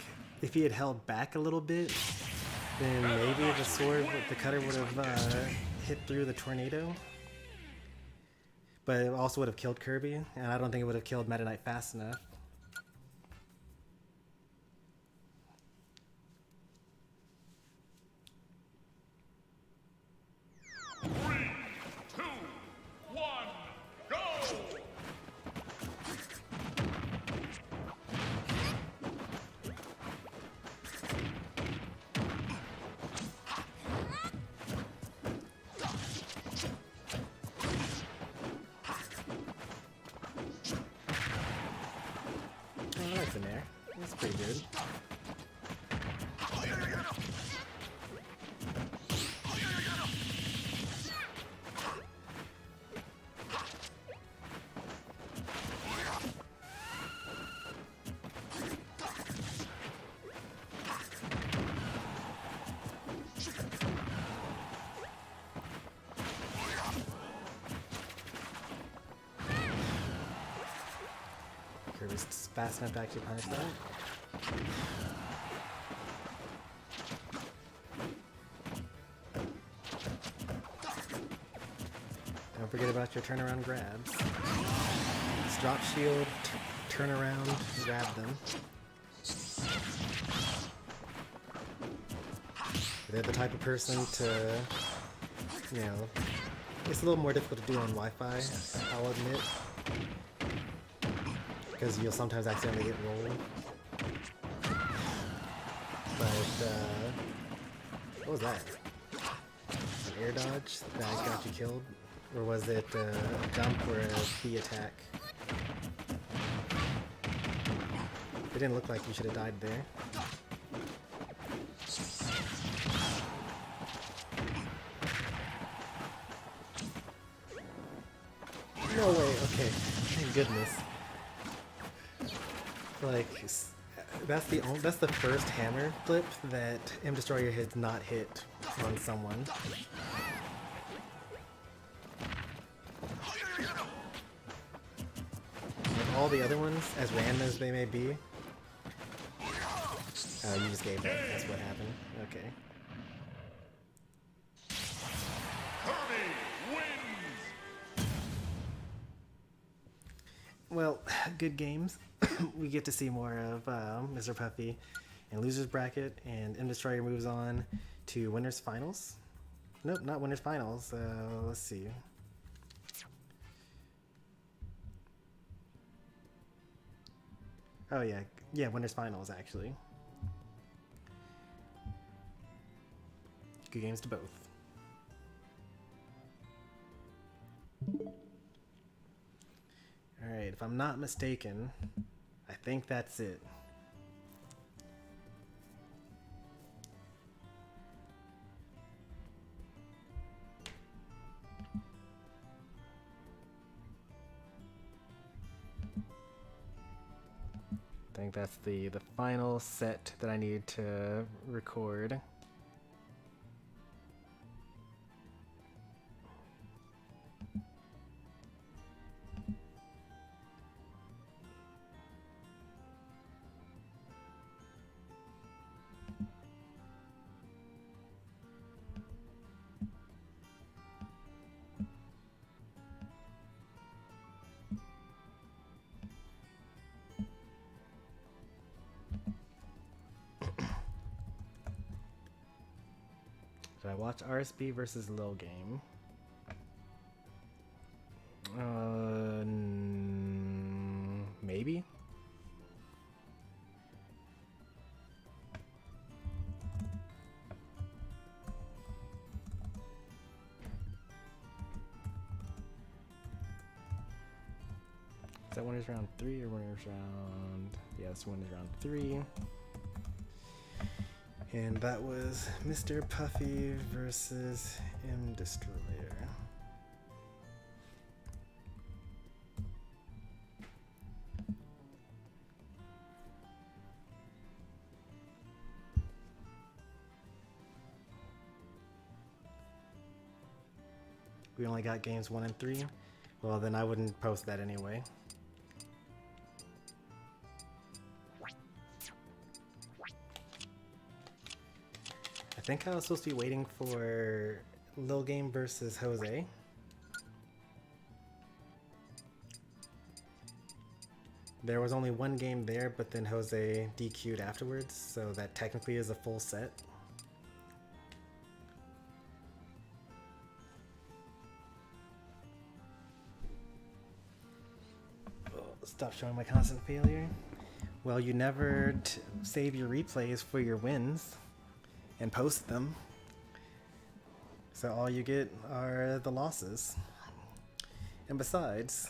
[SPEAKER 1] if he had held back a little bit, then maybe the sword, the cutter would have hit through the tornado. But it also would have killed Kirby, and I don't think it would have killed Meta Knight fast enough. Oh, that's in there. That's pretty good. Kirby's fast enough to actually punish that. Don't forget about your turnaround grabs. Just drop shield, turn around, grab them. They're the type of person to, you know, it's a little more difficult to do on Wi-Fi, I'll admit. Because you'll sometimes accidentally get rolled. But, what was that? An air dodge that got you killed? Or was it a jump or a B attack? It didn't look like you should have died there. No way, okay. Thank goodness. Like, that's the first hammer flip that M Destroyer has not hit on someone. Like all the other ones, as random as they may be, Oh, you just gave that. That's what happened. Okay.
[SPEAKER 2] Kirby wins.
[SPEAKER 1] Well, good games. We get to see more of Mr. Puffy in Losers Bracket, and M Destroyer moves on to Winners Finals. Nope, not Winners Finals. Let's see. Oh yeah, Winners Finals actually. Good games to both. Alright, if I'm not mistaken, I think that's it. I think that's the final set that I need to record. Did I watch RSB versus Lil Game? Maybe? Is that Winners Round 3 or Winners Round... Yeah, it's Winners Round 3. And that was Mr. Puffy versus M Destroyer. We only got games 1 and 3. Well, then I wouldn't post that anyway. I think I was supposed to be waiting for Lil Game versus Jose. There was only one game there, but then Jose DQ'd afterwards, so that technically is a full set. Stop showing my constant failure. Well, you never save your replays for your wins and post them, so all you get are the losses. And besides,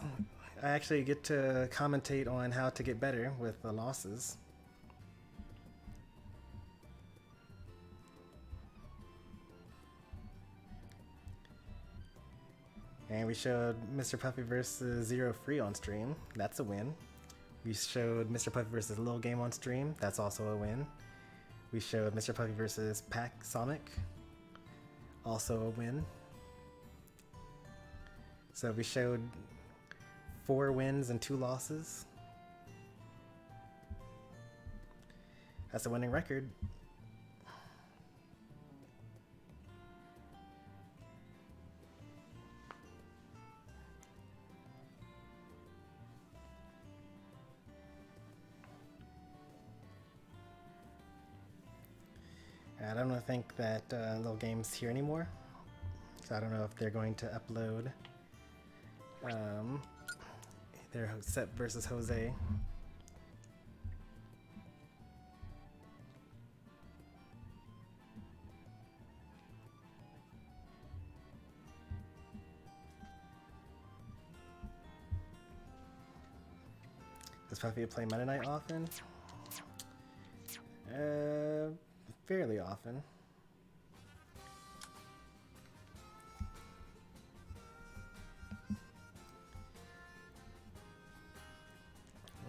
[SPEAKER 1] I actually get to commentate on how to get better with the losses. And we showed Mr. Puffy versus Zero Free on stream. That's a win. We showed Mr. Puffy versus Lil Game on stream. That's also a win. We showed Mr. Puffy versus Pac Sonic. Also a win. So we showed 4 wins and 2 losses. That's a winning record. I don't think that Lil Game's here anymore, so I don't know if they're going to upload their set versus Jose. Does Puffy play Meta Knight often? Fairly often.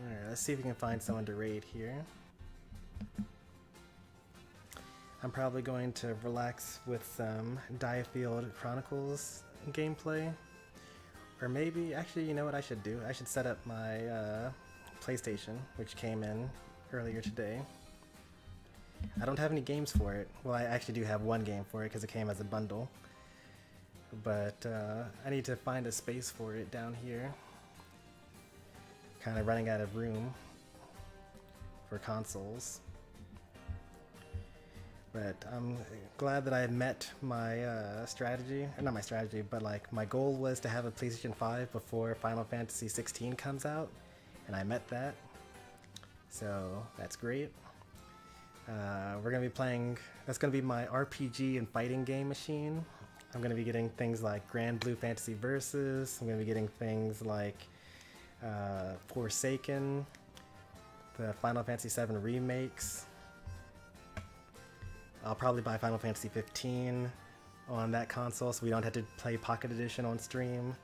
[SPEAKER 1] Alright, let's see if we can find someone to raid here. I'm probably going to relax with some Diafield Chronicles gameplay. Or maybe, actually, you know what I should do? I should set up my PlayStation, which came in earlier today. I don't have any games for it. Well, I actually do have one game for it because it came as a bundle. But I need to find a space for it down here. Kind of running out of room for consoles. But I'm glad that I met my strategy, or not my strategy, but like my goal was to have a PlayStation 5 before Final Fantasy 16 comes out, and I met that. So that's great. We're gonna be playing, that's gonna be my RPG and fighting game machine. I'm gonna be getting things like Grand Blue Fantasy Versus, I'm gonna be getting things like Forsaken, the Final Fantasy 7 remakes. I'll probably buy Final Fantasy 15 on that console so we don't have to play Pocket Edition on stream.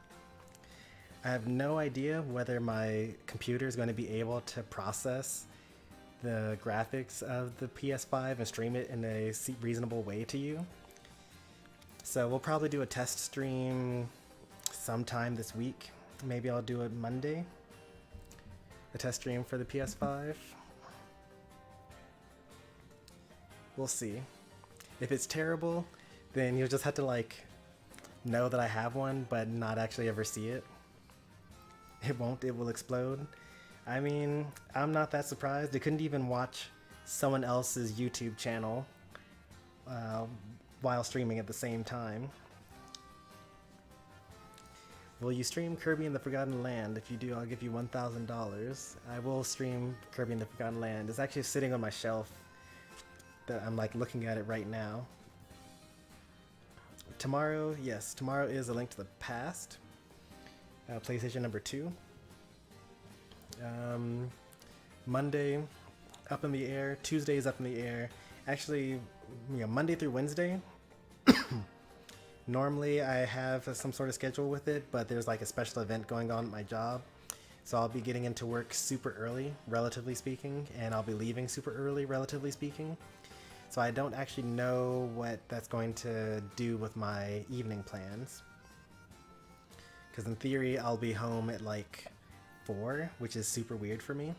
[SPEAKER 1] I have no idea whether my computer is going to be able to process the graphics of the PS5 and stream it in a reasonable way to you. So we'll probably do a test stream sometime this week. Maybe I'll do it Monday. A test stream for the PS5. We'll see. If it's terrible, then you'll just have to like know that I have one, but not actually ever see it. It won't, it will explode. I mean, I'm not that surprised. They couldn't even watch someone else's YouTube channel while streaming at the same time. Will you stream Kirby in the Forgotten Land? If you do, I'll give you $1,000. I will stream Kirby in the Forgotten Land. It's actually sitting on my shelf. I'm like looking at it right now. Tomorrow, yes, tomorrow is A Link to the Past, PlayStation number 2. Monday, up in the air. Tuesday is up in the air. Actually, you know, Monday through Wednesday. Normally I have some sort of schedule with it, but there's like a special event going on at my job. So I'll be getting into work super early, relatively speaking, and I'll be leaving super early, relatively speaking. So I don't actually know what that's going to do with my evening plans. Because in theory, I'll be home at like 4, which is super weird for me.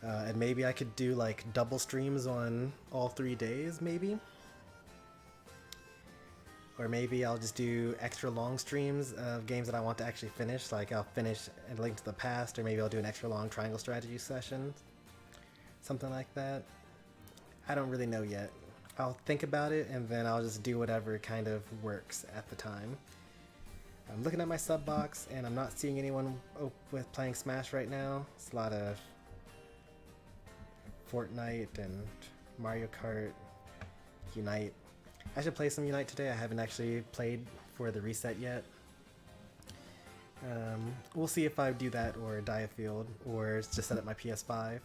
[SPEAKER 1] And maybe I could do like double streams on all 3 days, maybe. Or maybe I'll just do extra long streams of games that I want to actually finish. Like I'll finish A Link to the Past, or maybe I'll do an extra long Triangle Strategy session. Something like that. I don't really know yet. I'll think about it and then I'll just do whatever kind of works at the time. I'm looking at my sub box and I'm not seeing anyone with playing Smash right now. It's a lot of Fortnite and Mario Kart, Unite. I should play some Unite today. I haven't actually played for the reset yet. We'll see if I do that or Die a Field or just set up my PS5.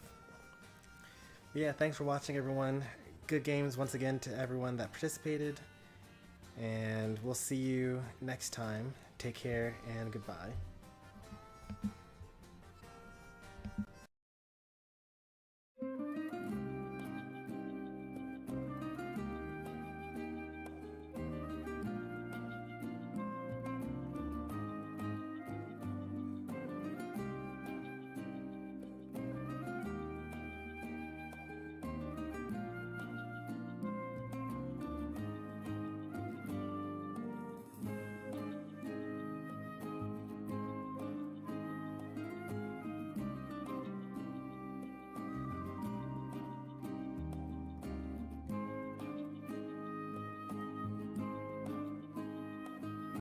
[SPEAKER 1] Yeah, thanks for watching, everyone. Good games once again to everyone that participated. And we'll see you next time. Take care and goodbye.